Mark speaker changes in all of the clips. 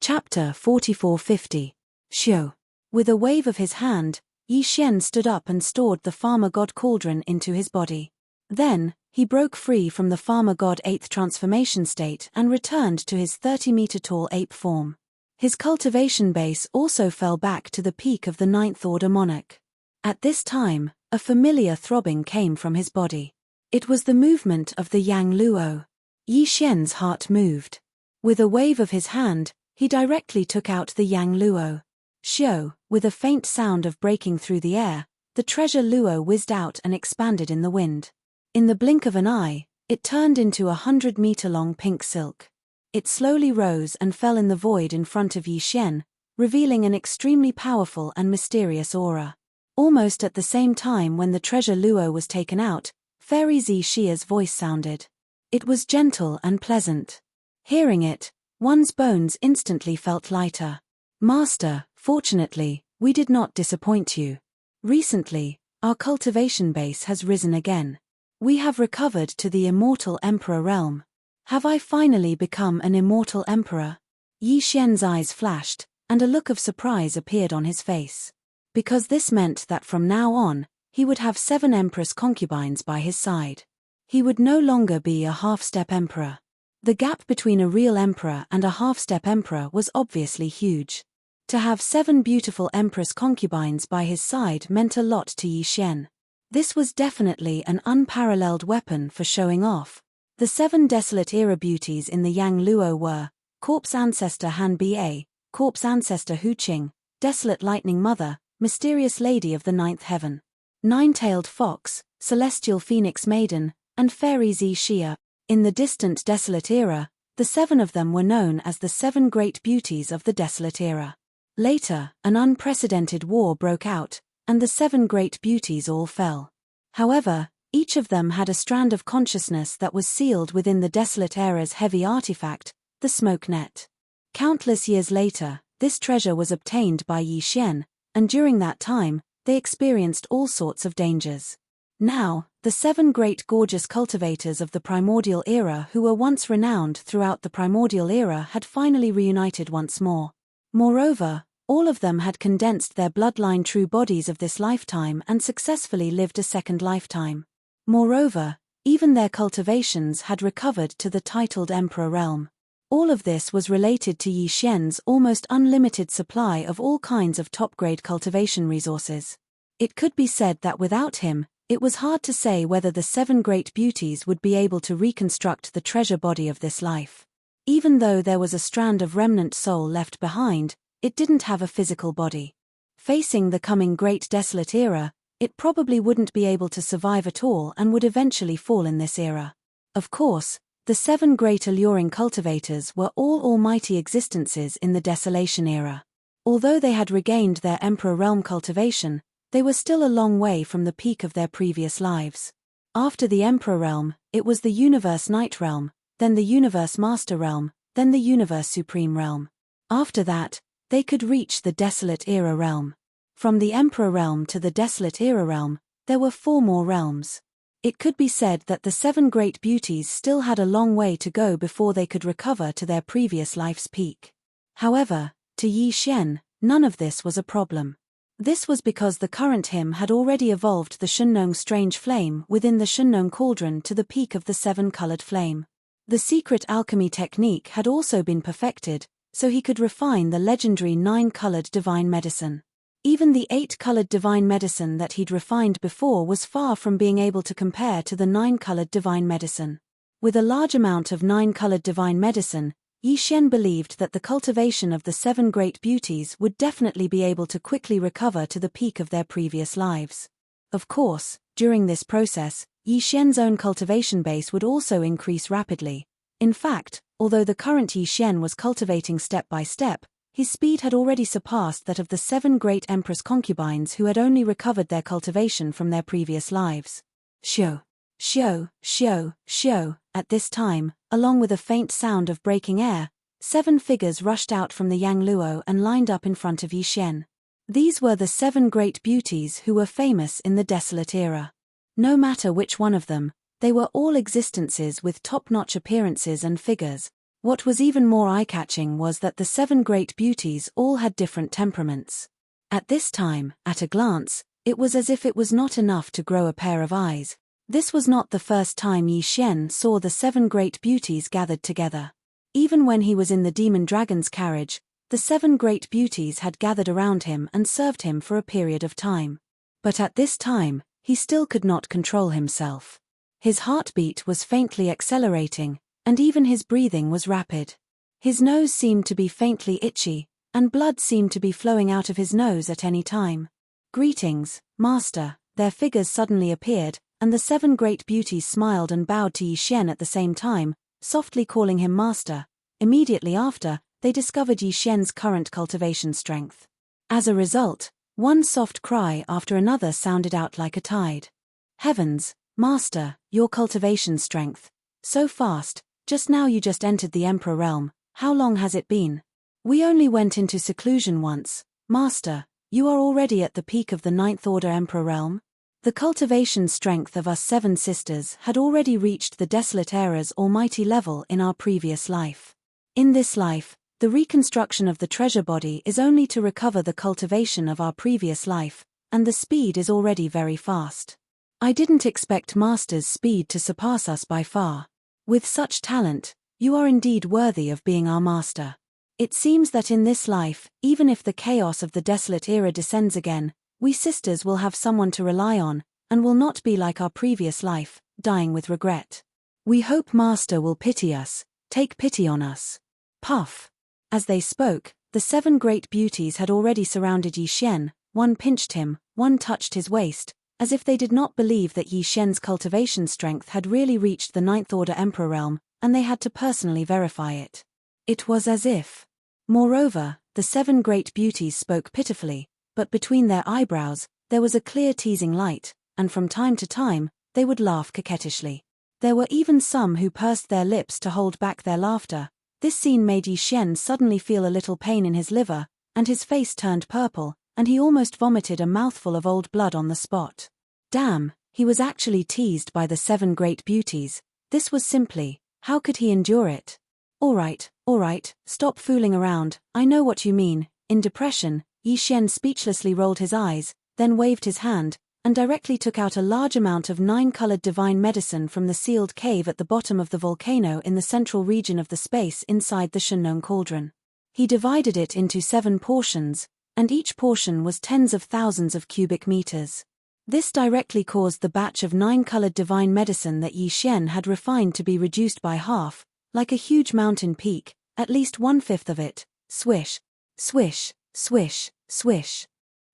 Speaker 1: Chapter 4450. Xiu. With a wave of his hand, Yi Xian stood up and stored the farmer god cauldron into his body. Then, he broke free from the farmer god 8th transformation state and returned to his 30-meter-tall ape form. His cultivation base also fell back to the peak of the 9th order monarch. At this time, a familiar throbbing came from his body. It was the movement of the Yang Luo. Yi Xian's heart moved. With a wave of his hand, he directly took out the Yang Luo. Xiu, with a faint sound of breaking through the air, the treasure Luo whizzed out and expanded in the wind. In the blink of an eye, it turned into a 100-meter-long pink silk. It slowly rose and fell in the void in front of Yi Xian, revealing an extremely powerful and mysterious aura. Almost at the same time when the treasure Luo was taken out, Fairy Zi Xia's voice sounded. It was gentle and pleasant. Hearing it, one's bones instantly felt lighter. Master, fortunately, we did not disappoint you. Recently, our cultivation base has risen again. We have recovered to the immortal emperor realm. Have I finally become an immortal emperor? Yi Xian's eyes flashed, and a look of surprise appeared on his face. Because this meant that from now on, he would have 7 empress concubines by his side. He would no longer be a half-step emperor. The gap between a real emperor and a half-step emperor was obviously huge. To have 7 beautiful empress concubines by his side meant a lot to Yi Xian. This was definitely an unparalleled weapon for showing off. The 7 desolate era beauties in the Yang Luo were Corpse Ancestor Han Ba, Corpse Ancestor Hu Qing, Desolate Lightning Mother, Mysterious Lady of the Ninth Heaven, Nine-Tailed Fox, Celestial Phoenix Maiden, and Fairy Zi Xia. In the distant Desolate Era, the 7 of them were known as the 7 Great Beauties of the Desolate Era. Later, an unprecedented war broke out, and the 7 Great Beauties all fell. However, each of them had a strand of consciousness that was sealed within the Desolate Era's heavy artifact, the Smoke Net. Countless years later, this treasure was obtained by Yi Xian, and during that time, they experienced all sorts of dangers. Now, the 7 great gorgeous cultivators of the Primordial Era who were once renowned throughout the Primordial Era had finally reunited once more. Moreover, all of them had condensed their bloodline true bodies of this lifetime and successfully lived a second lifetime. Moreover, even their cultivations had recovered to the titled Emperor realm. All of this was related to Yi Xian's almost unlimited supply of all kinds of top-grade cultivation resources. It could be said that without him, it was hard to say whether the 7 great beauties would be able to reconstruct the treasure body of this life. Even though there was a strand of remnant soul left behind, it didn't have a physical body. Facing the coming Great Desolate Era, it probably wouldn't be able to survive at all and would eventually fall in this era. Of course, the 7 great alluring cultivators were all almighty existences in the Desolation Era. Although they had regained their Emperor realm cultivation, they were still a long way from the peak of their previous lives. After the Emperor realm, it was the Universe Knight realm, then the Universe Master realm, then the Universe Supreme realm. After that, they could reach the Desolate Era realm. From the Emperor realm to the Desolate Era realm, there were 4 more realms. It could be said that the 7 great beauties still had a long way to go before they could recover to their previous life's peak. However, to Yi Xian, none of this was a problem. This was because the current him had already evolved the Shunnong strange flame within the Shunnong cauldron to the peak of the 7-colored flame. The secret alchemy technique had also been perfected, so he could refine the legendary 9-colored divine medicine. Even the 8-colored divine medicine that he'd refined before was far from being able to compare to the 9-colored divine medicine. With a large amount of 9-colored divine medicine, Yi Xian believed that the cultivation of the 7 great beauties would definitely be able to quickly recover to the peak of their previous lives. Of course, during this process, Yi Xian's own cultivation base would also increase rapidly. In fact, although the current Yi Xian was cultivating step by step, his speed had already surpassed that of the 7 great empress concubines who had only recovered their cultivation from their previous lives. Xiu, xiu, xiu, xiu. At this time, along with a faint sound of breaking air, 7 figures rushed out from the Yang Luo and lined up in front of Yi Xian. These were the 7 great beauties who were famous in the Desolate Era. No matter which one of them, they were all existences with top-notch appearances and figures, What was even more eye-catching was that the 7 great beauties all had different temperaments. At this time, at a glance, it was as if it was not enough to grow a pair of eyes. This was not the first time Yi Xian saw the 7 great beauties gathered together. Even when he was in the demon dragon's carriage, the 7 great beauties had gathered around him and served him for a period of time. But at this time, he still could not control himself. His heartbeat was faintly accelerating, and even his breathing was rapid. His nose seemed to be faintly itchy, and blood seemed to be flowing out of his nose at any time. "Greetings, Master." Their figures suddenly appeared, and the 7 great beauties smiled and bowed to Yi Xian at the same time, softly calling him Master. Immediately after, they discovered Yi Xian's current cultivation strength. As a result, one soft cry after another sounded out like a tide. "Heavens, Master, your cultivation strength. So fast, just now you just entered the Emperor realm. How long has it been?" "We only went into seclusion once, Master. You are already at the peak of the 9th Order Emperor realm?" The cultivation strength of us 7 sisters had already reached the Desolate Era's almighty level in our previous life. In this life, the reconstruction of the treasure body is only to recover the cultivation of our previous life, and the speed is already very fast. I didn't expect Master's speed to surpass us by far. With such talent, you are indeed worthy of being our Master. It seems that in this life, even if the chaos of the Desolate Era descends again, we sisters will have someone to rely on, and will not be like our previous life, dying with regret. We hope Master will pity us, take pity on us. Puff. As they spoke, the 7 great beauties had already surrounded Yi Xian. One pinched him, one touched his waist, as if they did not believe that Yi Xian's cultivation strength had really reached the 9th Order Emperor realm, and they had to personally verify it. It was as if. Moreover, the 7 great beauties spoke pitifully, but between their eyebrows, there was a clear teasing light, and from time to time, they would laugh coquettishly. There were even some who pursed their lips to hold back their laughter. This scene made Yi Xian suddenly feel a little pain in his liver, and his face turned purple, and he almost vomited a mouthful of old blood on the spot. Damn, he was actually teased by the 7 great beauties. This was simply, how could he endure it? All right, stop fooling around, I know what you mean. In depression, Yi Xian speechlessly rolled his eyes, then waved his hand, and directly took out a large amount of 9-colored divine medicine from the sealed cave at the bottom of the volcano in the central region of the space inside the Shenong cauldron. He divided it into 7 portions, and each portion was tens of thousands of cubic meters. This directly caused the batch of 9-colored divine medicine that Yi Xian had refined to be reduced by half, like a huge mountain peak, at least 1/5 of it. Swish, swish, swish, swish.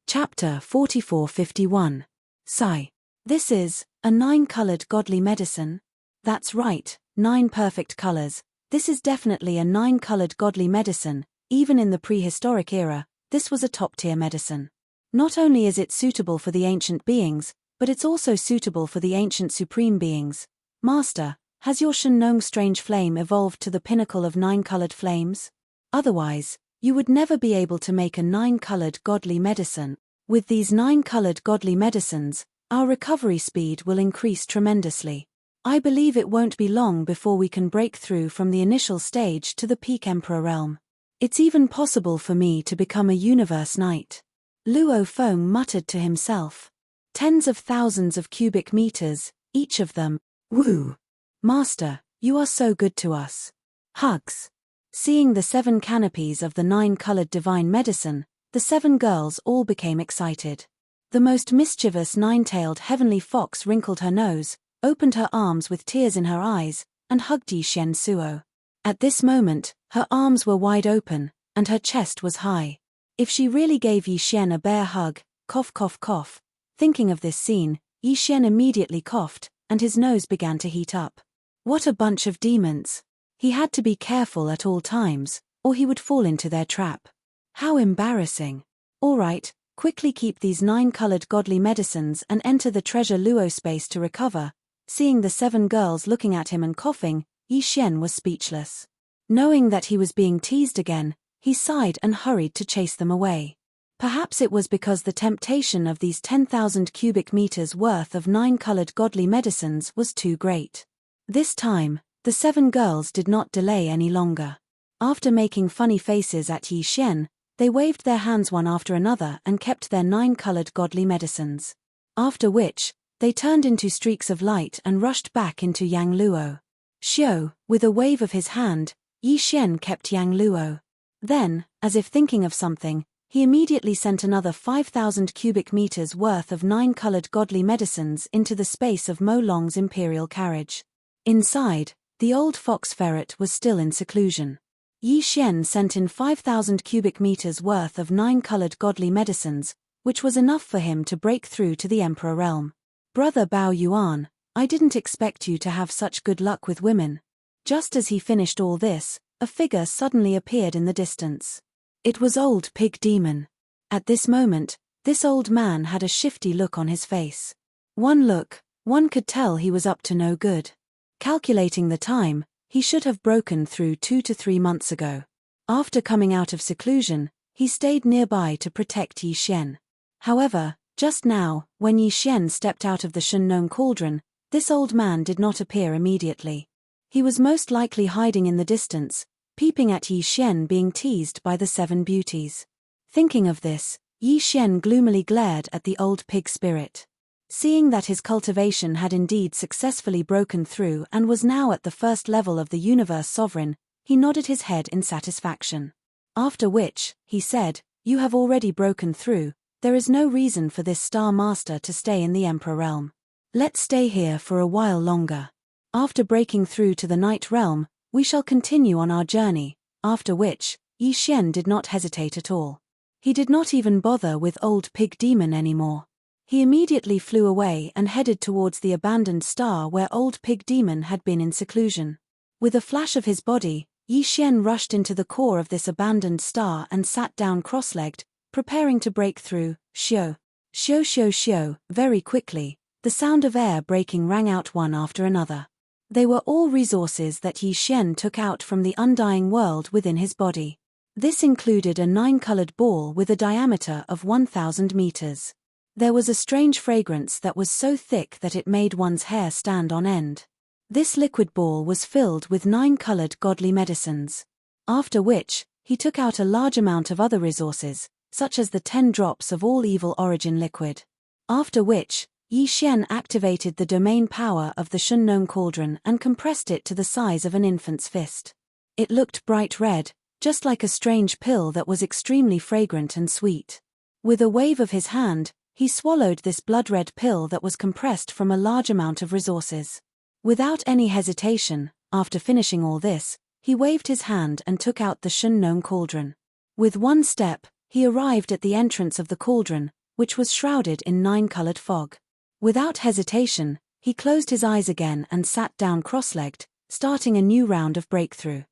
Speaker 1: Chapter 4451. Sigh. This is a 9-colored godly medicine? That's right, 9 perfect colors. This is definitely a 9-colored godly medicine. Even in the prehistoric era, this was a top-tier medicine. Not only is it suitable for the ancient beings, but it's also suitable for the ancient supreme beings. Master, has your Shenong strange flame evolved to the pinnacle of 9-colored flames? Otherwise, you would never be able to make a 9-colored godly medicine. With these 9-colored godly medicines, our recovery speed will increase tremendously. I believe it won't be long before we can break through from the initial stage to the peak Emperor realm. It's even possible for me to become a universe knight. Luo Feng muttered to himself. Tens of thousands of cubic meters, each of them. Woo! Master, you are so good to us. Hugs. Seeing the 7 canopies of the 9-colored divine medicine, the 7 girls all became excited. The most mischievous 9-tailed heavenly fox wrinkled her nose, opened her arms with tears in her eyes, and hugged Yi Xian Suo. At this moment, her arms were wide open, and her chest was high. If she really gave Yi Xian a bear hug, cough cough cough. Thinking of this scene, Yi Xian immediately coughed, and his nose began to heat up. What a bunch of demons. He had to be careful at all times, or he would fall into their trap. How embarrassing. All right, quickly keep these 9-colored godly medicines and enter the treasure Luo space to recover. Seeing the 7 girls looking at him and coughing, Yi Xian was speechless. Knowing that he was being teased again, he sighed and hurried to chase them away. Perhaps it was because the temptation of these 10,000 cubic meters worth of 9-colored godly medicines was too great. This time, The 7 girls did not delay any longer. After making funny faces at Yi Xian, they waved their hands one after another and kept their 9-colored godly medicines. After which, they turned into streaks of light and rushed back into Yang Luo. Xiao, with a wave of his hand, Yi Xian kept Yang Luo. Then, as if thinking of something, he immediately sent another 5,000 cubic meters worth of 9-colored godly medicines into the space of Mo Long's imperial carriage. Inside, the old fox ferret was still in seclusion. Yi Xian sent in 5,000 cubic meters worth of 9-colored godly medicines, which was enough for him to break through to the Emperor realm. Brother Bao Yuan, I didn't expect you to have such good luck with women. Just as he finished all this, a figure suddenly appeared in the distance. It was Old Pig Demon. At this moment, this old man had a shifty look on his face. One look, one could tell he was up to no good. Calculating the time, he should have broken through 2 to 3 months ago. After coming out of seclusion, he stayed nearby to protect Yi Xian. However, just now, when Yi Xian stepped out of the Shunnong cauldron, this old man did not appear immediately. He was most likely hiding in the distance, peeping at Yi Xian being teased by the 7 beauties. Thinking of this, Yi Xian gloomily glared at the old pig spirit. Seeing that his cultivation had indeed successfully broken through and was now at the first level of the universe sovereign, he nodded his head in satisfaction. After which, he said, "You have already broken through, there is no reason for this Star Master to stay in the Emperor realm. Let's stay here for a while longer. After breaking through to the Night realm, we shall continue on our journey," after which, Yi Xian did not hesitate at all. He did not even bother with Old Pig Demon anymore. He immediately flew away and headed towards the abandoned star where Old Pig Demon had been in seclusion. With a flash of his body, Yi Xian rushed into the core of this abandoned star and sat down cross-legged, preparing to break through. Xiao, xiao xiao xiao. Very quickly, the sound of air breaking rang out one after another. They were all resources that Yi Xian took out from the undying world within his body. This included a 9-colored ball with a diameter of 1,000 meters. There was a strange fragrance that was so thick that it made one's hair stand on end. This liquid ball was filled with 9-colored godly medicines. After which, he took out a large amount of other resources, such as the 10 drops of all evil origin liquid. After which, Yi Xian activated the domain power of the Shunnong cauldron and compressed it to the size of an infant's fist. It looked bright red, just like a strange pill that was extremely fragrant and sweet. With a wave of his hand, he swallowed this blood-red pill that was compressed from a large amount of resources. Without any hesitation, after finishing all this, he waved his hand and took out the Shunnong cauldron. With one step, he arrived at the entrance of the cauldron, which was shrouded in 9-colored fog. Without hesitation, he closed his eyes again and sat down cross-legged, starting a new round of breakthrough.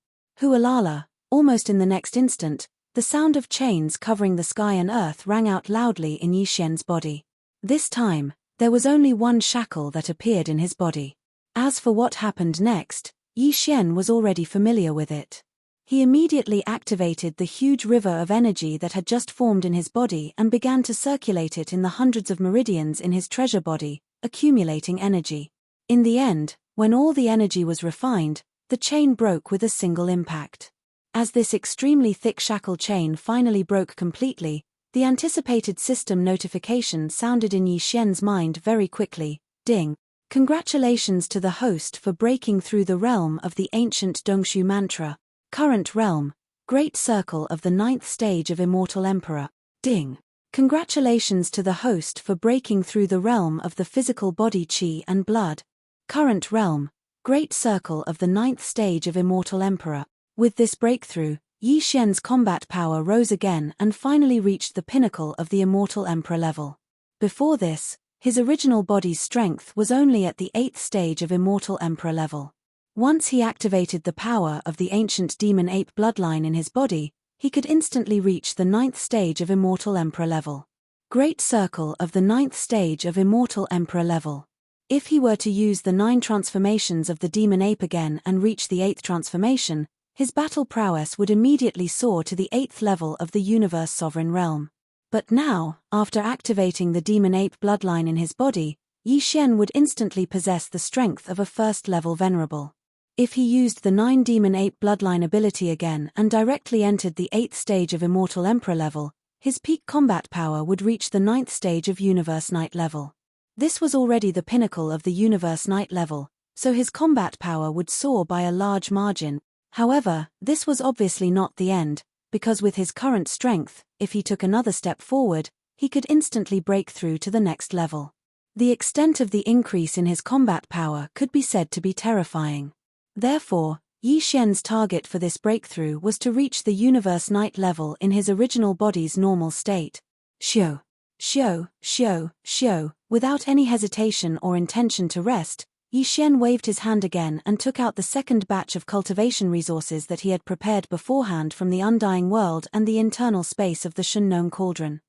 Speaker 1: Hualala, almost in the next instant, the sound of chains covering the sky and earth rang out loudly in Yi Xian's body. This time, there was only one shackle that appeared in his body. As for what happened next, Yi Xian was already familiar with it. He immediately activated the huge river of energy that had just formed in his body and began to circulate it in the hundreds of meridians in his treasure body, accumulating energy. In the end, when all the energy was refined, the chain broke with a single impact. As this extremely thick shackle chain finally broke completely, the anticipated system notification sounded in Yi Xian's mind very quickly. Ding! Congratulations to the host for breaking through the realm of the ancient Dongshu mantra. Current realm, Great Circle of the 9th stage of Immortal Emperor. Ding! Congratulations to the host for breaking through the realm of the physical body chi and blood. Current realm, Great Circle of the 9th stage of Immortal Emperor. With this breakthrough, Yi Xian's combat power rose again and finally reached the pinnacle of the Immortal Emperor level. Before this, his original body's strength was only at the 8th stage of Immortal Emperor level. Once he activated the power of the ancient demon ape bloodline in his body, he could instantly reach the 9th stage of Immortal Emperor level. Great Circle of the 9th stage of Immortal Emperor level. If he were to use the 9 transformations of the demon ape again and reach the 8th transformation, his battle prowess would immediately soar to the 8th level of the universe sovereign realm. But now, after activating the demon ape bloodline in his body, Yi Xian would instantly possess the strength of a first-level venerable. If he used the 9 Demon Ape bloodline ability again and directly entered the 8th stage of Immortal Emperor level, his peak combat power would reach the 9th stage of Universe Knight level. This was already the pinnacle of the Universe Knight level, so his combat power would soar by a large margin. However, this was obviously not the end, because with his current strength, if he took another step forward, he could instantly break through to the next level. The extent of the increase in his combat power could be said to be terrifying. Therefore, Yi Xian's target for this breakthrough was to reach the Universe Knight level in his original body's normal state. Xiu. Xiu, xiu, xiu. Without any hesitation or intention to rest, Yi Xian waved his hand again and took out the second batch of cultivation resources that he had prepared beforehand from the Undying World and the internal space of the Shunnong Cauldron.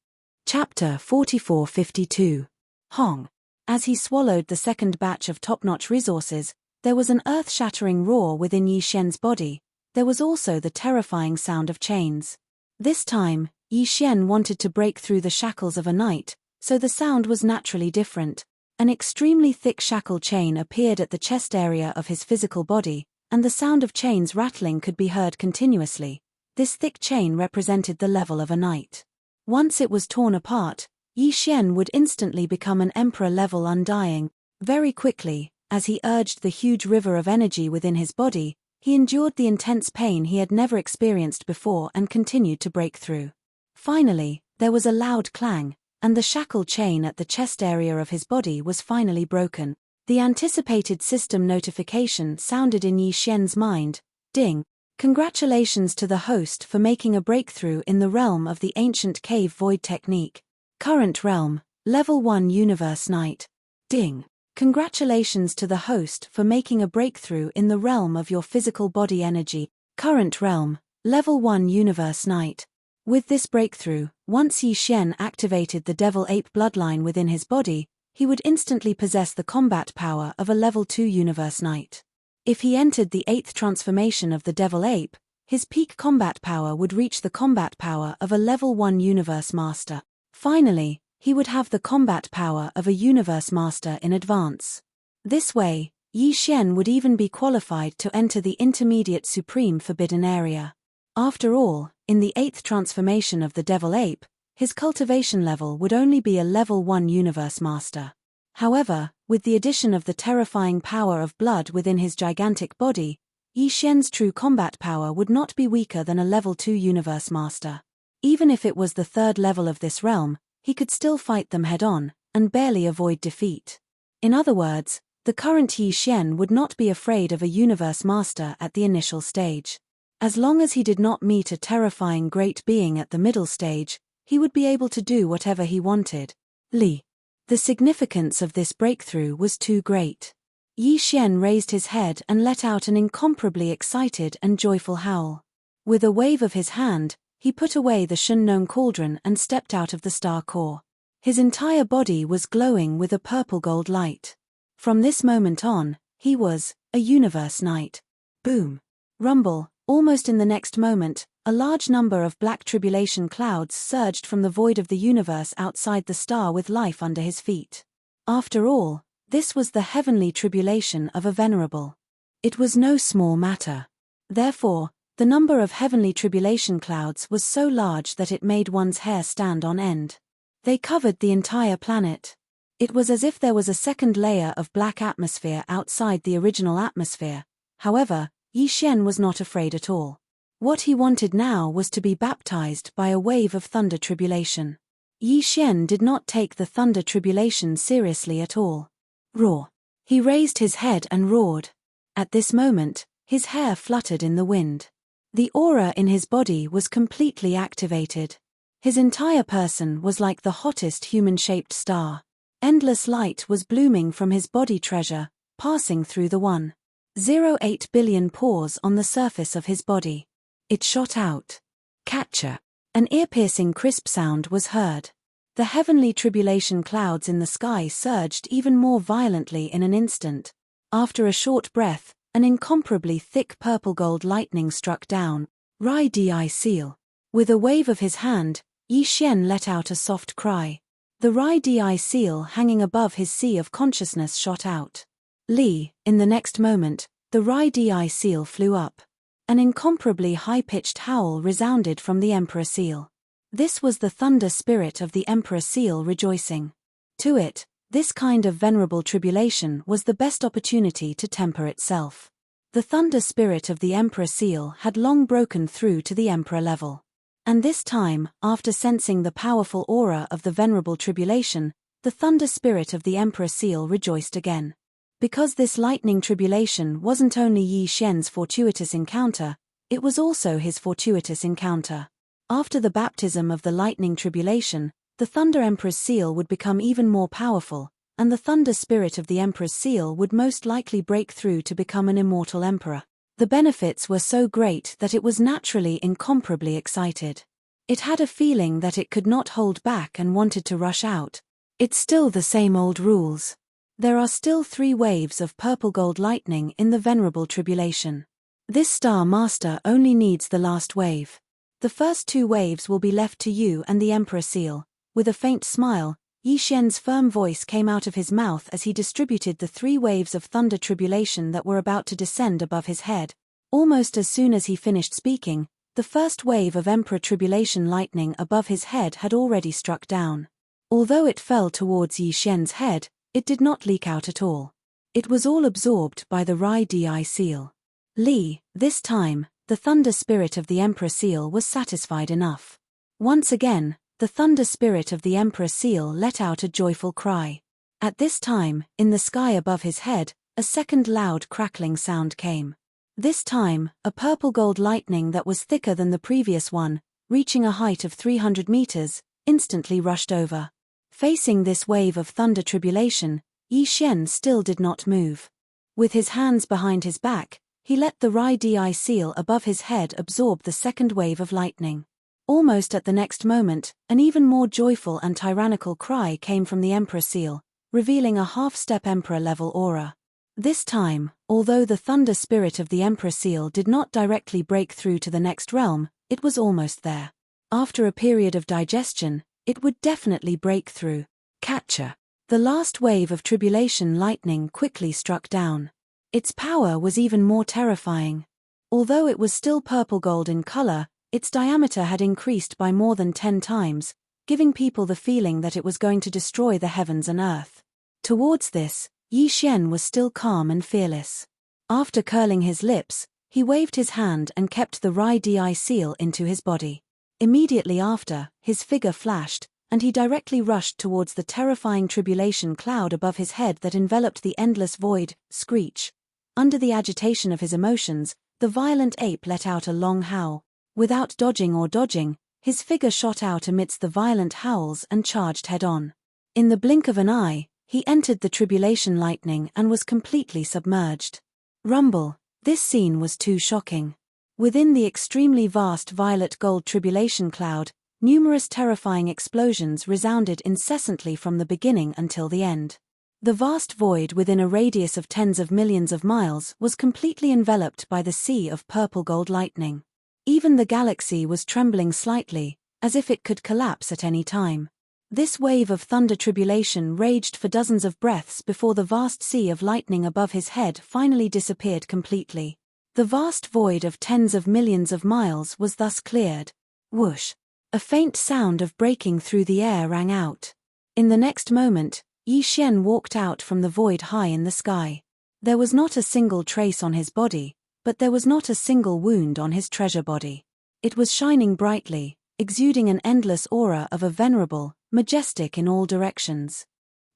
Speaker 1: Chapter 4452. Hong. As he swallowed the second batch of top-notch resources, there was an earth-shattering roar within Yi Xian's body. There was also the terrifying sound of chains. This time, Yi Xian wanted to break through the shackles of a knight, so the sound was naturally different. An extremely thick shackle chain appeared at the chest area of his physical body, and the sound of chains rattling could be heard continuously. This thick chain represented the level of a knight. Once it was torn apart, Yi Xian would instantly become an emperor-level Undying. Very quickly, as he urged the huge river of energy within his body, he endured the intense pain he had never experienced before and continued to break through. Finally, there was a loud clang, and the shackle chain at the chest area of his body was finally broken. The anticipated system notification sounded in Yi Xian's mind. Ding! Congratulations to the host for making a breakthrough in the realm of the ancient cave void technique. Current realm, Level 1 Universe Knight. Ding! Congratulations to the host for making a breakthrough in the realm of your physical body energy. Current realm, Level 1 Universe Knight. With this breakthrough, once Yi Xian activated the Devil Ape bloodline within his body, he would instantly possess the combat power of a Level 2 Universe Knight. If he entered the 8th transformation of the Devil Ape, his peak combat power would reach the combat power of a Level 1 Universe Master. Finally, he would have the combat power of a Universe Master in advance. This way, Yi Xian would even be qualified to enter the Intermediate Supreme Forbidden Area. After all, in the 8th transformation of the Devil Ape, his cultivation level would only be a Level 1 Universe Master. However, with the addition of the terrifying power of blood within his gigantic body, Yi Xian's true combat power would not be weaker than a Level 2 Universe Master. Even if it was the 3rd level of this realm, he could still fight them head-on, and barely avoid defeat. In other words, the current Yi Xian would not be afraid of a Universe Master at the initial stage. As long as he did not meet a terrifying great being at the middle stage, he would be able to do whatever he wanted. Li. The significance of this breakthrough was too great. Yi Xian raised his head and let out an incomparably excited and joyful howl. With a wave of his hand, he put away the Shunnong Cauldron and stepped out of the star core. His entire body was glowing with a purple-gold light. From this moment on, he was a Universe Knight. Boom! Rumble! Almost in the next moment, a large number of black tribulation clouds surged from the void of the universe outside the star with life under his feet. After all, this was the heavenly tribulation of a venerable. It was no small matter. Therefore, the number of heavenly tribulation clouds was so large that it made one's hair stand on end. They covered the entire planet. It was as if there was a second layer of black atmosphere outside the original atmosphere. However, Yi Xian was not afraid at all. What he wanted now was to be baptized by a wave of thunder tribulation. Yi Xian did not take the thunder tribulation seriously at all. Roar! He raised his head and roared. At this moment, his hair fluttered in the wind. The aura in his body was completely activated. His entire person was like the hottest human-shaped star. Endless light was blooming from his body treasure, passing through the 1.08 billion pores on the surface of his body. It shot out. Catcher! An ear-piercing crisp sound was heard. The heavenly tribulation clouds in the sky surged even more violently in an instant. After a short breath, an incomparably thick purple-gold lightning struck down. Rai Di Seal. With a wave of his hand, Yi Xian let out a soft cry. The Rai Di Seal hanging above his sea of consciousness shot out. Li, in the next moment, The Rai seal flew up. An incomparably high-pitched howl resounded from the Emperor seal. This was the thunder spirit of the Emperor seal rejoicing. To it, this kind of venerable tribulation was the best opportunity to temper itself. The thunder spirit of the Emperor seal had long broken through to the Emperor level. And this time, after sensing the powerful aura of the venerable tribulation, the thunder spirit of the Emperor seal rejoiced again. Because this lightning tribulation wasn't only Yi Xian's fortuitous encounter, it was also his fortuitous encounter. After the baptism of the lightning tribulation, the Thunder Emperor's seal would become even more powerful, and the thunder spirit of the Emperor's seal would most likely break through to become an immortal emperor. The benefits were so great that it was naturally incomparably excited. It had a feeling that it could not hold back and wanted to rush out. It's still the same old rules. There are still 3 waves of purple gold lightning in the venerable tribulation. This Star Master only needs the last wave. The first 2 waves will be left to you and the Emperor seal. With a faint smile, Yi Xian's firm voice came out of his mouth as he distributed the 3 waves of thunder tribulation that were about to descend above his head. Almost as soon as he finished speaking, the first wave of Emperor tribulation lightning above his head had already struck down. Although it fell towards Yi Xian's head, it did not leak out at all. It was all absorbed by the Rai seal. This time, the thunder spirit of the Emperor seal was satisfied enough. Once again, the thunder spirit of the Emperor seal let out a joyful cry. At this time, in the sky above his head, a second loud crackling sound came. This time, a purple gold lightning that was thicker than the previous one, reaching a height of 300 meters, instantly rushed over. Facing this wave of thunder tribulation, Yi Xian still did not move. With his hands behind his back, he let the Rai seal above his head absorb the second wave of lightning. Almost at the next moment, an even more joyful and tyrannical cry came from the Emperor seal, revealing a half-step Emperor-level aura. This time, although the thunder spirit of the Emperor seal did not directly break through to the next realm, it was almost there. After a period of digestion, it would definitely break through. Catcher. The last wave of tribulation lightning quickly struck down. Its power was even more terrifying. Although it was still purple gold in color, its diameter had increased by more than 10 times, giving people the feeling that it was going to destroy the heavens and earth. Towards this, Yi Xian was still calm and fearless. After curling his lips, he waved his hand and kept the Rai seal into his body. Immediately after, his figure flashed, and he directly rushed towards the terrifying tribulation cloud above his head that enveloped the endless void. Screech. Under the agitation of his emotions, the violent ape let out a long howl. Without dodging or dodging, his figure shot out amidst the violent howls and charged head-on. In the blink of an eye, he entered the tribulation lightning and was completely submerged. Rumble. This scene was too shocking. Within the extremely vast violet gold tribulation cloud, numerous terrifying explosions resounded incessantly from the beginning until the end. The vast void within a radius of tens of millions of miles was completely enveloped by the sea of purple gold lightning. Even the galaxy was trembling slightly, as if it could collapse at any time. This wave of thunder tribulation raged for dozens of breaths before the vast sea of lightning above his head finally disappeared completely. The vast void of tens of millions of miles was thus cleared. Whoosh! A faint sound of breaking through the air rang out. In the next moment, Yi Xian walked out from the void high in the sky. There was not a single trace on his body, but there was not a single wound on his treasure body. It was shining brightly, exuding an endless aura of a venerable, majestic in all directions.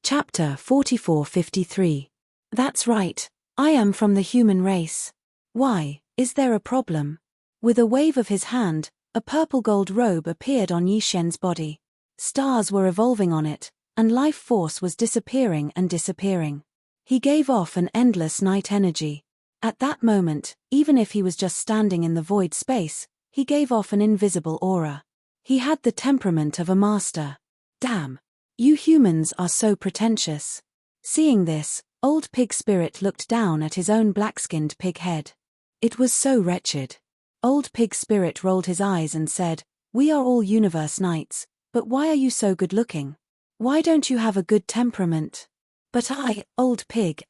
Speaker 1: Chapter 4453. That's right, I am from the human race. Why, is there a problem? With a wave of his hand, a purple gold robe appeared on Yi Xian's body. Stars were evolving on it, and life force was disappearing and disappearing. He gave off an endless night energy. At that moment, even if he was just standing in the void space, he gave off an invisible aura. He had the temperament of a master. Damn! You humans are so pretentious. Seeing this, Old Pig Spirit looked down at his own black-skinned pig head. It was so wretched. Old Pig Spirit rolled his eyes and said, "We are all universe knights, but why are you so good-looking? Why don't you have a good temperament?" "But I, Old Pig,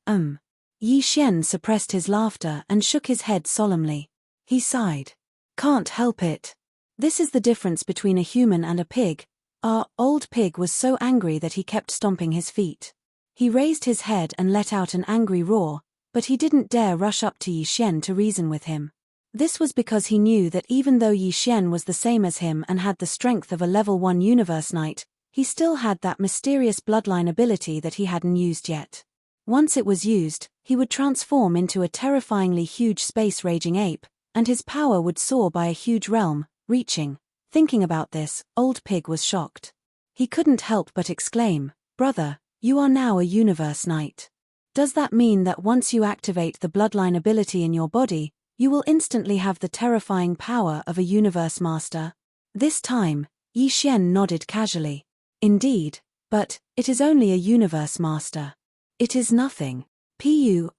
Speaker 1: Yi Xian suppressed his laughter and shook his head solemnly. He sighed. Can't help it. This is the difference between a human and a pig. Our old pig was so angry that he kept stomping his feet. He raised his head and let out an angry roar, but he didn't dare rush up to Yi Xian to reason with him. This was because he knew that even though Yi Xian was the same as him and had the strength of a level 1 universe knight, he still had that mysterious bloodline ability that he hadn't used yet. Once it was used, he would transform into a terrifyingly huge space-raging ape, and his power would soar by a huge realm, reaching. Thinking about this, Old Pig was shocked. He couldn't help but exclaim, "Brother, you are now a universe knight. Does that mean that once you activate the bloodline ability in your body, you will instantly have the terrifying power of a universe master?" This time, Yi Xian nodded casually. Indeed, but it is only a universe master. It is nothing.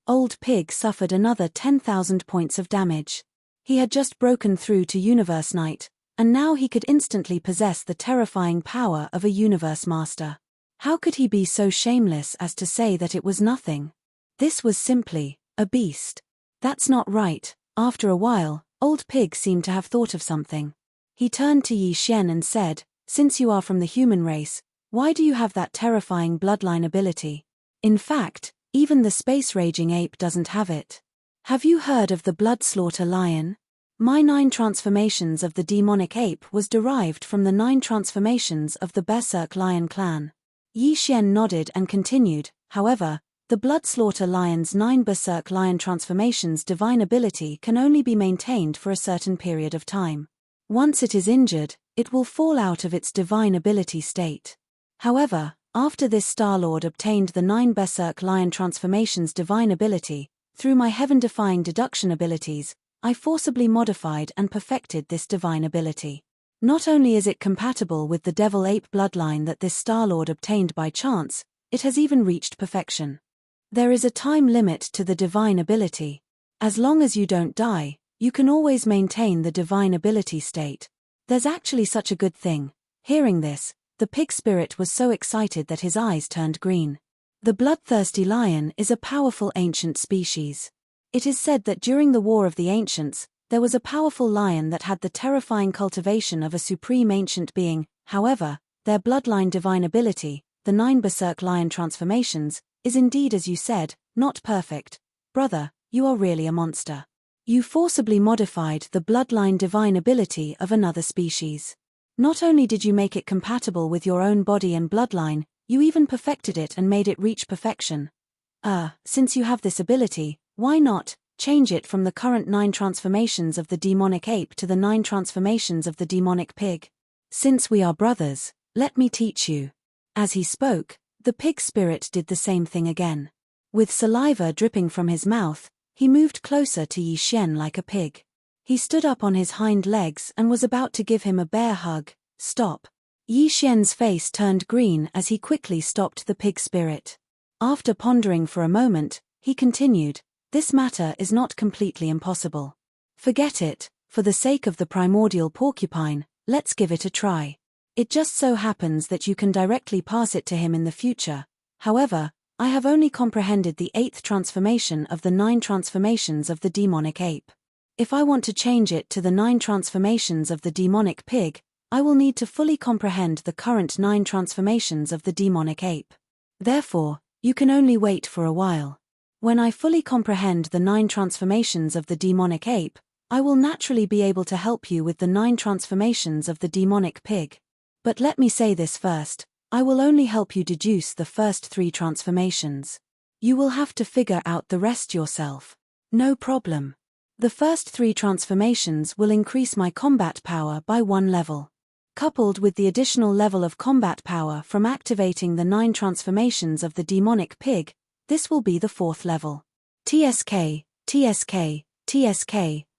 Speaker 1: Old Pig suffered another 10,000 points of damage. He had just broken through to Universe Knight, and now he could instantly possess the terrifying power of a Universe Master. How could he be so shameless as to say that it was nothing? This was simply a beast. That's not right. After a while, Old Pig seemed to have thought of something. He turned to Yi Xian and said, "Since you are from the human race, why do you have that terrifying bloodline ability? In fact, even the space-raging ape doesn't have it. Have you heard of the blood-slaughter lion? My 9 transformations of the demonic ape was derived from the 9 transformations of the Berserk lion clan." Yi Xian nodded and continued, "However, the blood-slaughter lion's 9 Berserk lion transformations' divine ability can only be maintained for a certain period of time. Once it is injured, it will fall out of its divine ability state. However, after this Star-Lord obtained the 9 Berserk lion transformations' divine ability, through my heaven-defying deduction abilities, I forcibly modified and perfected this divine ability. Not only is it compatible with the Devil Ape bloodline that this Star-Lord obtained by chance, it has even reached perfection. There is a time limit to the divine ability. As long as you don't die, you can always maintain the divine ability state. There's actually such a good thing." Hearing this, the pig spirit was so excited that his eyes turned green. The bloodthirsty lion is a powerful ancient species. It is said that during the War of the Ancients, there was a powerful lion that had the terrifying cultivation of a supreme ancient being. However, their bloodline divine ability, the 9 Berserk lion transformations, is indeed, as you said, not perfect. Brother, you are really a monster. You forcibly modified the bloodline divine ability of another species. Not only did you make it compatible with your own body and bloodline, you even perfected it and made it reach perfection. Since you have this ability, why not change it from the current 9 transformations of the demonic ape to the 9 transformations of the demonic pig? Since we are brothers, let me teach you." As he spoke, the pig spirit did the same thing again. With saliva dripping from his mouth, he moved closer to Yi Xian like a pig. He stood up on his hind legs and was about to give him a bear hug. "Stop." Yi Xian's face turned green as he quickly stopped the pig spirit. After pondering for a moment, he continued, "This matter is not completely impossible. Forget it, for the sake of the primordial porcupine, let's give it a try. It just so happens that you can directly pass it to him in the future. However, I have only comprehended the 8th transformation of the 9 transformations of the demonic ape. If I want to change it to the 9 transformations of the demonic pig, I will need to fully comprehend the current 9 transformations of the demonic ape. Therefore, you can only wait for a while. When I fully comprehend the 9 transformations of the demonic ape, I will naturally be able to help you with the 9 transformations of the demonic pig. But let me say this first, I will only help you deduce the first 3 transformations. You will have to figure out the rest yourself. No problem. The first 3 transformations will increase my combat power by 1 level. Coupled with the additional level of combat power from activating the 9 transformations of the demonic pig, this will be the 4th level. TSK,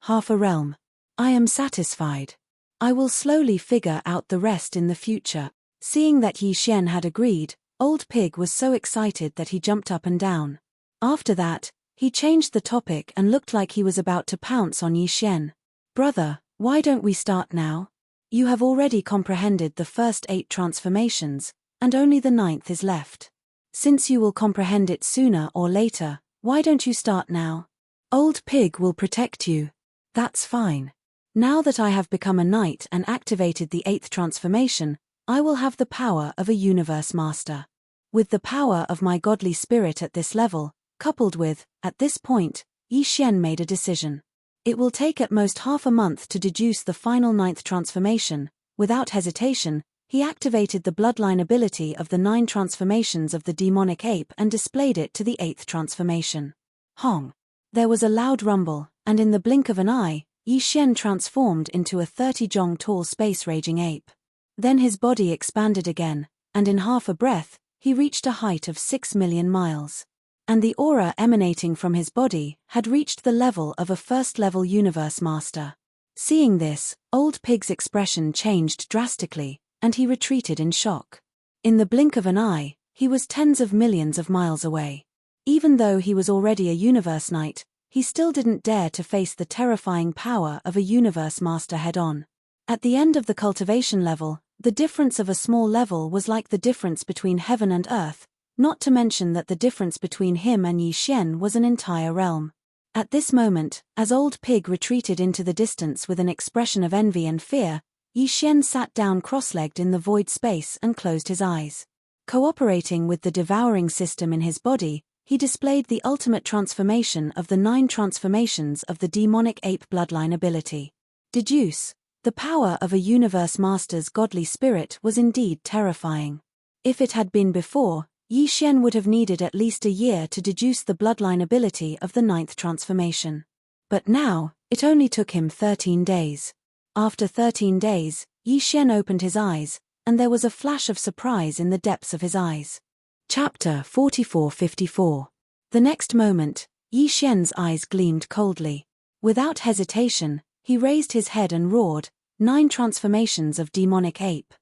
Speaker 1: half a realm. I am satisfied. I will slowly figure out the rest in the future. Seeing that Yi Xian had agreed, Old Pig was so excited that he jumped up and down. After that, he changed the topic and looked like he was about to pounce on Yi Xian. "Brother, why don't we start now? You have already comprehended the first 8 transformations, and only the 9th is left. Since you will comprehend it sooner or later, Why don't you start now? Old Pig will protect you. That's fine. Now that I have become a knight and activated the 8th transformation, I will have the power of a universe master. With the power of my godly spirit at this level, coupled with, at this point, Yi Xian made a decision. It will take at most half a month to deduce the final 9th transformation. Without hesitation, he activated the bloodline ability of the 9 transformations of the demonic ape and displayed it to the 8th transformation. Hong! There was a loud rumble, and in the blink of an eye, Yi Xian transformed into a 30-jong tall space-raging ape. Then his body expanded again, and in half a breath, he reached a height of 6 million miles. And the aura emanating from his body had reached the level of a first-level universe master. Seeing this, Old Pig's expression changed drastically, and he retreated in shock. In the blink of an eye, he was tens of millions of miles away. Even though he was already a universe knight, he still didn't dare to face the terrifying power of a universe master head-on. At the end of the cultivation level, the difference of a small level was like the difference between heaven and earth, not to mention that the difference between him and Yi Xian was an entire realm. At this moment, as Old Pig retreated into the distance with an expression of envy and fear, Yi Xian sat down cross-legged in the void space and closed his eyes. Cooperating with the devouring system in his body, he displayed the ultimate transformation of the 9 transformations of the demonic ape bloodline ability. Deduce. The power of a universe master's godly spirit was indeed terrifying. If it had been before, Yi Xian would have needed at least a year to deduce the bloodline ability of the 9th transformation. But now, it only took him 13 days. After 13 days, Yi Xian opened his eyes, and there was a flash of surprise in the depths of his eyes. Chapter 44-54. The next moment, Yi Xian's eyes gleamed coldly. Without hesitation, he raised his head and roared, 9 transformations of demonic ape.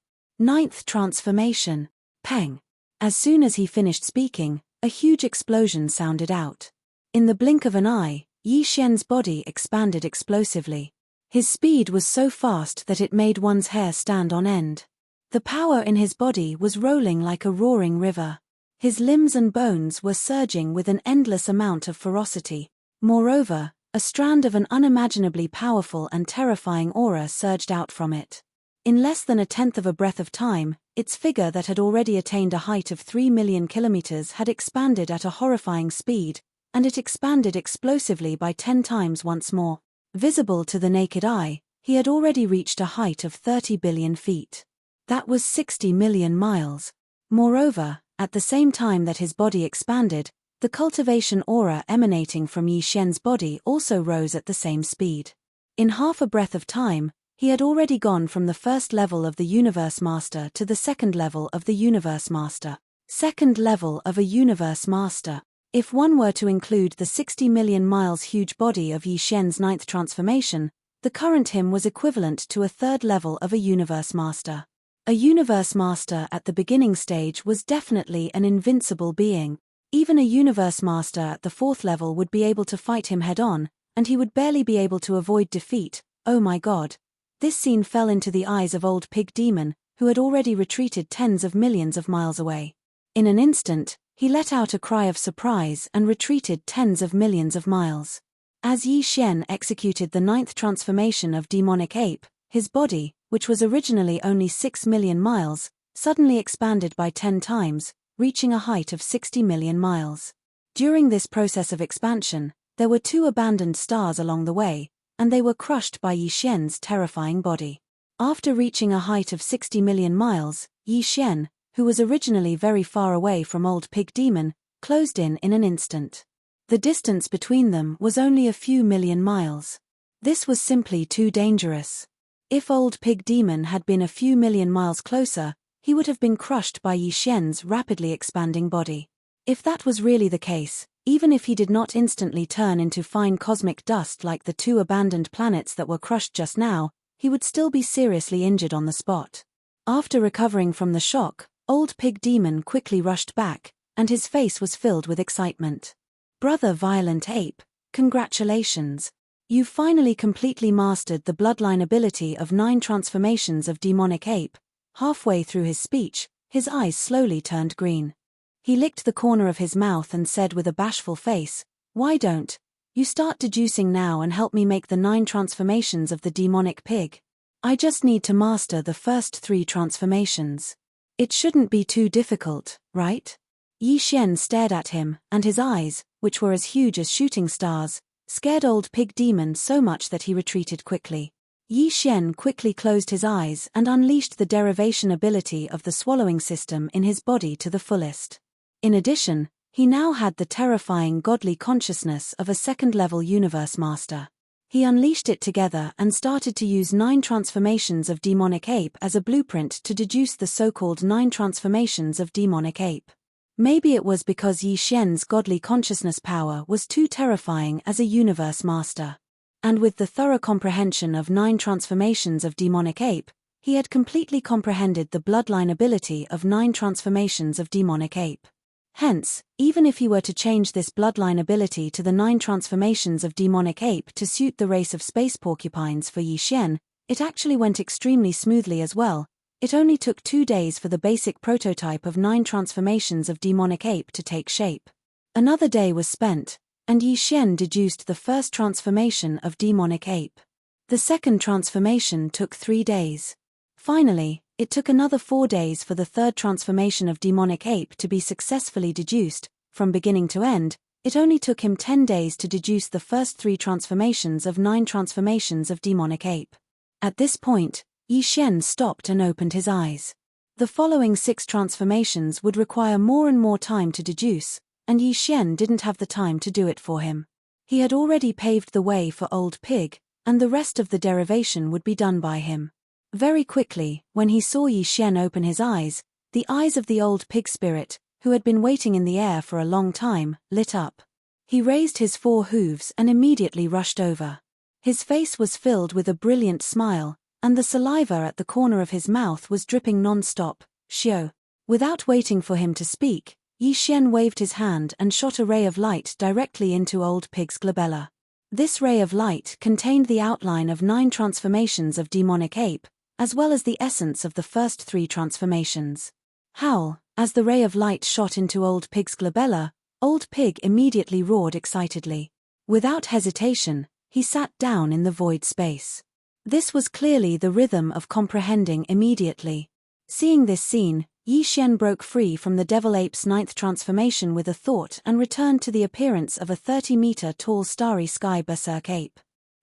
Speaker 1: 9th transformation. Peng. As soon as he finished speaking, a huge explosion sounded out. In the blink of an eye, Yi Xian's body expanded explosively. His speed was so fast that it made one's hair stand on end. The power in his body was rolling like a roaring river. His limbs and bones were surging with an endless amount of ferocity. Moreover, a strand of an unimaginably powerful and terrifying aura surged out from it. In less than a tenth of a breath of time, its figure that had already attained a height of 3 million kilometers had expanded at a horrifying speed, and it expanded explosively by 10 times once more. Visible to the naked eye, he had already reached a height of 30 billion feet. That was 60 million miles. Moreover, at the same time that his body expanded, the cultivation aura emanating from Yi Xian's body also rose at the same speed. In half a breath of time, he had already gone from the first level of the Universe Master to the second level of the Universe Master. Second level of a Universe Master. If one were to include the 60 million miles huge body of Yi Xian's 9th transformation, the current him was equivalent to a third level of a Universe Master. A Universe Master at the beginning stage was definitely an invincible being. Even a Universe Master at the 4th level would be able to fight him head-on, and he would barely be able to avoid defeat. Oh my god. This scene fell into the eyes of Old Pig Demon, who had already retreated tens of millions of miles away. In an instant, he let out a cry of surprise and retreated tens of millions of miles. As Yi Xian executed the 9th transformation of demonic ape, his body, which was originally only 6 million miles, suddenly expanded by 10 times, reaching a height of 60 million miles. During this process of expansion, there were 2 abandoned stars along the way, and they were crushed by Yi Xian's terrifying body. After reaching a height of 60 million miles, Yi Xian, who was originally very far away from Old Pig Demon, closed in an instant. The distance between them was only a few million miles. This was simply too dangerous. If Old Pig Demon had been a few million miles closer, he would have been crushed by Yi Xian's rapidly expanding body. If that was really the case, even if he did not instantly turn into fine cosmic dust like the 2 abandoned planets that were crushed just now, he would still be seriously injured on the spot. After recovering from the shock, Old Pig Demon quickly rushed back, and his face was filled with excitement. Brother Violent Ape, congratulations. You finally completely mastered the bloodline ability of 9 transformations of demonic ape. Halfway through his speech, his eyes slowly turned green. He licked the corner of his mouth and said with a bashful face, Why don't you start deducing now and help me make the 9 transformations of the demonic pig? I just need to master the first 3 transformations. It shouldn't be too difficult, right? Yi Xian stared at him, and his eyes, which were as huge as shooting stars, scared old pig demon so much that he retreated quickly. Yi Xian quickly closed his eyes and unleashed the derivation ability of the swallowing system in his body to the fullest. In addition, he now had the terrifying godly consciousness of a second-level universe master. He unleashed it together and started to use 9 transformations of demonic ape as a blueprint to deduce the so-called 9 transformations of demonic ape. Maybe it was because Yi Xian's godly consciousness power was too terrifying as a universe master. And with the thorough comprehension of 9 transformations of demonic ape, he had completely comprehended the bloodline ability of 9 transformations of demonic ape. Hence, even if he were to change this bloodline ability to the 9 transformations of demonic ape to suit the race of space porcupines for Yi Xian, it actually went extremely smoothly as well. It only took 2 days for the basic prototype of 9 transformations of demonic ape to take shape. Another day was spent, and Yi Xian deduced the first transformation of demonic ape. The second transformation took 3 days. Finally, it took another 4 days for the third transformation of demonic ape to be successfully deduced. From beginning to end, it only took him 10 days to deduce the first 3 transformations of 9 transformations of demonic ape. At this point, Yi Xian stopped and opened his eyes. The following 6 transformations would require more and more time to deduce, and Yi Xian didn't have the time to do it for him. He had already paved the way for old pig, and the rest of the derivation would be done by him. Very quickly, when he saw Yi Xian open his eyes, the eyes of the old pig spirit, who had been waiting in the air for a long time, lit up. He raised his 4 hooves and immediately rushed over. His face was filled with a brilliant smile, and the saliva at the corner of his mouth was dripping non-stop. Xiao. Without waiting for him to speak, Yi Xian waved his hand and shot a ray of light directly into old pig's glabella. This ray of light contained the outline of 9 transformations of demonic ape, as well as the essence of the first 3 transformations. Howl. As the ray of light shot into old pig's glabella, old pig immediately roared excitedly. Without hesitation, he sat down in the void space. This was clearly the rhythm of comprehending immediately. Seeing this scene, Yi Xian broke free from the devil ape's 9th transformation with a thought and returned to the appearance of a 30-meter-tall starry sky berserk ape.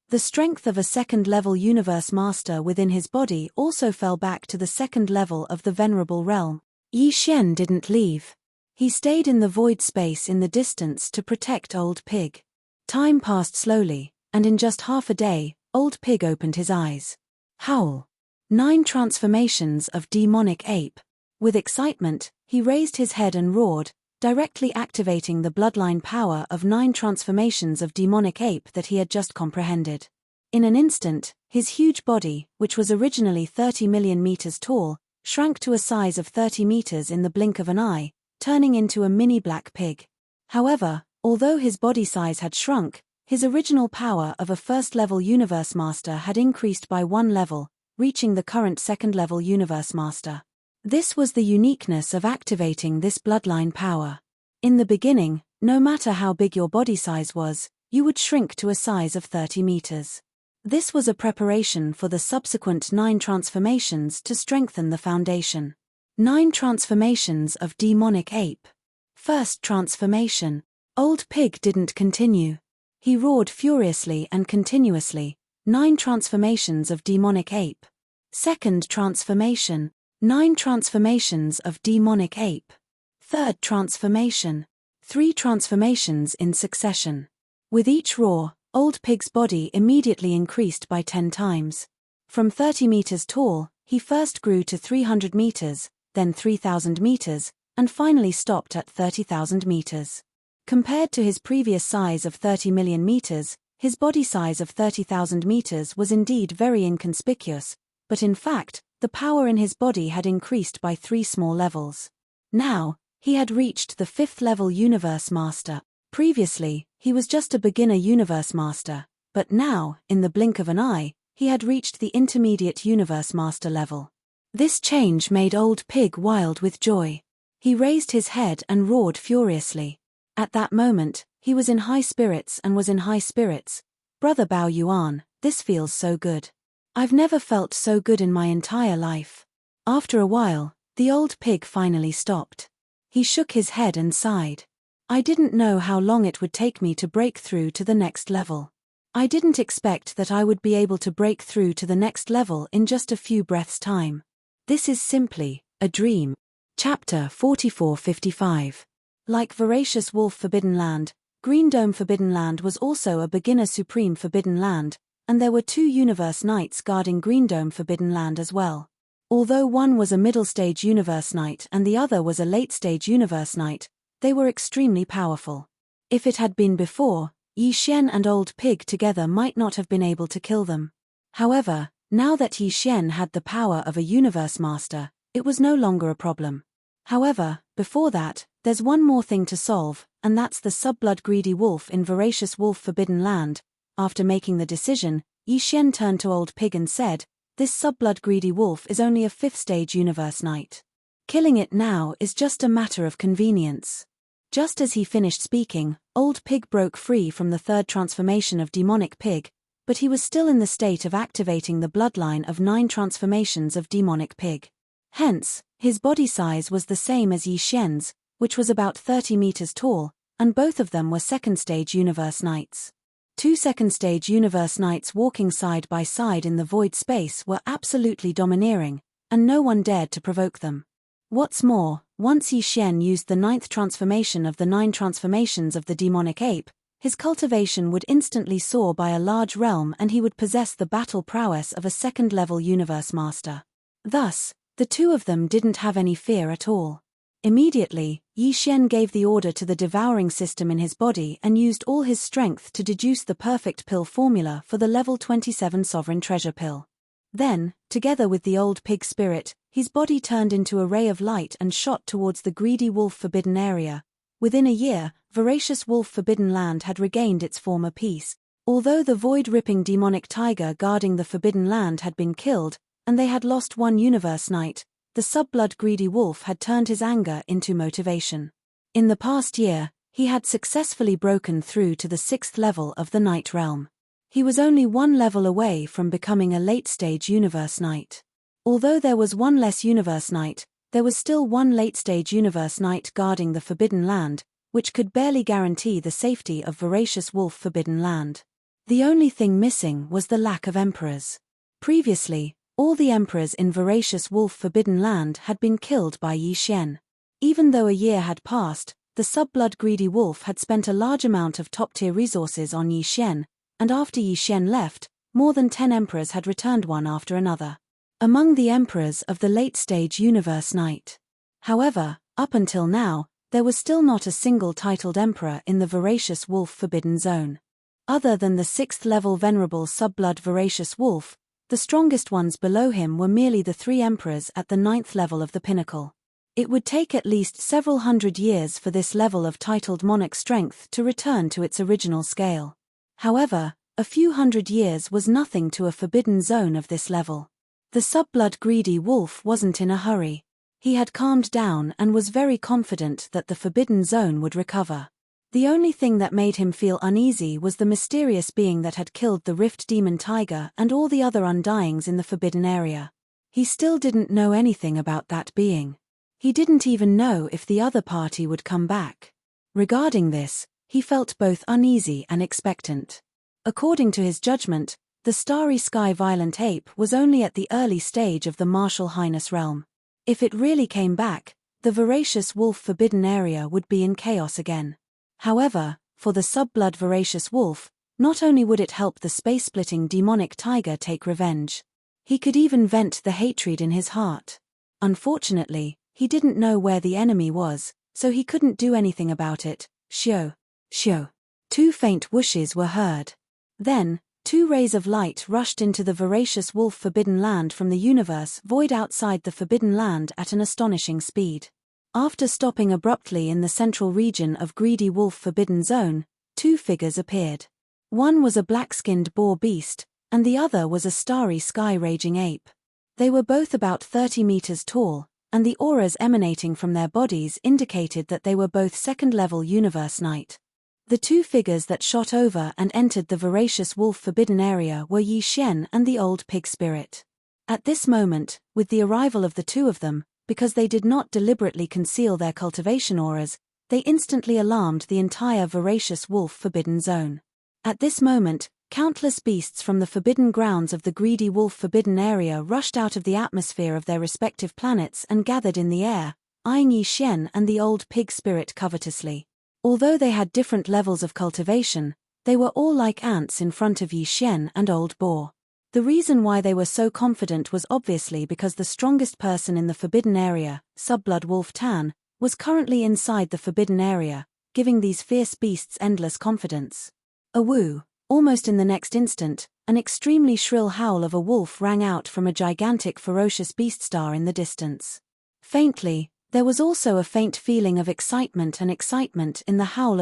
Speaker 1: The strength of a second-level universe master within his body also fell back to the second level of the venerable realm. Yi Xian didn't leave. He stayed in the void space in the distance to protect old pig. Time passed slowly, and in just half a day, old pig opened his eyes. Howl. 9 transformations of demonic ape. With excitement, he raised his head and roared, directly activating the bloodline power of 9 transformations of demonic ape that he had just comprehended. In an instant, his huge body, which was originally 30 million meters tall, shrank to a size of 30 meters in the blink of an eye, turning into a mini black pig. However, although his body size had shrunk, his original power of a first-level universe master had increased by 1 level, reaching the current second-level universe master. This was the uniqueness of activating this bloodline power. In the beginning, no matter how big your body size was, you would shrink to a size of 30 meters. This was a preparation for the subsequent 9 transformations to strengthen the foundation. 9 transformations of demonic ape. First transformation. Old pig didn't continue. He roared furiously and continuously. 9 transformations of demonic ape. Second transformation. 9 transformations of demonic ape. Third transformation. 3 transformations in succession. With each roar, old pig's body immediately increased by 10 times. From 30 meters tall, he first grew to 300 meters, then 3,000 meters, and finally stopped at 30,000 meters. Compared to his previous size of 30 million meters, his body size of 30,000 meters was indeed very inconspicuous, but in fact, the power in his body had increased by 3 small levels. Now, he had reached the 5th level universe master. Previously, he was just a beginner universe master, but now, in the blink of an eye, he had reached the intermediate universe master level. This change made old pig wild with joy. He raised his head and roared furiously. At that moment, he was in high spirits and was in high spirits. "Brother Bao Yuan, this feels so good. I've never felt so good in my entire life." After a while, the old pig finally stopped. He shook his head and sighed. "I didn't know how long it would take me to break through to the next level. I didn't expect that I would be able to break through to the next level in just a few breaths' time. This is simply a dream." Chapter 44-55. Like Voracious Wolf Forbidden Land, Green Dome Forbidden Land was also a beginner Supreme Forbidden Land, and there were 2 Universe Knights guarding Green Dome Forbidden Land as well. Although one was a middle-stage Universe Knight and the other was a late-stage Universe Knight, they were extremely powerful. If it had been before, Yi Xian and Old Pig together might not have been able to kill them. However, now that Yi Xian had the power of a Universe Master, it was no longer a problem. However, before that, there's one more thing to solve, and that's the Subblood Greedy Wolf in Voracious Wolf Forbidden Land. After making the decision, Yi Xian turned to Old Pig and said, "This Subblood Greedy Wolf is only a 5th-stage Universe Knight. Killing it now is just a matter of convenience." Just as he finished speaking, Old Pig broke free from the 3rd transformation of Demonic Pig, but he was still in the state of activating the bloodline of 9 transformations of Demonic Pig. Hence, his body size was the same as Yi Xian's, which was about 30 meters tall, and both of them were 2nd-stage Universe Knights. 2 2nd-stage Universe Knights walking side by side in the void space were absolutely domineering, and no one dared to provoke them. What's more, once Yi Xian used the 9th transformation of the 9 transformations of the demonic ape, his cultivation would instantly soar by a large realm and he would possess the battle prowess of a 2nd-level Universe Master. Thus, the 2 of them didn't have any fear at all. Immediately, Yi Xian gave the order to the devouring system in his body and used all his strength to deduce the perfect pill formula for the level 27 Sovereign Treasure Pill. Then, together with the Old Pig spirit, his body turned into a ray of light and shot towards the Greedy Wolf Forbidden Area. Within a year, Voracious Wolf Forbidden Land had regained its former peace. Although the void-ripping demonic tiger guarding the Forbidden Land had been killed, and they had lost 1 Universe Knight, the Subblood Greedy Wolf had turned his anger into motivation. In the past year, he had successfully broken through to the 6th level of the Night Realm. He was only 1 level away from becoming a late-stage Universe Knight. Although there was 1 less Universe Knight, there was still 1 late-stage Universe Knight guarding the Forbidden Land, which could barely guarantee the safety of Voracious Wolf Forbidden Land. The only thing missing was the lack of emperors. Previously, all the emperors in Voracious Wolf Forbidden Land had been killed by Yi Xian. Even though a year had passed, the Subblood Greedy Wolf had spent a large amount of top-tier resources on Yi Xian, and after Yi Xian left, more than 10 emperors had returned one after another. Among the emperors of the late-stage Universe Knight. However, up until now, there was still not a single titled emperor in the Voracious Wolf Forbidden Zone. Other than the 6th-level Venerable Subblood Voracious Wolf, the strongest ones below him were merely the 3 emperors at the 9th level of the pinnacle. It would take at least several hundred years for this level of titled monarch strength to return to its original scale. However, a few hundred years was nothing to a forbidden zone of this level. The Subblood Greedy Wolf wasn't in a hurry. He had calmed down and was very confident that the forbidden zone would recover. The only thing that made him feel uneasy was the mysterious being that had killed the Rift Demon Tiger and all the other Undyings in the forbidden area. He still didn't know anything about that being. He didn't even know if the other party would come back. Regarding this, he felt both uneasy and expectant. According to his judgment, the Starry Sky Violent Ape was only at the early stage of the Martial Highness realm. If it really came back, the Voracious Wolf Forbidden Area would be in chaos again. However, for the Subblood Voracious Wolf, not only would it help the space-splitting demonic tiger take revenge, he could even vent the hatred in his heart. Unfortunately, he didn't know where the enemy was, so he couldn't do anything about it. Shio. Shio. 2 faint whooshes were heard. Then, 2 rays of light rushed into the Voracious Wolf Forbidden Land from the universe void outside the Forbidden Land at an astonishing speed. After stopping abruptly in the central region of Greedy Wolf Forbidden Zone, 2 figures appeared. One was a black-skinned boar beast, and the other was a starry sky raging ape. They were both about 30 meters tall, and the auras emanating from their bodies indicated that they were both second-level Universe Knight. The two figures that shot over and entered the voracious wolf forbidden area were Yi Xian and the old pig spirit. At this moment, with the arrival of the two of them, because they did not deliberately conceal their cultivation auras, they instantly alarmed the entire voracious wolf forbidden zone. At this moment, countless beasts from the forbidden grounds of the greedy wolf forbidden area rushed out of the atmosphere of their respective planets and gathered in the air, eyeing Yi Xian and the old pig spirit covetously. Although they had different levels of cultivation, they were all like ants in front of Yi Xian and Old Boar. The reason why they were so confident was obviously because the strongest person in the forbidden area, Subblood Wolf Tan, was currently inside the forbidden area, giving these fierce beasts endless confidence. A woo! Almost in the next instant, an extremely shrill howl of a wolf rang out from a gigantic ferocious beast star in the distance. Faintly, there was also a faint feeling of excitement in the howl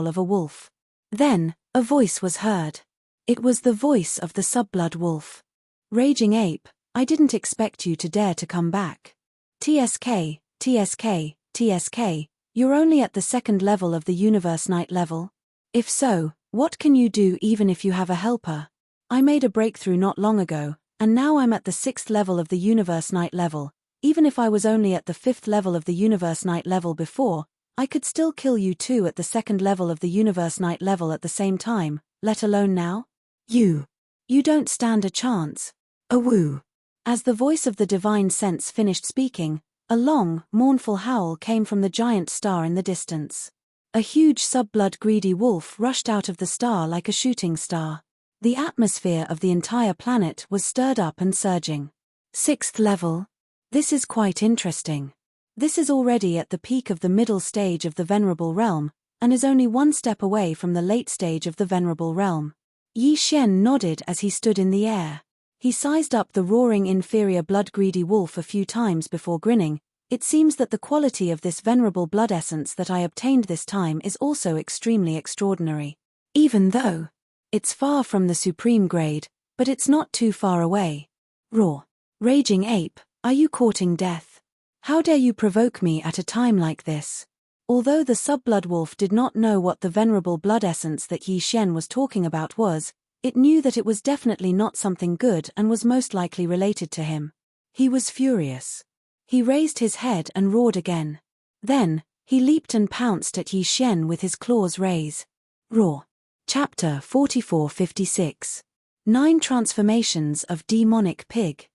Speaker 1: of a wolf. Then, a voice was heard. It was the voice of the Subblood Wolf. Raging Ape, I didn't expect you to dare to come back. TSK, TSK, TSK, you're only at the second level of the Universe Knight level? If so, what can you do even if you have a helper? I made a breakthrough not long ago, and now I'm at the 6th level of the Universe Knight level. Even if I was only at the 5th level of the Universe Knight level before, I could still kill you two at the 2nd level of the Universe Knight level at the same time, let alone now? You don't stand a chance. A woo. As the voice of the divine sense finished speaking, a long, mournful howl came from the giant star in the distance. A huge subblood greedy wolf rushed out of the star like a shooting star. The atmosphere of the entire planet was stirred up and surging. 6th level? This is quite interesting. This is already at the peak of the middle stage of the Venerable Realm, and is only one step away from the late stage of the Venerable Realm. Yi Xian nodded as he stood in the air. He sized up the roaring inferior blood-greedy wolf a few times before grinning. It seems that the quality of this venerable blood essence that I obtained this time is also extremely extraordinary. Even though it's far from the supreme grade, but it's not too far away. Roar. Raging Ape, are you courting death? How dare you provoke me at a time like this? Although the Subblood Wolf did not know what the venerable blood essence that Yi Xian was talking about was, it knew that it was definitely not something good and was most likely related to him. He was furious. He raised his head and roared again. Then, he leaped and pounced at Yi Xian with his claws raised. Roar. Chapter 4456. 9 Transformations of Demonic Pig.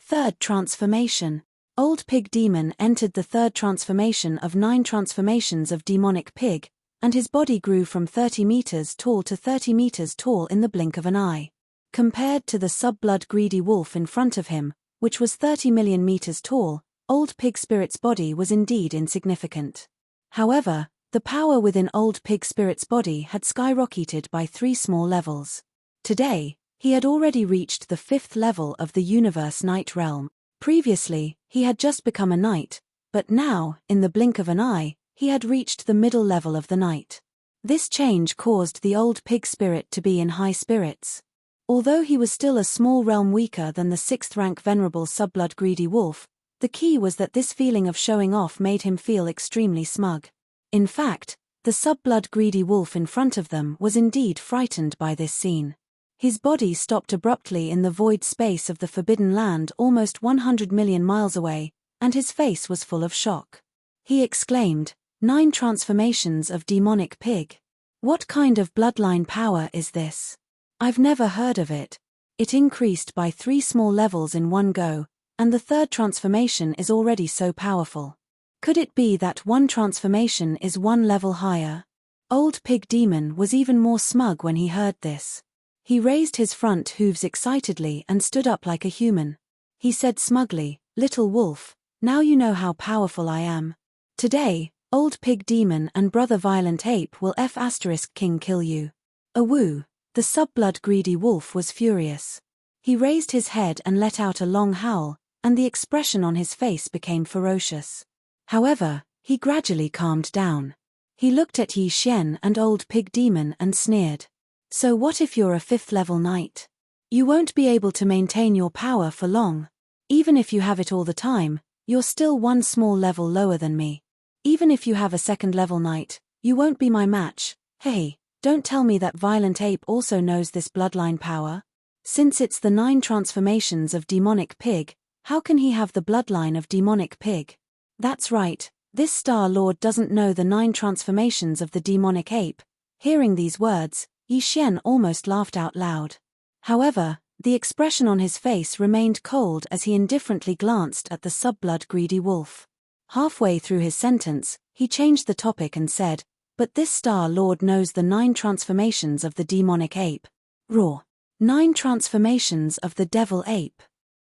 Speaker 1: 3rd Transformation. Old Pig Demon entered the 3rd transformation of 9 transformations of Demonic Pig, and his body grew from 30 meters tall to 30 meters tall in the blink of an eye. Compared to the subblood greedy wolf in front of him, which was 30 million meters tall, Old Pig Spirit's body was indeed insignificant. However, the power within Old Pig Spirit's body had skyrocketed by 3 small levels. Today, he had already reached the 5th level of the Universe Knight realm. Previously, he had just become a knight, but now, in the blink of an eye, he had reached the middle level of the knight. This change caused the Old Pig Spirit to be in high spirits. Although he was still a small realm weaker than the 6th rank venerable subblood greedy wolf, the key was that this feeling of showing off made him feel extremely smug. In fact, the subblood greedy wolf in front of them was indeed frightened by this scene. His body stopped abruptly in the void space of the Forbidden Land almost 100 million miles away, and his face was full of shock. He exclaimed, 9 transformations of demonic pig. What kind of bloodline power is this? I've never heard of it. It increased by 3 small levels in one go, and the 3rd transformation is already so powerful. Could it be that one transformation is 1 level higher? Old Pig Demon was even more smug when he heard this. He raised his front hooves excitedly and stood up like a human. He said smugly, "Little wolf, now you know how powerful I am. Today, Old Pig Demon and Brother Violent Ape will King kill you." A woo, the subblood greedy wolf was furious. He raised his head and let out a long howl, and the expression on his face became ferocious. However, he gradually calmed down. He looked at Yi Xian and Old Pig Demon and sneered. So what if you're a 5th level knight? You won't be able to maintain your power for long. Even if you have it all the time, You're still one small level lower than me. Even if you have a second-level knight, you won't be my match. Hey, don't tell me that Violent Ape also knows this bloodline power. Since it's the 9 transformations of Demonic Pig, how can he have the bloodline of Demonic Pig? That's right, this Star Lord doesn't know the 9 transformations of the Demonic Ape. Hearing these words, Yi Xian almost laughed out loud. However, the expression on his face remained cold as he indifferently glanced at the sub-blood-greedy wolf. Halfway through his sentence, he changed the topic and said, "But this Star Lord knows the 9 transformations of the Demonic Ape." Roar. 9 transformations of the Devil Ape.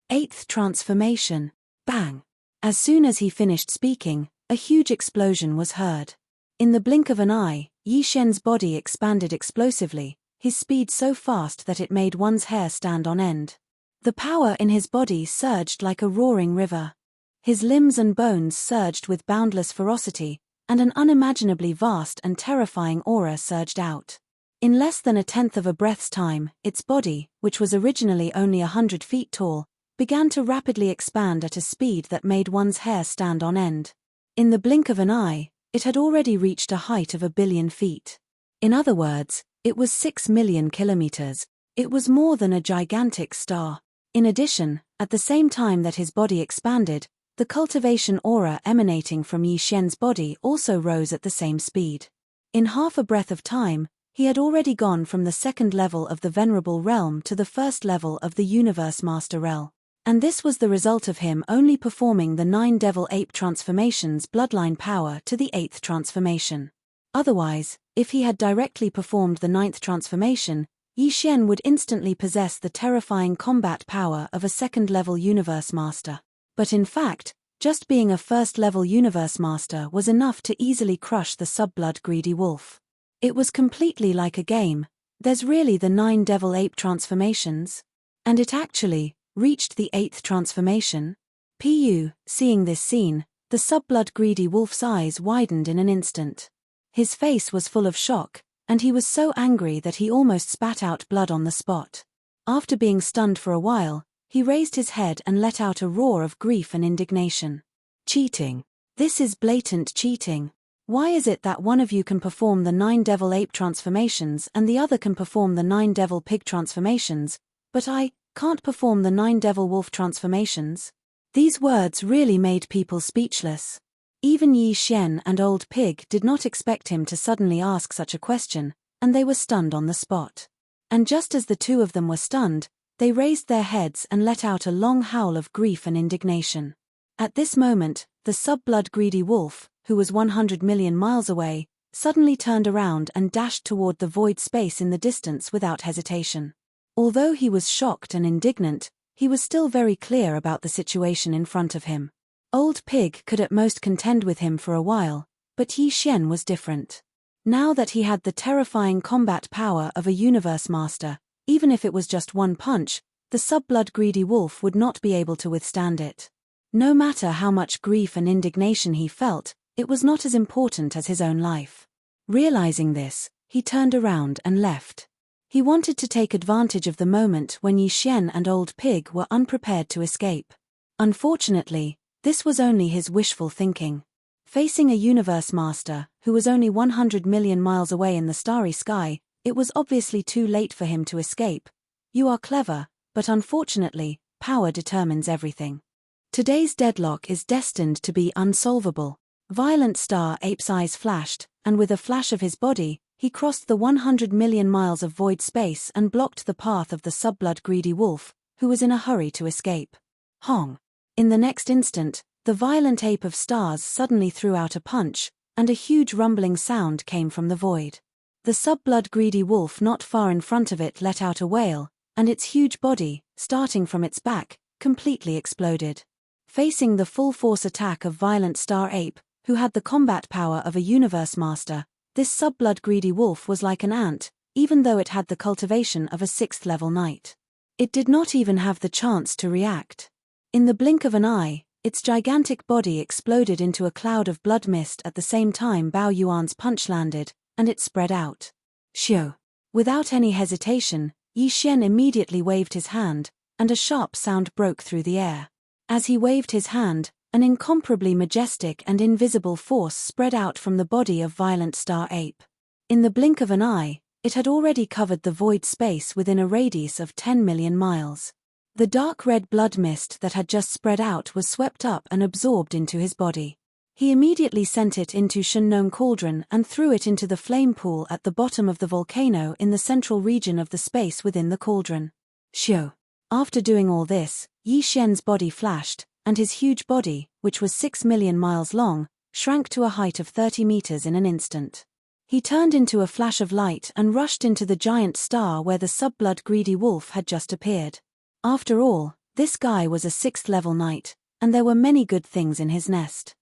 Speaker 1: 8th transformation. Bang. As soon as he finished speaking, a huge explosion was heard. In the blink of an eye, Yi Xian's body expanded explosively, his speed so fast that it made one's hair stand on end. The power in his body surged like a roaring river. His limbs and bones surged with boundless ferocity, and an unimaginably vast and terrifying aura surged out. In less than a tenth of a breath's time, its body, which was originally only 100 feet tall, began to rapidly expand at a speed that made one's hair stand on end. In the blink of an eye, it had already reached a height of 1 billion feet. In other words, it was 6 million kilometers. It was more than a gigantic star. In addition, at the same time that his body expanded, the cultivation aura emanating from Yi Xian's body also rose at the same speed. In half a breath of time, he had already gone from the 2nd level of the Venerable Realm to the 1st level of the Universe Master Realm. And this was the result of him only performing the 9 Devil Ape transformations bloodline power to the 8th transformation. Otherwise, if he had directly performed the 9th transformation, Yi Xian would instantly possess the terrifying combat power of a 2nd level Universe Master. But in fact, just being a 1st level Universe Master was enough to easily crush the sub-blood greedy wolf. It was completely like a game. There's really the 9 Devil Ape transformations? And it actually reached the 8th transformation? Seeing this scene, the sub-blood greedy wolf's eyes widened in an instant. His face was full of shock, and he was so angry that he almost spat out blood on the spot. After being stunned for a while, he raised his head and let out a roar of grief and indignation. Cheating. This is blatant cheating. Why is it that one of you can perform the 9 Devil Ape transformations and the other can perform the 9 Devil Pig transformations, but I can't perform the 9 Devil Wolf transformations? These words really made people speechless. Even Yi Xian and Old Pig did not expect him to suddenly ask such a question, and they were stunned on the spot. And just as the two of them were stunned, they raised their heads and let out a long howl of grief and indignation. At this moment, the sub-blood greedy wolf, who was 100 million miles away, suddenly turned around and dashed toward the void space in the distance without hesitation. Although he was shocked and indignant, he was still very clear about the situation in front of him. Old Pig could at most contend with him for a while, but Yi Xian was different. Now that he had the terrifying combat power of a Universe Master, even if it was just one punch, the sub-blood greedy wolf would not be able to withstand it. No matter how much grief and indignation he felt, it was not as important as his own life. Realizing this, he turned around and left. He wanted to take advantage of the moment when Yi Xian and Old Pig were unprepared to escape. Unfortunately, this was only his wishful thinking. Facing a Universe Master, who was only 100 million miles away in the starry sky, it was obviously too late for him to escape. You are clever, but unfortunately, power determines everything. Today's deadlock is destined to be unsolvable. Violent Star Ape's eyes flashed, and with a flash of his body, he crossed the 100 million miles of void space and blocked the path of the sub-blood greedy wolf, who was in a hurry to escape. Hong! In the next instant, the violent ape of stars suddenly threw out a punch, and a huge rumbling sound came from the void. The sub-blood greedy wolf not far in front of it let out a wail, and its huge body, starting from its back, completely exploded. Facing the full-force attack of Violent Star Ape, who had the combat power of a Universe Master, this sub-blood greedy wolf was like an ant, even though it had the cultivation of a 6th-level knight. It did not even have the chance to react. In the blink of an eye, its gigantic body exploded into a cloud of blood mist at the same time Bao Yuan's punch landed, and it spread out. Xiu! Without any hesitation, Yi Xian immediately waved his hand, and a sharp sound broke through the air. As he waved his hand, An incomparably majestic and invisible force spread out from the body of Violent Star Ape. In the blink of an eye, it had already covered the void space within a radius of 10 million miles. The dark red blood mist that had just spread out was swept up and absorbed into his body. He immediately sent it into Shunnong Cauldron and threw it into the flame pool at the bottom of the volcano in the central region of the space within the cauldron. Shio. After doing all this, Yi Xian's body flashed, and his huge body, which was 6 million miles long, shrank to a height of 30 meters in an instant. He turned into a flash of light and rushed into the giant star where the sub-blood greedy wolf had just appeared. After all, this guy was a 6th-level knight, and there were many good things in his nest.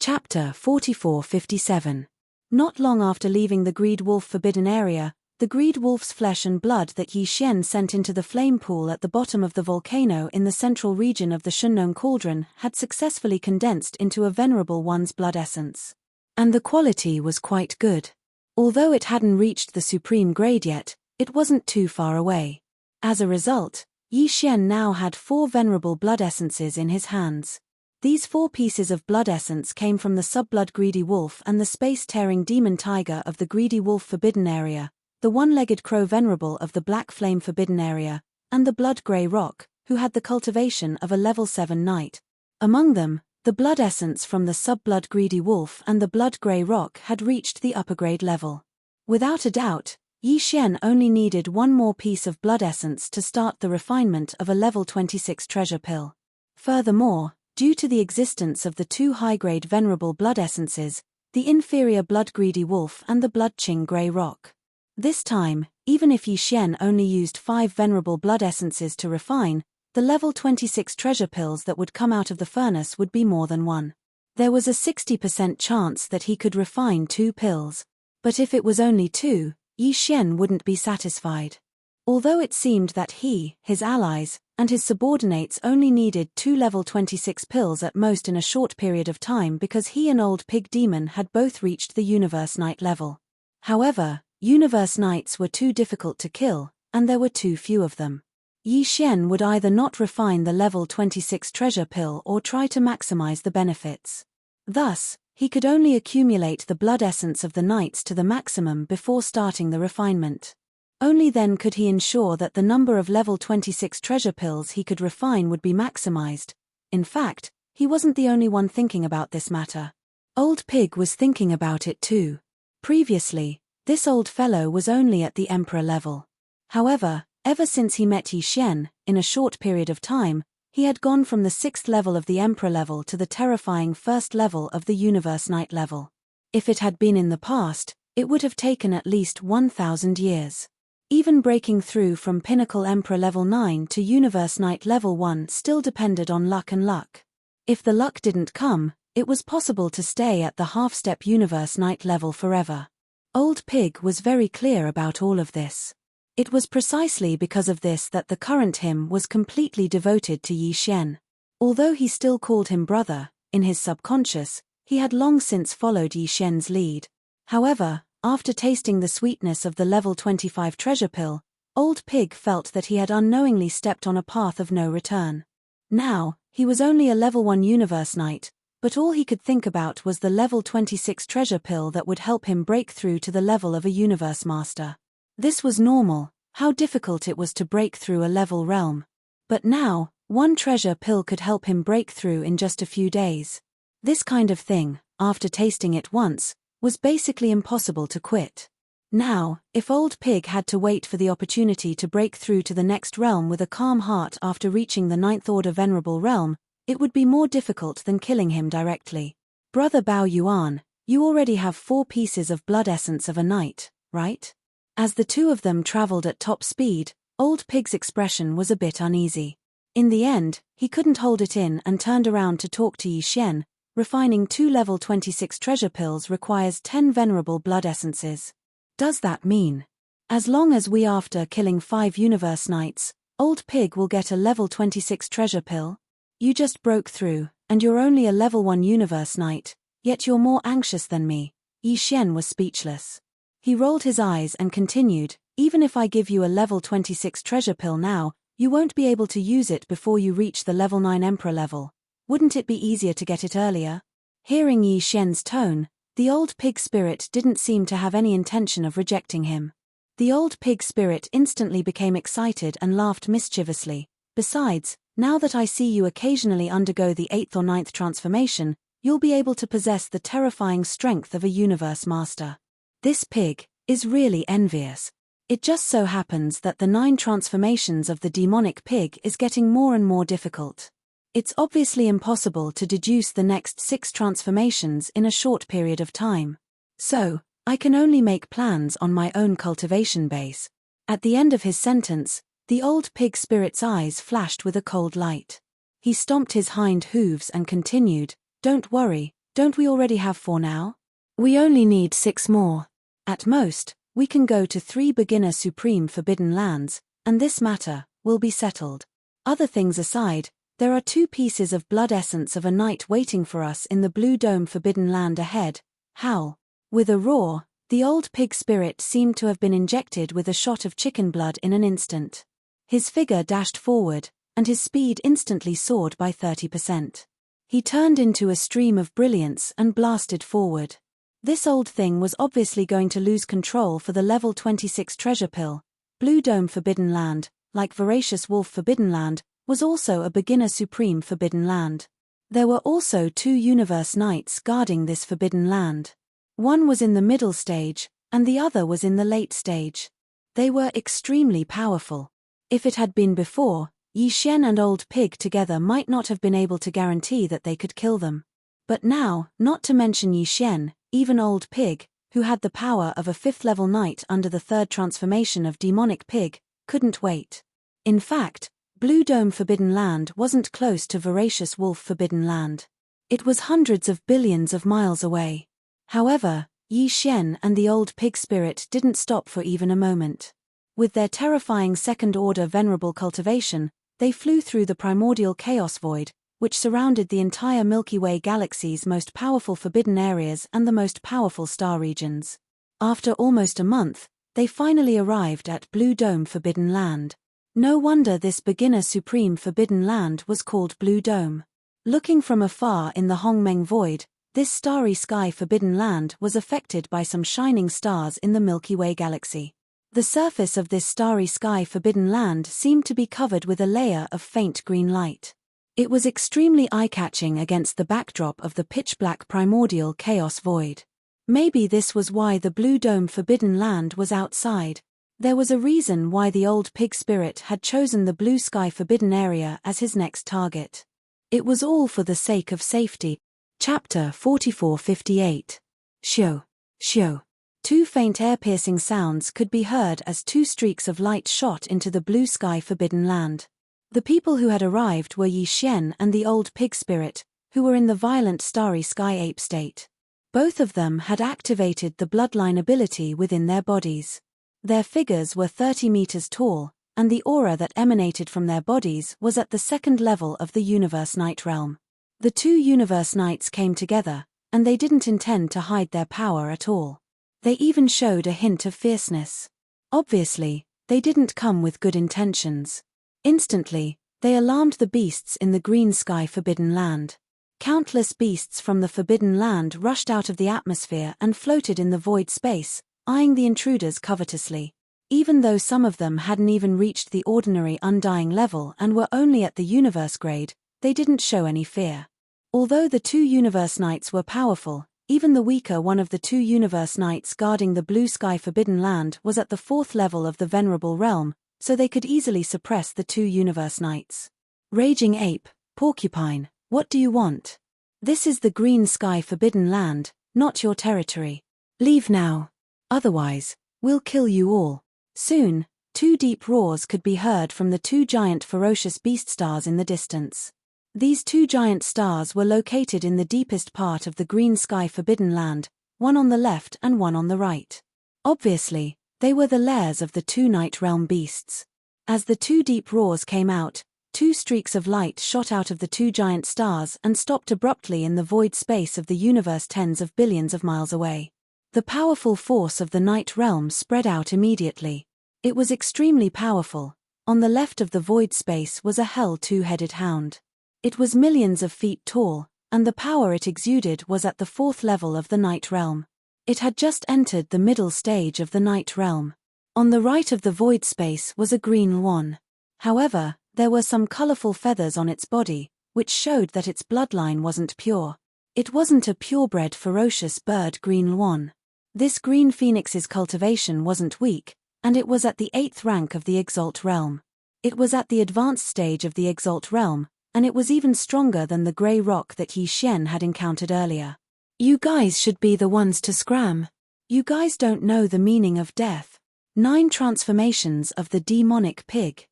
Speaker 1: Chapter 4457. Not long after leaving the Greed Wolf Forbidden Area, the Greed Wolf's flesh and blood that Yi Xian sent into the flame pool at the bottom of the volcano in the central region of the Shunnong Cauldron had successfully condensed into a Venerable One's blood essence. And the quality was quite good. Although it hadn't reached the supreme grade yet, it wasn't too far away. As a result, Yi Xian now had 4 venerable blood essences in his hands. These 4 pieces of blood essence came from the sub-blood greedy wolf and the space-tearing demon tiger of the Greedy Wolf Forbidden Area, the one-legged crow venerable of the Black Flame Forbidden Area, and the blood grey rock, who had the cultivation of a level 7 knight. Among them, the blood essence from the sub-blood greedy wolf and the blood grey rock had reached the upper grade level. Without a doubt, Yi Xian only needed one more piece of blood essence to start the refinement of a level 26 treasure pill. Furthermore, due to the existence of the 2 high-grade venerable blood essences, the inferior blood greedy wolf and the blood Qing grey rock. This time, even if Yi Xian only used 5 venerable blood essences to refine, the level 26 treasure pills that would come out of the furnace would be more than 1. There was a 60% chance that he could refine 2 pills. But if it was only 2, Yi Xian wouldn't be satisfied. Although it seemed that he, his allies, and his subordinates only needed 2 level 26 pills at most in a short period of time because he and Old Pig Demon had both reached the Universe Knight level. However, Universe Knights were too difficult to kill, and there were too few of them. Yi Xian would either not refine the level 26 treasure pill or try to maximize the benefits. Thus, he could only accumulate the blood essence of the knights to the maximum before starting the refinement. Only then could he ensure that the number of level 26 treasure pills he could refine would be maximized. In fact, he wasn't the only one thinking about this matter. Old Pig was thinking about it too. Previously, this old fellow was only at the Emperor level. However, ever since he met Yi Xian, in a short period of time, he had gone from the 6th level of the Emperor level to the terrifying 1st level of the Universe Knight level. If it had been in the past, it would have taken at least 1,000 years. Even breaking through from Pinnacle Emperor level 9 to Universe Knight level 1 still depended on luck and luck. If the luck didn't come, it was possible to stay at the half-step Universe Knight level forever. Old Pig was very clear about all of this. It was precisely because of this that the current him was completely devoted to Yi Xian. Although he still called him brother, in his subconscious, he had long since followed Yi Xian's lead. However, after tasting the sweetness of the level 25 treasure pill, Old Pig felt that he had unknowingly stepped on a path of no return. Now, he was only a level 1 Universe Knight, but all he could think about was the level 26 treasure pill that would help him break through to the level of a Universe Master. This was normal, how difficult it was to break through a level realm. But now, one treasure pill could help him break through in just a few days. This kind of thing, after tasting it once, was basically impossible to quit. Now, if Old Pig had to wait for the opportunity to break through to the next realm with a calm heart after reaching the 9th Order Venerable Realm, it would be more difficult than killing him directly. Brother Bao Yuan, you already have 4 pieces of blood essence of a knight, right? As the two of them traveled at top speed, Old Pig's expression was a bit uneasy. In the end, he couldn't hold it in and turned around to talk to Yi Xian. Refining 2 level 26 treasure pills requires 10 venerable blood essences. Does that mean, as long as we after killing 5 Universe Knights, Old Pig will get a level 26 treasure pill? You just broke through, and you're only a level 1 Universe Knight, yet you're more anxious than me. Yi Xian was speechless. He rolled his eyes and continued, even if I give you a level 26 treasure pill now, you won't be able to use it before you reach the level 9 Emperor level. Wouldn't it be easier to get it earlier? Hearing Yi Xian's tone, the old pig spirit didn't seem to have any intention of rejecting him. The old pig spirit instantly became excited and laughed mischievously. Besides, now that I see you occasionally undergo the 8th or 9th transformation, you'll be able to possess the terrifying strength of a universe master. This pig is really envious. It just so happens that the 9 transformations of the demonic pig is getting more and more difficult. It's obviously impossible to deduce the next 6 transformations in a short period of time. So, I can only make plans on my own cultivation base. At the end of his sentence, the old pig spirit's eyes flashed with a cold light. He stomped his hind hooves and continued, "Don't worry, don't we already have 4 now? We only need 6 more. At most, we can go to 3 beginner supreme forbidden lands, and this matter will be settled. Other things aside, there are 2 pieces of blood essence of a knight waiting for us in the Blue Dome forbidden land ahead." Howl. With a roar, the old pig spirit seemed to have been injected with a shot of chicken blood in an instant. His figure dashed forward, and his speed instantly soared by 30%. He turned into a stream of brilliance and blasted forward. This old thing was obviously going to lose control for the level 26 treasure pill. Blue Dome Forbidden Land, like Voracious Wolf Forbidden Land, was also a beginner supreme forbidden land. There were also 2 universe knights guarding this forbidden land. One was in the middle stage, and the other was in the late stage. They were extremely powerful. If it had been before, Yi Xian and Old Pig together might not have been able to guarantee that they could kill them. But now, not to mention Yi Xian, even Old Pig, who had the power of a 5th-level knight under the 3rd transformation of Demonic Pig, couldn't wait. In fact, Blue Dome Forbidden Land wasn't close to Voracious Wolf Forbidden Land. It was hundreds of billions of miles away. However, Yi Xian and the Old Pig spirit didn't stop for even a moment. With their terrifying second-order venerable cultivation, they flew through the primordial chaos void, which surrounded the entire Milky Way galaxy's most powerful forbidden areas and the most powerful star regions. After almost a month, they finally arrived at Blue Dome Forbidden Land. No wonder this beginner supreme forbidden land was called Blue Dome. Looking from afar in the Hongmeng void, this starry sky forbidden land was affected by some shining stars in the Milky Way galaxy. The surface of this starry sky forbidden land seemed to be covered with a layer of faint green light. It was extremely eye-catching against the backdrop of the pitch-black primordial chaos void. Maybe this was why the Blue Dome Forbidden Land was outside. There was a reason why the old pig spirit had chosen the blue sky forbidden area as his next target. It was all for the sake of safety. Chapter 4458. Shio. Shio. 2 faint air-piercing sounds could be heard as 2 streaks of light shot into the blue sky forbidden land. The people who had arrived were Yi Xian and the old pig spirit, who were in the violent starry sky ape state. Both of them had activated the bloodline ability within their bodies. Their figures were 30 meters tall, and the aura that emanated from their bodies was at the 2nd level of the Universe Knight realm. The 2 Universe Knights came together, and they didn't intend to hide their power at all. They even showed a hint of fierceness. Obviously, they didn't come with good intentions. Instantly, they alarmed the beasts in the green sky forbidden land. Countless beasts from the forbidden land rushed out of the atmosphere and floated in the void space, eyeing the intruders covetously. Even though some of them hadn't even reached the ordinary undying level and were only at the universe grade, they didn't show any fear. Although the 2 Universe Knights were powerful, even the weaker one of the 2 Universe Knights guarding the blue sky forbidden land was at the 4th level of the Venerable Realm, so they could easily suppress the 2 Universe Knights. Raging Ape, Porcupine, what do you want? This is the green sky forbidden land, not your territory. Leave now. Otherwise, we'll kill you all. Soon, 2 deep roars could be heard from the 2 giant ferocious beast stars in the distance. These 2 giant stars were located in the deepest part of the green sky forbidden land, one on the left and one on the right. Obviously, they were the lairs of the 2 night realm beasts. As the 2 deep roars came out, 2 streaks of light shot out of the 2 giant stars and stopped abruptly in the void space of the universe tens of billions of miles away. The powerful force of the night realm spread out immediately. It was extremely powerful. On the left of the void space was a hell 2-headed hound. It was millions of feet tall, and the power it exuded was at the 4th level of the Night Realm. It had just entered the middle stage of the Night Realm. On the right of the void space was a green swan. However, there were some colorful feathers on its body, which showed that its bloodline wasn't pure. It wasn't a purebred ferocious bird green swan. This green phoenix's cultivation wasn't weak, and it was at the 8th rank of the Exalt realm. It was at the advanced stage of the Exalt realm, and it was even stronger than the grey rock that Yi Xian had encountered earlier. You guys should be the ones to scram. You guys don't know the meaning of death. 9 transformations of the demonic pig.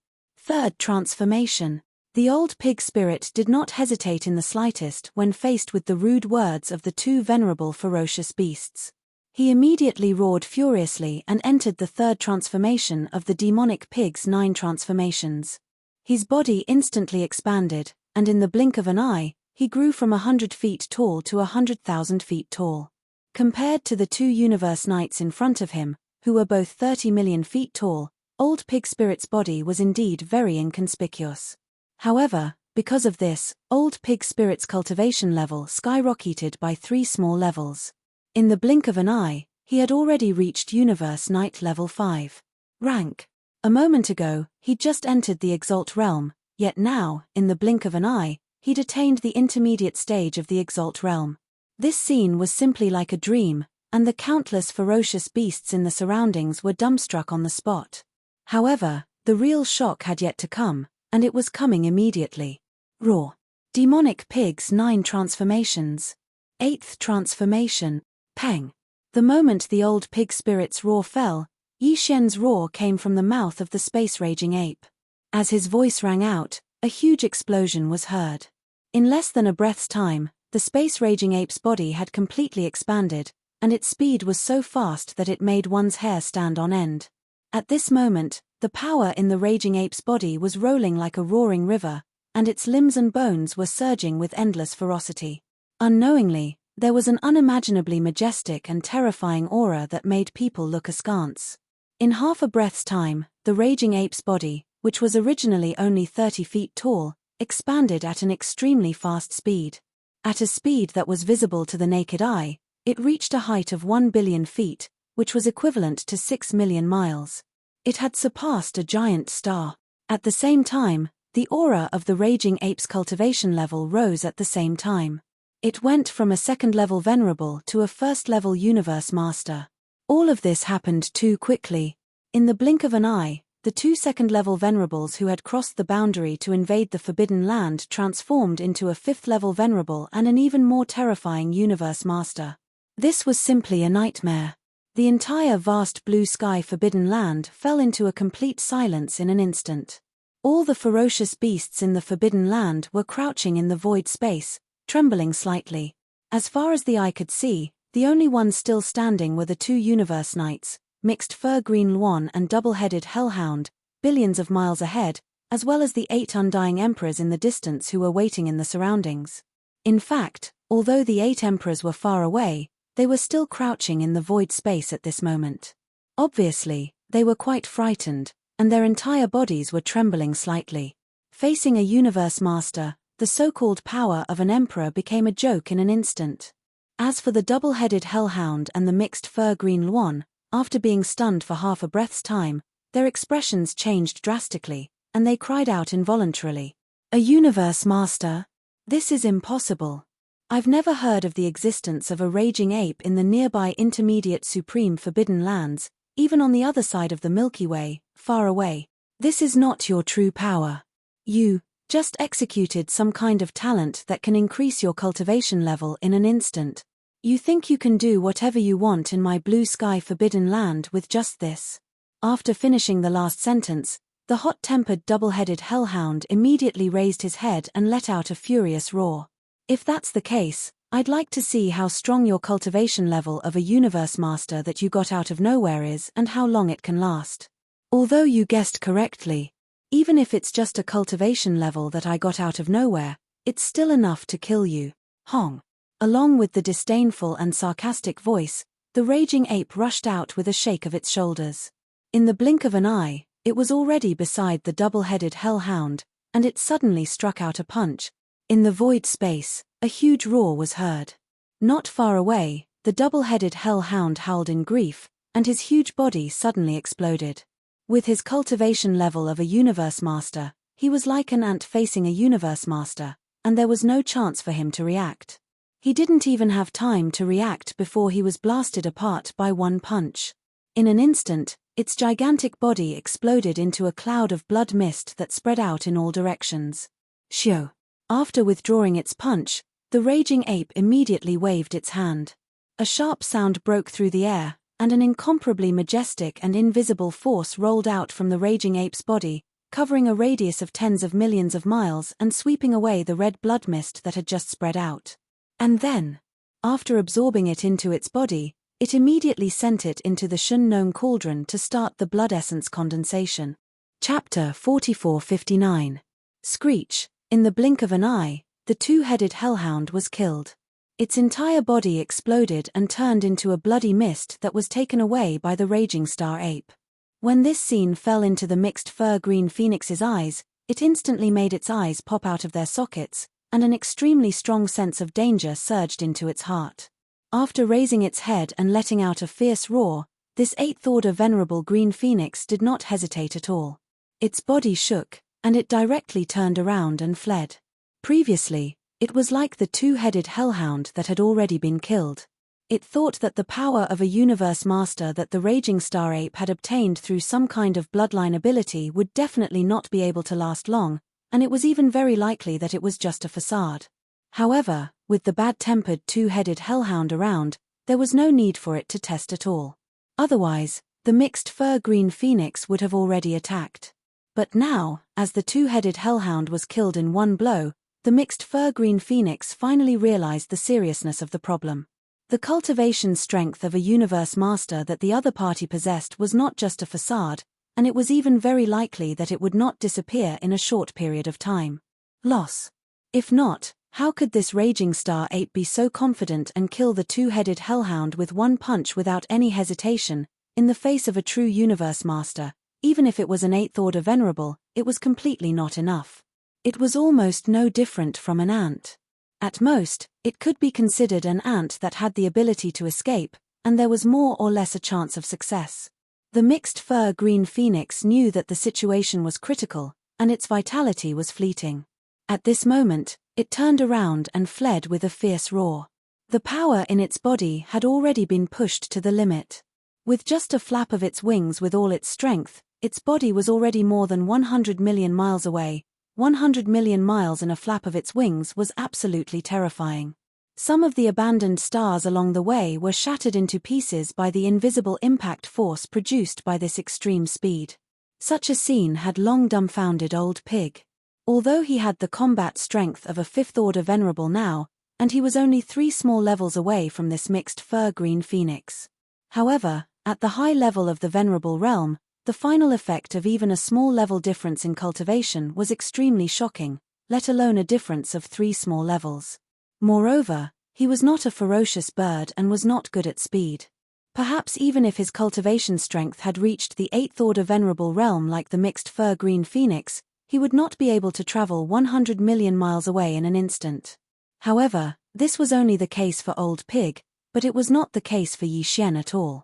Speaker 1: 3rd transformation. The old pig spirit did not hesitate in the slightest when faced with the rude words of the 2 venerable ferocious beasts. He immediately roared furiously and entered the 3rd transformation of the demonic pig's 9 transformations. His body instantly expanded, and in the blink of an eye, he grew from 100 feet tall to 100,000 feet tall. Compared to the 2 universe knights in front of him, who were both 30 million feet tall, old pig spirit's body was indeed very inconspicuous. However, because of this, old pig spirit's cultivation level skyrocketed by 3 small levels. In the blink of an eye, he had already reached Universe Knight level 5. Rank. A moment ago, he'd just entered the Exalt realm, yet now, in the blink of an eye, he'd attained the intermediate stage of the Exalt realm. This scene was simply like a dream, and the countless ferocious beasts in the surroundings were dumbstruck on the spot. However, the real shock had yet to come, and it was coming immediately. Roar. Demonic pig's 9 transformations. 8th transformation. Pang. The moment the old pig spirit's roar fell, Yi Xian's roar came from the mouth of the space-raging ape. As his voice rang out, a huge explosion was heard. In less than a breath's time, the space-raging ape's body had completely expanded, and its speed was so fast that it made one's hair stand on end. At this moment, the power in the raging ape's body was rolling like a roaring river, and its limbs and bones were surging with endless ferocity. Unknowingly, there was an unimaginably majestic and terrifying aura that made people look askance. In half a breath's time, the raging ape's body, which was originally only 30 feet tall, expanded at an extremely fast speed. At a speed that was visible to the naked eye, it reached a height of 1 billion feet, which was equivalent to 6 million miles. It had surpassed a giant star. At the same time, the aura of the raging ape's cultivation level rose at the same time. It went from a 2nd-level venerable to a 1st-level universe master. All of this happened too quickly. In the blink of an eye, the 2 2nd-level venerables who had crossed the boundary to invade the Forbidden Land transformed into a 5th-level venerable and an even more terrifying universe master. This was simply a nightmare. The entire vast blue sky Forbidden Land fell into a complete silence in an instant. All the ferocious beasts in the Forbidden Land were crouching in the void space, trembling slightly. As far as the eye could see, the only ones still standing were the 2 universe knights, mixed fur green Luan and double-headed hellhound, billions of miles ahead, as well as the 8 undying emperors in the distance who were waiting in the surroundings. In fact, although the 8 emperors were far away, they were still crouching in the void space at this moment. Obviously, they were quite frightened, and their entire bodies were trembling slightly. Facing a universe master, the so-called power of an emperor became a joke in an instant. As for the double-headed hellhound and the mixed fur green Luan, after being stunned for half a breath's time, their expressions changed drastically, and they cried out involuntarily. A universe master? This is impossible. I've never heard of the existence of a raging ape in the nearby intermediate supreme Forbidden Lands, even on the other side of the Milky Way, far away. This is not your true power. You just executed some kind of talent that can increase your cultivation level in an instant. You think you can do whatever you want in my blue sky Forbidden Land with just this? After finishing the last sentence, the hot-tempered double-headed hellhound immediately raised his head and let out a furious roar. If that's the case, I'd like to see how strong your cultivation level of a universe master that you got out of nowhere is and how long it can last. Although you guessed correctly, even if it's just a cultivation level that I got out of nowhere, it's still enough to kill you. Hong. Along with the disdainful and sarcastic voice, the raging ape rushed out with a shake of its shoulders. In the blink of an eye, it was already beside the double-headed hellhound, and it suddenly struck out a punch. In the void space, a huge roar was heard. Not far away, the double-headed hellhound howled in grief, and his huge body suddenly exploded. With his cultivation level of a universe master, he was like an ant facing a universe master, and there was no chance for him to react. He didn't even have time to react before he was blasted apart by one punch. In an instant, its gigantic body exploded into a cloud of blood mist that spread out in all directions. Shoo! After withdrawing its punch, the raging ape immediately waved its hand. A sharp sound broke through the air, and an incomparably majestic and invisible force rolled out from the raging ape's body, covering a radius of tens of millions of miles and sweeping away the red blood mist that had just spread out. And then, after absorbing it into its body, it immediately sent it into the Shun-known cauldron to start the blood essence condensation. Chapter 4459. Screech. In the blink of an eye, the two-headed hellhound was killed. Its entire body exploded and turned into a bloody mist that was taken away by the raging star ape. When this scene fell into the mixed fur green phoenix's eyes, it instantly made its eyes pop out of their sockets, and an extremely strong sense of danger surged into its heart. After raising its head and letting out a fierce roar, this eighth-order venerable green phoenix did not hesitate at all. Its body shook, and it directly turned around and fled. Previously, it was like the two-headed hellhound that had already been killed. It thought that the power of a universe master that the raging star ape had obtained through some kind of bloodline ability would definitely not be able to last long, and it was even very likely that it was just a facade. However, with the bad-tempered two-headed hellhound around, there was no need for it to test at all. Otherwise, the mixed fur green phoenix would have already attacked. But now, as the two-headed hellhound was killed in one blow, the mixed fur green phoenix finally realized the seriousness of the problem. The cultivation strength of a universe master that the other party possessed was not just a facade, and it was even very likely that it would not disappear in a short period of time. Loss. If not, how could this raging star ape be so confident and kill the two-headed hellhound with one punch without any hesitation, in the face of a true universe master? Even if it was an eighth-order venerable, it was completely not enough. It was almost no different from an ant. At most, it could be considered an ant that had the ability to escape, and there was more or less a chance of success. The mixed fur green phoenix knew that the situation was critical, and its vitality was fleeting. At this moment, it turned around and fled with a fierce roar. The power in its body had already been pushed to the limit. With just a flap of its wings with all its strength, its body was already more than 100 million miles away. 100 million miles in a flap of its wings was absolutely terrifying. Some of the abandoned stars along the way were shattered into pieces by the invisible impact force produced by this extreme speed. Such a scene had long dumbfounded Old Pig. Although he had the combat strength of a fifth-order venerable now, and he was only 3 small levels away from this mixed fur green phoenix. However, at the high level of the venerable realm, the final effect of even a small level difference in cultivation was extremely shocking, let alone a difference of 3 small levels. Moreover, he was not a ferocious bird and was not good at speed. Perhaps even if his cultivation strength had reached the 8th-order venerable realm like the mixed fur green phoenix, he would not be able to travel 100 million miles away in an instant. However, this was only the case for Old Pig, but it was not the case for Yi Xian at all.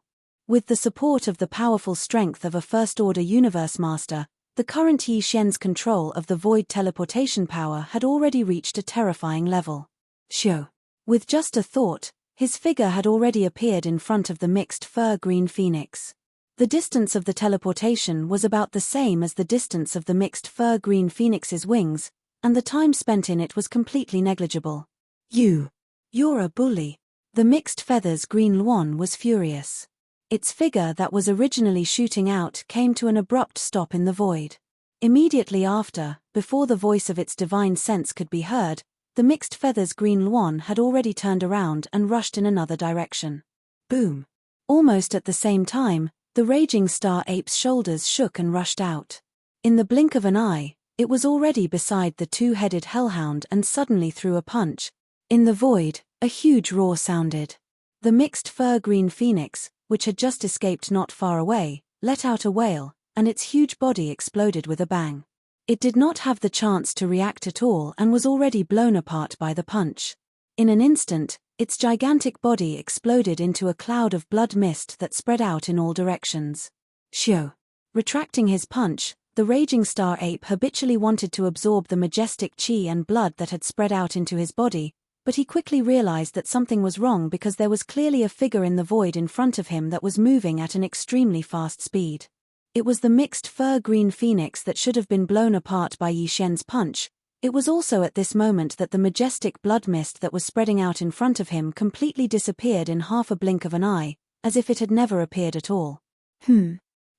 Speaker 1: With the support of the powerful strength of a first-order universe master, the current Yi Xian's control of the void teleportation power had already reached a terrifying level. Shoo! With just a thought, his figure had already appeared in front of the mixed fur green phoenix. The distance of the teleportation was about the same as the distance of the mixed fur green phoenix's wings, and the time spent in it was completely negligible. You're a bully. The mixed feathers green Luan was furious. Its figure that was originally shooting out came to an abrupt stop in the void. Immediately after, before the voice of its divine sense could be heard, the mixed feathers green Luan had already turned around and rushed in another direction. Boom! Almost at the same time, the raging star ape's shoulders shook and rushed out. In the blink of an eye, it was already beside the two-headed hellhound and suddenly threw a punch. In the void, a huge roar sounded. The mixed fur green phoenix, which had just escaped not far away, let out a wail, and its huge body exploded with a bang. It did not have the chance to react at all and was already blown apart by the punch. In an instant, its gigantic body exploded into a cloud of blood mist that spread out in all directions. Shio. Retracting his punch, the raging star ape habitually wanted to absorb the majestic chi and blood that had spread out into his body, but he quickly realized that something was wrong because there was clearly a figure in the void in front of him that was moving at an extremely fast speed. It was the mixed fur green phoenix that should have been blown apart by Yi Xian's punch. It was also at this moment that the majestic blood mist that was spreading out in front of him completely disappeared in half a blink of an eye, as if it had never appeared at all.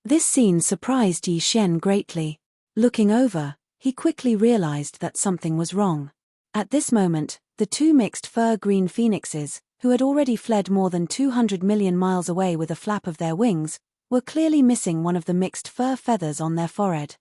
Speaker 1: This scene surprised Yi Xian greatly. Looking over, he quickly realized that something was wrong. At this moment, the two mixed fur green phoenixes, who had already fled more than 200 million miles away with a flap of their wings, were clearly missing one of the mixed fur feathers on their forehead.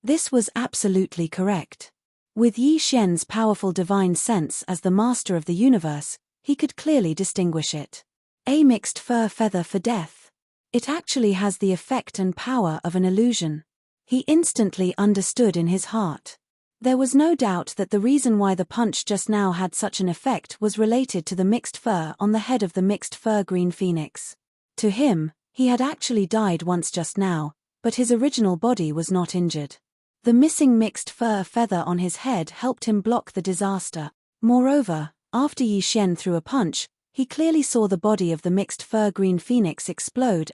Speaker 1: This was absolutely correct. With Yi Xian's powerful divine sense as the master of the universe, he could clearly distinguish it. A mixed fur feather for death. It actually has the effect and power of an illusion. He instantly understood in his heart. There was no doubt that the reason why the punch just now had such an effect was related to the mixed fur on the head of the mixed fur green phoenix. To him, he had actually died once just now, but his original body was not injured. The missing mixed fur feather on his head helped him block the disaster. Moreover, after Yi Xian threw a punch, he clearly saw the body of the mixed fur green phoenix explode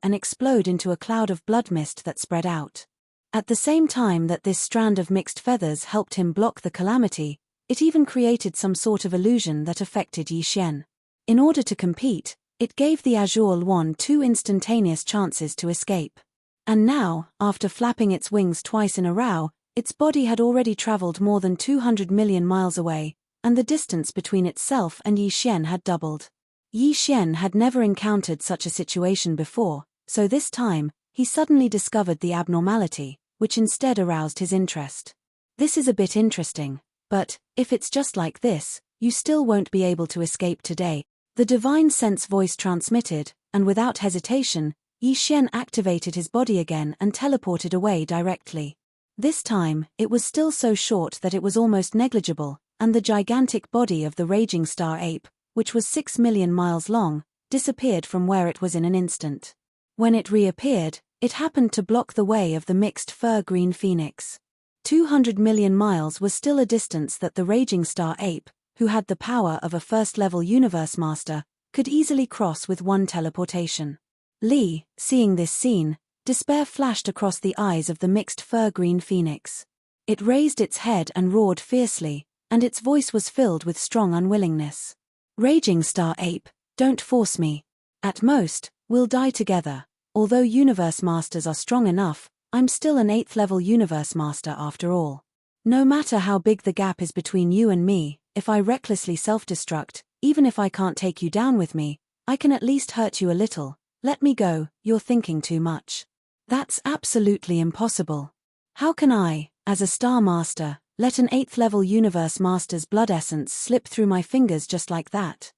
Speaker 1: into a cloud of blood mist that spread out. At the same time that this strand of mixed feathers helped him block the calamity, it even created some sort of illusion that affected Yi Xian. In order to compete, it gave the Azure One 2 instantaneous chances to escape. And now, after flapping its wings twice in a row, its body had already traveled more than 200 million miles away, and the distance between itself and Yi Xian had doubled. Yi Xian had never encountered such a situation before, so this time, he suddenly discovered the abnormality, which instead aroused his interest. This is a bit interesting, but, if it's just like this, you still won't be able to escape today. The divine sense voice transmitted, and without hesitation, Yi Xian activated his body again and teleported away directly. This time, it was still so short that it was almost negligible, and the gigantic body of the raging star ape, which was 6 million miles long, disappeared from where it was in an instant. When it reappeared, it happened to block the way of the mixed fur green phoenix. 200 million miles was still a distance that the raging star ape, who had the power of a first-level universe master, could easily cross with one teleportation. Li, seeing this scene, despair flashed across the eyes of the mixed fur green phoenix. It raised its head and roared fiercely, and its voice was filled with strong unwillingness. Raging star ape, don't force me. At most, we'll die together. Although universe masters are strong enough, I'm still an 8th level universe master after all. No matter how big the gap is between you and me, if I recklessly self-destruct, even if I can't take you down with me, I can at least hurt you a little. Let me go, you're thinking too much. That's absolutely impossible. How can I, as a star master, let an 8th level universe master's blood essence slip through my fingers just like that?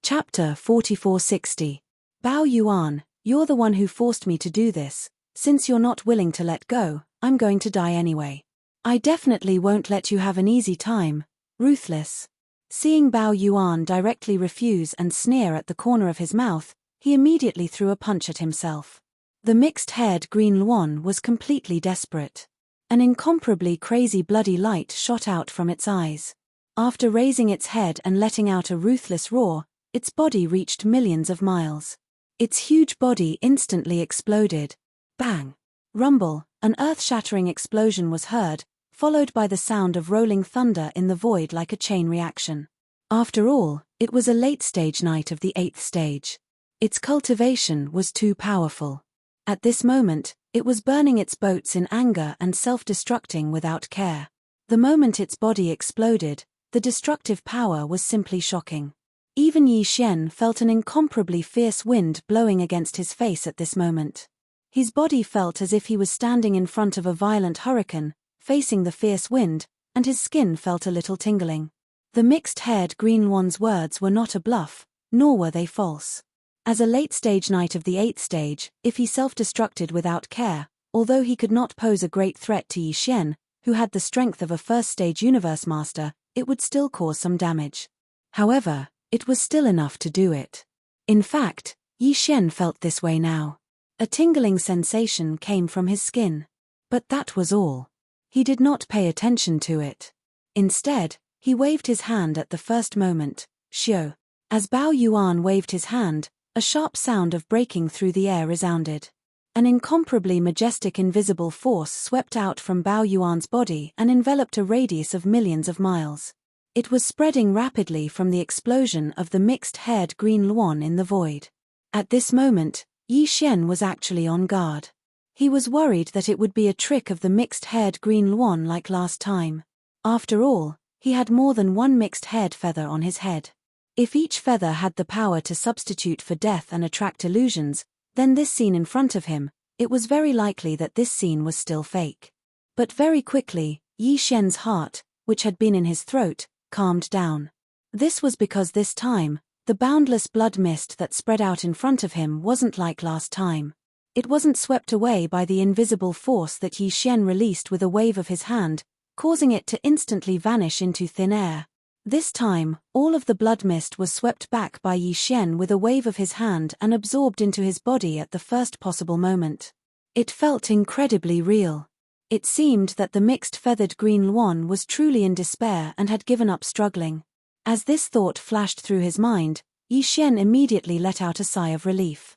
Speaker 1: Chapter 4460. Bao Yuan, you're the one who forced me to do this. Since you're not willing to let go, I'm going to die anyway. I definitely won't let you have an easy time. Ruthless. Seeing Bao Yuan directly refuse and sneer at the corner of his mouth, he immediately threw a punch at himself. The mixed-haired green Luan was completely desperate. An incomparably crazy bloody light shot out from its eyes. After raising its head and letting out a ruthless roar, its body reached millions of miles. Its huge body instantly exploded. Bang! Rumble, an earth-shattering explosion was heard, followed by the sound of rolling thunder in the void like a chain reaction. After all, it was a late-stage night of the 8th stage. Its cultivation was too powerful. At this moment, it was burning its boats in anger and self-destructing without care. The moment its body exploded, the destructive power was simply shocking. Even Yi Xian felt an incomparably fierce wind blowing against his face at this moment. His body felt as if he was standing in front of a violent hurricane, facing the fierce wind, and his skin felt a little tingling. The mixed-haired green one's words were not a bluff, nor were they false. As a late-stage knight of the 8th stage, if he self-destructed without care, although he could not pose a great threat to Yi Xian, who had the strength of a first-stage universe master, it would still cause some damage. However, it was still enough to do it. In fact, Yi Xian felt this way now. A tingling sensation came from his skin. But that was all. He did not pay attention to it. Instead, he waved his hand at the first moment, Xiu. As Bao Yuan waved his hand, a sharp sound of breaking through the air resounded. An incomparably majestic invisible force swept out from Bao Yuan's body and enveloped a radius of millions of miles. It was spreading rapidly from the explosion of the mixed-haired green luan in the void. At this moment, Yi Xian was actually on guard. He was worried that it would be a trick of the mixed-haired green luan like last time. After all, he had more than one mixed-haired feather on his head. If each feather had the power to substitute for death and attract illusions, then this scene in front of him, it was very likely that this scene was still fake. But very quickly, Yi Xian's heart, which had been in his throat, calmed down. This was because this time, the boundless blood mist that spread out in front of him wasn't like last time. It wasn't swept away by the invisible force that Yi Xian released with a wave of his hand, causing it to instantly vanish into thin air. This time, all of the blood mist was swept back by Yi Xian with a wave of his hand and absorbed into his body at the first possible moment. It felt incredibly real. It seemed that the mixed-feathered green luan was truly in despair and had given up struggling. As this thought flashed through his mind, Yi Xian immediately let out a sigh of relief.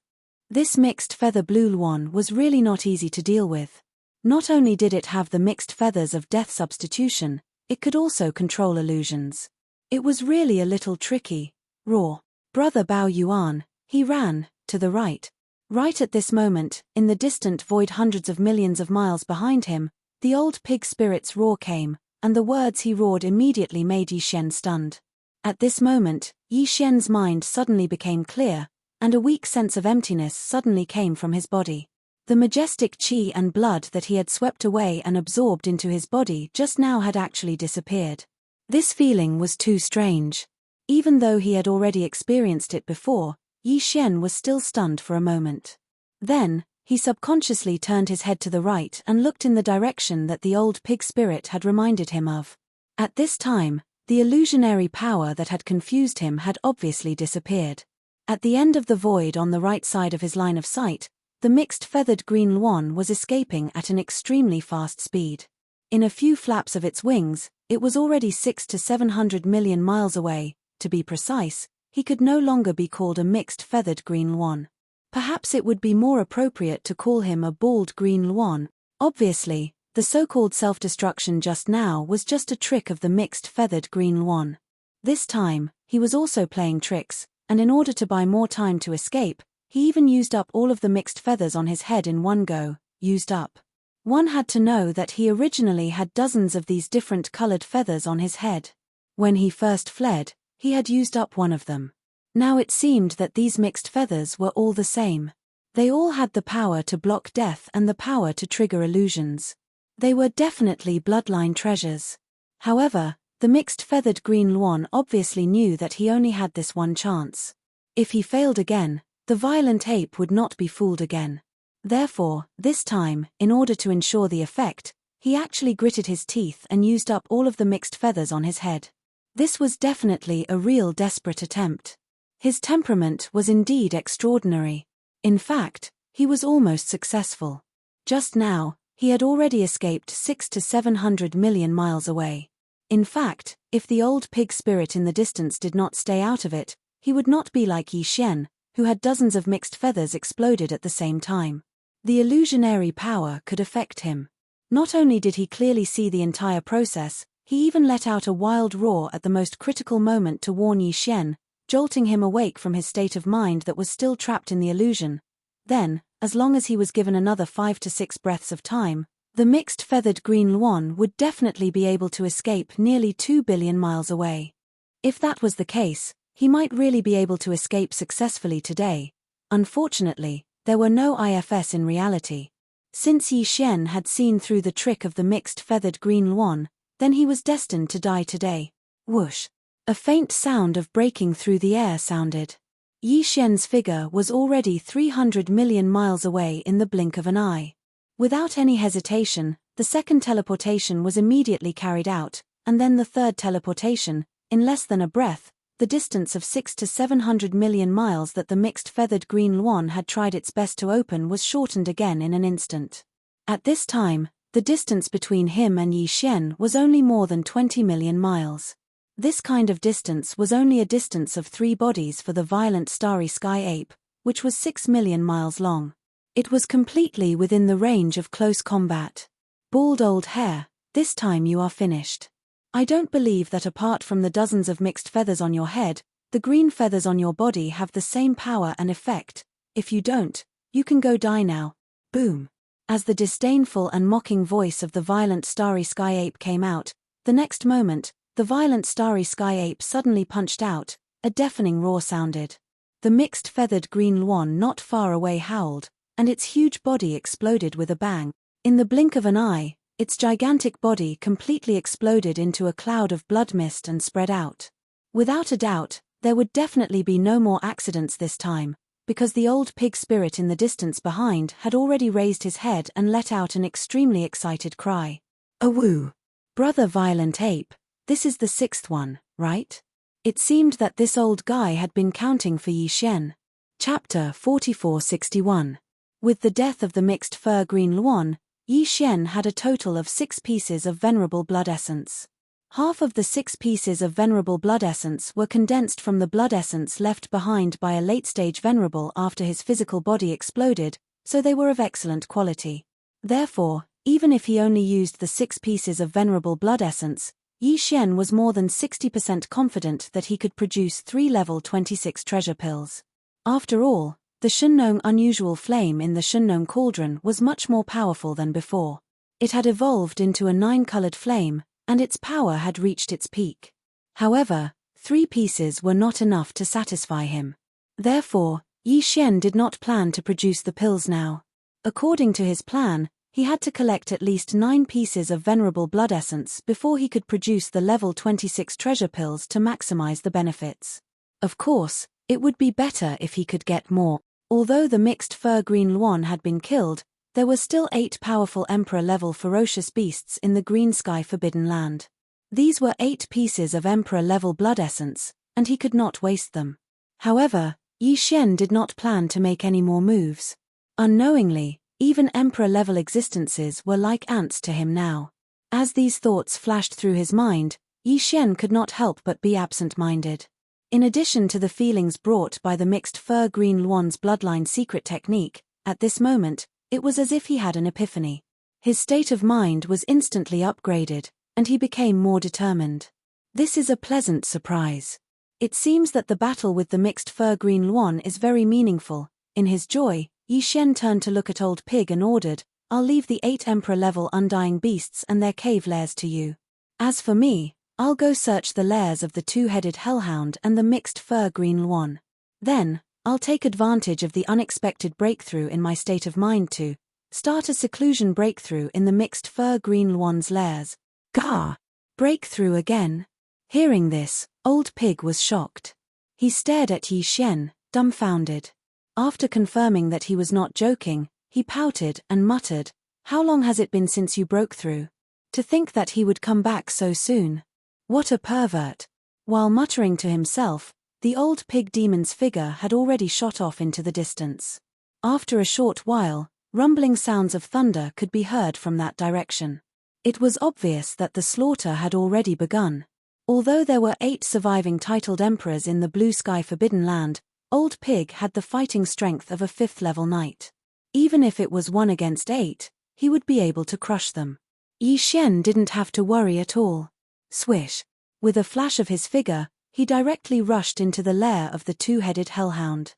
Speaker 1: This mixed feather blue luan was really not easy to deal with. Not only did it have the mixed feathers of death substitution, it could also control illusions. It was really a little tricky. Raw. Brother Bao Yuan, he ran, to the right. Right at this moment, in the distant void hundreds of millions of miles behind him, the old pig spirit's roar came, and the words he roared immediately made Yi Xian stunned. At this moment, Yi Xian's mind suddenly became clear, and a weak sense of emptiness suddenly came from his body. The majestic qi and blood that he had swept away and absorbed into his body just now had actually disappeared. This feeling was too strange. Even though he had already experienced it before, Yi Xian was still stunned for a moment. Then, he subconsciously turned his head to the right and looked in the direction that the old pig spirit had reminded him of. At this time, the illusionary power that had confused him had obviously disappeared. At the end of the void on the right side of his line of sight, the mixed-feathered green luan was escaping at an extremely fast speed. In a few flaps of its wings, it was already 600 to 700 million miles away. To be precise, he could no longer be called a mixed-feathered green luan. Perhaps it would be more appropriate to call him a bald green luan. Obviously, the so-called self-destruction just now was just a trick of the mixed-feathered green luan. This time, he was also playing tricks, and in order to buy more time to escape, he even used up all of the mixed feathers on his head in one go. Used up. One had to know that he originally had dozens of these different colored feathers on his head. When he first fled, he had used up one of them. Now it seemed that these mixed feathers were all the same. They all had the power to block death and the power to trigger illusions. They were definitely bloodline treasures. However, the mixed-feathered green luan obviously knew that he only had this one chance. If he failed again, the violent ape would not be fooled again. Therefore, this time, in order to ensure the effect, he actually gritted his teeth and used up all of the mixed feathers on his head. This was definitely a real desperate attempt. His temperament was indeed extraordinary. In fact, he was almost successful. Just now, he had already escaped 600 to 700 million miles away. In fact, if the old pig spirit in the distance did not stay out of it, he would not be like Yi Xian, who had dozens of mixed feathers exploded at the same time. The illusionary power could affect him. Not only did he clearly see the entire process, he even let out a wild roar at the most critical moment to warn Yi Xian, jolting him awake from his state of mind that was still trapped in the illusion. Then, as long as he was given another 5 to 6 breaths of time, the mixed-feathered green luan would definitely be able to escape nearly 2 billion miles away. If that was the case, he might really be able to escape successfully today. Unfortunately, there were no IFS in reality. Since Yi Xian had seen through the trick of the mixed-feathered green luan, then he was destined to die today. Whoosh! A faint sound of breaking through the air sounded. Yi Xian's figure was already 300 million miles away in the blink of an eye. Without any hesitation, The second teleportation was immediately carried out, and then the third teleportation, in less than a breath. The distance of 600 to 700 million miles that the mixed feathered green Luon had tried its best to open was shortened again in an instant. At this time, the distance between him and Yi Xian was only more than 20 million miles. This kind of distance was only a distance of 3 bodies for the violent starry sky ape, which was 6 million miles long. It was completely within the range of close combat. Bald old hair, this time you are finished. I don't believe that apart from the dozens of mixed feathers on your head, the green feathers on your body have the same power and effect. If you don't, you can go die now. Boom. As the disdainful and mocking voice of the violent starry sky ape came out, the next moment, the violent starry sky ape suddenly punched out. A deafening roar sounded. The mixed feathered green Luon not far away howled, and its huge body exploded with a bang. In the blink of an eye, its gigantic body completely exploded into a cloud of blood mist and spread out. Without a doubt, there would definitely be no more accidents this time, because the old pig spirit in the distance behind had already raised his head and let out an extremely excited cry. "Awoo! Brother Violent Ape, this is the 6th one, right?" It seemed that this old guy had been counting for Yi Xian. Chapter 4461. With the death of the mixed fur green Luon, Yi Xian had a total of 6 pieces of venerable blood essence. Half of the 6 pieces of venerable blood essence were condensed from the blood essence left behind by a late-stage venerable after his physical body exploded, so they were of excellent quality. Therefore, even if he only used the 6 pieces of venerable blood essence, Yi Xian was more than 60% confident that he could produce 3 level 26 treasure pills. After all, the Shunnong unusual flame in the Shunnong cauldron was much more powerful than before. It had evolved into a 9-colored flame, and its power had reached its peak. However, 3 pieces were not enough to satisfy him. Therefore, Yi Xian did not plan to produce the pills now. According to his plan, he had to collect at least 9 pieces of venerable blood essence before he could produce the level 26 treasure pills to maximize the benefits. Of course, it would be better if he could get more. Although the mixed fur green Luon had been killed, there were still 8 powerful Emperor-level ferocious beasts in the Green Sky Forbidden Land. These were 8 pieces of Emperor-level blood essence, and he could not waste them. However, Yi Xian did not plan to make any more moves. Unknowingly, even Emperor-level existences were like ants to him now. As these thoughts flashed through his mind, Yi Xian could not help but be absent-minded. In addition to the feelings brought by the mixed fur green Luon's bloodline secret technique, at this moment, it was as if he had an epiphany. His state of mind was instantly upgraded, and he became more determined. This is a pleasant surprise. It seems that the battle with the mixed fur green Luon is very meaningful. In his joy, Yi Xian turned to look at Old Pig and ordered, "I'll leave the 8 Emperor-level undying beasts and their cave lairs to you. As for me, I'll go search the lairs of the 2-headed hellhound and the mixed fur green Luon. Then, I'll take advantage of the unexpected breakthrough in my state of mind to start a seclusion breakthrough in the mixed fur green Luon's lairs." Gah! Breakthrough again? Hearing this, Old Pig was shocked. He stared at Yi Xian, dumbfounded. After confirming that he was not joking, he pouted and muttered, "How long has it been since you broke through? To think that he would come back so soon. What a pervert." While muttering to himself, the old pig demon's figure had already shot off into the distance. After a short while, rumbling sounds of thunder could be heard from that direction. It was obvious that the slaughter had already begun. Although there were 8 surviving titled emperors in the Blue Sky Forbidden Land, Old Pig had the fighting strength of a 5th-level knight. Even if it was 1 against 8, he would be able to crush them. Yi Xian didn't have to worry at all. Swish! With a flash of his figure, he directly rushed into the lair of the 2-headed hellhound.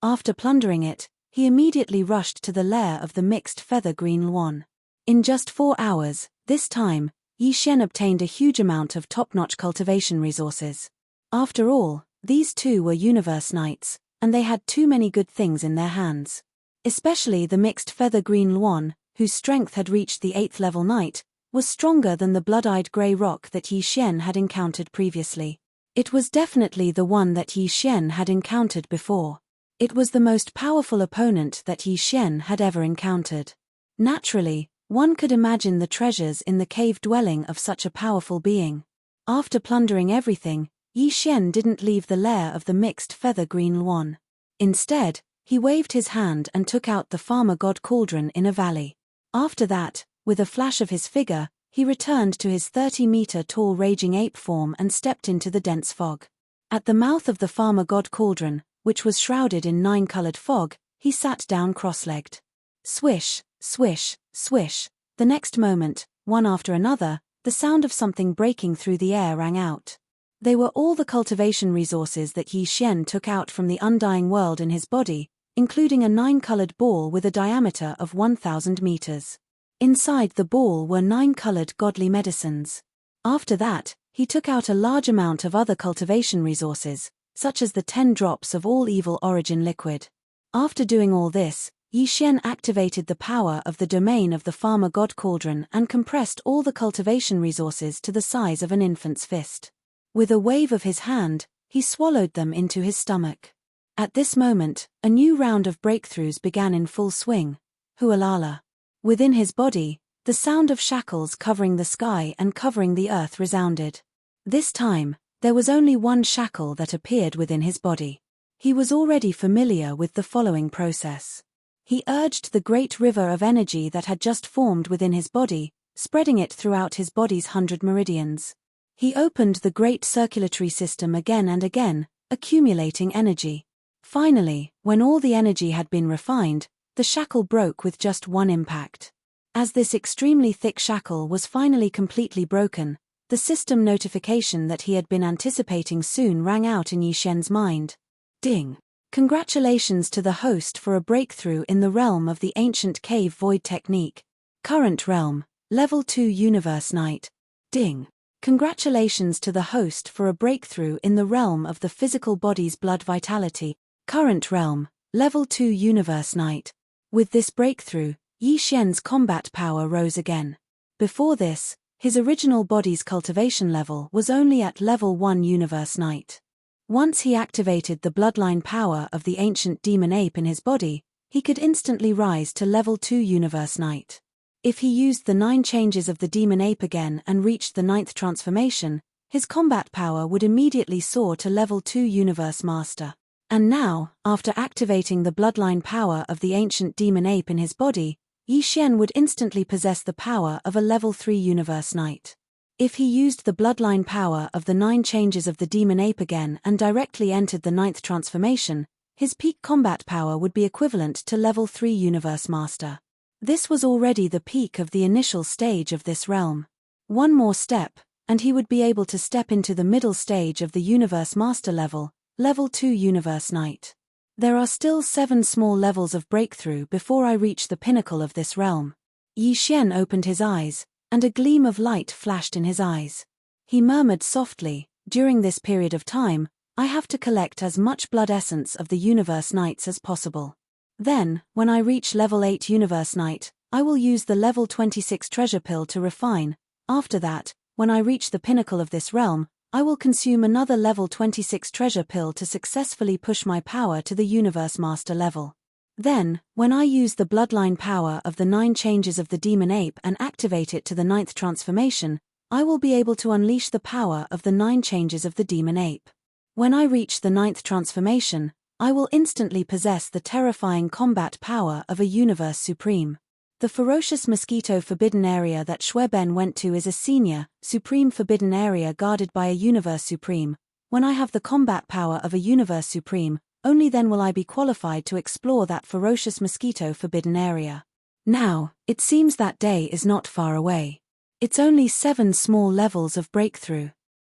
Speaker 1: After plundering it, he immediately rushed to the lair of the mixed feather green Luon. In just 4 hours, this time, Yi Xian obtained a huge amount of top-notch cultivation resources. After all, these 2 were universe knights, and they had too many good things in their hands. Especially the mixed feather green Luon, whose strength had reached the 8th-level knight, was stronger than the blood-eyed grey rock that Yi Xian had encountered previously. It was definitely the one that Yi Xian had encountered before. It was the most powerful opponent that Yi Xian had ever encountered. Naturally, One could imagine the treasures in the cave dwelling of such a powerful being. After plundering everything, Yi Xian didn't leave the lair of the mixed feather green Luan. Instead, he waved his hand and took out the farmer god cauldron in a valley. After that, with a flash of his figure, he returned to his 30-meter-tall raging ape form and stepped into the dense fog. At the mouth of the farmer god cauldron, which was shrouded in 9-colored fog, he sat down cross-legged. Swish, swish, swish. The next moment, one after another, the sound of something breaking through the air rang out. They were all the cultivation resources that Yi Xian took out from the undying world in his body, including a 9-colored ball with a diameter of 1,000 meters. Inside the ball were 9-colored godly medicines. After that, he took out a large amount of other cultivation resources, such as the 10 drops of all evil origin liquid. After doing all this, Yi Xian activated the power of the domain of the farmer god cauldron and compressed all the cultivation resources to the size of an infant's fist. With a wave of his hand, he swallowed them into his stomach. At this moment, a new round of breakthroughs began in full swing. Hualala. Within his body, the sound of shackles covering the sky and covering the earth resounded. This time, there was only one shackle that appeared within his body. He was already familiar with the following process. He urged the great river of energy that had just formed within his body, spreading it throughout his body's 100 meridians. He opened the great circulatory system again and again, accumulating energy. Finally, when all the energy had been refined, the shackle broke with just one impact. As this extremely thick shackle was finally completely broken, the system notification that he had been anticipating soon rang out in Yi Xian's mind. Ding! Congratulations to the host for a breakthrough in the realm of the ancient cave void technique. Current realm, Level 2 Universe Knight. Ding! Congratulations to the host for a breakthrough in the realm of the physical body's blood vitality. Current realm, Level 2 Universe Knight. With this breakthrough, Yi Xian's combat power rose again. Before this, his original body's cultivation level was only at Level 1 Universe Knight. Once he activated the bloodline power of the ancient demon ape in his body, he could instantly rise to Level 2 Universe Knight. If he used the 9 changes of the demon ape again and reached the 9th transformation, his combat power would immediately soar to Level 2 Universe Master. And now, after activating the bloodline power of the ancient demon ape in his body, Yi Xian would instantly possess the power of a Level 3 Universe Knight. If he used the bloodline power of the 9 changes of the demon ape again and directly entered the 9th transformation, his peak combat power would be equivalent to Level 3 Universe Master. This was already the peak of the initial stage of this realm. One more step, and he would be able to step into the middle stage of the Universe Master level, Level 2 Universe Knight. There are still 7 small levels of breakthrough before I reach the pinnacle of this realm. Yi Xian opened his eyes, and a gleam of light flashed in his eyes. He murmured softly, during this period of time, I have to collect as much blood essence of the Universe Knights as possible. Then, when I reach Level 8 Universe Knight, I will use the Level 26 treasure pill to refine. After that, when I reach the pinnacle of this realm, I will consume another Level 26 treasure pill to successfully push my power to the Universe Master level. Then, when I use the bloodline power of the 9 changes of the demon ape and activate it to the 9th transformation, I will be able to unleash the power of the 9 changes of the demon ape. When I reach the 9th transformation, I will instantly possess the terrifying combat power of a Universe Supreme. The ferocious mosquito forbidden area that Shueben went to is a senior, supreme forbidden area guarded by a Universe Supreme. When I have the combat power of a Universe Supreme, only then will I be qualified to explore that ferocious mosquito forbidden area. Now, it seems that day is not far away. It's only 7 small levels of breakthrough.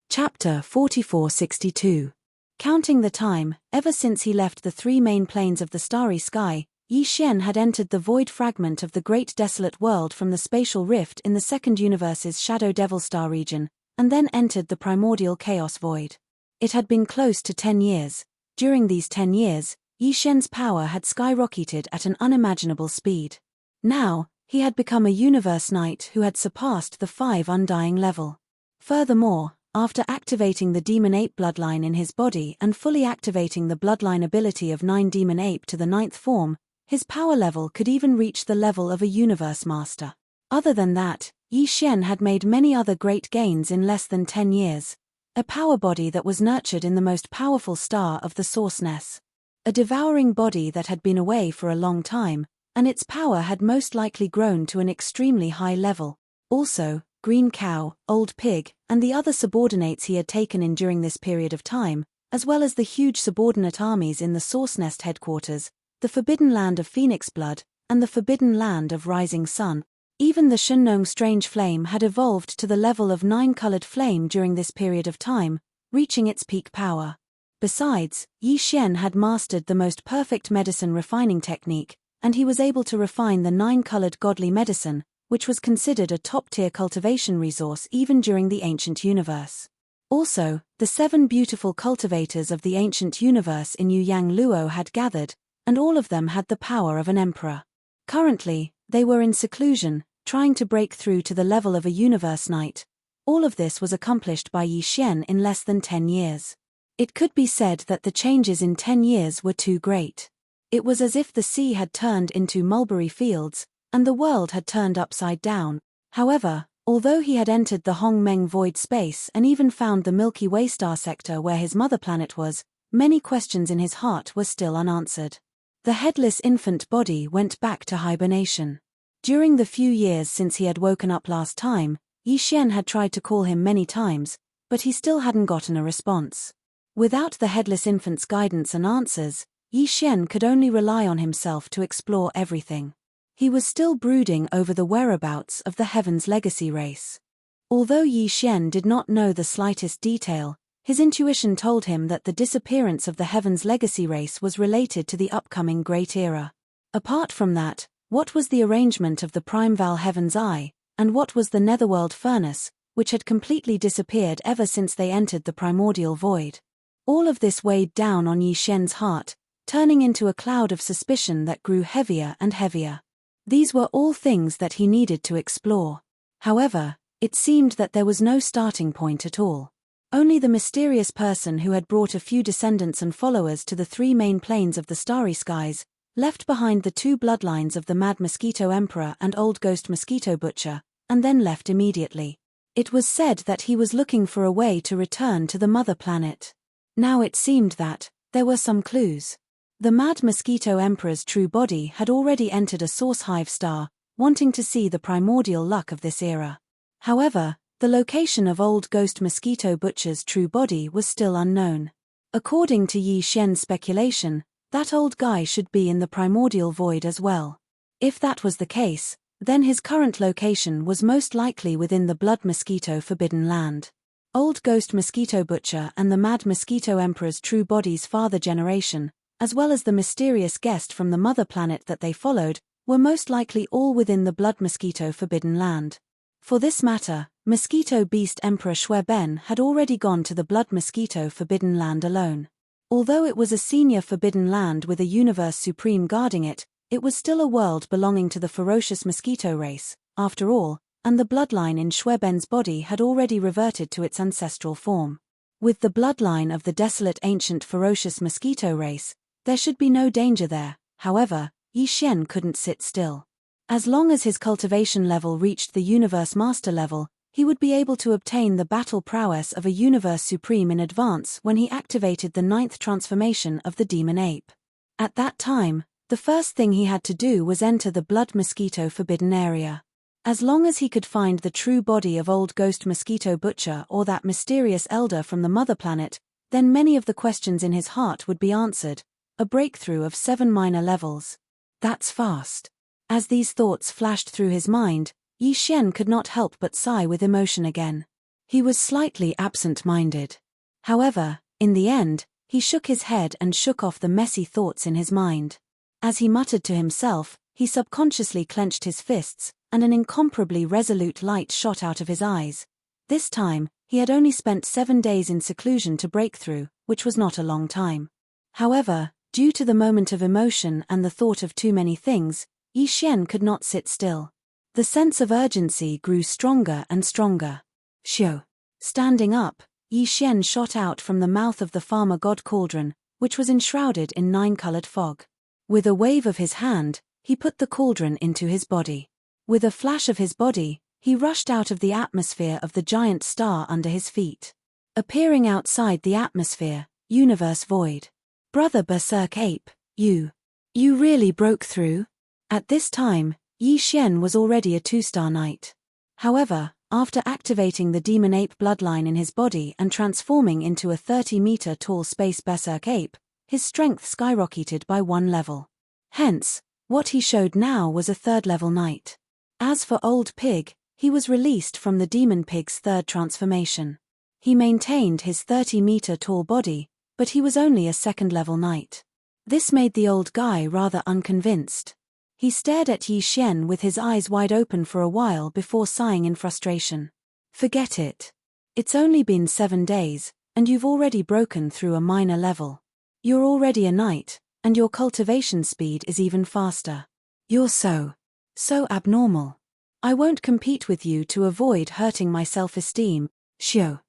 Speaker 1: Chapter 4462. Counting the time, ever since he left the 3 main planes of the starry sky, Yi Xian had entered the void fragment of the great desolate world from the spatial rift in the second universe's Shadow Devil Star region, and then entered the primordial chaos void. It had been close to 10 years. During these 10 years, Yi Xian's power had skyrocketed at an unimaginable speed. Now, he had become a Universe Knight who had surpassed the 5 undying level. Furthermore, after activating the demon ape bloodline in his body and fully activating the bloodline ability of 9 demon ape to the 9th form, his power level could even reach the level of a Universe Master. Other than that, Yi Xian had made many other great gains in less than 10 years. A power body that was nurtured in the most powerful star of the sourceness. A devouring body that had been away for a long time, and its power had most likely grown to an extremely high level. Also, Green Cow, Old Pig, and the other subordinates he had taken in during this period of time, as well as the huge subordinate armies in the Sourcenest headquarters, the Forbidden Land of Phoenix Blood, and the Forbidden Land of Rising Sun. Even the Shunnong Strange Flame had evolved to the level of 9-colored flame during this period of time, reaching its peak power. Besides, Yi Xian had mastered the most perfect medicine refining technique, and he was able to refine the 9-colored godly medicine, which was considered a top-tier cultivation resource even during the ancient universe. Also, the 7 beautiful cultivators of the ancient universe in Yuyang Luo had gathered, and all of them had the power of an emperor. Currently, they were in seclusion, trying to break through to the level of a universe knight. All of this was accomplished by Yi Xian in less than 10 years. It could be said that the changes in 10 years were too great. It was as if the sea had turned into mulberry fields, and the world had turned upside down. However, although he had entered the Hong Meng void space and even found the Milky Way star sector where his mother planet was, many questions in his heart were still unanswered. The headless infant body went back to hibernation. During the few years since he had woken up last time, Yi Xian had tried to call him many times, but he still hadn't gotten a response. Without the headless infant's guidance and answers, Yi Xian could only rely on himself to explore everything. He was still brooding over the whereabouts of the Heaven's Legacy race. Although Yi Xian did not know the slightest detail, his intuition told him that the disappearance of the Heaven's Legacy race was related to the upcoming Great Era. Apart from that, what was the arrangement of the Primeval Heaven's Eye, and what was the Netherworld Furnace, which had completely disappeared ever since they entered the primordial void? All of this weighed down on Yi Xian's heart, turning into a cloud of suspicion that grew heavier and heavier. These were all things that he needed to explore. However, it seemed that there was no starting point at all. Only the mysterious person who had brought a few descendants and followers to the 3 main planes of the starry skies, left behind the 2 bloodlines of the Mad Mosquito Emperor and Old Ghost Mosquito Butcher, and then left immediately. It was said that he was looking for a way to return to the mother planet. Now it seemed that there were some clues. The Mad Mosquito Emperor's true body had already entered a source hive star, wanting to see the primordial luck of this era. However, the location of Old Ghost Mosquito Butcher's true body was still unknown. According to Yi Xian's speculation, that old guy should be in the primordial void as well. If that was the case, then his current location was most likely within the Blood Mosquito Forbidden Land. Old Ghost Mosquito Butcher and the Mad Mosquito Emperor's true body's father generation, as well as the mysterious guest from the mother planet that they followed, were most likely all within the Blood Mosquito Forbidden Land. For this matter, Mosquito Beast Emperor Shueben had already gone to the Blood Mosquito Forbidden Land alone. Although it was a senior Forbidden Land with a Universe Supreme guarding it, it was still a world belonging to the ferocious mosquito race, after all, and the bloodline in Shueben's body had already reverted to its ancestral form. With the bloodline of the desolate ancient ferocious mosquito race, there should be no danger there. However, Yi Xian couldn't sit still. As long as his cultivation level reached the Universe Master level, he would be able to obtain the battle prowess of a Universe Supreme in advance when he activated the 9th transformation of the Demon Ape. At that time, the first thing he had to do was enter the Blood Mosquito Forbidden Area. As long as he could find the true body of Old Ghost Mosquito Butcher or that mysterious elder from the mother planet, then many of the questions in his heart would be answered, a breakthrough of 7 minor levels. That's fast. As these thoughts flashed through his mind, Yi Xian could not help but sigh with emotion again. He was slightly absent-minded. However, in the end, he shook his head and shook off the messy thoughts in his mind. As he muttered to himself, he subconsciously clenched his fists, and an incomparably resolute light shot out of his eyes. This time, he had only spent 7 days in seclusion to break through, which was not a long time. However, due to the moment of emotion and the thought of too many things, Yi Xian could not sit still. The sense of urgency grew stronger and stronger. Shio. Standing up, Yi Xian shot out from the mouth of the farmer god cauldron, which was enshrouded in 9-colored fog. With a wave of his hand, he put the cauldron into his body. With a flash of his body, he rushed out of the atmosphere of the giant star under his feet. Appearing outside the atmosphere, universe void. Brother Berserk Ape, you really broke through? At this time, Yi Xian was already a 2-star knight. However, after activating the demon ape bloodline in his body and transforming into a 30-meter tall space berserk ape, his strength skyrocketed by 1 level. Hence, what he showed now was a 3rd-level knight. As for Old Pig, he was released from the demon pig's 3rd transformation. He maintained his 30-meter tall body, but he was only a 2nd-level knight. This made the old guy rather unconvinced. He stared at Yi Xian with his eyes wide open for a while before sighing in frustration. Forget it. It's only been 7 days, and you've already broken through a minor level. You're already a knight, and your cultivation speed is even faster. You're so abnormal. I won't compete with you to avoid hurting my self-esteem. Shio.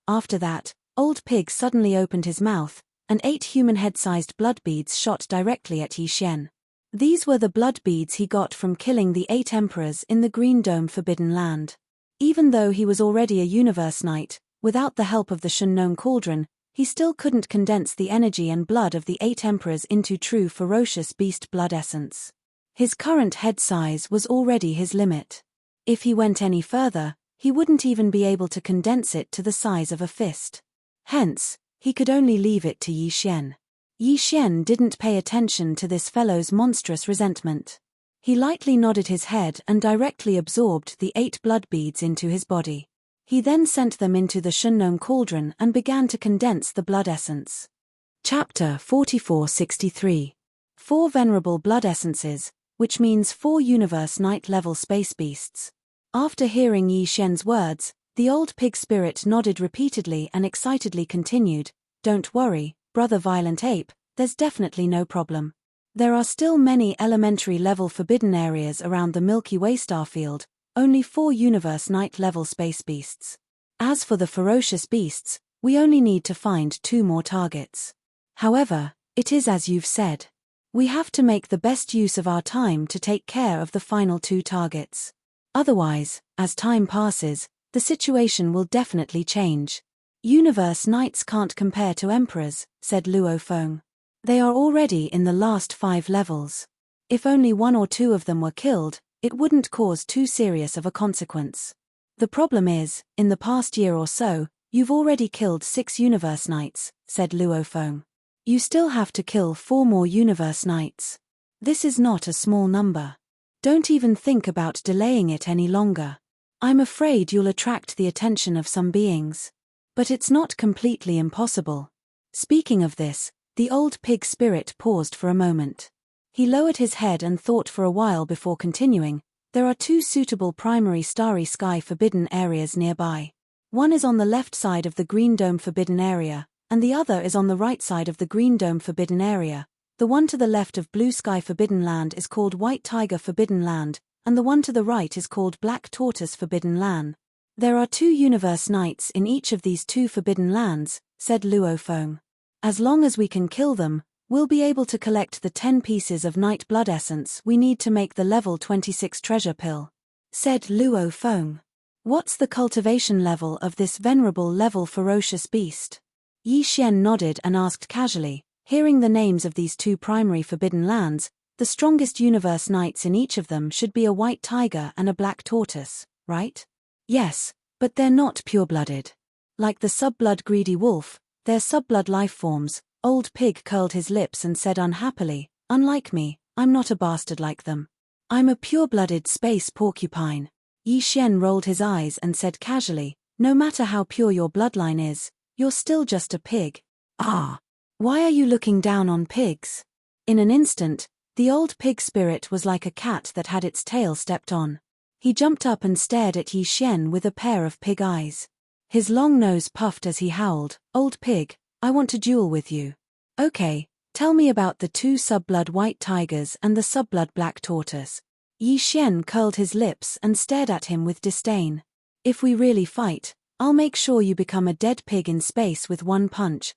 Speaker 1: After that, Old Pig suddenly opened his mouth, and 8 human head-sized blood beads shot directly at Yi Xian. These were the blood beads he got from killing the 8 emperors in the Green Dome Forbidden Land. Even though he was already a universe knight, without the help of the Shunnome Cauldron, he still couldn't condense the energy and blood of the 8 emperors into true ferocious beast blood essence. His current head size was already his limit. If he went any further, he wouldn't even be able to condense it to the size of a fist. Hence, he could only leave it to Yi Xian. Yi Xian didn't pay attention to this fellow's monstrous resentment. He lightly nodded his head and directly absorbed the 8 blood beads into his body. He then sent them into the Shunnome Cauldron and began to condense the blood essence. Chapter 4463. 4 Venerable Blood Essences, which means 4 Universe Knight-level space beasts. After hearing Yi Xian's words, the old pig spirit nodded repeatedly and excitedly continued, "Don't worry, Brother Violent Ape, there's definitely no problem. There are still many elementary-level forbidden areas around the Milky Way starfield, only 4 Universe Knight-level space beasts. As for the ferocious beasts, we only need to find 2 more targets. However, it is as you've said. We have to make the best use of our time to take care of the final 2 targets. Otherwise, as time passes, the situation will definitely change. Universe Knights can't compare to Emperors," said Luo Feng. "They are already in the last 5 levels. If only 1 or 2 of them were killed, it wouldn't cause too serious of a consequence. The problem is, in the past year or so, you've already killed 6 Universe Knights," said Luo Feng. "You still have to kill 4 more Universe Knights. This is not a small number. Don't even think about delaying it any longer. I'm afraid you'll attract the attention of some beings. But it's not completely impossible." Speaking of this, the old pig spirit paused for a moment. He lowered his head and thought for a while before continuing, "There are 2 suitable primary starry sky forbidden areas nearby. One is on the left side of the Green Dome Forbidden Area, and the other is on the right side of the Green Dome Forbidden Area. The one to the left of Blue Sky Forbidden Land is called White Tiger Forbidden Land, and the one to the right is called Black Tortoise Forbidden Land. There are 2 Universe Knights in each of these 2 forbidden lands," said Luo Feng. "As long as we can kill them, we'll be able to collect the 10 pieces of Night Blood Essence we need to make the level 26 treasure pill," said Luo Feng. "What's the cultivation level of this venerable level ferocious beast?" Yi Xian nodded and asked casually, "Hearing the names of these 2 primary forbidden lands, the strongest Universe Knights in each of them should be a white tiger and a black tortoise, right?" "Yes, but they're not pure-blooded. Like the sub-blood greedy wolf, they're sub-blood life forms." Old Pig curled his lips and said unhappily, "Unlike me, I'm not a bastard like them. I'm a pure-blooded space porcupine." Yi Xian rolled his eyes and said casually, "No matter how pure your bloodline is, you're still just a pig." "Ah! Why are you looking down on pigs?" In an instant, the old pig spirit was like a cat that had its tail stepped on. He jumped up and stared at Yi Xian with a pair of pig eyes. His long nose puffed as he howled, "Old pig, I want to duel with you." "Okay, tell me about the 2 sub-blood white tigers and the sub-blood black tortoise." Yi Xian curled his lips and stared at him with disdain. "If we really fight, I'll make sure you become a dead pig in space with 1 punch."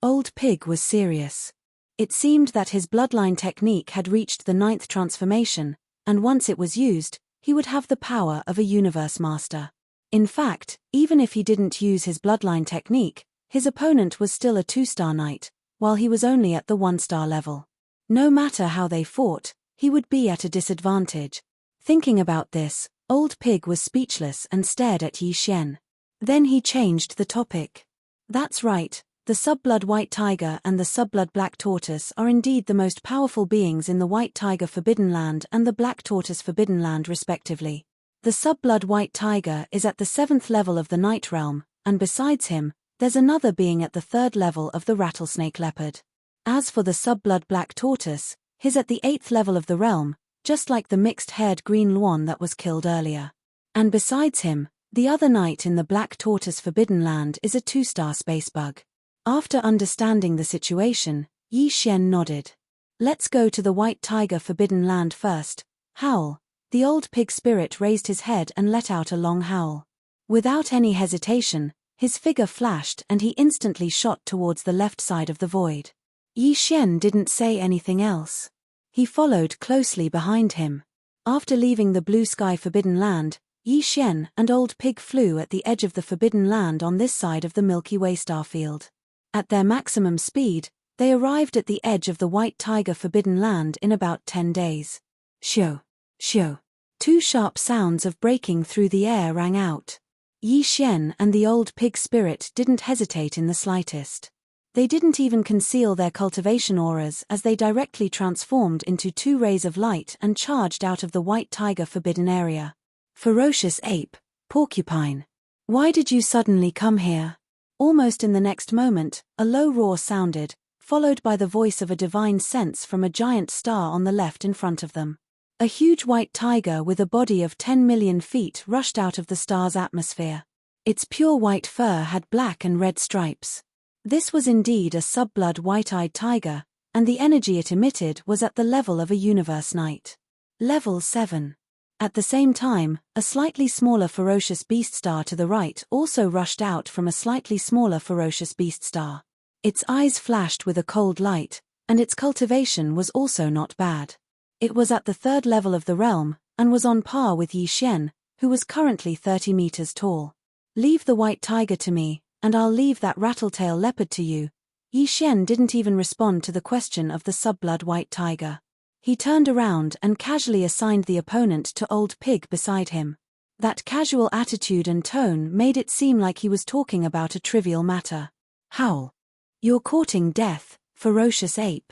Speaker 1: Old Pig was serious. It seemed that his bloodline technique had reached the 9th transformation, and once it was used, he would have the power of a universe master. In fact, even if he didn't use his bloodline technique, his opponent was still a 2-star knight, while he was only at the 1-star level. No matter how they fought, he would be at a disadvantage. Thinking about this, Old Pig was speechless and stared at Yi Xian. Then he changed the topic. That's right, the Subblood White Tiger and the Subblood Black Tortoise are indeed the most powerful beings in the White Tiger Forbidden Land and the Black Tortoise Forbidden Land respectively. The Subblood White Tiger is at the 7th level of the Night Realm, and besides him, there's another being at the 3rd level of the Rattlesnake Leopard. As for the Subblood Black Tortoise, he's at the 8th level of the realm, just like the mixed-haired green Luan that was killed earlier. And besides him, the other knight in the Black Tortoise Forbidden Land is a 2-star space bug. After understanding the situation, Yi Xian nodded. Let's go to the White Tiger Forbidden Land first. Howl. The old pig spirit raised his head and let out a long howl. Without any hesitation, his figure flashed and he instantly shot towards the left side of the void. Yi Xian didn't say anything else. He followed closely behind him. After leaving the Blue Sky Forbidden Land, Yi Xian and Old Pig flew at the edge of the Forbidden Land on this side of the Milky Way starfield. At their maximum speed, they arrived at the edge of the White Tiger Forbidden Land in about 10 days. Shoo! Shoo! 2 sharp sounds of breaking through the air rang out. Yi Xian and the Old Pig spirit didn't hesitate in the slightest. They didn't even conceal their cultivation auras as they directly transformed into 2 rays of light and charged out of the White Tiger Forbidden area. Ferocious ape, porcupine. Why did you suddenly come here? Almost in the next moment, a low roar sounded, followed by the voice of a divine sense from a giant star on the left in front of them. A huge white tiger with a body of 10 million feet rushed out of the star's atmosphere. Its pure white fur had black and red stripes. This was indeed a subblood white-eyed tiger, and the energy it emitted was at the level of a universe knight. Level 7. At the same time, a slightly smaller ferocious beast star to the right also rushed out from a slightly smaller ferocious beast star. Its eyes flashed with a cold light, and its cultivation was also not bad. It was at the 3rd level of the realm, and was on par with Yi Xian, who was currently 30 meters tall. Leave the white tiger to me, and I'll leave that rattletail leopard to you. Yi Xian didn't even respond to the question of the subblood white tiger. He turned around and casually assigned the opponent to Old Pig beside him. That casual attitude and tone made it seem like he was talking about a trivial matter. Howl. You're courting death, ferocious ape.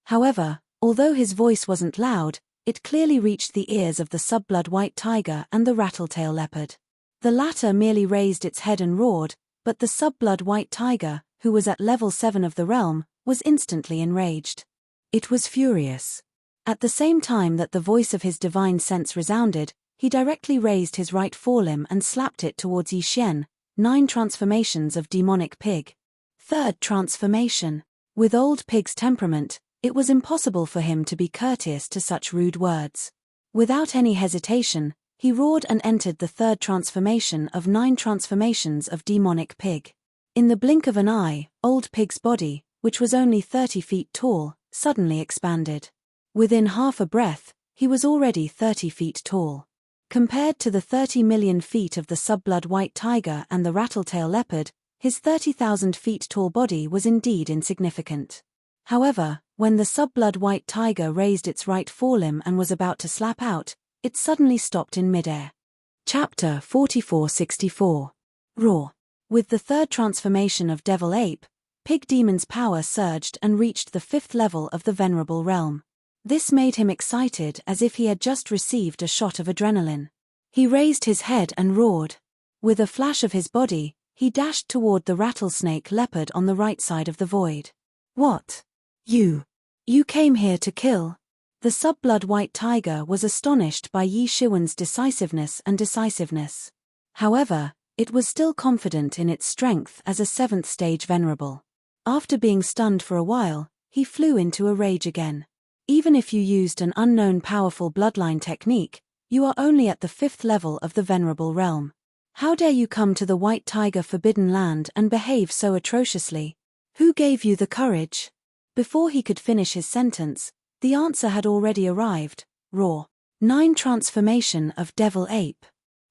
Speaker 1: However, although his voice wasn't loud, it clearly reached the ears of the subblood white tiger and the rattletail leopard. The latter merely raised its head and roared, but the subblood white tiger, who was at level 7 of the realm, was instantly enraged. It was furious. At the same time that the voice of his divine sense resounded, he directly raised his right forelimb and slapped it towards Yi Xian. 9 transformations of demonic pig. 3rd transformation. With Old Pig's temperament, it was impossible for him to be courteous to such rude words. Without any hesitation, he roared and entered the 3rd transformation of 9 transformations of demonic pig. In the blink of an eye, Old Pig's body, which was only 30 feet tall, suddenly expanded. Within half a breath, he was already 30 feet tall. Compared to the 30 million feet of the subblood white tiger and the rattletail leopard, his 30,000 feet tall body was indeed insignificant. However, when the subblood white tiger raised its right forelimb and was about to slap out, it suddenly stopped in midair. Chapter 4464. Roar. With the 3rd transformation of Devil Ape, Pig Demon's power surged and reached the 5th level of the Venerable Realm. This made him excited as if he had just received a shot of adrenaline. He raised his head and roared. With a flash of his body, he dashed toward the rattlesnake leopard on the right side of the void. What? You came here to kill? The subblood white tiger was astonished by Yi Xian's decisiveness. However, it was still confident in its strength as a 7th stage venerable. After being stunned for a while, he flew into a rage again. Even if you used an unknown powerful bloodline technique, you are only at the 5th level of the Venerable Realm. How dare you come to the White Tiger Forbidden Land and behave so atrociously? Who gave you the courage? Before he could finish his sentence, the answer had already arrived. Roar. 9. Transformation of Devil Ape.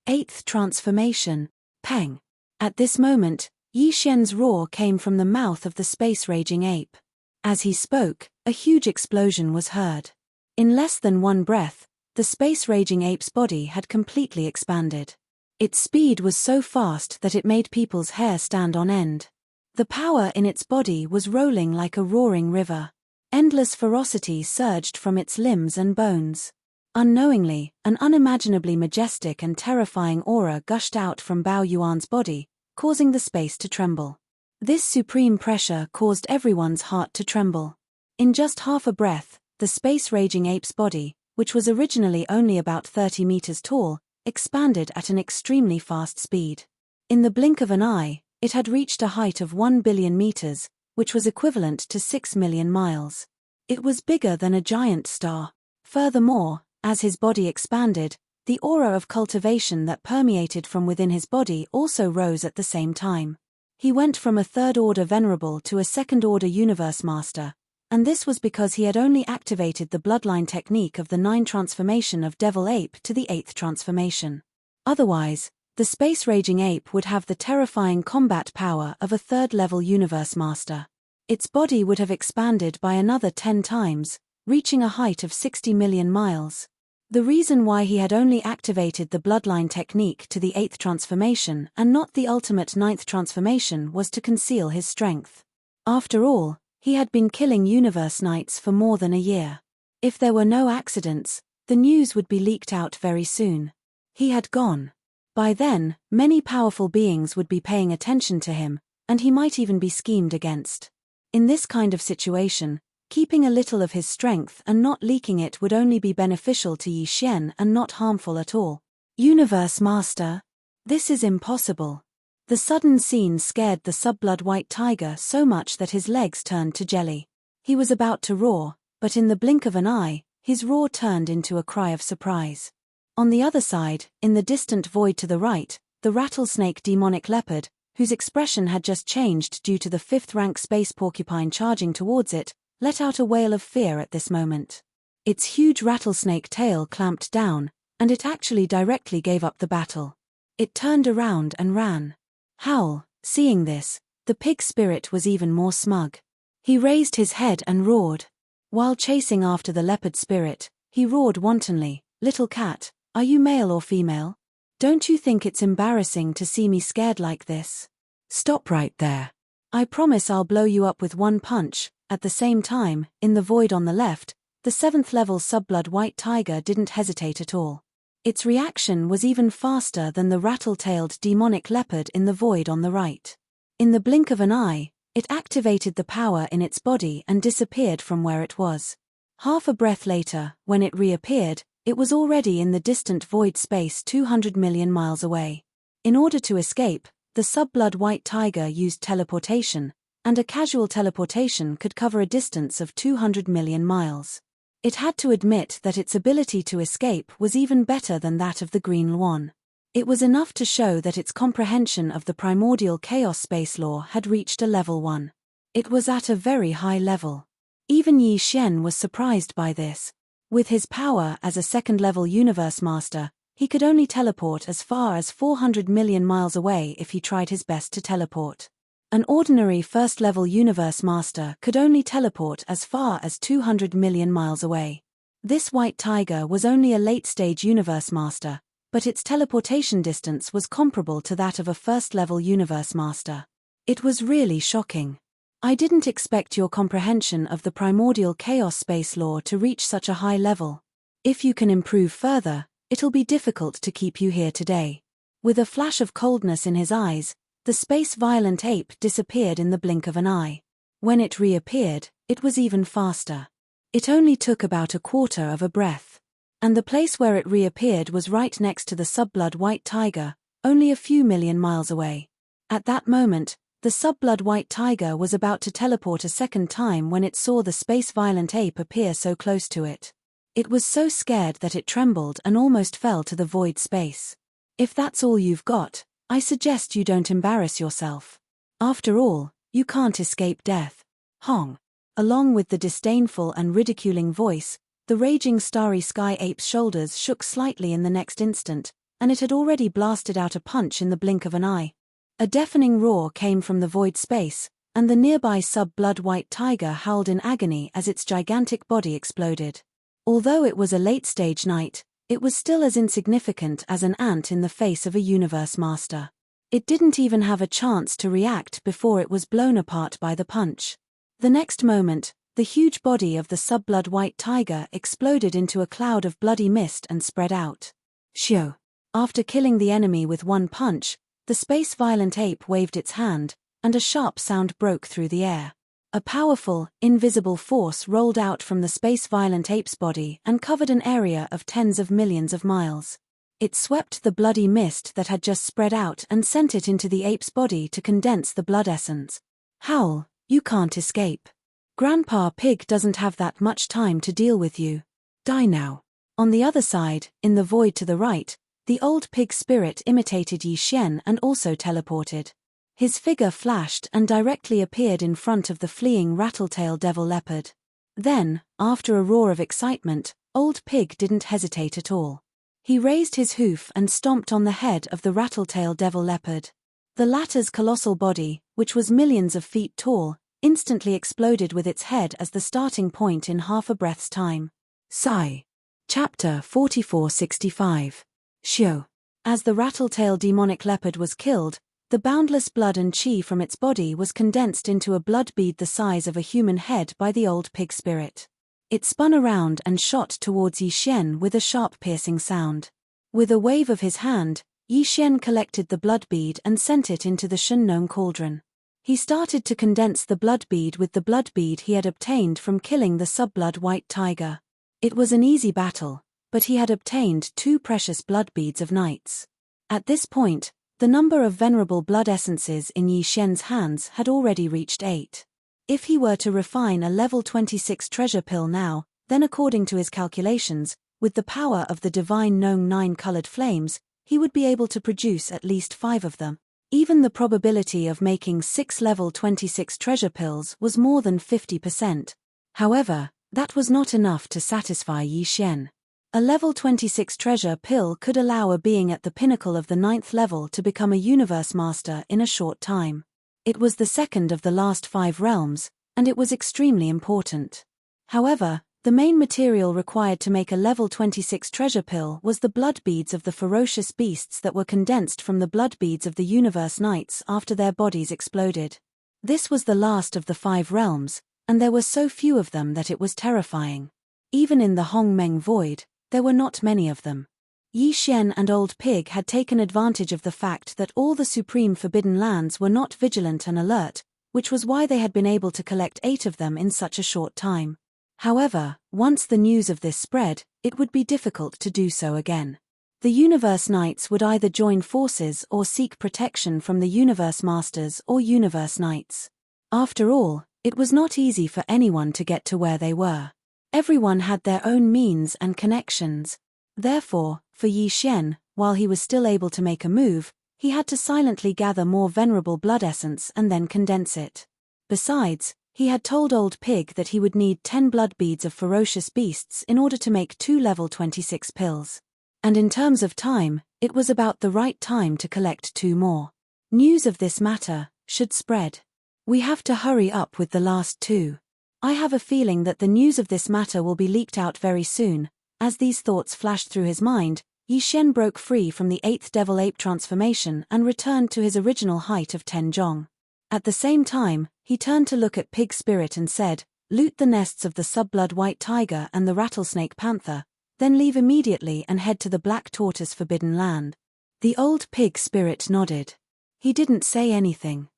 Speaker 1: 8th transformation. Peng. At this moment, Yi Xian's roar came from the mouth of the space-raging ape. As he spoke, a huge explosion was heard. In less than one breath, the space-raging ape's body had completely expanded. Its speed was so fast that it made people's hair stand on end. The power in its body was rolling like a roaring river. Endless ferocity surged from its limbs and bones. Unknowingly, an unimaginably majestic and terrifying aura gushed out from Bao Yuan's body, causing the space to tremble. This supreme pressure caused everyone's heart to tremble. In just half a breath, the space-raging ape's body, which was originally only about 30 meters tall, expanded at an extremely fast speed. In the blink of an eye, it had reached a height of 1 billion meters, which was equivalent to 6 million miles. It was bigger than a giant star. Furthermore, as his body expanded, the aura of cultivation that permeated from within his body also rose at the same time. He went from a third-order venerable to a second-order universe master, and this was because he had only activated the bloodline technique of the 9 transformation of Devil Ape to the 8th transformation. Otherwise, the space-raging ape would have the terrifying combat power of a third-level universe master. Its body would have expanded by another 10 times, reaching a height of 60 million miles. The reason why he had only activated the bloodline technique to the 8th transformation and not the ultimate 9th transformation was to conceal his strength. After all, he had been killing universe knights for more than a year. If there were no accidents, the news would be leaked out very soon. He had gone. By then, many powerful beings would be paying attention to him, and he might even be schemed against. In this kind of situation, keeping a little of his strength and not leaking it would only be beneficial to Yi Xian and not harmful at all. Universe Master? This is impossible. The sudden scene scared the sub-blood white tiger so much that his legs turned to jelly. He was about to roar, but in the blink of an eye, his roar turned into a cry of surprise. On the other side, in the distant void to the right, the rattlesnake demonic leopard, whose expression had just changed due to the 5th-rank space porcupine charging towards it, let out a wail of fear at this moment. Its huge rattlesnake tail clamped down, and it actually directly gave up the battle. It turned around and ran. Howl, seeing this, the pig spirit was even more smug. He raised his head and roared. While chasing after the leopard spirit, he roared wantonly, "Little cat, are you male or female? Don't you think it's embarrassing to see me scared like this? Stop right there. I promise I'll blow you up with one punch." At the same time, in the void on the left, the 7th-level sub-blood white tiger didn't hesitate at all. Its reaction was even faster than the rattle-tailed demonic leopard in the void on the right. In the blink of an eye, it activated the power in its body and disappeared from where it was. Half a breath later, when it reappeared, it was already in the distant void space 200 million miles away. In order to escape, the sub-blood white tiger used teleportation, and a casual teleportation could cover a distance of 200 million miles. It had to admit that its ability to escape was even better than that of the green Luan. It was enough to show that its comprehension of the primordial chaos space law had reached a level 1. It was at a very high level. Even Yi Xian was surprised by this. With his power as a second-level universe master, he could only teleport as far as 400 million miles away if he tried his best to teleport. An ordinary first-level universe master could only teleport as far as 200 million miles away. This white tiger was only a late-stage universe master, but its teleportation distance was comparable to that of a first-level universe master. It was really shocking. I didn't expect your comprehension of the primordial chaos space law to reach such a high level. If you can improve further, it'll be difficult to keep you here today. With a flash of coldness in his eyes, the space-violent ape disappeared in the blink of an eye. When it reappeared, it was even faster. It only took about a quarter of a breath. And the place where it reappeared was right next to the sub-blood white tiger, only a few million miles away. At that moment, the sub-blood white tiger was about to teleport a second time when it saw the space-violent ape appear so close to it. It was so scared that it trembled and almost fell to the void space. If that's all you've got, I suggest you don't embarrass yourself. After all, you can't escape death. Hong. Along with the disdainful and ridiculing voice, the raging starry sky ape's shoulders shook slightly in the next instant, and it had already blasted out a punch in the blink of an eye. A deafening roar came from the void space, and the nearby sub-blood white tiger howled in agony as its gigantic body exploded. Although it was a late-stage night, it was still as insignificant as an ant in the face of a universe master. It didn't even have a chance to react before it was blown apart by the punch. The next moment, the huge body of the sub-blood white tiger exploded into a cloud of bloody mist and spread out. Shoo! After killing the enemy with one punch, the space-violent ape waved its hand, and a sharp sound broke through the air. A powerful, invisible force rolled out from the space-violent ape's body and covered an area of tens of millions of miles. It swept the bloody mist that had just spread out and sent it into the ape's body to condense the blood essence. Howl, you can't escape. Grandpa Pig doesn't have that much time to deal with you. Die now. On the other side, in the void to the right, the old pig spirit imitated Yi Xian and also teleported. His figure flashed and directly appeared in front of the fleeing rattletail devil leopard. Then, after a roar of excitement, old pig didn't hesitate at all. He raised his hoof and stomped on the head of the rattletail devil leopard. The latter's colossal body, which was millions of feet tall, instantly exploded with its head as the starting point in half a breath's time. Sigh. Chapter 4465. Shoo. As the rattletail demonic leopard was killed, the boundless blood and chi from its body was condensed into a blood bead the size of a human head by the old pig spirit. It spun around and shot towards Yi Xian with a sharp piercing sound. With a wave of his hand, Yi Xian collected the blood bead and sent it into the Shunnong cauldron. He started to condense the blood bead with the blood bead he had obtained from killing the sub-blood white tiger. It was an easy battle, but he had obtained 2 precious blood beads of knights. At this point, the number of venerable blood essences in Yi Xian's hands had already reached 8. If he were to refine a level 26 treasure pill now, then according to his calculations, with the power of the divine known 9-colored flames, he would be able to produce at least 5 of them. Even the probability of making 6 level 26 treasure pills was more than 50%. However, that was not enough to satisfy Yi Xian. A level 26 treasure pill could allow a being at the pinnacle of the 9th level to become a universe master in a short time. It was the second of the last 5 realms, and it was extremely important. However, the main material required to make a level 26 treasure pill was the blood beads of the ferocious beasts that were condensed from the blood beads of the universe knights after their bodies exploded. This was the last of the 5 realms, and there were so few of them that it was terrifying. Even in the Hong Meng Void, there were not many of them. Yi Xian and Old Pig had taken advantage of the fact that all the supreme forbidden lands were not vigilant and alert, which was why they had been able to collect 8 of them in such a short time. However, once the news of this spread, it would be difficult to do so again. The Universe Knights would either join forces or seek protection from the Universe Masters or Universe Knights. After all, it was not easy for anyone to get to where they were. Everyone had their own means and connections. Therefore, for Yi Xian, while he was still able to make a move, he had to silently gather more venerable blood essence and then condense it. Besides, he had told Old Pig that he would need 10 blood beads of ferocious beasts in order to make 2 level 26 pills. And in terms of time, it was about the right time to collect 2 more. News of this matter should spread. We have to hurry up with the last 2. I have a feeling that the news of this matter will be leaked out very soon. As these thoughts flashed through his mind, Yi Xian broke free from the 8th devil ape transformation and returned to his original height of 10 zhong. At the same time, he turned to look at Pig Spirit and said, "Loot the nests of the sub-blood white tiger and the rattlesnake panther, then leave immediately and head to the black tortoise forbidden land." The old Pig Spirit nodded. He didn't say anything.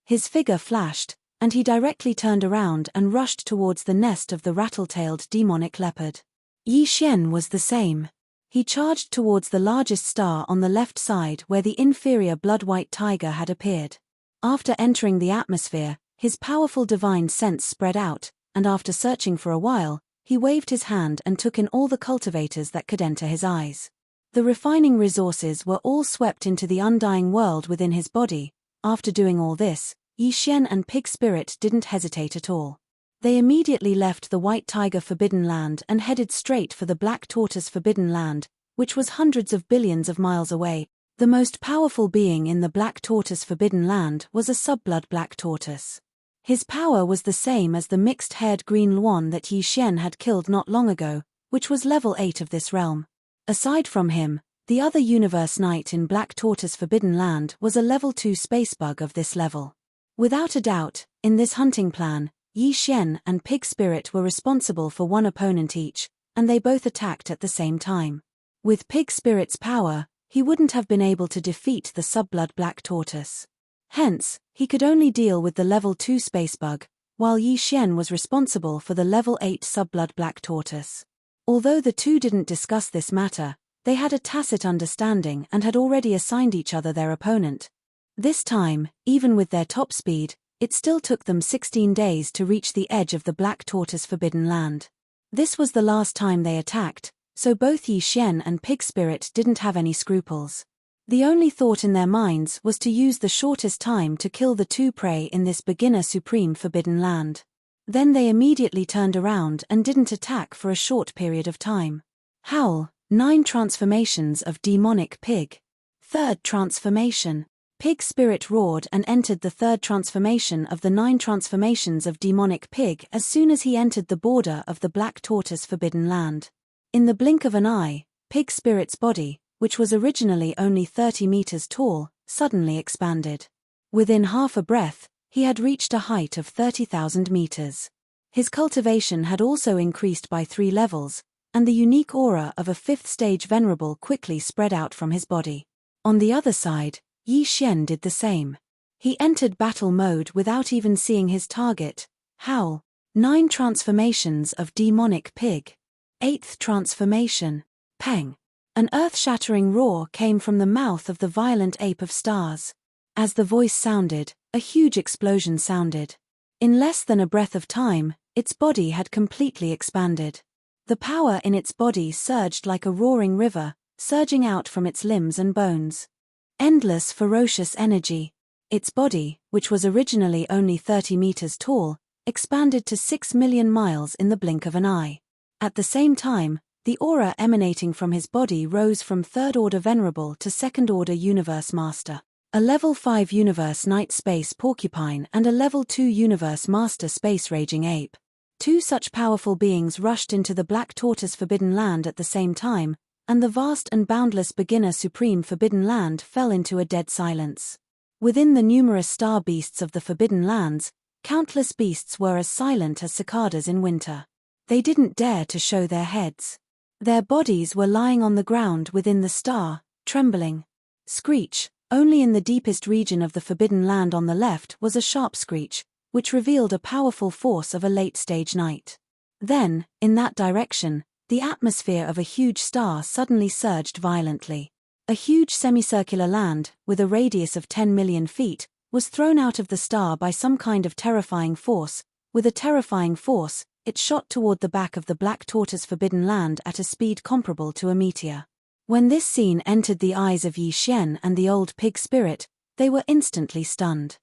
Speaker 1: His figure flashed, and he directly turned around and rushed towards the nest of the rattle-tailed demonic leopard. Yi Xian was the same. He charged towards the largest star on the left side where the inferior blood-white tiger had appeared. After entering the atmosphere, his powerful divine sense spread out, and after searching for a while, he waved his hand and took in all the cultivators that could enter his eyes. The refining resources were all swept into the undying world within his body. After doing all this, Yi Xian and Pig Spirit didn't hesitate at all. They immediately left the White Tiger Forbidden Land and headed straight for the Black Tortoise Forbidden Land, which was hundreds of billions of miles away. The most powerful being in the Black Tortoise Forbidden Land was a subblood black tortoise. His power was the same as the mixed-haired green Luan that Yi Xian had killed not long ago, which was level 8 of this realm. Aside from him, the other Universe Knight in Black Tortoise Forbidden Land was a level 2 space bug of this level. Without a doubt, in this hunting plan, Yi Xian and Pig Spirit were responsible for one opponent each, and they both attacked at the same time. With Pig Spirit's power, he wouldn't have been able to defeat the subblood black tortoise. Hence, he could only deal with the level 2 space bug, while Yi Xian was responsible for the level 8 subblood black tortoise. Although the two didn't discuss this matter, they had a tacit understanding and had already assigned each other their opponent. This time, even with their top speed, it still took them 16 days to reach the edge of the Black Tortoise Forbidden Land. This was the last time they attacked, so both Yi Xian and Pig Spirit didn't have any scruples. The only thought in their minds was to use the shortest time to kill the two prey in this beginner supreme Forbidden Land. Then they immediately turned around and didn't attack for a short period of time. Howl, 9 transformations of demonic pig. Third transformation. Pig Spirit roared and entered the third transformation of the 9 transformations of demonic pig as soon as he entered the border of the Black Tortoise Forbidden Land. In the blink of an eye, Pig Spirit's body, which was originally only 30 meters tall, suddenly expanded. Within half a breath, he had reached a height of 30,000 meters. His cultivation had also increased by 3 levels, and the unique aura of a 5th stage venerable quickly spread out from his body. On the other side, Yi Xian did the same. He entered battle mode without even seeing his target. Howl, 9 transformations of demonic pig. 8th transformation. Pang. An earth-shattering roar came from the mouth of the violent ape of stars. As the voice sounded, a huge explosion sounded. In less than a breath of time, its body had completely expanded. The power in its body surged like a roaring river, surging out from its limbs and bones. Endless ferocious energy. Its body, which was originally only 30 meters tall, expanded to 6 million miles in the blink of an eye. At the same time, the aura emanating from his body rose from 3rd Order Venerable to 2nd Order Universe Master. A Level 5 Universe Knight Space Porcupine and a Level 2 Universe Master Space Raging Ape. 2 such powerful beings rushed into the Black Tortoise Forbidden Land at the same time, and the vast and boundless beginner Supreme Forbidden Land fell into a dead silence. Within the numerous star beasts of the Forbidden Lands, countless beasts were as silent as cicadas in winter. They didn't dare to show their heads. Their bodies were lying on the ground within the star, trembling. Screech. Only in the deepest region of the Forbidden Land on the left was a sharp screech, which revealed a powerful force of a late-stage knight. Then, in that direction, the atmosphere of a huge star suddenly surged violently. A huge semicircular land, with a radius of 10 million feet, was thrown out of the star by some kind of terrifying force. With a terrifying force, it shot toward the back of the Black Tortoise Forbidden Land at a speed comparable to a meteor. When this scene entered the eyes of Yi Xian and the old Pig Spirit, they were instantly stunned.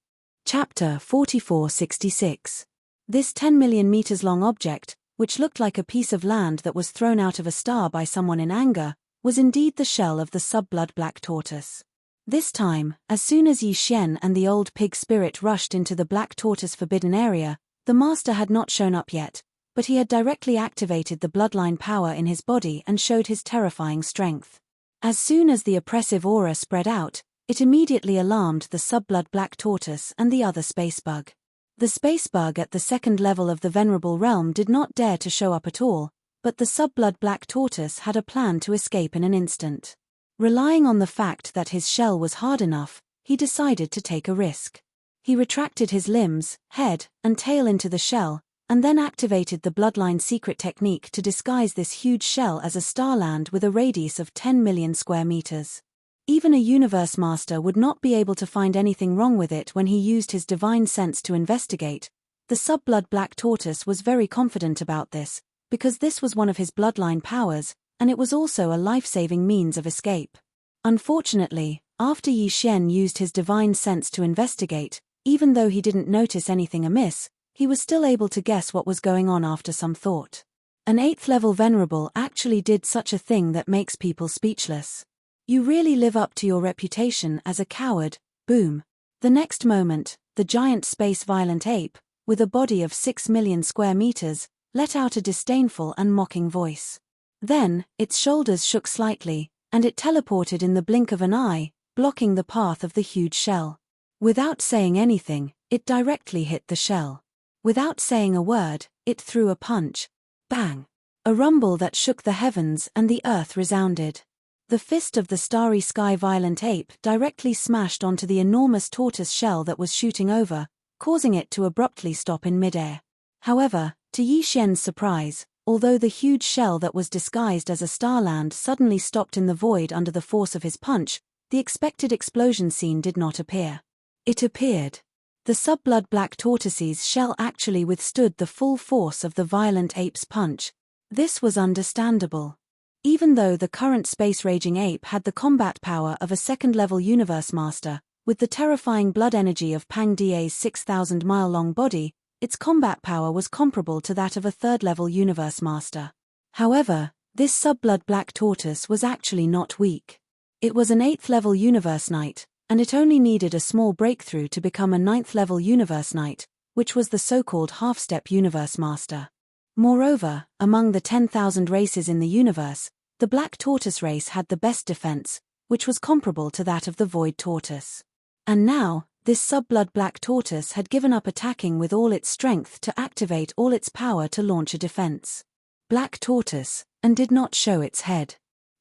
Speaker 1: Chapter 4466. This 10 million meters long object, which looked like a piece of land that was thrown out of a star by someone in anger, was indeed the shell of the subblood black tortoise. This time, as soon as Yi Xian and the old Pig Spirit rushed into the Black Tortoise Forbidden area, the master had not shown up yet, but he had directly activated the bloodline power in his body and showed his terrifying strength. As soon as the oppressive aura spread out, it immediately alarmed the subblood black tortoise and the other space bug. The space bug at the 2nd level of the Venerable Realm did not dare to show up at all, but the subblood black tortoise had a plan to escape in an instant. Relying on the fact that his shell was hard enough, he decided to take a risk. He retracted his limbs, head, and tail into the shell, and then activated the bloodline secret technique to disguise this huge shell as a starland with a radius of 10 million square meters. Even a universe master would not be able to find anything wrong with it when he used his divine sense to investigate. The subblood black tortoise was very confident about this, because this was one of his bloodline powers, and it was also a life-saving means of escape. Unfortunately, after Yi Xian used his divine sense to investigate, even though he didn't notice anything amiss, he was still able to guess what was going on after some thought. An 8th level venerable actually did such a thing that makes people speechless. You really live up to your reputation as a coward. Boom. The next moment, the giant space violent ape, with a body of 6 million square meters, let out a disdainful and mocking voice. Then, its shoulders shook slightly, and it teleported in the blink of an eye, blocking the path of the huge shell. Without saying anything, it directly hit the shell. Without saying a word, it threw a punch. Bang! A rumble that shook the heavens and the earth resounded. The fist of the starry sky violent ape directly smashed onto the enormous tortoise shell that was shooting over, causing it to abruptly stop in midair. However, to Yi Xian's surprise, although the huge shell that was disguised as a starland suddenly stopped in the void under the force of his punch, the expected explosion scene did not appear. It appeared. The sub-blood black tortoise's shell actually withstood the full force of the violent ape's punch. This was understandable. Even though the current space-raging ape had the combat power of a second-level universe master, with the terrifying blood energy of Pang Da's 6,000-mile-long body, its combat power was comparable to that of a third-level universe master. However, this sub-blood black tortoise was actually not weak. It was an 8th-level universe knight, and it only needed a small breakthrough to become a 9th-level universe knight, which was the so-called half-step universe master. Moreover, among the 10,000 races in the universe, the black tortoise race had the best defense, which was comparable to that of the void tortoise. And now, this sub-blood black tortoise had given up attacking with all its strength to activate all its power to launch a defense. Black tortoise, and did not show its head.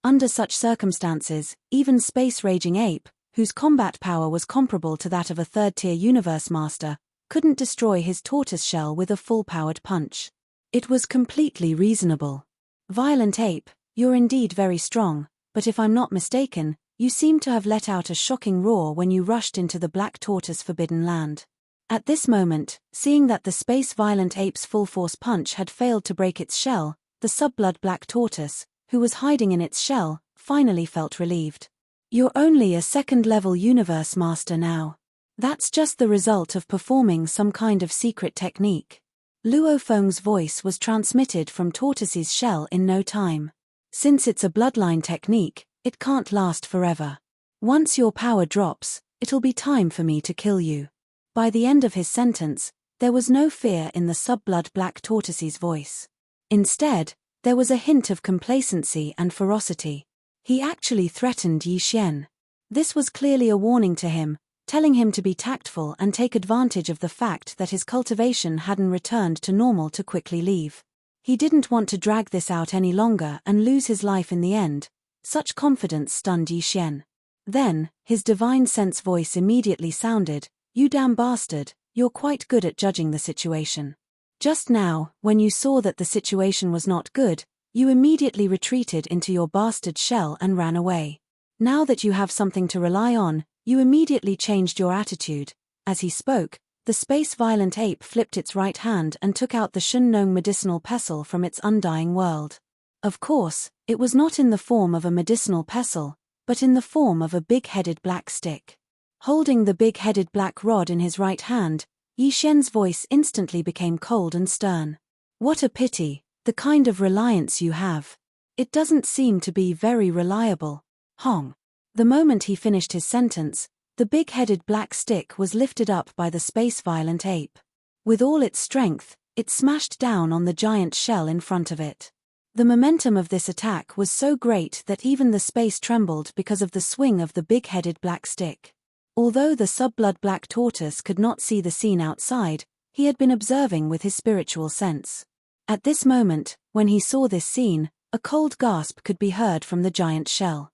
Speaker 1: Under such circumstances, even space-raging ape, whose combat power was comparable to that of a third-tier universe master, couldn't destroy his tortoise shell with a full-powered punch. It was completely reasonable. Violent ape, you're indeed very strong, but if I'm not mistaken, you seem to have let out a shocking roar when you rushed into the black tortoise forbidden land. At this moment, seeing that the space violent ape's full-force punch had failed to break its shell, the sub-blood black tortoise, who was hiding in its shell, finally felt relieved. You're only a second-level universe master now. That's just the result of performing some kind of secret technique. Luo Feng's voice was transmitted from Tortoise's shell in no time. Since it's a bloodline technique, it can't last forever. Once your power drops, it'll be time for me to kill you. By the end of his sentence, there was no fear in the sub-blood black tortoise's voice. Instead, there was a hint of complacency and ferocity. He actually threatened Yi Xian. This was clearly a warning to him, telling him to be tactful and take advantage of the fact that his cultivation hadn't returned to normal to quickly leave. He didn't want to drag this out any longer and lose his life in the end. Such confidence stunned Yi Xian. Then, his divine sense voice immediately sounded, "You damn bastard, you're quite good at judging the situation. Just now, when you saw that the situation was not good, you immediately retreated into your bastard shell and ran away. Now that you have something to rely on, you immediately changed your attitude." As he spoke, the space-violent ape flipped its right hand and took out the Shunnong medicinal pestle from its undying world. Of course, it was not in the form of a medicinal pestle, but in the form of a big-headed black stick. Holding the big-headed black rod in his right hand, Yi Xian's voice instantly became cold and stern. "What a pity, the kind of reliance you have. It doesn't seem to be very reliable." Hong. The moment he finished his sentence, the big-headed black stick was lifted up by the space-violent ape. With all its strength, it smashed down on the giant shell in front of it. The momentum of this attack was so great that even the space trembled because of the swing of the big-headed black stick. Although the sub-blood black tortoise could not see the scene outside, he had been observing with his spiritual sense. At this moment, when he saw this scene, a cold gasp could be heard from the giant shell.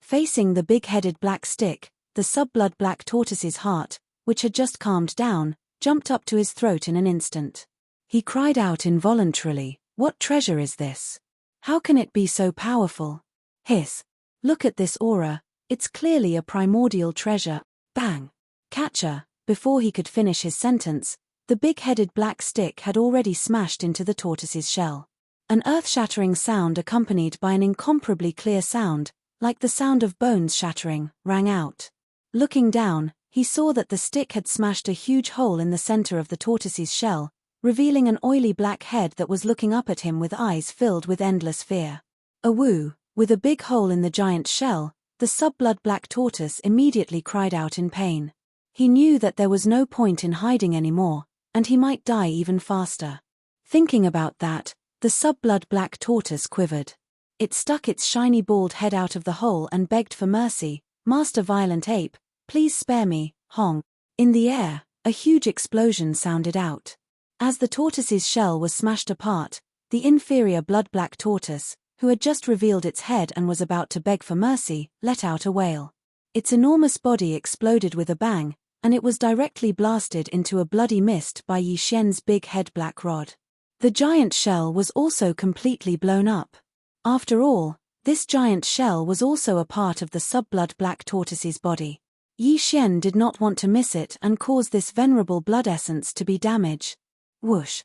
Speaker 1: Facing the big-headed black stick, the sub-blood black tortoise's heart, which had just calmed down, jumped up to his throat in an instant. He cried out involuntarily, "What treasure is this? How can it be so powerful? Hiss! Look at this aura, it's clearly a primordial treasure." Bang! Catcher! Before he could finish his sentence, the big-headed black stick had already smashed into the tortoise's shell. An earth-shattering sound accompanied by an incomparably clear sound, like the sound of bones shattering, rang out. Looking down, he saw that the stick had smashed a huge hole in the center of the tortoise's shell, revealing an oily black head that was looking up at him with eyes filled with endless fear. Awoo! With a big hole in the giant's shell, the sub-blood black tortoise immediately cried out in pain. He knew that there was no point in hiding anymore, and he might die even faster. Thinking about that, the sub-blood black tortoise quivered. It stuck its shiny bald head out of the hole and begged for mercy. "Master Violent Ape, please spare me, honk." In the air, a huge explosion sounded out. As the tortoise's shell was smashed apart, the inferior blood-black tortoise, who had just revealed its head and was about to beg for mercy, let out a wail. Its enormous body exploded with a bang, and it was directly blasted into a bloody mist by Yi Xian's big head black rod. The giant shell was also completely blown up. After all, this giant shell was also a part of the sub-blood black tortoise's body. Yi Xian did not want to miss it and cause this venerable blood essence to be damaged. Whoosh.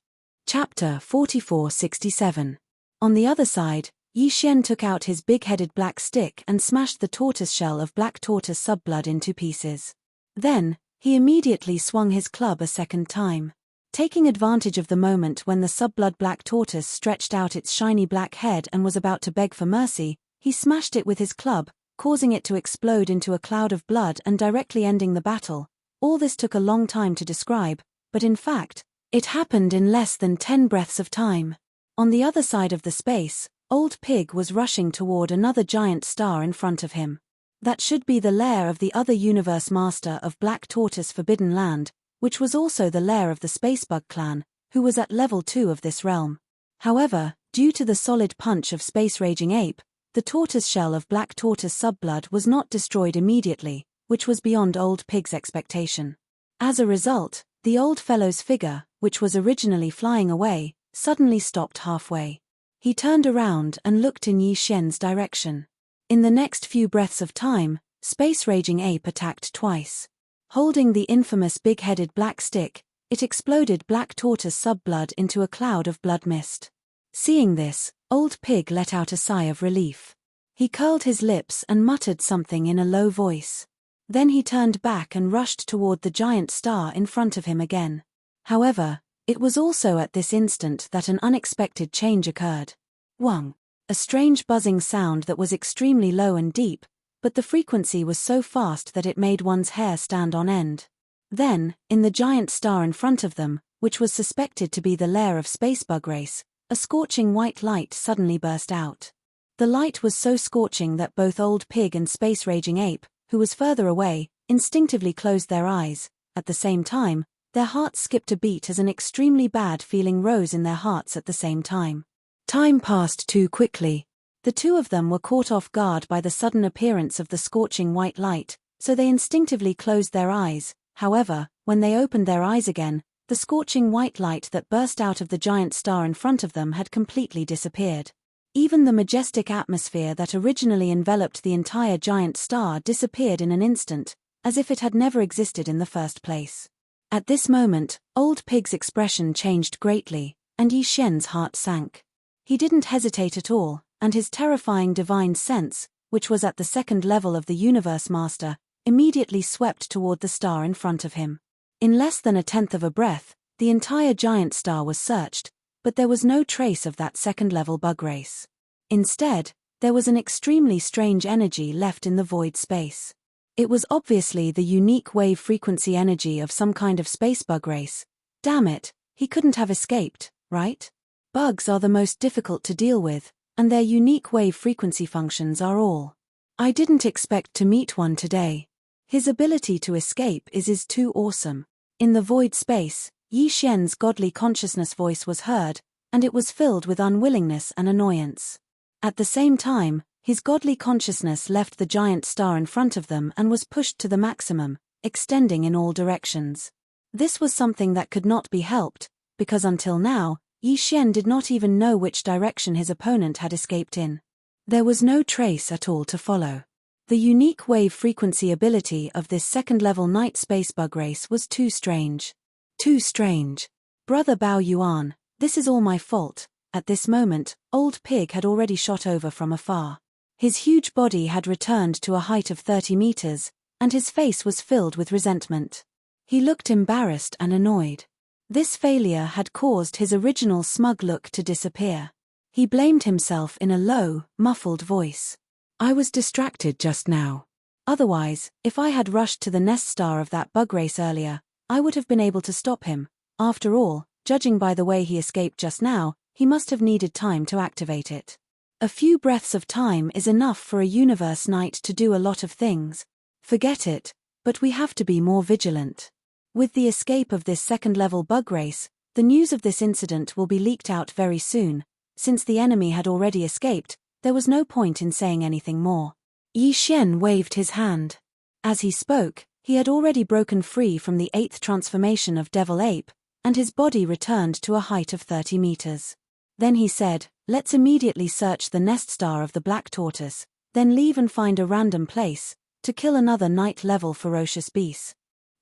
Speaker 1: Chapter 4467. On the other side, Yi Xian took out his big-headed black stick and smashed the tortoise shell of black tortoise sub-blood into pieces. Then, he immediately swung his club a second time. Taking advantage of the moment when the sub-blood black tortoise stretched out its shiny black head and was about to beg for mercy, he smashed it with his club, causing it to explode into a cloud of blood and directly ending the battle. All this took a long time to describe, but in fact, it happened in less than 10 breaths of time. On the other side of the space, Old Pig was rushing toward another giant star in front of him. That should be the lair of the other universe master of Black Tortoise Forbidden Land, which was also the lair of the Spacebug clan, who was at level 2 of this realm. However, due to the solid punch of Space Raging Ape, the tortoise shell of Black Tortoise Subblood was not destroyed immediately, which was beyond Old Pig's expectation. As a result, the old fellow's figure, which was originally flying away, suddenly stopped halfway. He turned around and looked in Yi Xian's direction. In the next few breaths of time, Space Raging Ape attacked twice. Holding the infamous big-headed black stick, it exploded Black Tortoise Subblood into a cloud of blood mist. Seeing this, Old Pig let out a sigh of relief. He curled his lips and muttered something in a low voice. Then he turned back and rushed toward the giant star in front of him again. However, it was also at this instant that an unexpected change occurred. Whang! A strange buzzing sound that was extremely low and deep, but the frequency was so fast that it made one's hair stand on end. Then, in the giant star in front of them, which was suspected to be the lair of Spacebug race, a scorching white light suddenly burst out. The light was so scorching that both Old Pig and Space Raging Ape, who was further away, instinctively closed their eyes. At the same time, their hearts skipped a beat as an extremely bad feeling rose in their hearts at the same time. Time passed too quickly. The two of them were caught off guard by the sudden appearance of the scorching white light, so they instinctively closed their eyes. However, when they opened their eyes again, the scorching white light that burst out of the giant star in front of them had completely disappeared. Even the majestic atmosphere that originally enveloped the entire giant star disappeared in an instant, as if it had never existed in the first place. At this moment, Old Pig's expression changed greatly, and Yi Xian's heart sank. He didn't hesitate at all, and his terrifying divine sense, which was at the second level of the Universe Master, immediately swept toward the star in front of him. In less than a tenth of a breath, the entire giant star was searched, but there was no trace of that second-level bug race. Instead, there was an extremely strange energy left in the void space. It was obviously the unique wave frequency energy of some kind of space bug race. Damn it, he couldn't have escaped, right? Bugs are the most difficult to deal with, and their unique wave frequency functions are all. I didn't expect to meet one today. His ability to escape is too awesome. In the void space, Yi Xian's godly consciousness voice was heard, and it was filled with unwillingness and annoyance. At the same time, his godly consciousness left the giant star in front of them and was pushed to the maximum, extending in all directions. This was something that could not be helped, because until now, Yi Xian did not even know which direction his opponent had escaped in. There was no trace at all to follow. The unique wave frequency ability of this second-level night space bug race was too strange. Too strange. Brother Bao Yuan, this is all my fault. At this moment, Old Pig had already shot over from afar. His huge body had returned to a height of 30 meters, and his face was filled with resentment. He looked embarrassed and annoyed. This failure had caused his original smug look to disappear. He blamed himself in a low, muffled voice. I was distracted just now. Otherwise, if I had rushed to the nest star of that bug race earlier, I would have been able to stop him. After all, judging by the way he escaped just now, he must have needed time to activate it. A few breaths of time is enough for a universe knight to do a lot of things. Forget it, but we have to be more vigilant. With the escape of this second-level bug race, the news of this incident will be leaked out very soon. Since the enemy had already escaped, there was no point in saying anything more. Yi Xian waved his hand. As he spoke, he had already broken free from the 8th transformation of Devil Ape, and his body returned to a height of 30 meters. Then he said, let's immediately search the nest star of the Black Tortoise, then leave and find a random place, to kill another night-level ferocious beast.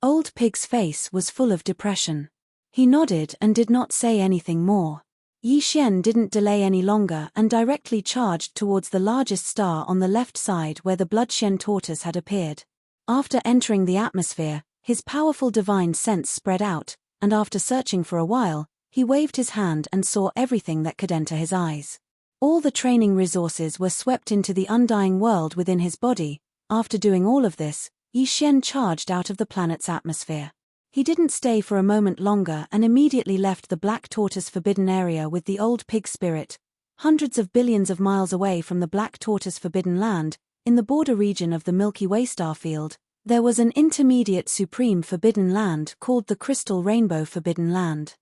Speaker 1: Old Pig's face was full of depression. He nodded and did not say anything more. Yi Xian didn't delay any longer and directly charged towards the largest star on the left side where the Blood-Shen tortoise had appeared. After entering the atmosphere, his powerful divine sense spread out, and after searching for a while, he waved his hand and saw everything that could enter his eyes. All the training resources were swept into the undying world within his body. After doing all of this, Yi Xian charged out of the planet's atmosphere. He didn't stay for a moment longer and immediately left the Black Tortoise Forbidden Area with the Old Pig spirit. Hundreds of billions of miles away from the Black Tortoise Forbidden Land, in the border region of the Milky Way star field, there was an intermediate supreme forbidden land called the Crystal Rainbow Forbidden Land.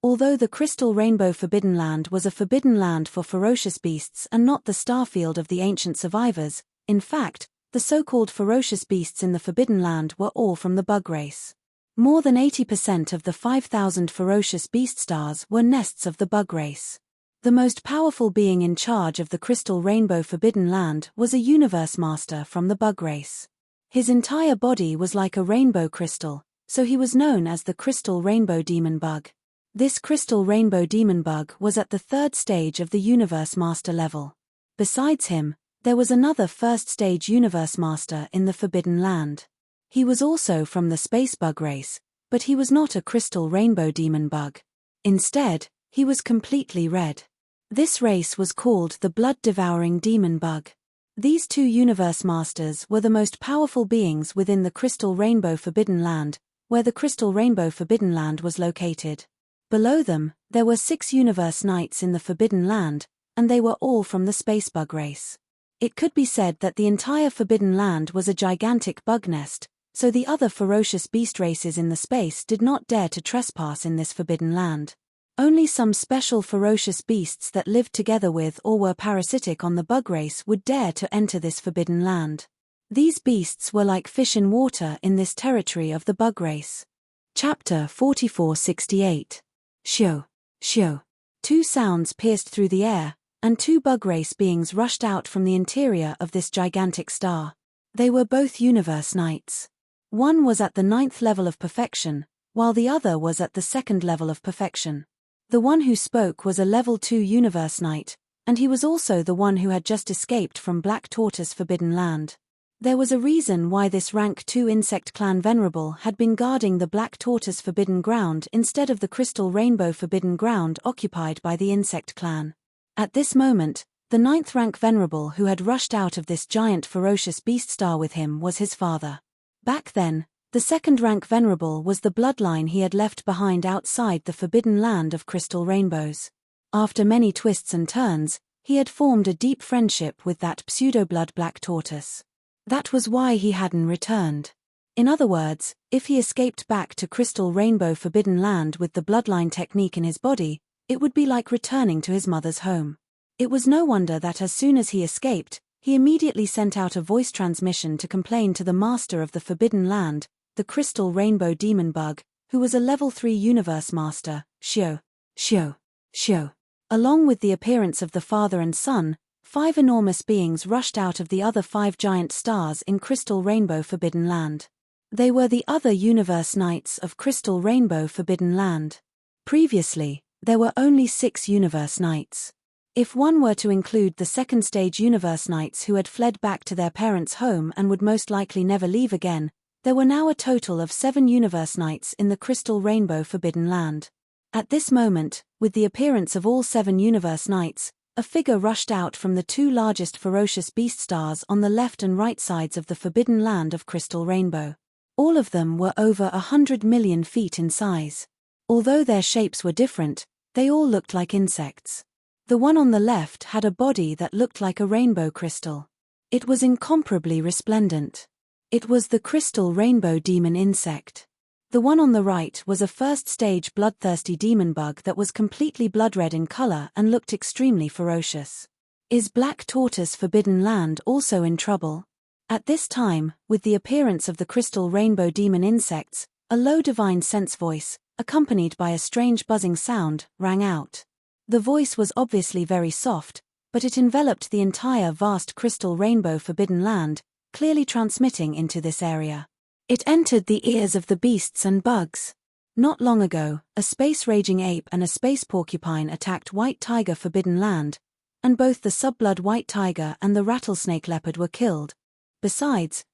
Speaker 1: Although the Crystal Rainbow Forbidden Land was a forbidden land for ferocious beasts and not the starfield of the ancient survivors, in fact, the so-called ferocious beasts in the Forbidden Land were all from the bug race. More than 80% of the 5,000 ferocious beast stars were nests of the bug race. The most powerful being in charge of the Crystal Rainbow Forbidden Land was a universe master from the bug race. His entire body was like a rainbow crystal, so he was known as the Crystal Rainbow Demon Bug. This Crystal Rainbow Demon Bug was at the 3rd stage of the universe master level. Besides him, there was another first-stage universe master in the Forbidden Land. He was also from the space bug race, but he was not a Crystal Rainbow Demon Bug. Instead, he was completely red. This race was called the Blood-Devouring Demon Bug. These two universe masters were the most powerful beings within the Crystal Rainbow Forbidden Land, where the Crystal Rainbow Forbidden Land was located. Below them, there were 6 universe knights in the Forbidden Land, and they were all from the space bug race. It could be said that the entire Forbidden Land was a gigantic bug nest, so the other ferocious beast races in the space did not dare to trespass in this Forbidden Land. Only some special ferocious beasts that lived together with or were parasitic on the bug race would dare to enter this Forbidden Land. These beasts were like fish in water in this territory of the bug race. Chapter 4468. Shio. Shio. 2 sounds pierced through the air, and 2 bug race beings rushed out from the interior of this gigantic star. They were both universe knights. One was at the 9th level of perfection, while the other was at the 2nd level of perfection. The one who spoke was a level 2 universe knight, and he was also the one who had just escaped from Black Tortoise Forbidden Land. There was a reason why this rank 2 insect clan venerable had been guarding the Black Tortoise Forbidden Ground instead of the Crystal Rainbow Forbidden Ground occupied by the insect clan. At this moment, the 9th rank venerable who had rushed out of this giant ferocious beast star with him was his father. Back then, the 2nd rank venerable was the bloodline he had left behind outside the Forbidden Land of Crystal Rainbows. After many twists and turns, he had formed a deep friendship with that pseudo-blood Black Tortoise. That was why he hadn't returned. In other words, if he escaped back to Crystal Rainbow Forbidden Land with the bloodline technique in his body, it would be like returning to his mother's home. It was no wonder that as soon as he escaped, he immediately sent out a voice transmission to complain to the master of the Forbidden Land, the Crystal Rainbow Demon Bug, who was a level 3 universe master, Shio. Shio. Shio. Along with the appearance of the father and son, 5 enormous beings rushed out of the other 5 giant stars in Crystal Rainbow Forbidden Land. They were the other universe knights of Crystal Rainbow Forbidden Land. Previously, there were only 6 universe knights. If one were to include the 2nd stage universe knights who had fled back to their parents' home and would most likely never leave again, There were now a total of 7 Universe Knights in the Crystal Rainbow Forbidden Land. At this moment, with the appearance of all 7 Universe Knights, a figure rushed out from the 2 largest ferocious beast stars on the left and right sides of the Forbidden Land of Crystal Rainbow. All of them were over 100 million feet in size. Although their shapes were different, they all looked like insects. The one on the left had a body that looked like a rainbow crystal. It was incomparably resplendent. It was the crystal rainbow demon insect. The one on the right was a first-stage bloodthirsty demon bug that was completely blood-red in color and looked extremely ferocious. Is Black Tortoise Forbidden Land also in trouble? At this time, with the appearance of the crystal rainbow demon insects, a low divine sense voice, accompanied by a strange buzzing sound, rang out. The voice was obviously very soft, but it enveloped the entire vast crystal rainbow Forbidden Land, clearly transmitting into this area. It entered the ears of the beasts and bugs. Not long ago, a space-raging ape and a space porcupine attacked White Tiger Forbidden Land, and both the subblood white tiger and the rattlesnake leopard were killed. Besides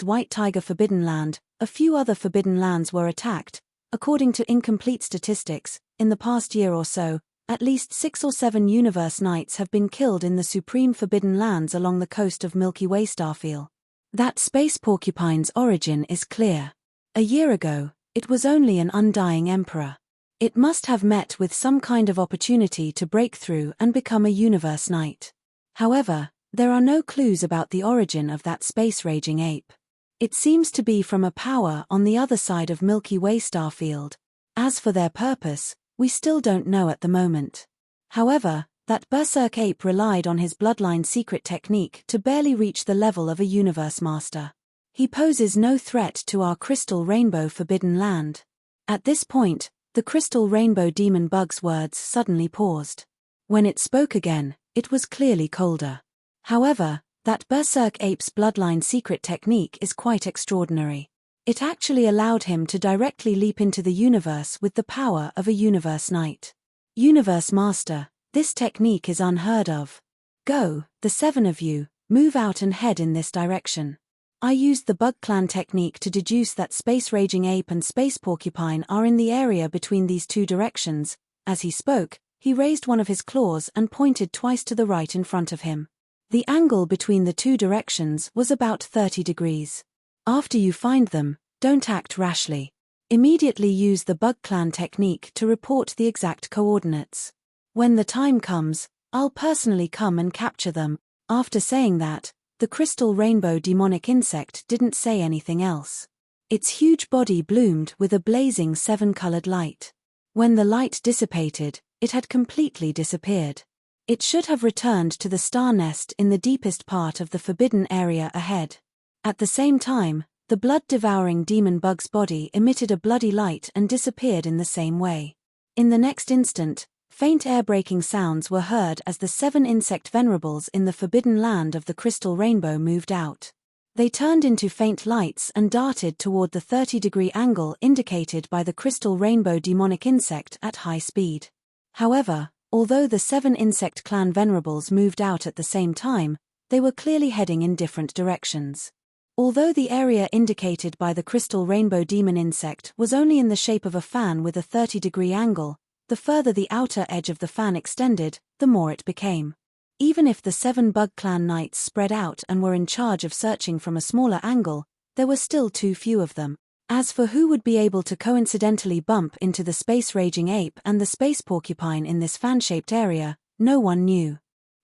Speaker 1: White Tiger Forbidden Land, a few other Forbidden Lands were attacked. According to incomplete statistics, in the past year or so, at least 6 or 7 Universe Knights have been killed in the Supreme Forbidden Lands along the coast of Milky Way Starfield. That space porcupine's origin is clear. A year ago, it was only an undying emperor. It must have met with some kind of opportunity to break through and become a Universe Knight. However, there are no clues about the origin of that space-raging ape. It seems to be from a power on the other side of Milky Way Starfield. As for their purpose, we still don't know at the moment. However, that berserk ape relied on his bloodline secret technique to barely reach the level of a Universe Master. He poses no threat to our Crystal Rainbow Forbidden Land. At this point, the Crystal Rainbow Demon Bug's words suddenly paused. When it spoke again, it was clearly colder. However, that berserk ape's bloodline secret technique is quite extraordinary. It actually allowed him to directly leap into the universe with the power of a Universe Knight. Universe Master, this technique is unheard of. Go, the 7 of you, move out and head in this direction. I used the Bug Clan technique to deduce that space-raging ape and space porcupine are in the area between these 2 directions. As he spoke, he raised one of his claws and pointed twice to the right in front of him. The angle between the 2 directions was about 30 degrees. After you find them, don't act rashly. Immediately use the Bug Clan technique to report the exact coordinates. When the time comes, I'll personally come and capture them. After saying that, the crystal rainbow demonic insect didn't say anything else. Its huge body bloomed with a blazing 7-colored light. When the light dissipated, it had completely disappeared. It should have returned to the star nest in the deepest part of the forbidden area ahead. At the same time, the blood-devouring demon bug's body emitted a bloody light and disappeared in the same way. In the next instant, faint air-breaking sounds were heard as the 7 insect venerables in the forbidden land of the Crystal Rainbow moved out. They turned into faint lights and darted toward the 30-degree angle indicated by the Crystal Rainbow demonic insect at high speed. However, although the 7 insect clan venerables moved out at the same time, they were clearly heading in different directions. Although the area indicated by the Crystal Rainbow demon insect was only in the shape of a fan with a 30-degree angle, the further the outer edge of the fan extended, the more it became. Even if the 7 Bug Clan Knights spread out and were in charge of searching from a smaller angle, there were still too few of them. As for who would be able to coincidentally bump into the space-raging ape and the space porcupine in this fan-shaped area, no one knew.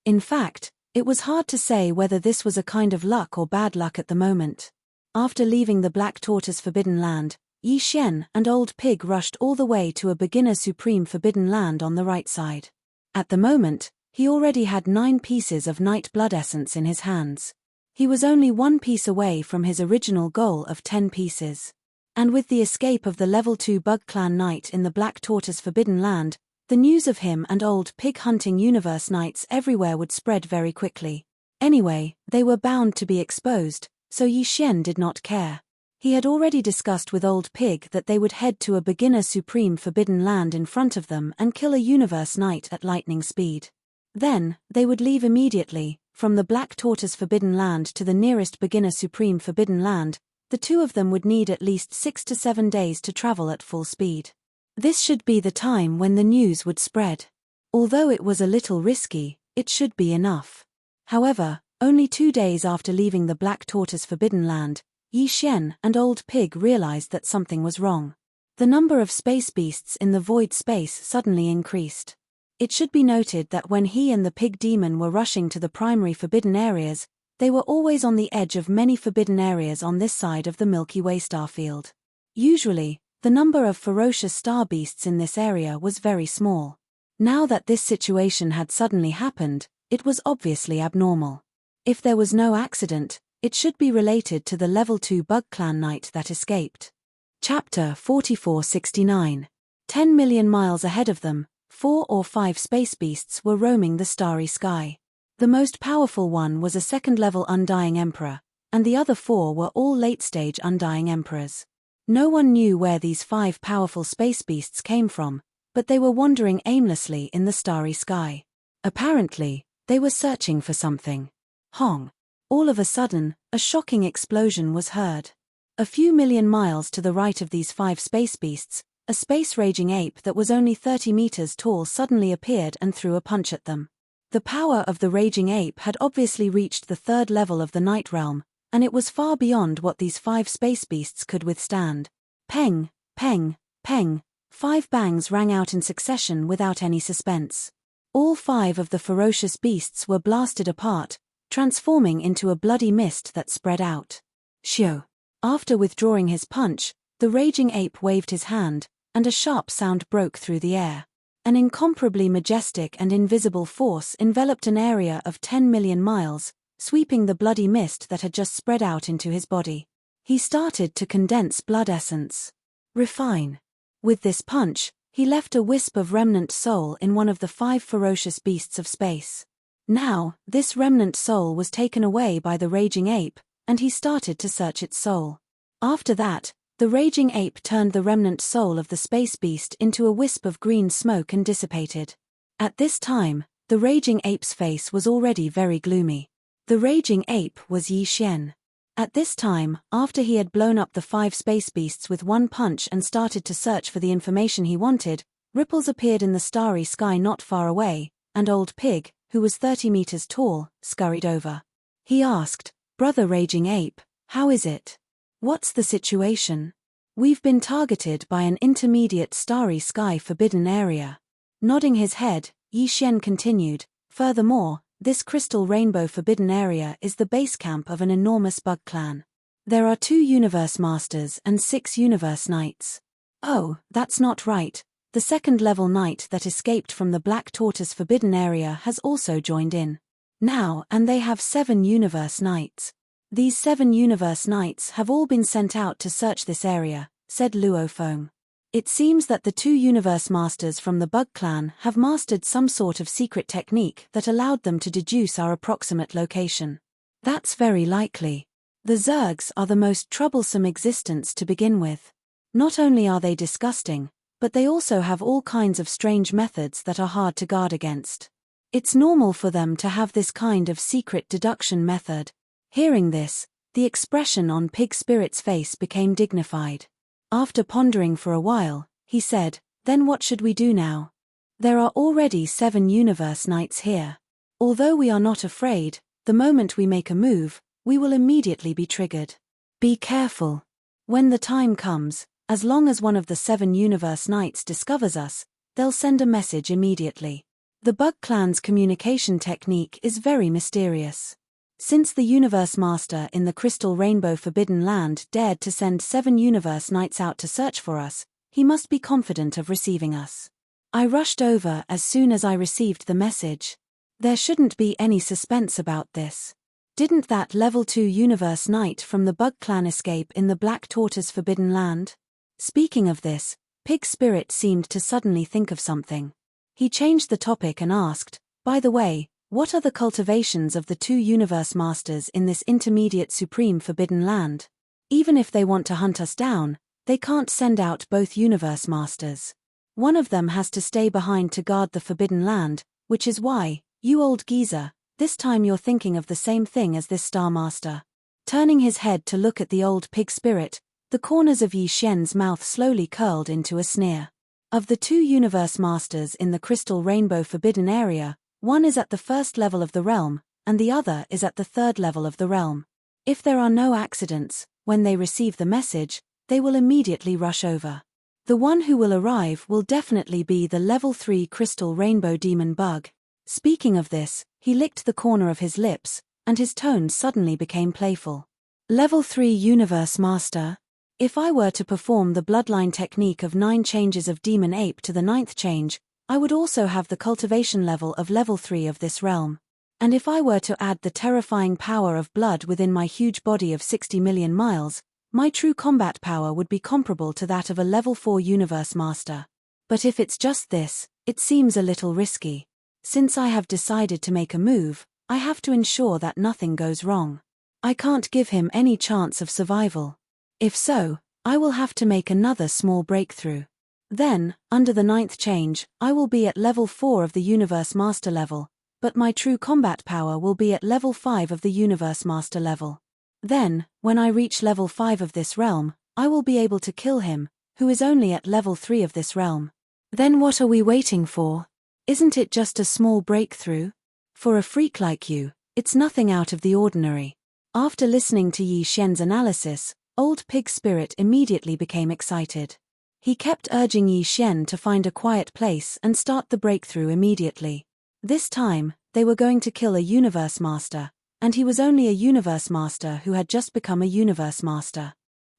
Speaker 1: In fact, it was hard to say whether this was a kind of luck or bad luck at the moment. After leaving the Black Tortoise Forbidden Land, Yi Xian and Old Pig rushed all the way to a beginner Supreme Forbidden Land on the right side. At the moment, he already had 9 pieces of Night Blood Essence in his hands. He was only 1 piece away from his original goal of 10 pieces. And with the escape of the Level 2 Bug Clan Knight in the Black Tortoise Forbidden Land, the news of him and Old Pig hunting Universe Knights everywhere would spread very quickly. Anyway, they were bound to be exposed, so Yi Xian did not care. He had already discussed with Old Pig that they would head to a beginner Supreme Forbidden Land in front of them and kill a Universe Knight at lightning speed. Then, they would leave immediately. From the Black Tortoise Forbidden Land to the nearest beginner Supreme Forbidden Land, the the two of them would need at least 6 to 7 days to travel at full speed. This should be the time when the news would spread. Although it was a little risky, it should be enough. However, only 2 days after leaving the Black Tortoise Forbidden Land, Yi Xian and Old Pig realized that something was wrong. The number of space beasts in the void space suddenly increased. It should be noted that when he and the pig demon were rushing to the primary forbidden areas, they were always on the edge of many forbidden areas on this side of the Milky Way starfield. Usually, the number of ferocious star beasts in this area was very small. Now that this situation had suddenly happened, it was obviously abnormal. If there was no accident, it should be related to the Level 2 Bug Clan Knight that escaped. Chapter 4469. 10 million miles ahead of them, 4 or 5 space beasts were roaming the starry sky. The most powerful one was a second-level Undying Emperor, and the other 4 were all late-stage Undying Emperors. No one knew where these 5 powerful space beasts came from, but they were wandering aimlessly in the starry sky. Apparently, they were searching for something. Hong! All of a sudden, a shocking explosion was heard. A few million miles to the right of these 5 space beasts, a space-raging ape that was only 30 meters tall suddenly appeared and threw a punch at them. The power of the raging ape had obviously reached the 3rd level of the Night Realm, and it was far beyond what these 5 space beasts could withstand. Peng, peng, peng, 5 bangs rang out in succession without any suspense. All 5 of the ferocious beasts were blasted apart, transforming into a bloody mist that spread out. Shio! After withdrawing his punch, the raging ape waved his hand, and a sharp sound broke through the air. An incomparably majestic and invisible force enveloped an area of 10 million miles, sweeping the bloody mist that had just spread out into his body. He started to condense blood essence. Refine. With this punch, he left a wisp of remnant soul in one of the 5 ferocious beasts of space. Now, this remnant soul was taken away by the raging ape, and he started to search its soul. After that, the raging ape turned the remnant soul of the space beast into a wisp of green smoke and dissipated. At this time, the raging ape's face was already very gloomy. The raging ape was Yi Xian. At this time, after he had blown up the 5 space beasts with one punch and started to search for the information he wanted, ripples appeared in the starry sky not far away, and Old Pig, who was 30 meters tall, scurried over. He asked, "Brother Raging Ape, how is it? What's the situation?" "We've been targeted by an intermediate starry sky forbidden area." Nodding his head, Yi Xian continued, "Furthermore, this crystal rainbow forbidden area is the base camp of an enormous bug clan. There are 2 universe masters and 6 universe knights." "Oh, that's not right. The 2nd-level knight that escaped from the Black Tortoise forbidden area has also joined in. Now, and they have 7 universe knights. These 7 universe knights have all been sent out to search this area," said Luo Feng. "It seems that the 2 universe masters from the Bug Clan have mastered some sort of secret technique that allowed them to deduce our approximate location." "That's very likely. The Zergs are the most troublesome existence to begin with. Not only are they disgusting, but they also have all kinds of strange methods that are hard to guard against. It's normal for them to have this kind of secret deduction method." Hearing this, the expression on Pig Spirit's face became dignified. After pondering for a while, he said, "Then what should we do now? There are already 7 universe knights here. Although we are not afraid, the moment we make a move, we will immediately be triggered. Be careful. When the time comes, as long as one of the 7 universe knights discovers us, they'll send a message immediately. The Bug Clan's communication technique is very mysterious. Since the Universe Master in the Crystal Rainbow Forbidden Land dared to send 7 Universe Knights out to search for us, he must be confident of receiving us. I rushed over as soon as I received the message. There shouldn't be any suspense about this. Didn't that Level 2 Universe Knight from the Bug Clan escape in the Black Tortoise Forbidden Land?" Speaking of this, Pig Spirit seemed to suddenly think of something. He changed the topic and asked, "By the way, what are the cultivations of the 2 Universe Masters in this intermediate Supreme Forbidden Land? Even if they want to hunt us down, they can't send out both Universe Masters. One of them has to stay behind to guard the Forbidden Land, which is why, you old geezer, this time you're thinking of the same thing as this Star Master." Turning his head to look at the old pig spirit, the corners of Yi Xian's mouth slowly curled into a sneer. Of the two universe masters in the crystal rainbow forbidden area, one is at the first level of the realm, and the other is at the third level of the realm. If there are no accidents, when they receive the message, they will immediately rush over. The one who will arrive will definitely be the level 3 crystal rainbow demon bug. Speaking of this, he licked the corner of his lips, and his tone suddenly became playful. Level 3 Universe Master. If I were to perform the bloodline technique of 9 changes of Demon Ape to the 9th change, I would also have the cultivation level of level 3 of this realm. And if I were to add the terrifying power of blood within my huge body of 60 million miles, my true combat power would be comparable to that of a level 4 Universe Master. But if it's just this, it seems a little risky. Since I have decided to make a move, I have to ensure that nothing goes wrong. I can't give him any chance of survival. If so, I will have to make another small breakthrough. Then, under the 9th change, I will be at level 4 of the Universe Master level, but my true combat power will be at level 5 of the Universe Master level. Then, when I reach level 5 of this realm, I will be able to kill him, who is only at level 3 of this realm. Then what are we waiting for? Isn't it just a small breakthrough? For a freak like you, it's nothing out of the ordinary. After listening to Yi Xian's analysis, old pig spirit immediately became excited. He kept urging Yi Xian to find a quiet place and start the breakthrough immediately. This time, they were going to kill a Universe Master, and he was only a Universe Master who had just become a Universe Master.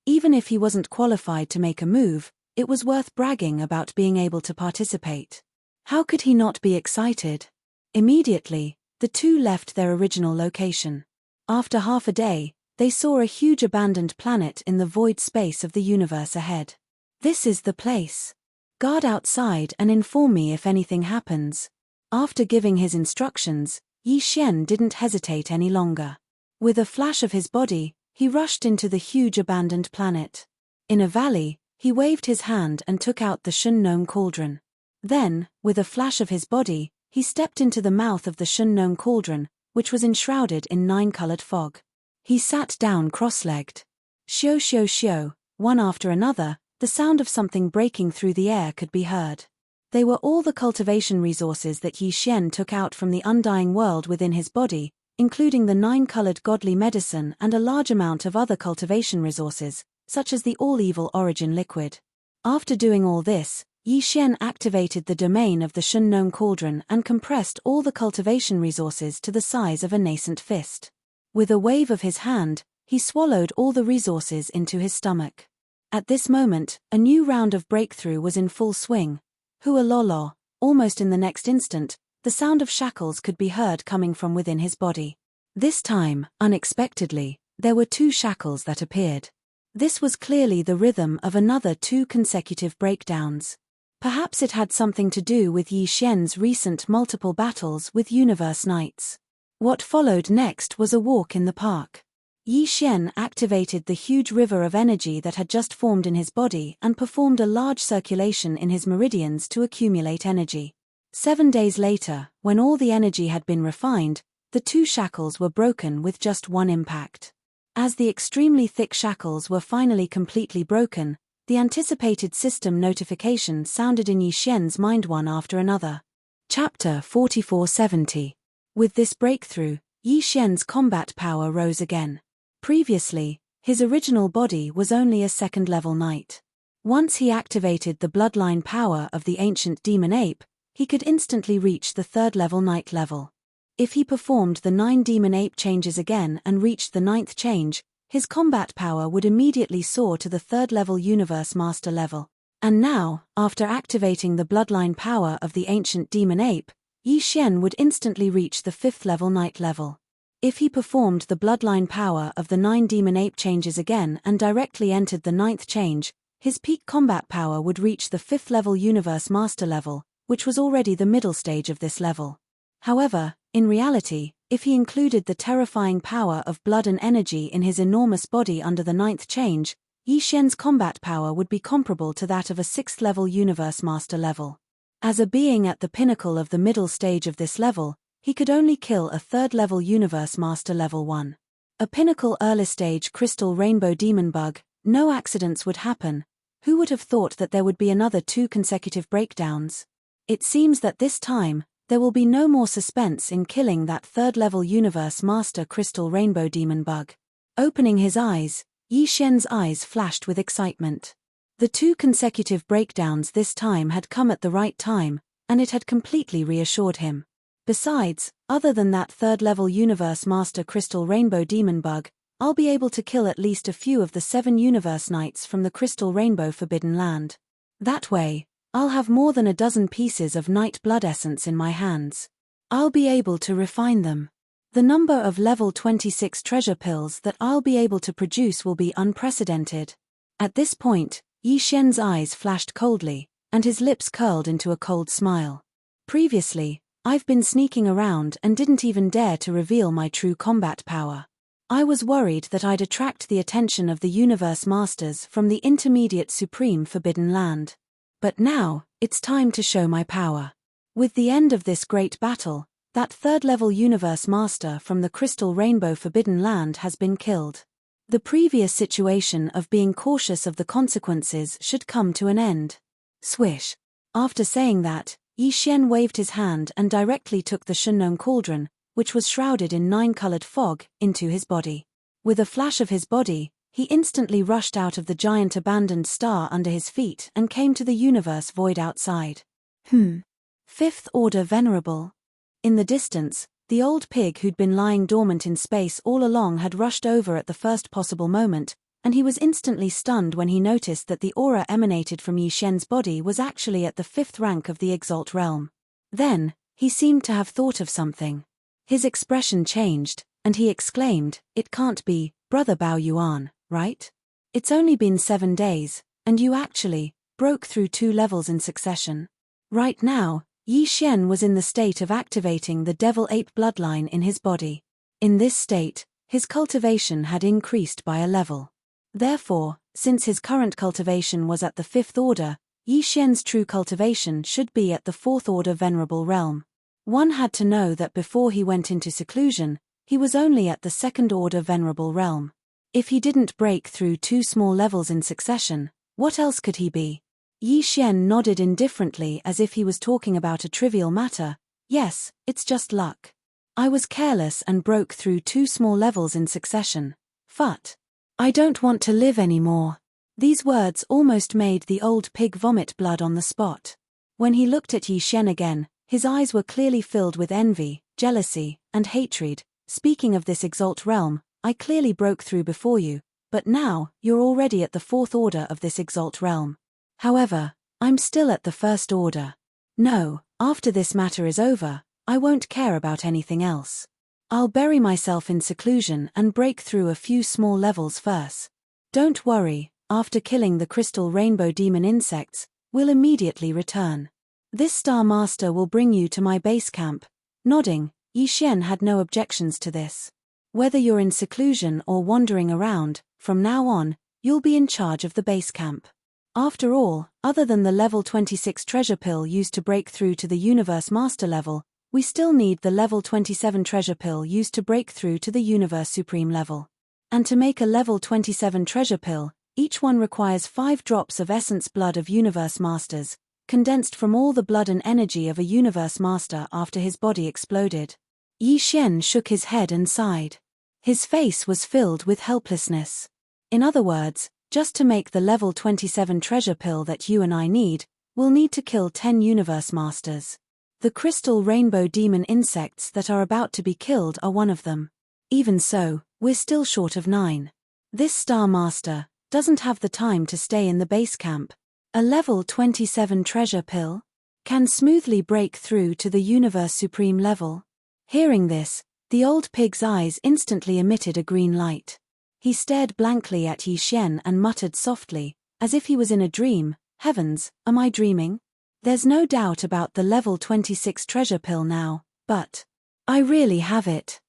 Speaker 1: Even if he wasn't qualified to make a move, it was worth bragging about being able to participate. How could he not be excited? Immediately, the two left their original location. After half a day, they saw a huge abandoned planet in the void space of the universe ahead. This is the place. Guard outside and inform me if anything happens. After giving his instructions, Yi Xian didn't hesitate any longer. With a flash of his body, he rushed into the huge abandoned planet. In a valley, he waved his hand and took out the Shun Gnome cauldron. Then, with a flash of his body, he stepped into the mouth of the Shun Gnome cauldron, which was enshrouded in 9-colored fog. He sat down cross-legged. Shio shio shio, one after another, the sound of something breaking through the air could be heard. They were all the cultivation resources that Yi Xian took out from the undying world within his body, including the 9-colored godly medicine and a large amount of other cultivation resources, such as the all-evil origin liquid. After doing all this, Yi Xian activated the domain of the Shun Gnome cauldron and compressed all the cultivation resources to the size of a nascent fist. With a wave of his hand, he swallowed all the resources into his stomach. At this moment, a new round of breakthrough was in full swing. Hua lolo, almost in the next instant, the sound of shackles could be heard coming from within his body. This time, unexpectedly, there were 2 shackles that appeared. This was clearly the rhythm of another 2 consecutive breakdowns. Perhaps it had something to do with Yi Xian's recent multiple battles with Universe Knights. What followed next was a walk in the park. Yi Xian activated the huge river of energy that had just formed in his body and performed a large circulation in his meridians to accumulate energy. 7 days later, when all the energy had been refined, the 2 shackles were broken with just 1 impact. As the extremely thick shackles were finally completely broken, the anticipated system notification sounded in Yi Xian's mind one after another. Chapter 4470. With this breakthrough, Yi Xian's combat power rose again. Previously, his original body was only a 2nd-level knight. Once he activated the bloodline power of the ancient demon ape, he could instantly reach the 3rd-level knight level. If he performed the 9 demon ape changes again and reached the 9th change, his combat power would immediately soar to the 3rd-level Universe Master level. And now, after activating the bloodline power of the ancient demon ape, Yi Xian would instantly reach the 5th-level knight level. If he performed the bloodline power of the 9 demon ape changes again and directly entered the 9th change, his peak combat power would reach the 5th-level Universe Master level, which was already the middle stage of this level. However, in reality, if he included the terrifying power of blood and energy in his enormous body under the 9th change, Yi Xian's combat power would be comparable to that of a 6th-level Universe Master level. As a being at the pinnacle of the middle stage of this level, he could only kill a 3rd-level Universe Master level 1. A pinnacle early-stage crystal rainbow demon bug, no accidents would happen. Who would have thought that there would be another 2 consecutive breakdowns? It seems that this time, there will be no more suspense in killing that 3rd-level universe master crystal rainbow demon bug. Opening his eyes, Yi Xian's eyes flashed with excitement. The 2 consecutive breakdowns this time had come at the right time, and it had completely reassured him. Besides, other than that 3rd-level universe master crystal rainbow demon bug, I'll be able to kill at least a few of the 7 universe knights from the crystal rainbow forbidden land. That way, I'll have more than a dozen pieces of night blood essence in my hands. I'll be able to refine them. The number of level 26 treasure pills that I'll be able to produce will be unprecedented. At this point, Yi Xian's eyes flashed coldly, and his lips curled into a cold smile. Previously, I've been sneaking around and didn't even dare to reveal my true combat power. I was worried that I'd attract the attention of the universe masters from the intermediate supreme forbidden land. But now, it's time to show my power. With the end of this great battle, that 3rd-level universe master from the crystal rainbow forbidden land has been killed. The previous situation of being cautious of the consequences should come to an end. Swish. After saying that, Yi Xian waved his hand and directly took the Shunnong cauldron, which was shrouded in 9-colored fog, into his body. With a flash of his body, he instantly rushed out of the giant abandoned star under his feet and came to the universe void outside. 5th Order Venerable. In the distance, the old pig who'd been lying dormant in space all along had rushed over at the first possible moment, and he was instantly stunned when he noticed that the aura emanated from Yi Xian's body was actually at the 5th rank of the Exalt realm. Then, he seemed to have thought of something. His expression changed, and he exclaimed, "It can't be, Brother Bao Yuan, right? It's only been 7 days, and you actually broke through 2 levels in succession." Right now, Yi Xian was in the state of activating the Devil Ape bloodline in his body. In this state, his cultivation had increased by a level. Therefore, since his current cultivation was at the 5th order, Yi Xian's true cultivation should be at the 4th order Venerable realm. One had to know that before he went into seclusion, he was only at the 2nd order Venerable realm. If he didn't break through 2 small levels in succession, what else could he be? Yi Xian nodded indifferently as if he was talking about a trivial matter. "Yes, it's just luck. I was careless and broke through 2 small levels in succession. But I don't want to live anymore." These words almost made the old pig vomit blood on the spot. When he looked at Yi Xian again, his eyes were clearly filled with envy, jealousy, and hatred. "Speaking of this Exalt realm, I clearly broke through before you, but now, you're already at the 4th order of this Exalt realm. However, I'm still at the 1st order. No, after this matter is over, I won't care about anything else. I'll bury myself in seclusion and break through a few small levels first. Don't worry, after killing the crystal rainbow demon insects, we'll immediately return. This Star Master will bring you to my base camp." Nodding, Yi Xian had no objections to this. "Whether you're in seclusion or wandering around, from now on, you'll be in charge of the base camp. After all, other than the level 26 treasure pill used to break through to the Universe Master level, we still need the level 27 treasure pill used to break through to the Universe Supreme level. And to make a level 27 treasure pill, each one requires 5 drops of essence blood of Universe Masters, condensed from all the blood and energy of a Universe Master after his body exploded." Yi Xian shook his head and sighed. His face was filled with helplessness. In other words, just to make the level 27 treasure pill that you and I need, we'll need to kill 10 Universe Masters. The crystal rainbow demon insects that are about to be killed are one of them. Even so, we're still short of 9. This Star Master doesn't have the time to stay in the base camp. A level 27 treasure pill can smoothly break through to the Universe Supreme level. Hearing this, the old pig's eyes instantly emitted a green light. He stared blankly at Yi Xian and muttered softly, as if he was in a dream, "Heavens, am I dreaming? There's no doubt about the level 26 treasure pill now, but I really have it.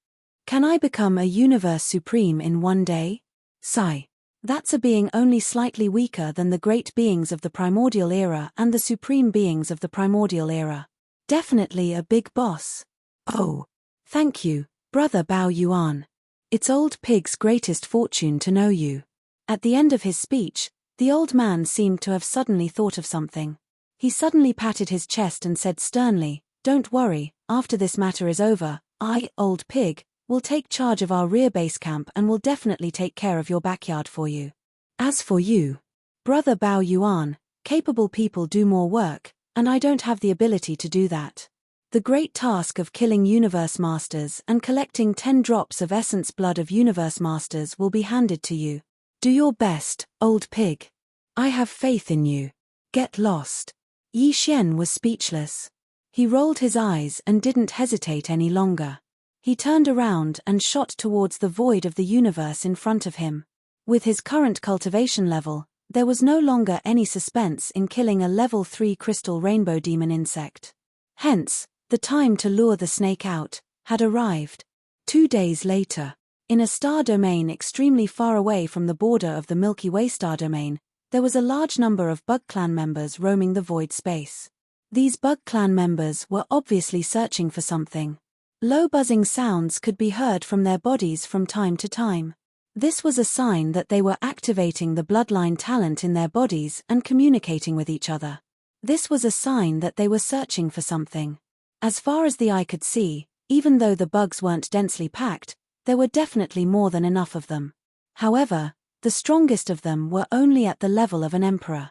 Speaker 1: Can I become a Universe Supreme in one day? Sigh. That's a being only slightly weaker than the great beings of the primordial era and the supreme beings of the primordial era. Definitely a big boss. Oh, thank you, Brother Bao Yuan." It's Old Pig's greatest fortune to know you. At the end of his speech, the old man seemed to have suddenly thought of something. He suddenly patted his chest and said sternly, "Don't worry, after this matter is over, I, Old Pig, will take charge of our rear base camp and will definitely take care of your backyard for you. As for you, Brother Bao Yuan, capable people do more work, and I don't have the ability to do that. The great task of killing Universe Masters and collecting 10 drops of essence blood of Universe Masters will be handed to you. Do your best, Old Pig. I have faith in you. Get lost." Yi Xian was speechless. He rolled his eyes and didn't hesitate any longer. He turned around and shot towards the void of the universe in front of him. With his current cultivation level, there was no longer any suspense in killing a level 3 crystal rainbow demon insect. Hence, the time to lure the snake out had arrived. 2 days later, in a star domain extremely far away from the border of the Milky Way star domain, there was a large number of Bug Clan members roaming the void space. These Bug Clan members were obviously searching for something. Low buzzing sounds could be heard from their bodies from time to time. This was a sign that they were activating the bloodline talent in their bodies and communicating with each other. This was a sign that they were searching for something. As far as the eye could see, even though the bugs weren't densely packed, there were definitely more than enough of them. However, the strongest of them were only at the level of an emperor.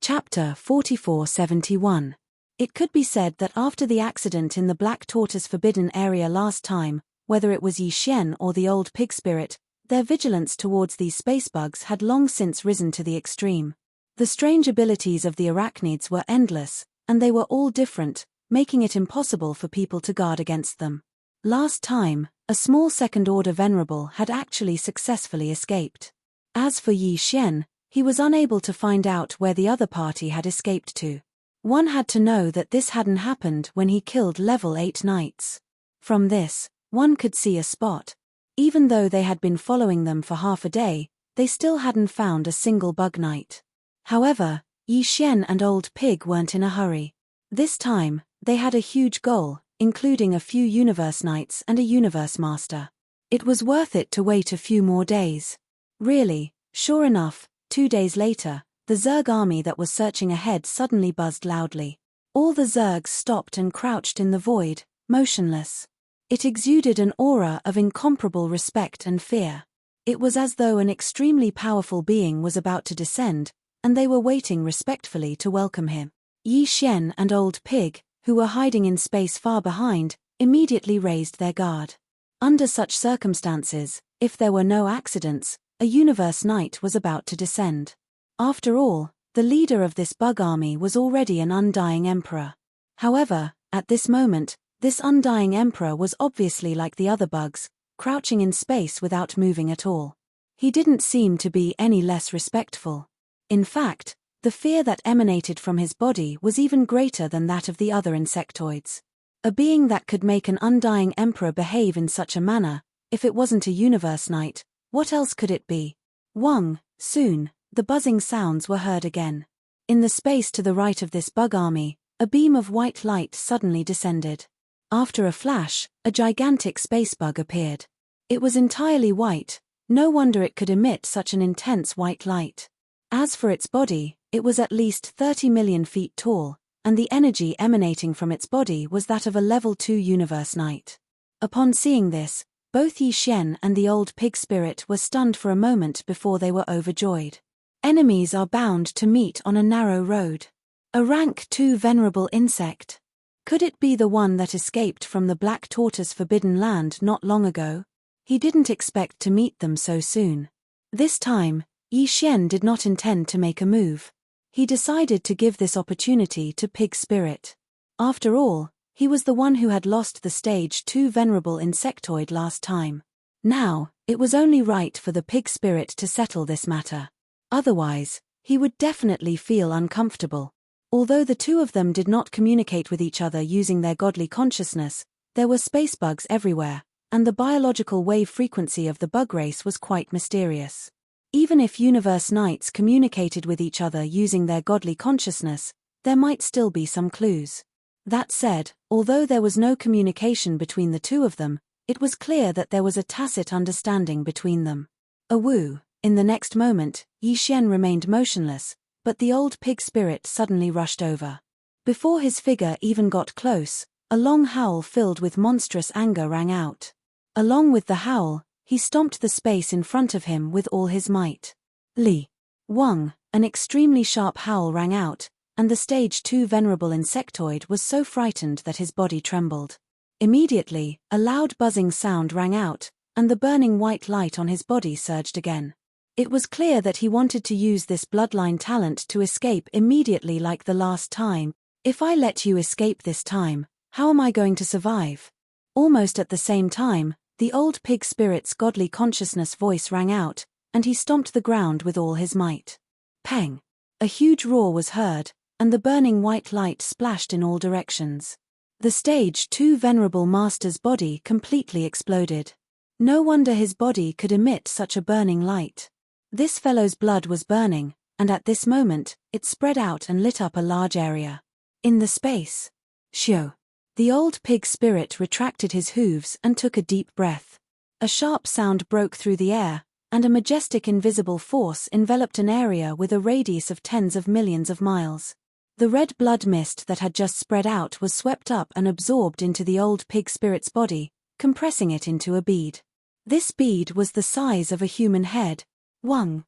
Speaker 1: Chapter 4471. It could be said that after the accident in the Black Tortoise Forbidden Area last time, whether it was Yi Xian or the Old Pig Spirit, their vigilance towards these space bugs had long since risen to the extreme. The strange abilities of the arachnids were endless, and they were all different, making it impossible for people to guard against them. Last time, a small second-order venerable had actually successfully escaped. As for Yi Xian, he was unable to find out where the other party had escaped to. One had to know that this hadn't happened when he killed level 8 knights. From this, one could see a spot. Even though they had been following them for half a day, they still hadn't found a single bug knight. However, Yi Xian and Old Pig weren't in a hurry. This time, they had a huge goal, including a few Universe Knights and a Universe Master. It was worth it to wait a few more days. Really, sure enough, 2 days later, the Zerg army that was searching ahead suddenly buzzed loudly. All the Zergs stopped and crouched in the void, motionless. It exuded an aura of incomparable respect and fear. It was as though an extremely powerful being was about to descend, and they were waiting respectfully to welcome him. Yi Xian and Old Pig, who were hiding in space far behind, immediately raised their guard. Under such circumstances, if there were no accidents, a Universe Knight was about to descend. After all, the leader of this bug army was already an undying emperor. However, at this moment, this undying emperor was obviously like the other bugs, crouching in space without moving at all. He didn't seem to be any less respectful. In fact, the fear that emanated from his body was even greater than that of the other insectoids. A being that could make an undying emperor behave in such a manner, if it wasn't a Universe Knight, what else could it be? Wang, soon, the buzzing sounds were heard again. In the space to the right of this bug army, a beam of white light suddenly descended. After a flash, a gigantic space bug appeared. It was entirely white, no wonder it could emit such an intense white light. As for its body, it was at least 30 million feet tall, and the energy emanating from its body was that of a level 2 Universe Knight. Upon seeing this, both Yi Xian and the Old Pig Spirit were stunned for a moment before they were overjoyed. Enemies are bound to meet on a narrow road. A rank 2 venerable insect. Could it be the one that escaped from the Black Tortoise Forbidden Land not long ago? He didn't expect to meet them so soon. This time, Yi Xian did not intend to make a move. He decided to give this opportunity to Pig Spirit. After all, he was the one who had lost the stage 2 venerable insectoid last time. Now, it was only right for the Pig Spirit to settle this matter. Otherwise, he would definitely feel uncomfortable. Although the two of them did not communicate with each other using their godly consciousness, there were space bugs everywhere, and the biological wave frequency of the bug race was quite mysterious. Even if Universe Knights communicated with each other using their godly consciousness, there might still be some clues. That said, although there was no communication between the two of them, it was clear that there was a tacit understanding between them. Awoo! In the next moment, Yi Xian remained motionless, but the old pig spirit suddenly rushed over. Before his figure even got close, a long howl filled with monstrous anger rang out. Along with the howl, he stomped the space in front of him with all his might. Li Wang, an extremely sharp howl rang out, and the stage 2 venerable insectoid was so frightened that his body trembled. Immediately, a loud buzzing sound rang out, and the burning white light on his body surged again. It was clear that he wanted to use this bloodline talent to escape immediately like the last time. If I let you escape this time, how am I going to survive? Almost at the same time, the old pig spirit's godly consciousness voice rang out, and he stomped the ground with all his might. Pang! A huge roar was heard, and the burning white light splashed in all directions. The stage 2 venerable master's body completely exploded. No wonder his body could emit such a burning light. This fellow's blood was burning, and at this moment, it spread out and lit up a large area. In the space. Shio. The old pig spirit retracted his hooves and took a deep breath. A sharp sound broke through the air, and a majestic invisible force enveloped an area with a radius of tens of millions of miles. The red blood mist that had just spread out was swept up and absorbed into the old pig spirit's body, compressing it into a bead. This bead was the size of a human head. Wang.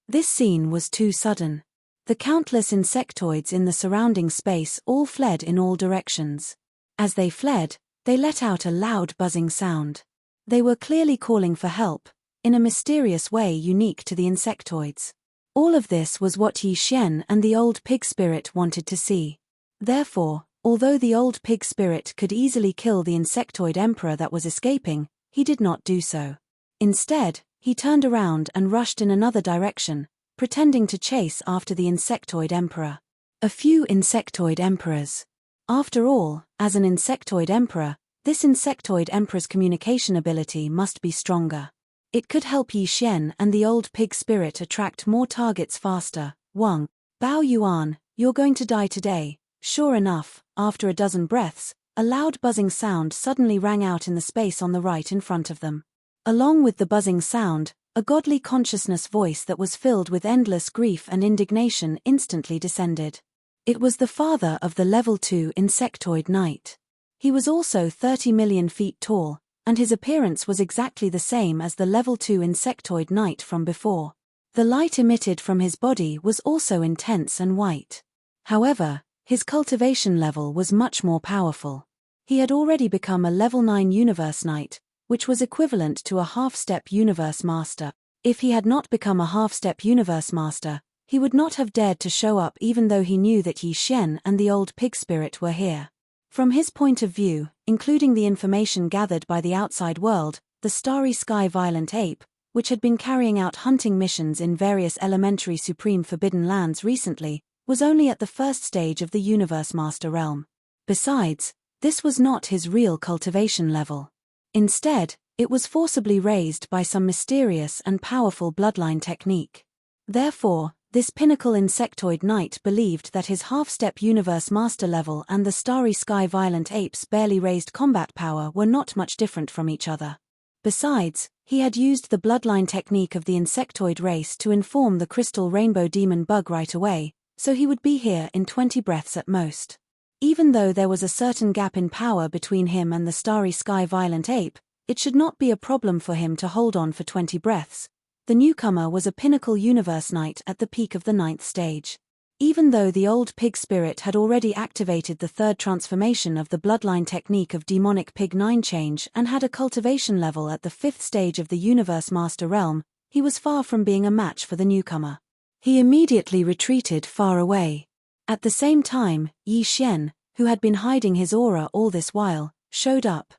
Speaker 1: This scene was too sudden. The countless insectoids in the surrounding space all fled in all directions. As they fled, they let out a loud buzzing sound. They were clearly calling for help, in a mysterious way unique to the insectoids. All of this was what Yi Xian and the old pig spirit wanted to see. Therefore, although the old pig spirit could easily kill the insectoid emperor that was escaping, he did not do so. Instead, he turned around and rushed in another direction, pretending to chase after the insectoid emperor. A few insectoid emperors. After all, as an insectoid emperor, this insectoid emperor's communication ability must be stronger. It could help Yi Xian and the old pig spirit attract more targets faster. Wang, Bao Yuan, you're going to die today. Sure enough, after a dozen breaths, a loud buzzing sound suddenly rang out in the space on the right in front of them. Along with the buzzing sound, a godly consciousness voice that was filled with endless grief and indignation instantly descended. It was the father of the level 2 insectoid knight. He was also 30 million feet tall, and his appearance was exactly the same as the level 2 insectoid knight from before. The light emitted from his body was also intense and white. However, his cultivation level was much more powerful. He had already become a level 9 universe knight, which was equivalent to a half-step universe master. If he had not become a half-step universe master, he would not have dared to show up even though he knew that Yi Xian and the old pig spirit were here. From his point of view, including the information gathered by the outside world, the Starry Sky Violent Ape, which had been carrying out hunting missions in various elementary supreme forbidden lands recently, was only at the first stage of the Universe Master realm. Besides, this was not his real cultivation level. Instead, it was forcibly raised by some mysterious and powerful bloodline technique. Therefore, this pinnacle insectoid knight believed that his half-step universe master level and the Starry Sky Violent Ape's barely raised combat power were not much different from each other. Besides, he had used the bloodline technique of the insectoid race to inform the crystal rainbow demon bug right away, so he would be here in 20 breaths at most. Even though there was a certain gap in power between him and the Starry Sky Violent Ape, it should not be a problem for him to hold on for 20 breaths. The newcomer was a pinnacle universe knight at the peak of the 9th stage. Even though the old pig spirit had already activated the 3rd transformation of the bloodline technique of demonic pig 9 change and had a cultivation level at the 5th stage of the universe master realm, he was far from being a match for the newcomer. He immediately retreated far away. At the same time, Yi Xian, who had been hiding his aura all this while, showed up.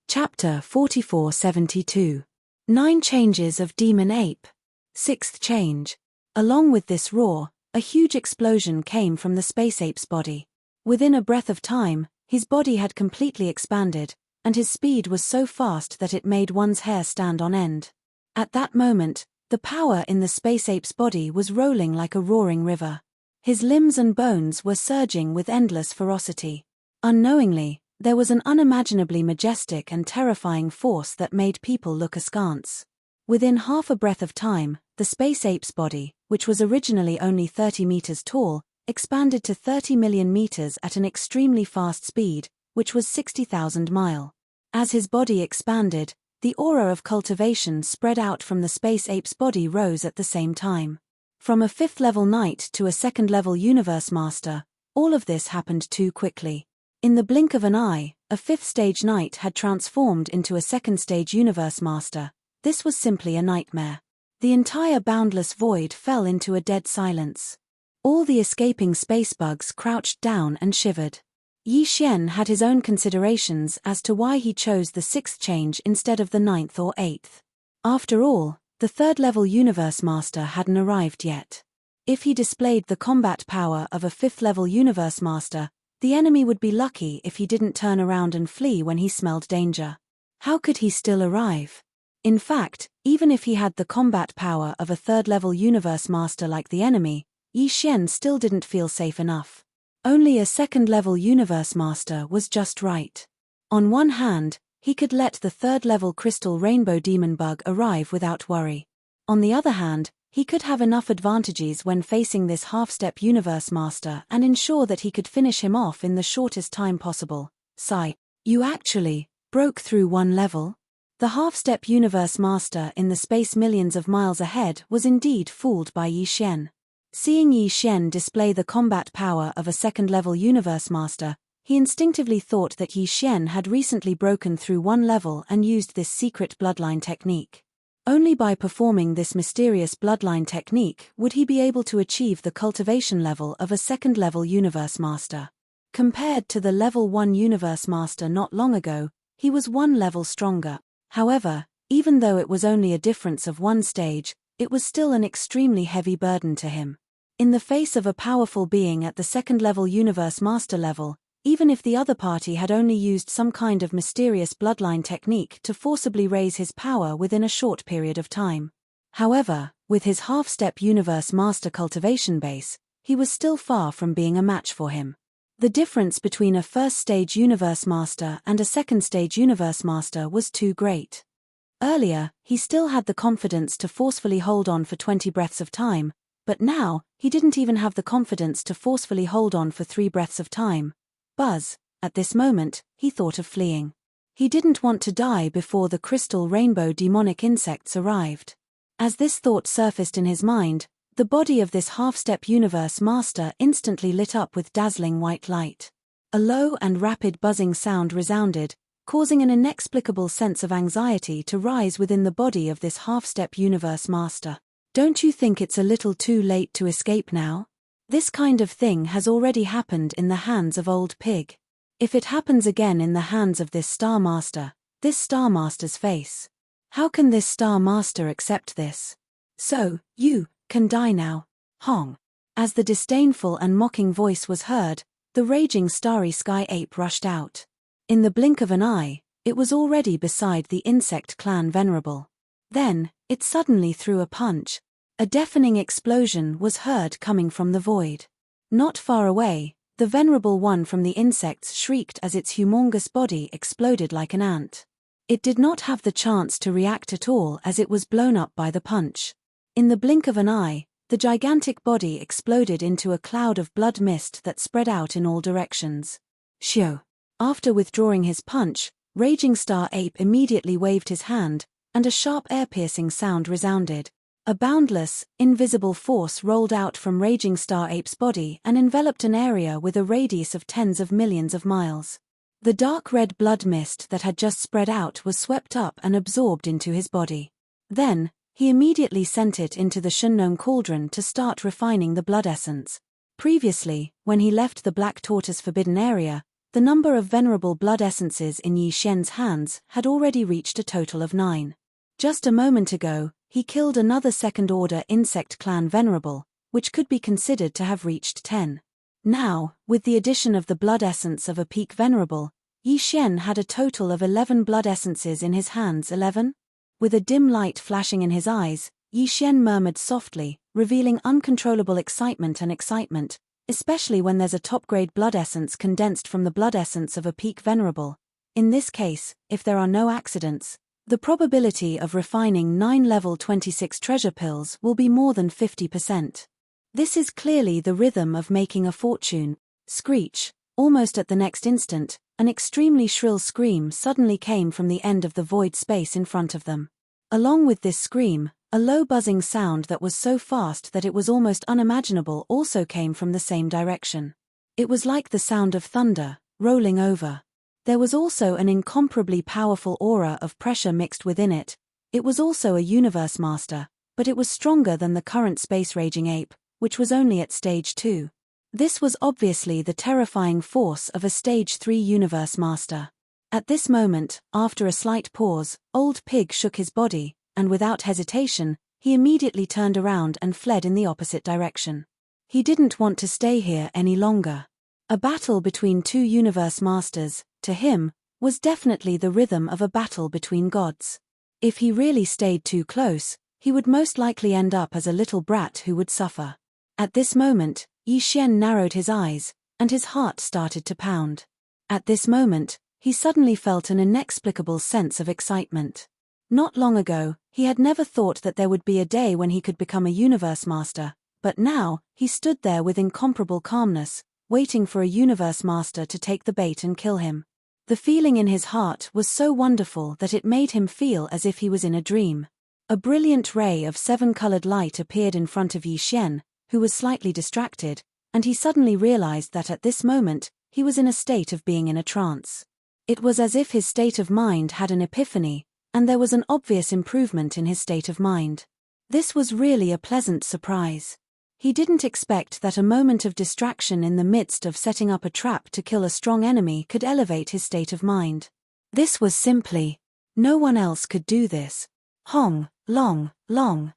Speaker 1: Chapter 4472. 9 Changes of Demon Ape. 6th change. Along with this roar, a huge explosion came from the space ape's body. Within a breath of time, his body had completely expanded, and his speed was so fast that it made one's hair stand on end. At that moment, the power in the space ape's body was rolling like a roaring river. His limbs and bones were surging with endless ferocity. Unknowingly, There was an unimaginably majestic and terrifying force that made people look askance. Within half a breath of time, the space ape's body, which was originally only 30 meters tall, expanded to 30 million meters at an extremely fast speed, which was 60,000 miles. As his body expanded, the aura of cultivation spread out from the space ape's body rose at the same time. From a fifth-level knight to a second-level universe master, all of this happened too quickly. In the blink of an eye, a fifth-stage knight had transformed into a second-stage universe master. This was simply a nightmare. The entire boundless void fell into a dead silence. All the escaping space bugs crouched down and shivered. Yi Xian had his own considerations as to why he chose the sixth change instead of the ninth or eighth. After all, the third-level universe master hadn't arrived yet. If he displayed the combat power of a fifth-level universe master, the enemy would be lucky if he didn't turn around and flee when he smelled danger. How could he still arrive? In fact, even if he had the combat power of a third-level universe master like the enemy, Yi Xian still didn't feel safe enough. Only a second-level universe master was just right. On one hand, he could let the third-level crystal rainbow demon bug arrive without worry. On the other hand, he could have enough advantages when facing this half-step universe master and ensure that he could finish him off in the shortest time possible. Sigh. You actually broke through one level? The half-step universe master in the space millions of miles ahead was indeed fooled by Yi Xian. Seeing Yi Xian display the combat power of a second-level universe master, he instinctively thought that Yi Xian had recently broken through one level and used this secret bloodline technique. Only by performing this mysterious bloodline technique would he be able to achieve the cultivation level of a second-level universe master. Compared to the level 1 universe master not long ago, he was one level stronger. However, even though it was only a difference of one stage, it was still an extremely heavy burden to him. In the face of a powerful being at the second-level universe master level, even if the other party had only used some kind of mysterious bloodline technique to forcibly raise his power within a short period of time. However, with his half-step universe master cultivation base, he was still far from being a match for him. The difference between a first-stage universe master and a second-stage universe master was too great. Earlier, he still had the confidence to forcefully hold on for 20 breaths of time, but now, he didn't even have the confidence to forcefully hold on for 3 breaths of time. At this moment, he thought of fleeing. He didn't want to die before the crystal rainbow demonic insects arrived. As this thought surfaced in his mind, the body of this half-step universe master instantly lit up with dazzling white light. A low and rapid buzzing sound resounded, causing an inexplicable sense of anxiety to rise within the body of this half-step universe master. Don't you think it's a little too late to escape now? This kind of thing has already happened in the hands of Old Pig. If it happens again in the hands of this Star Master, this Star Master's face. How can this Star Master accept this? So, you can die now. Hong. As the disdainful and mocking voice was heard, the raging starry sky ape rushed out. In the blink of an eye, it was already beside the insect clan Venerable. Then, it suddenly threw a punch. A deafening explosion was heard coming from the void. Not far away, the Venerable one from the insects shrieked as its humongous body exploded like an ant. It did not have the chance to react at all as it was blown up by the punch. In the blink of an eye, the gigantic body exploded into a cloud of blood mist that spread out in all directions. Shio. After withdrawing his punch, Raging Star Ape immediately waved his hand, and a sharp air-piercing sound resounded. A boundless, invisible force rolled out from Raging Star Ape's body and enveloped an area with a radius of tens of millions of miles. The dark red blood mist that had just spread out was swept up and absorbed into his body. Then, he immediately sent it into the Shunnome cauldron to start refining the blood essence. Previously, when he left the Black Tortoise Forbidden Area, the number of venerable blood essences in Yi Xian's hands had already reached a total of 9. Just a moment ago, he killed another second-order insect clan Venerable, which could be considered to have reached 10. Now, with the addition of the blood essence of a peak Venerable, Yi Xian had a total of 11 blood essences in his hands. 11? With a dim light flashing in his eyes, Yi Xian murmured softly, revealing uncontrollable excitement. especially when there's a top-grade blood essence condensed from the blood essence of a peak venerable. In this case, if there are no accidents, the probability of refining 9 level 26 treasure pills will be more than 50%. This is clearly the rhythm of making a fortune. Screech. Almost at the next instant, an extremely shrill scream suddenly came from the end of the void space in front of them. Along with this scream, a low buzzing sound that was so fast that it was almost unimaginable also came from the same direction. It was like the sound of thunder, rolling over. There was also an incomparably powerful aura of pressure mixed within it. It was also a universe master, but it was stronger than the current space-raging ape, which was only at stage 2. This was obviously the terrifying force of a stage 3 universe master. At this moment, after a slight pause, Old Pig shook his body, and without hesitation, he immediately turned around and fled in the opposite direction. He didn't want to stay here any longer. A battle between 2 universe masters, to him, was definitely the rhythm of a battle between gods. If he really stayed too close, he would most likely end up as a little brat who would suffer. At this moment, Yi Xian narrowed his eyes, and his heart started to pound. At this moment, he suddenly felt an inexplicable sense of excitement. Not long ago, he had never thought that there would be a day when he could become a universe master, but now, he stood there with incomparable calmness, waiting for a universe master to take the bait and kill him. The feeling in his heart was so wonderful that it made him feel as if he was in a dream. A brilliant ray of 7-colored light appeared in front of Yi Xian, who was slightly distracted, and he suddenly realized that at this moment, he was in a state of being in a trance. It was as if his state of mind had an epiphany, and there was an obvious improvement in his state of mind. This was really a pleasant surprise. He didn't expect that a moment of distraction in the midst of setting up a trap to kill a strong enemy could elevate his state of mind. This was simply, no one else could do this. Hong, long, long.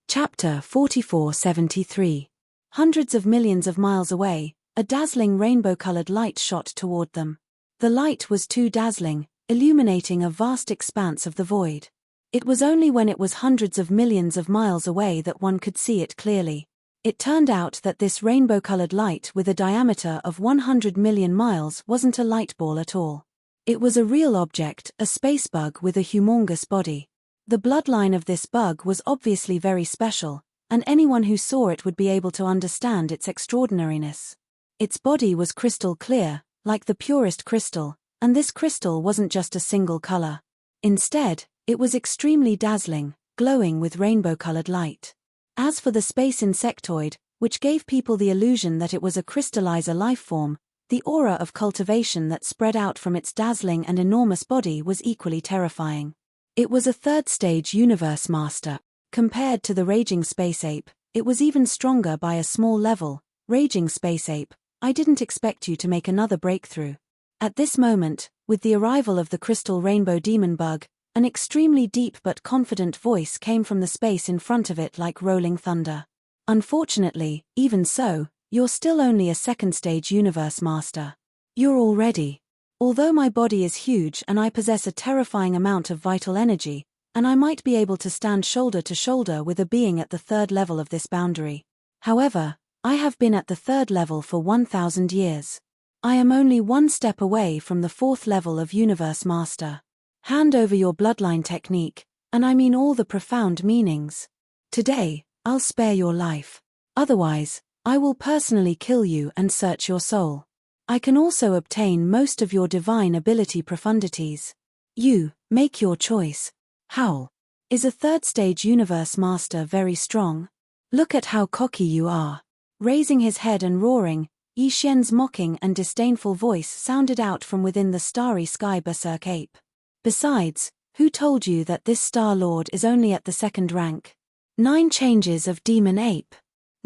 Speaker 1: Chapter 4473. Hundreds of millions of miles away, a dazzling rainbow-colored light shot toward them. The light was too dazzling, illuminating a vast expanse of the void. It was only when it was hundreds of millions of miles away that one could see it clearly. It turned out that this rainbow-colored light with a diameter of 100 million miles wasn't a light ball at all. It was a real object, a space bug with a humongous body. The bloodline of this bug was obviously very special, and anyone who saw it would be able to understand its extraordinariness. Its body was crystal clear, like the purest crystal, and this crystal wasn't just a single color. Instead, it was extremely dazzling, glowing with rainbow-colored light. As for the space insectoid, which gave people the illusion that it was a crystallizer lifeform, the aura of cultivation that spread out from its dazzling and enormous body was equally terrifying. It was a third-stage universe master. Compared to the raging space ape, it was even stronger by a small level. Raging space ape, I didn't expect you to make another breakthrough. At this moment, with the arrival of the crystal rainbow demon bug, an extremely deep but confident voice came from the space in front of it like rolling thunder. Unfortunately, even so, you're still only a second-stage universe master. You're already. Although my body is huge and I possess a terrifying amount of vital energy, and I might be able to stand shoulder to shoulder with a being at the 3rd level of this boundary. However, I have been at the 3rd level for 1,000 years. I am only one step away from the 4th level of Universe Master. Hand over your bloodline technique, and I mean all the profound meanings. Today, I'll spare your life. Otherwise, I will personally kill you and search your soul. I can also obtain most of your divine ability profundities. You, make your choice. Howl. Is a 3rd-stage universe master very strong? Look at how cocky you are. Raising his head and roaring, Yi Xian's mocking and disdainful voice sounded out from within the starry sky berserk ape. Besides, who told you that this Star Lord is only at the 2nd rank? 9 changes of demon ape.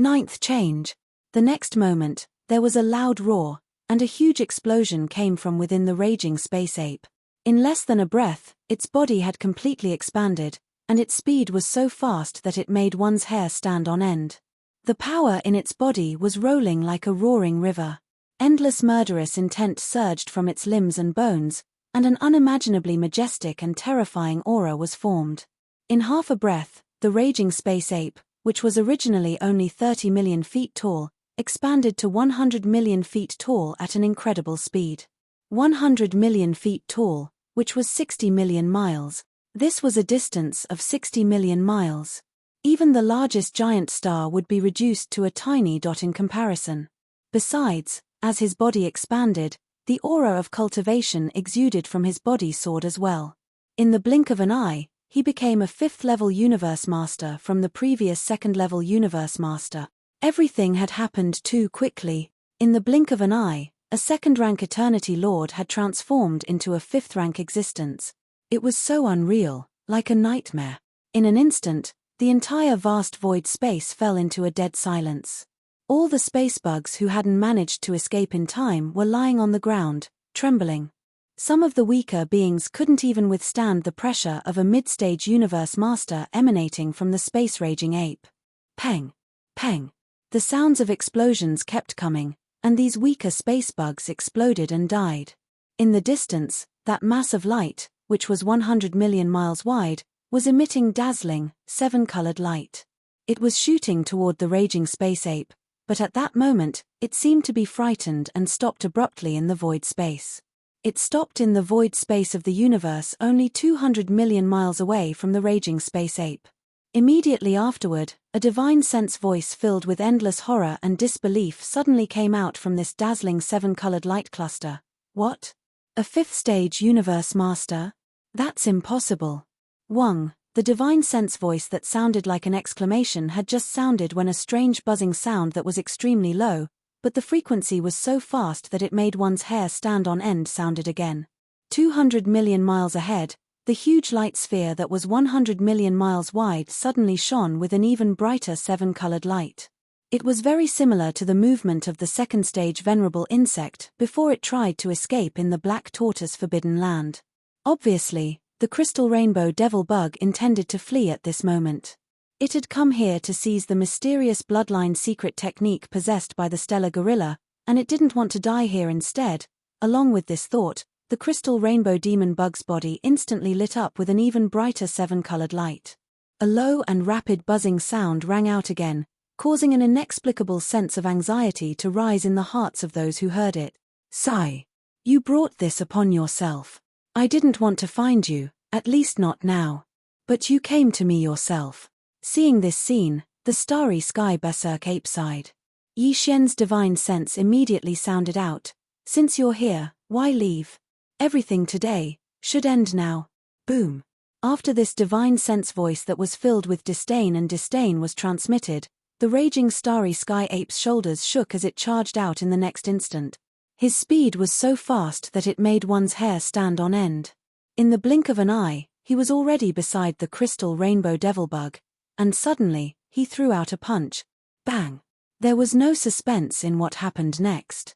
Speaker 1: 9th change. The next moment, there was a loud roar, and a huge explosion came from within the raging space ape. In less than a breath, its body had completely expanded, and its speed was so fast that it made one's hair stand on end. The power in its body was rolling like a roaring river. Endless murderous intent surged from its limbs and bones, and an unimaginably majestic and terrifying aura was formed. In half a breath, the raging space ape, which was originally only 30 million feet tall, expanded to 100 million feet tall at an incredible speed. 100 million feet tall, which was 60 million miles. This was a distance of 60 million miles. Even the largest giant star would be reduced to a tiny dot in comparison. Besides, as his body expanded, the aura of cultivation exuded from his body soared as well. In the blink of an eye, he became a 5th-level Universe Master from the previous 2nd-level Universe Master. Everything had happened too quickly. In the blink of an eye, a 2nd-rank Eternity Lord had transformed into a 5th-rank existence. It was so unreal, like a nightmare. In an instant, the entire vast void space fell into a dead silence. All the space bugs who hadn't managed to escape in time were lying on the ground, trembling. Some of the weaker beings couldn't even withstand the pressure of a mid-stage Universe Master emanating from the space-raging ape. Peng! Peng! The sounds of explosions kept coming, and these weaker space bugs exploded and died. In the distance, that mass of light, which was 100 million miles wide, was emitting dazzling, 7-colored light. It was shooting toward the raging space ape, but at that moment, it seemed to be frightened and stopped abruptly in the void space. It stopped in the void space of the universe only 200 million miles away from the raging space ape. Immediately afterward, a divine sense voice filled with endless horror and disbelief suddenly came out from this dazzling 7-colored light cluster. What? A 5th-stage Universe Master? That's impossible. Wang, the divine sense voice that sounded like an exclamation had just sounded when a strange buzzing sound that was extremely low, but the frequency was so fast that it made one's hair stand on end sounded again. 200 million miles ahead, the huge light sphere that was 100 million miles wide suddenly shone with an even brighter 7-colored light. It was very similar to the movement of the 2nd-stage venerable insect before it tried to escape in the black tortoise forbidden land. Obviously, the crystal rainbow devil bug intended to flee at this moment. It had come here to seize the mysterious bloodline secret technique possessed by the stellar gorilla, and it didn't want to die here instead. Along with this thought, the crystal rainbow demon bug's body instantly lit up with an even brighter 7-colored light. A low and rapid buzzing sound rang out again, causing an inexplicable sense of anxiety to rise in the hearts of those who heard it. Sigh. You brought this upon yourself. I didn't want to find you, at least not now. But you came to me yourself. Seeing this scene, the starry sky berserk ape sighed. Yi Xian's divine sense immediately sounded out. Since you're here, why leave? Everything today should end now. Boom. After this divine sense voice that was filled with disdain was transmitted, the raging starry sky ape's shoulders shook as it charged out in the next instant. His speed was so fast that it made one's hair stand on end. In the blink of an eye, he was already beside the crystal rainbow devil bug, and suddenly, he threw out a punch. Bang! There was no suspense in what happened next.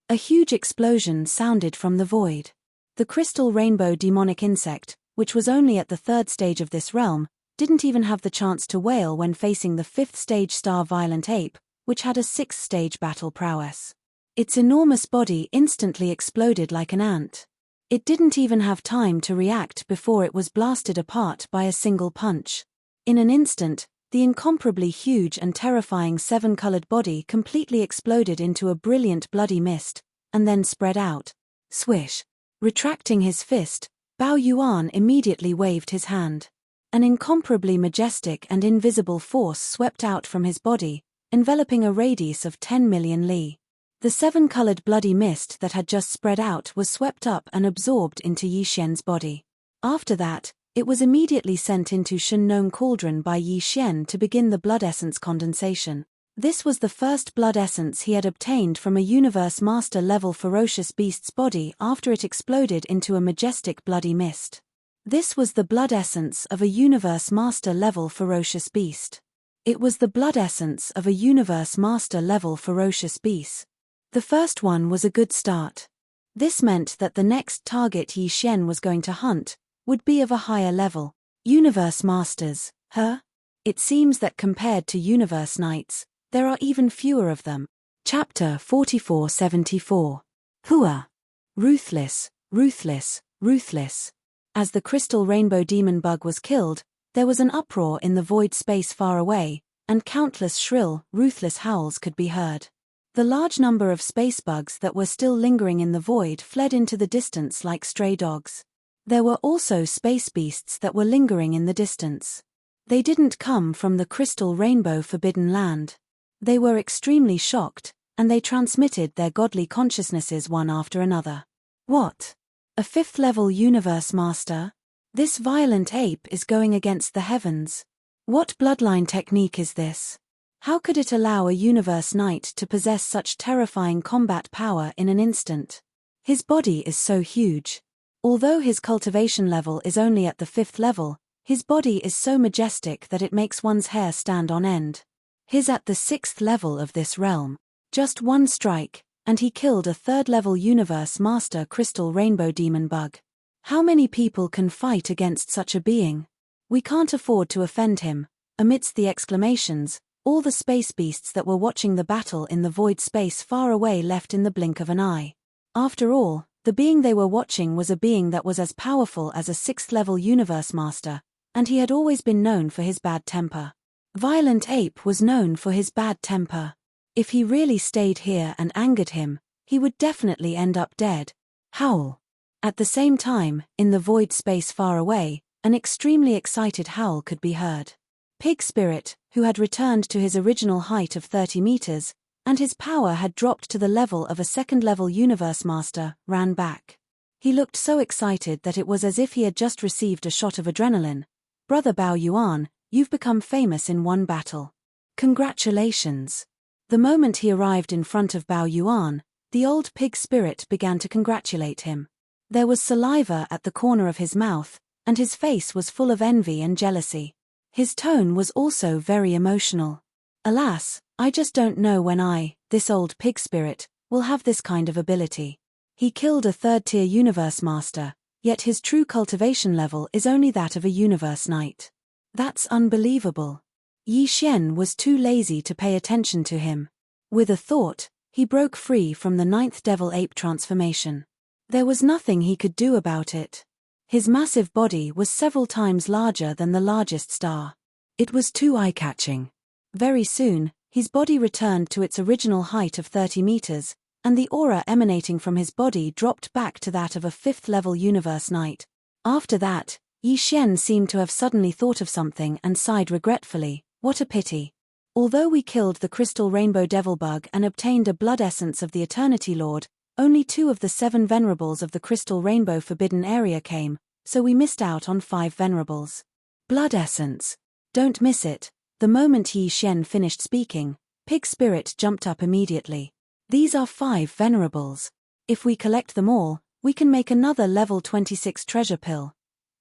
Speaker 1: A huge explosion sounded from the void. The crystal rainbow demonic insect, which was only at the 3rd stage of this realm, didn't even have the chance to wail when facing the 5th stage star violent ape, which had a 6th stage battle prowess. Its enormous body instantly exploded like an ant. It didn't even have time to react before it was blasted apart by a single punch. In an instant, the incomparably huge and terrifying 7-colored body completely exploded into a brilliant bloody mist, and then spread out. Swish. Retracting his fist, Bao Yuan immediately waved his hand. An incomparably majestic and invisible force swept out from his body, enveloping a radius of 10 million li. The 7-colored bloody mist that had just spread out was swept up and absorbed into Yi Xian's body. After that, it was immediately sent into Shengnong Cauldron by Yi Xian to begin the blood essence condensation. This was the first blood essence he had obtained from a Universe Master level ferocious beast's body after it exploded into a majestic bloody mist. This was the blood essence of a Universe Master level ferocious beast. It was the blood essence of a Universe Master level ferocious beast. The first one was a good start. This meant that the next target Yi Xian was going to hunt would be of a higher level. Universe Masters, huh? It seems that compared to Universe Knights, there are even fewer of them. Chapter 4474. Hua. Ruthless, ruthless, ruthless. As the crystal rainbow demon bug was killed, there was an uproar in the void space far away, and countless shrill, ruthless howls could be heard. The large number of space bugs that were still lingering in the void fled into the distance like stray dogs. There were also space beasts that were lingering in the distance. They didn't come from the crystal rainbow forbidden land. They were extremely shocked, and they transmitted their godly consciousnesses one after another. What? A fifth-level universe master? This violent ape is going against the heavens. What bloodline technique is this? How could it allow a universe knight to possess such terrifying combat power in an instant? His body is so huge. Although his cultivation level is only at the 5th level, his body is so majestic that it makes one's hair stand on end. He's at the 6th level of this realm. Just one strike, and he killed a 3rd-level universe master crystal rainbow demon bug. How many people can fight against such a being? We can't afford to offend him. Amidst the exclamations, all the space beasts that were watching the battle in the void space far away left in the blink of an eye. After all, the being they were watching was a being that was as powerful as a 6th-level universe master, and he had always been known for his bad temper. Violent Ape was known for his bad temper. If he really stayed here and angered him, he would definitely end up dead. Howl. At the same time, in the void space far away, an extremely excited howl could be heard. Pig Spirit, who had returned to his original height of 30 meters, and his power had dropped to the level of a 2nd-level universe master, ran back. He looked so excited that it was as if he had just received a shot of adrenaline. Brother Bao Yuan, you've become famous in one battle. Congratulations. The moment he arrived in front of Bao Yuan, the old pig spirit began to congratulate him. There was saliva at the corner of his mouth, and his face was full of envy and jealousy. His tone was also very emotional. Alas, I just don't know when this old pig spirit, will have this kind of ability. He killed a 3rd-tier universe master, yet his true cultivation level is only that of a universe knight. That's unbelievable. Yi Xian was too lazy to pay attention to him. With a thought, he broke free from the 9th devil ape transformation. There was nothing he could do about it. His massive body was several times larger than the largest star. It was too eye-catching. Very soon, his body returned to its original height of 30 meters, and the aura emanating from his body dropped back to that of a 5th-level universe knight. After that, Yi Xian seemed to have suddenly thought of something and sighed regretfully. What a pity. Although we killed the crystal rainbow devil bug and obtained a blood essence of the Eternity Lord, only 2 of the 7 venerables of the crystal rainbow forbidden area came, so we missed out on 5 venerables. Blood essence. Don't miss it. The moment Yi Xian finished speaking, Pig Spirit jumped up immediately. These are 5 venerables. If we collect them all, we can make another level 26 treasure pill.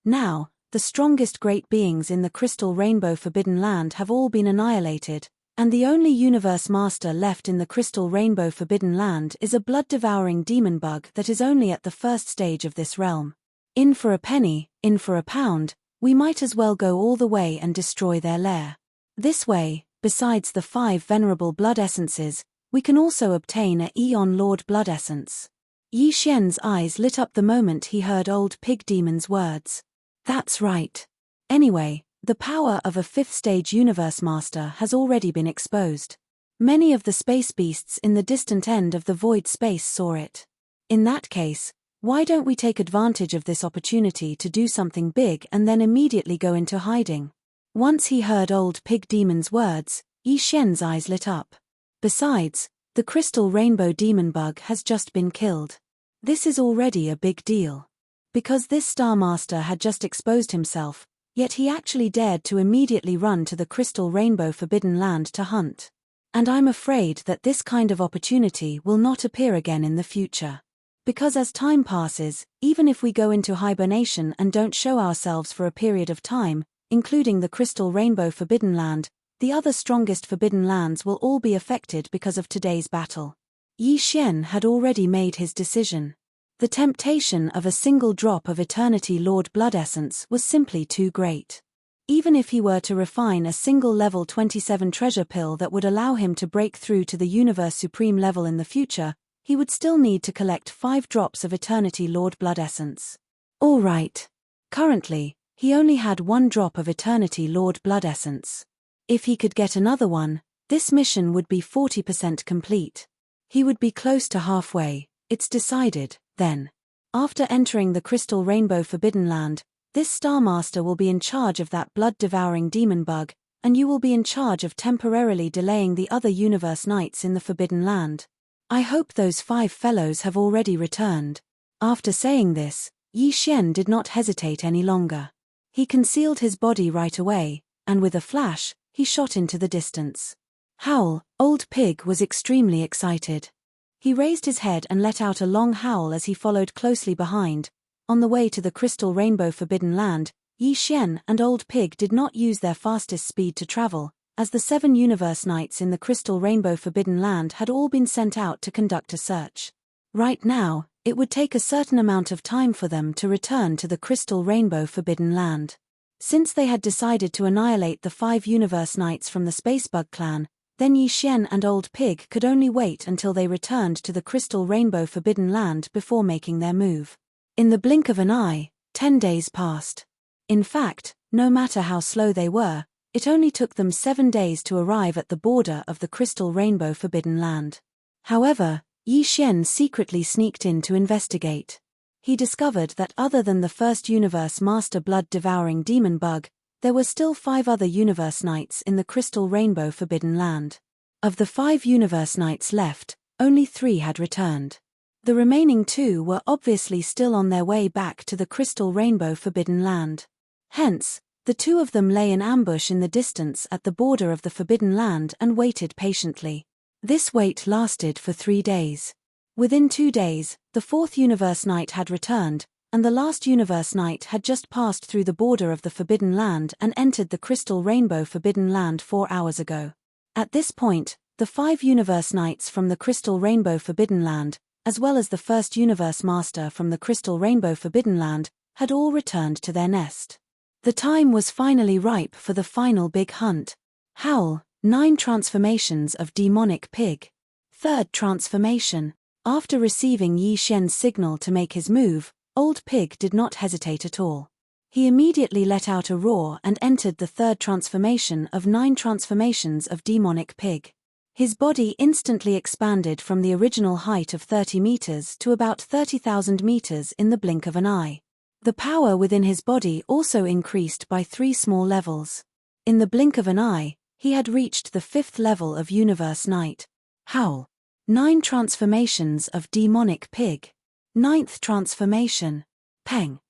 Speaker 1: Now, the strongest great beings in the crystal rainbow forbidden land have all been annihilated, and the only universe master left in the crystal rainbow forbidden land is a blood-devouring demon bug that is only at the 1st stage of this realm. In for a penny, in for a pound, we might as well go all the way and destroy their lair. This way, besides the 5 venerable blood essences, we can also obtain a Eon Lord blood essence. Yi Xian's eyes lit up the moment he heard old pig demon's words. That's right. Anyway, the power of a 5th-stage universe master has already been exposed. Many of the space beasts in the distant end of the void space saw it. In that case, why don't we take advantage of this opportunity to do something big and then immediately go into hiding? Once he heard old pig demon's words, Yi Xian's eyes lit up. Besides, the crystal rainbow demon bug has just been killed. This is already a big deal. Because this Star Master had just exposed himself, yet he actually dared to immediately run to the crystal rainbow forbidden land to hunt. And I'm afraid that this kind of opportunity will not appear again in the future. Because as time passes, even if we go into hibernation and don't show ourselves for a period of time, including the crystal rainbow forbidden land, the other strongest forbidden lands will all be affected because of today's battle. Yi Xian had already made his decision. The temptation of a single drop of Eternity Lord blood essence was simply too great. Even if he were to refine a single level 27 treasure pill that would allow him to break through to the Universe Supreme level in the future, he would still need to collect 5 drops of Eternity Lord blood essence. All right. Currently, he only had 1 drop of Eternity Lord blood essence. If he could get another one, this mission would be 40% complete. He would be close to halfway, it's decided, then. After entering the Crystal Rainbow Forbidden Land, this Star Master will be in charge of that blood-devouring demon bug, and you will be in charge of temporarily delaying the other Universe Knights in the Forbidden Land. I hope those 5 fellows have already returned. After saying this, Yi Xian did not hesitate any longer. He concealed his body right away, and with a flash, he shot into the distance. Howl, Old Pig was extremely excited. He raised his head and let out a long howl as he followed closely behind. On the way to the Crystal Rainbow Forbidden Land, Yi Xian and Old Pig did not use their fastest speed to travel, as the 7 Universe Knights in the Crystal Rainbow Forbidden Land had all been sent out to conduct a search. Right now, it would take a certain amount of time for them to return to the Crystal Rainbow Forbidden Land. Since they had decided to annihilate the 5 Universe Knights from the Spacebug clan, then Yi Xian and Old Pig could only wait until they returned to the Crystal Rainbow Forbidden Land before making their move. In the blink of an eye, 10 days passed. In fact, no matter how slow they were, it only took them 7 days to arrive at the border of the Crystal Rainbow Forbidden Land. However, Yi Xian secretly sneaked in to investigate. He discovered that other than the first Universe Master blood-devouring demon bug, there were still 5 other Universe Knights in the Crystal Rainbow Forbidden Land. Of the 5 Universe Knights left, only 3 had returned. The remaining 2 were obviously still on their way back to the Crystal Rainbow Forbidden Land. Hence, the 2 of them lay in ambush in the distance at the border of the Forbidden Land and waited patiently. This wait lasted for 3 days. Within 2 days, the 4th Universe Knight had returned, and the last Universe Knight had just passed through the border of the Forbidden Land and entered the Crystal Rainbow Forbidden Land 4 hours ago. At this point, the 5 Universe Knights from the Crystal Rainbow Forbidden Land, as well as the first Universe Master from the Crystal Rainbow Forbidden Land, had all returned to their nest. The time was finally ripe for the final big hunt. Howl, 9 transformations of Demonic Pig. 3rd transformation. After receiving Yi Xian's signal to make his move, Old Pig did not hesitate at all. He immediately let out a roar and entered the 3rd transformation of 9 transformations of Demonic Pig. His body instantly expanded from the original height of 30 meters to about 30,000 meters in the blink of an eye. The power within his body also increased by 3 small levels. In the blink of an eye, he had reached the 5th level of Universe Knight. Howl. 9 transformations of Demonic Pig. 9th transformation. Peng.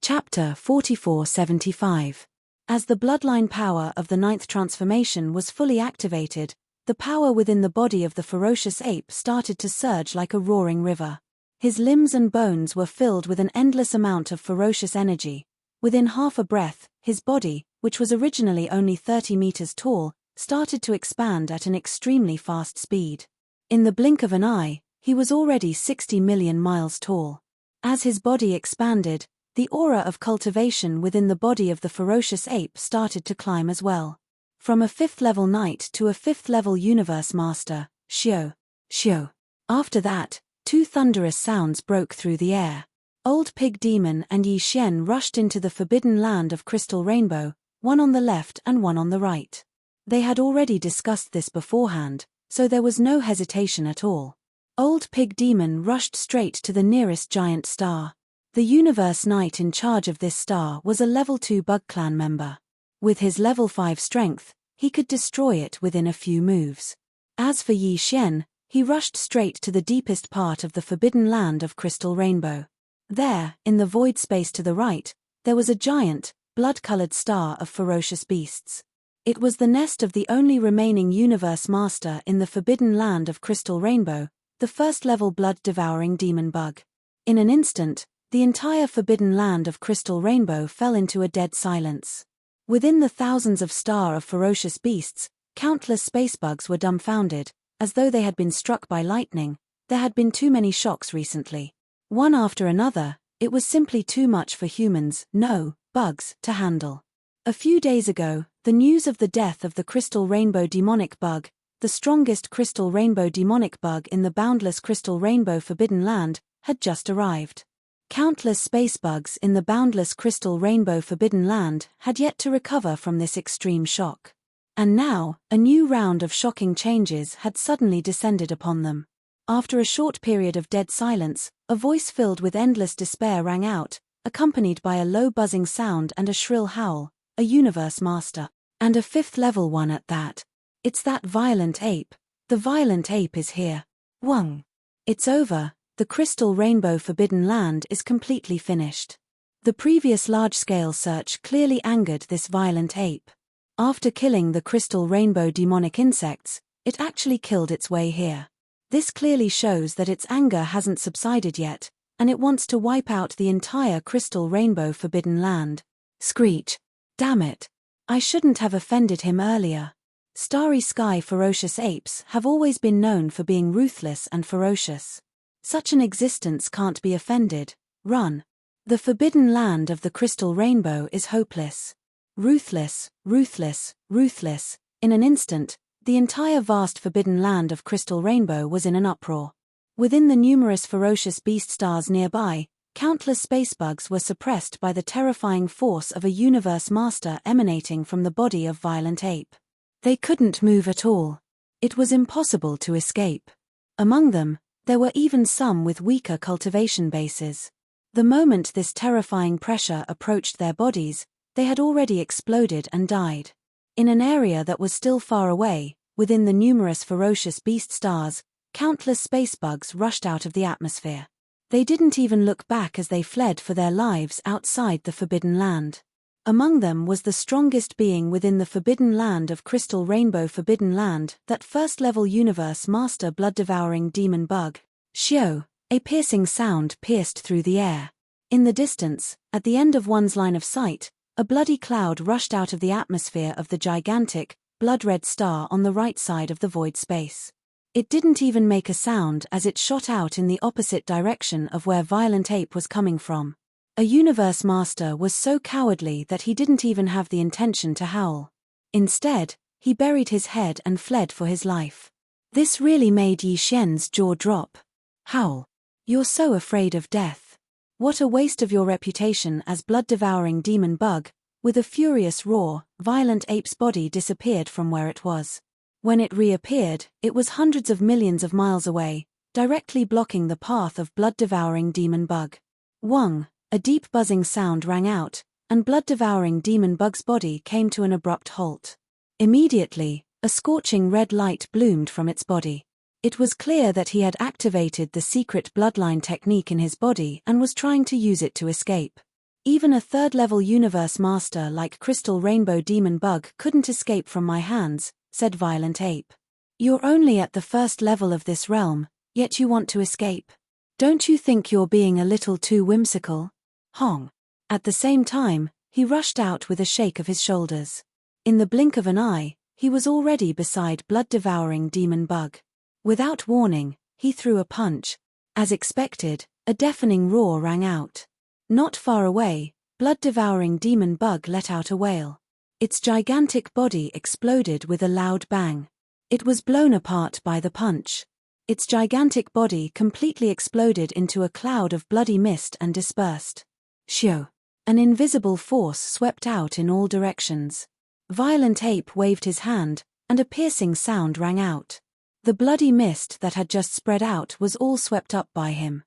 Speaker 1: Chapter 4475. As the bloodline power of the 9th transformation was fully activated, the power within the body of the ferocious ape started to surge like a roaring river. His limbs and bones were filled with an endless amount of ferocious energy. Within half a breath, his body, which was originally only 30 meters tall, started to expand at an extremely fast speed. In the blink of an eye, he was already 60 million miles tall. As his body expanded, the aura of cultivation within the body of the ferocious ape started to climb as well. From a 5th-level knight to a 5th-level Universe Master, Xiao. After that, 2 thunderous sounds broke through the air. Old Pig Demon and Yi Xian rushed into the Forbidden Land of Crystal Rainbow, one on the left and one on the right. They had already discussed this beforehand, so there was no hesitation at all. Old Pig Demon rushed straight to the nearest giant star. The Universe Knight in charge of this star was a level 2 Bug Clan member. With his level 5 strength, he could destroy it within a few moves. As for Yi Xian, he rushed straight to the deepest part of the Forbidden Land of Crystal Rainbow. There, in the void space to the right, there was a giant, blood-colored star of ferocious beasts. It was the nest of the only remaining Universe Master in the Forbidden Land of Crystal Rainbow, the 1st-level blood-devouring demon bug. In an instant, the entire Forbidden Land of Crystal Rainbow fell into a dead silence. Within the thousands of star of ferocious beasts, countless spacebugs were dumbfounded, as though they had been struck by lightning. There had been too many shocks recently. One after another, it was simply too much for humans, no, bugs, to handle. A few days ago, the news of the death of the Crystal Rainbow demonic bug, the strongest Crystal Rainbow demonic bug in the boundless Crystal Rainbow Forbidden Land, had just arrived. Countless space bugs in the boundless Crystal Rainbow Forbidden Land had yet to recover from this extreme shock. And now, a new round of shocking changes had suddenly descended upon them. After a short period of dead silence, a voice filled with endless despair rang out, accompanied by a low buzzing sound and a shrill howl, a universe master. And a fifth-level one at that. It's that violent ape. The violent ape is here. Wang. It's over. The crystal rainbow forbidden land is completely finished. The previous large-scale search clearly angered this violent ape. After killing the crystal rainbow demonic insects, it actually killed its way here. This clearly shows that its anger hasn't subsided yet, and it wants to wipe out the entire crystal rainbow forbidden land. Screech. Damn it. I shouldn't have offended him earlier. Starry Sky ferocious apes have always been known for being ruthless and ferocious. Such an existence can't be offended. Run. The forbidden land of the crystal rainbow is hopeless. Ruthless, ruthless, ruthless. In an instant, the entire vast forbidden land of crystal rainbow was in an uproar. Within the numerous ferocious beast stars nearby, countless space bugs were suppressed by the terrifying force of a universe master emanating from the body of violent ape. They couldn't move at all. It was impossible to escape. Among them, there were even some with weaker cultivation bases. The moment this terrifying pressure approached their bodies, they had already exploded and died. In an area that was still far away, within the numerous ferocious beast stars, countless space bugs rushed out of the atmosphere. They didn't even look back as they fled for their lives outside the forbidden land. Among them was the strongest being within the forbidden land of crystal rainbow forbidden land, that first-level universe master blood-devouring demon bug. Xiao. A piercing sound pierced through the air. In the distance, at the end of one's line of sight, a bloody cloud rushed out of the atmosphere of the gigantic, blood-red star on the right side of the void space. It didn't even make a sound as it shot out in the opposite direction of where Violent Ape was coming from. A universe master was so cowardly that he didn't even have the intention to howl. Instead, he buried his head and fled for his life. This really made Yi Xian's jaw drop. Howl. You're so afraid of death. What a waste of your reputation as blood-devouring demon bug. With a furious roar, Violent Ape's body disappeared from where it was. When it reappeared, it was hundreds of millions of miles away, directly blocking the path of blood-devouring demon bug. Wang. A deep buzzing sound rang out, and blood-devouring demon bug's body came to an abrupt halt. Immediately, a scorching red light bloomed from its body. It was clear that he had activated the secret bloodline technique in his body and was trying to use it to escape. Even a third-level universe master like Crystal Rainbow Demon Bug couldn't escape from my hands, said Violent Ape. You're only at the first level of this realm, yet you want to escape. Don't you think you're being a little too whimsical? Hong. At the same time, he rushed out with a shake of his shoulders. In the blink of an eye, he was already beside blood-devouring demon bug. Without warning, he threw a punch. As expected, a deafening roar rang out. Not far away, blood-devouring demon bug let out a wail. Its gigantic body exploded with a loud bang. It was blown apart by the punch. Its gigantic body completely exploded into a cloud of bloody mist and dispersed. Xiao. An invisible force swept out in all directions. Violent Ape waved his hand, and a piercing sound rang out. The bloody mist that had just spread out was all swept up by him.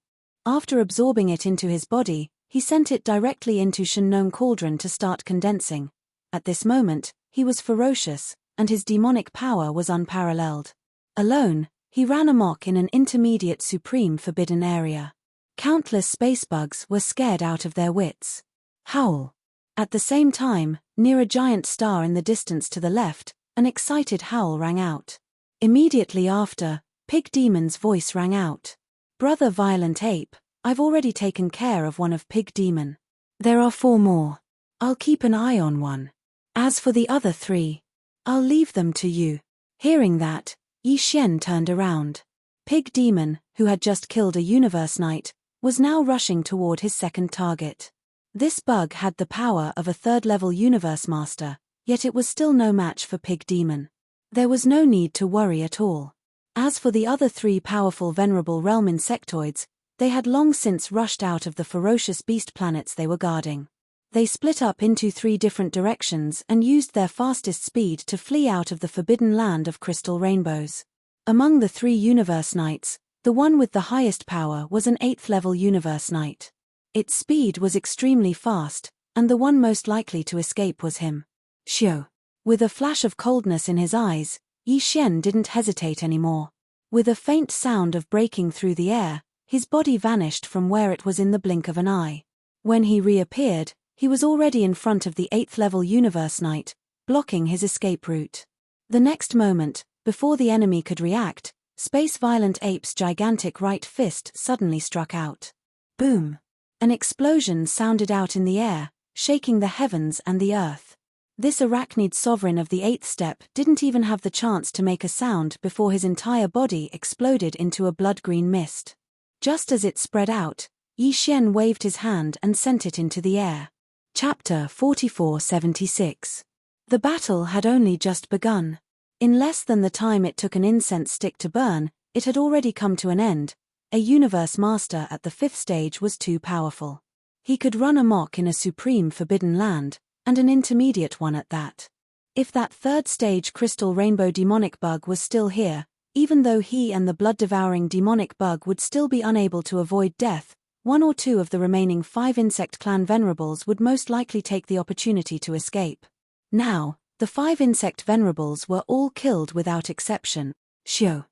Speaker 1: After absorbing it into his body, he sent it directly into Shengnong Cauldron to start condensing. At this moment, he was ferocious, and his demonic power was unparalleled. Alone, he ran amok in an intermediate supreme forbidden area. Countless space bugs were scared out of their wits. Howl. At the same time, near a giant star in the distance to the left, an excited howl rang out. Immediately after, Pig Demon's voice rang out. Brother Violent Ape, I've already taken care of one of Pig Demon. There are 4 more. I'll keep an eye on one. As for the other 3, I'll leave them to you. Hearing that, Yi Xian turned around. Pig Demon, who had just killed a universe knight, was now rushing toward his second target. This bug had the power of a third-level universe master, yet it was still no match for Pig Demon. There was no need to worry at all. As for the other 3 powerful venerable realm insectoids, they had long since rushed out of the ferocious beast planets they were guarding. They split up into 3 different directions and used their fastest speed to flee out of the forbidden land of crystal rainbows. Among the 3 universe knights, The one with the highest power was an 8th level Universe Knight. Its speed was extremely fast, and the one most likely to escape was him. Xiu. With a flash of coldness in his eyes, Yi Xian didn't hesitate anymore. With a faint sound of breaking through the air, his body vanished from where it was in the blink of an eye. When he reappeared, he was already in front of the 8th level Universe Knight, blocking his escape route. The next moment, before the enemy could react, Space Violent Ape's gigantic right fist suddenly struck out. Boom! An explosion sounded out in the air, shaking the heavens and the earth. This arachnid sovereign of the 8th step didn't even have the chance to make a sound before his entire body exploded into a blood-green mist. Just as it spread out, Yi Xian waved his hand and sent it into the air. Chapter 4476. The battle had only just begun. In less than the time it took an incense stick to burn, it had already come to an end. A Universe Master at the 5th stage was too powerful. He could run amok in a supreme forbidden land, and an intermediate one at that. If that 3rd stage crystal rainbow demonic bug was still here, even though he and the blood-devouring demonic bug would still be unable to avoid death, 1 or 2 of the remaining 5 insect clan venerables would most likely take the opportunity to escape. Now, the 5 insect venerables were all killed without exception. Xiu.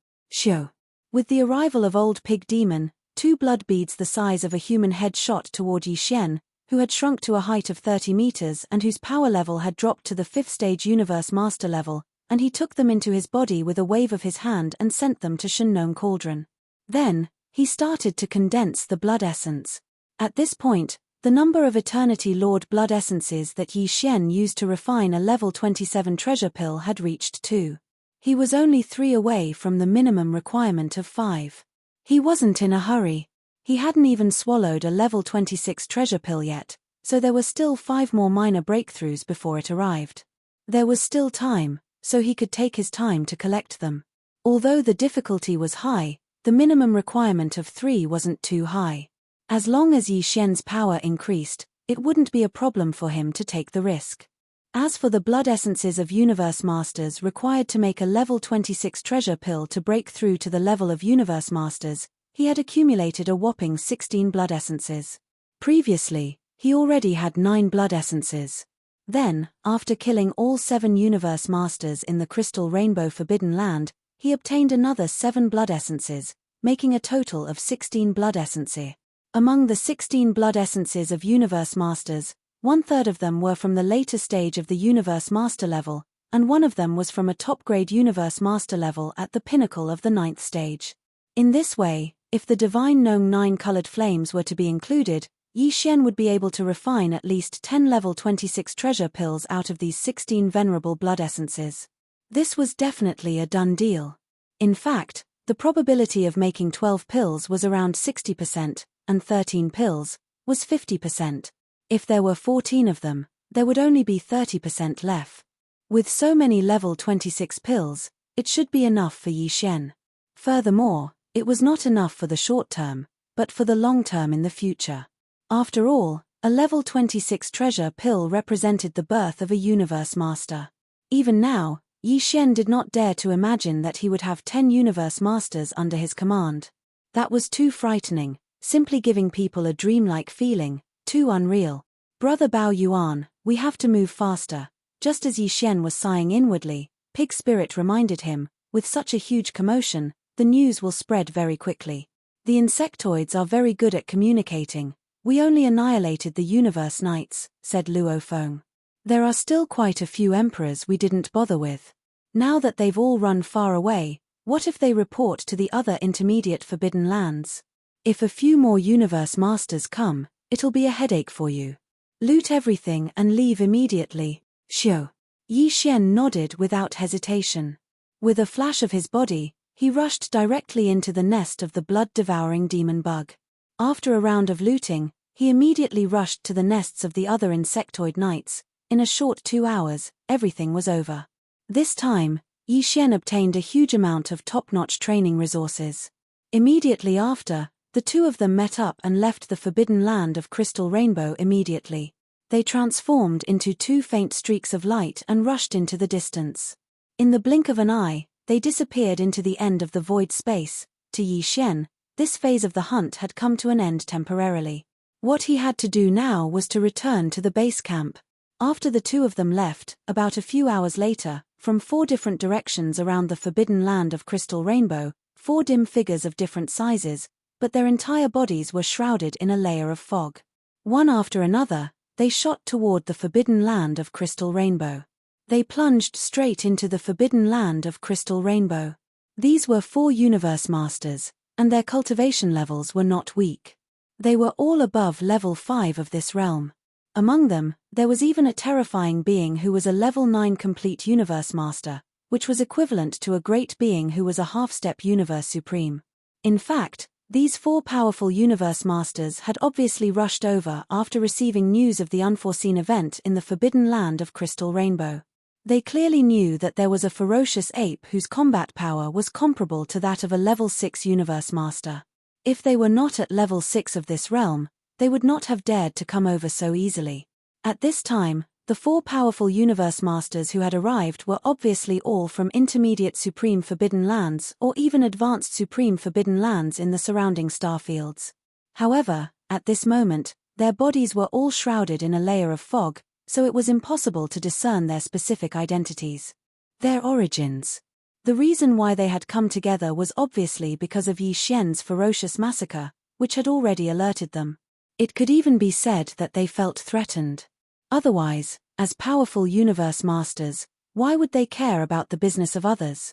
Speaker 1: With the arrival of Old Pig Demon, 2 blood beads the size of a human head shot toward Yi Xian, who had shrunk to a height of 30 meters and whose power level had dropped to the 5th stage Universe Master level, and he took them into his body with a wave of his hand and sent them to Shengnome Cauldron. Then, he started to condense the blood essence. At this point, the number of Eternity Lord blood essences that Yi Xian used to refine a level 27 treasure pill had reached 2. He was only 3 away from the minimum requirement of 5. He wasn't in a hurry. He hadn't even swallowed a level 26 treasure pill yet, so there were still 5 more minor breakthroughs before it arrived. There was still time, so he could take his time to collect them. Although the difficulty was high, the minimum requirement of 3 wasn't too high. As long as Yi Xian's power increased, it wouldn't be a problem for him to take the risk. As for the blood essences of Universe Masters required to make a level 26 treasure pill to break through to the level of Universe Masters, he had accumulated a whopping 16 blood essences. Previously, he already had 9 blood essences. Then, after killing all 7 Universe Masters in the Crystal Rainbow Forbidden Land, he obtained another 7 blood essences, making a total of 16 blood essences. Among the 16 blood essences of Universe Masters, 1/3 of them were from the later stage of the Universe Master level, and 1 of them was from a top-grade Universe Master level at the pinnacle of the 9th stage. In this way, if the Divine Gnome 9-colored flames were to be included, Yi Xian would be able to refine at least 10 level 26 treasure pills out of these 16 venerable blood essences. This was definitely a done deal. In fact, the probability of making 12 pills was around 60%, and 13 pills was 50%. If there were 14 of them, there would only be 30% left. With so many level 26 pills, it should be enough for Yi Xian. Furthermore, it was not enough for the short term, but for the long term in the future. After all, a level 26 treasure pill represented the birth of a Universe Master. Even now, Yi Xian did not dare to imagine that he would have 10 Universe Masters under his command. That was too frightening, simply giving people a dreamlike feeling, too unreal. Brother Bao Yuan, we have to move faster. Just as Yi Xian was sighing inwardly, Pig Spirit reminded him, with such a huge commotion, the news will spread very quickly. The insectoids are very good at communicating. We only annihilated the Universe Knights, said Luo Feng. There are still quite a few emperors we didn't bother with. Now that they've all run far away, what if they report to the other intermediate forbidden lands? If a few more Universe Masters come, it'll be a headache for you. Loot everything and leave immediately. Xiu. Yi Xian nodded without hesitation. With a flash of his body, he rushed directly into the nest of the blood-devouring demon bug. After a round of looting, he immediately rushed to the nests of the other insectoid knights. In a short 2 hours, everything was over. This time, Yi Xian obtained a huge amount of top-notch training resources. Immediately after, the 2 of them met up and left the forbidden land of Crystal Rainbow immediately. They transformed into 2 faint streaks of light and rushed into the distance. In the blink of an eye, they disappeared into the end of the void space, To Yi Xian, this phase of the hunt had come to an end temporarily. What he had to do now was to return to the base camp. After the two of them left, about a few hours later, from 4 different directions around the forbidden land of Crystal Rainbow, 4 dim figures of different sizes, but their entire bodies were shrouded in a layer of fog. One after another, they shot toward the forbidden land of Crystal Rainbow. They plunged straight into the forbidden land of Crystal Rainbow. These were 4 universe masters, and their cultivation levels were not weak. They were all above level 5 of this realm. Among them, there was even a terrifying being who was a level 9 complete universe master, which was equivalent to a great being who was a half-step universe supreme. In fact, these 4 powerful universe masters had obviously rushed over after receiving news of the unforeseen event in the forbidden land of Crystal Rainbow. They clearly knew that there was a ferocious ape whose combat power was comparable to that of a level 6 universe master. If they were not at level 6 of this realm, they would not have dared to come over so easily. At this time, the 4 powerful universe masters who had arrived were obviously all from intermediate supreme forbidden lands or even advanced supreme forbidden lands in the surrounding starfields. However, at this moment, their bodies were all shrouded in a layer of fog, so it was impossible to discern their specific identities. Their origins. The reason why they had come together was obviously because of Yi Xian's ferocious massacre, which had already alerted them. It could even be said that they felt threatened. Otherwise, as powerful universe masters, why would they care about the business of others?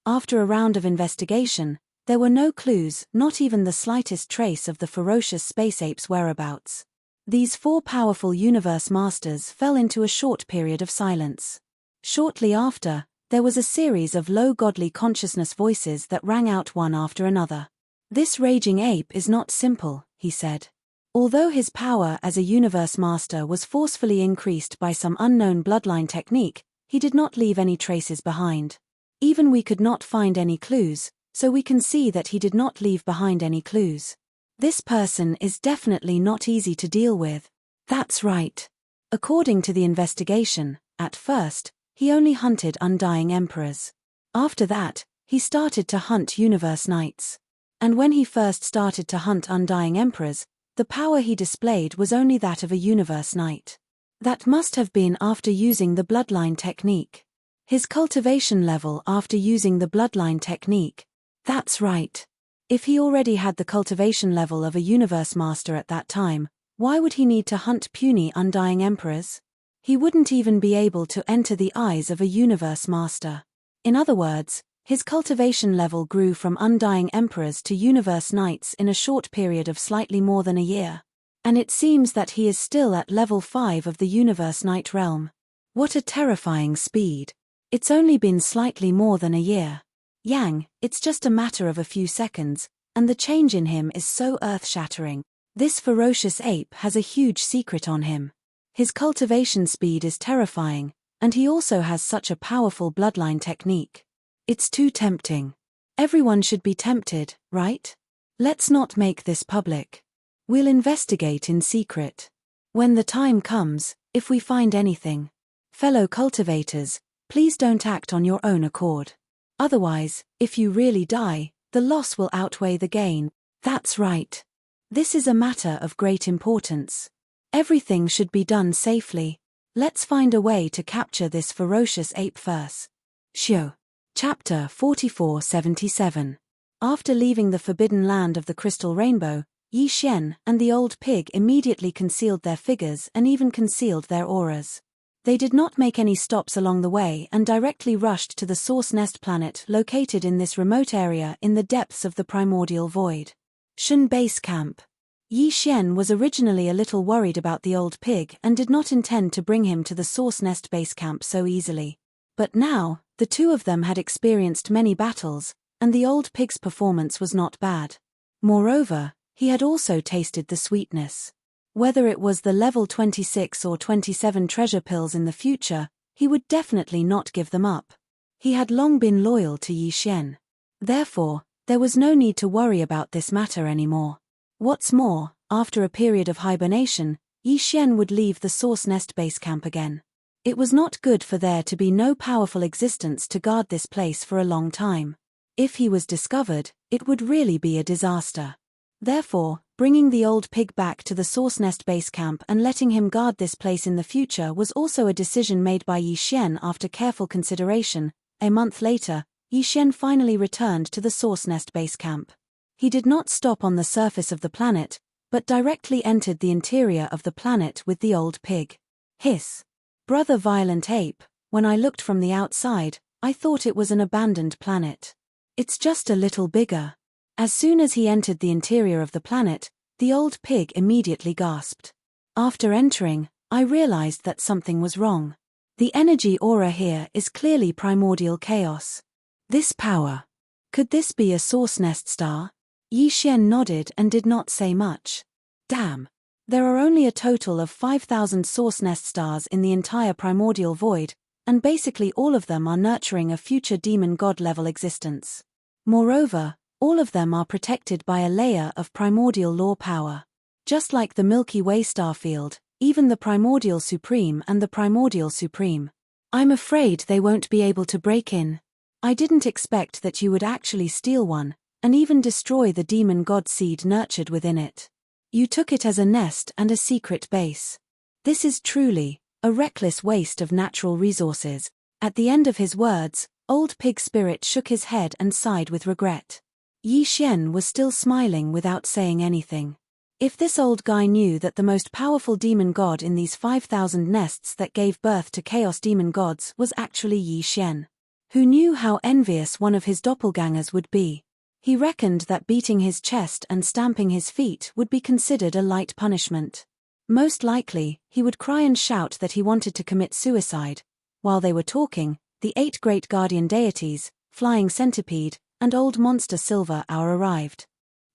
Speaker 1: After a round of investigation, there were no clues, not even the slightest trace of the ferocious space ape's whereabouts. These 4 powerful universe masters fell into a short period of silence. Shortly after, there was a series of low godly consciousness voices that rang out one after another. "This raging ape is not simple," he said. Although his power as a universe master was forcefully increased by some unknown bloodline technique, he did not leave any traces behind. Even we could not find any clues, so we can see that he did not leave behind any clues. This person is definitely not easy to deal with. That's right. According to the investigation, at first, he only hunted undying emperors. After that, he started to hunt universe knights. And when he first started to hunt undying emperors, the power he displayed was only that of a universe knight. That must have been after using the bloodline technique. His cultivation level after using the bloodline technique. That's right. If he already had the cultivation level of a universe master at that time, why would he need to hunt puny undying emperors? He wouldn't even be able to enter the eyes of a universe master. In other words, his cultivation level grew from undying emperors to universe knights in a short period of slightly more than a year. And it seems that he is still at level 5 of the universe knight realm. What a terrifying speed. It's only been slightly more than a year. Yang, it's just a matter of a few seconds, and the change in him is so earth-shattering. This ferocious ape has a huge secret on him. His cultivation speed is terrifying, and he also has such a powerful bloodline technique. It's too tempting. Everyone should be tempted, right? Let's not make this public. We'll investigate in secret. When the time comes, if we find anything. Fellow cultivators, please don't act on your own accord. Otherwise, if you really die, the loss will outweigh the gain. That's right. This is a matter of great importance. Everything should be done safely. Let's find a way to capture this ferocious ape first. Xiu. Chapter 4477. After leaving the forbidden land of the Crystal Rainbow, Yi Xian and the old pig immediately concealed their figures and even concealed their auras. They did not make any stops along the way and directly rushed to the Source Nest planet located in this remote area in the depths of the primordial void. Shen Base Camp. Yi Xian was originally a little worried about the old pig and did not intend to bring him to the Source Nest base camp so easily. But now, the two of them had experienced many battles, and the old pig's performance was not bad. Moreover, he had also tasted the sweetness. Whether it was the level 26 or 27 treasure pills in the future, he would definitely not give them up. He had long been loyal to Yi Xian. Therefore, there was no need to worry about this matter anymore. What's more, after a period of hibernation, Yi Xian would leave the Source Nest base camp again. It was not good for there to be no powerful existence to guard this place for a long time. If he was discovered, it would really be a disaster. Therefore, bringing the old pig back to the Source Nest base camp and letting him guard this place in the future was also a decision made by Yi Xian after careful consideration. A month later, Yi Xian finally returned to the Source Nest base camp. He did not stop on the surface of the planet, but directly entered the interior of the planet with the old pig. Hiss. Brother Violent Ape, when I looked from the outside, I thought it was an abandoned planet. It's just a little bigger. As soon as he entered the interior of the planet, the old pig immediately gasped. After entering, I realized that something was wrong. The energy aura here is clearly primordial chaos. This power. Could this be a Source Nest star? Yi Xian nodded and did not say much. Damn. There are only a total of 5,000 Source Nest stars in the entire primordial void, and basically all of them are nurturing a future demon god level existence. Moreover, all of them are protected by a layer of primordial law power. Just like the Milky Way star field, even the Primordial Supreme and the Primordial Supreme. I'm afraid they won't be able to break in. I didn't expect that you would actually steal one, and even destroy the demon god seed nurtured within it. You took it as a nest and a secret base. This is truly a reckless waste of natural resources. At the end of his words, Old Pig Spirit shook his head and sighed with regret. Yi Xian was still smiling without saying anything. If this old guy knew that the most powerful demon god in these 5,000 nests that gave birth to chaos demon gods was actually Yi Xian, who knew how envious one of his doppelgangers would be, he reckoned that beating his chest and stamping his feet would be considered a light punishment. Most likely, he would cry and shout that he wanted to commit suicide. While they were talking, the 8 great guardian deities, Flying Centipede, and Old Monster Silver Hour arrived.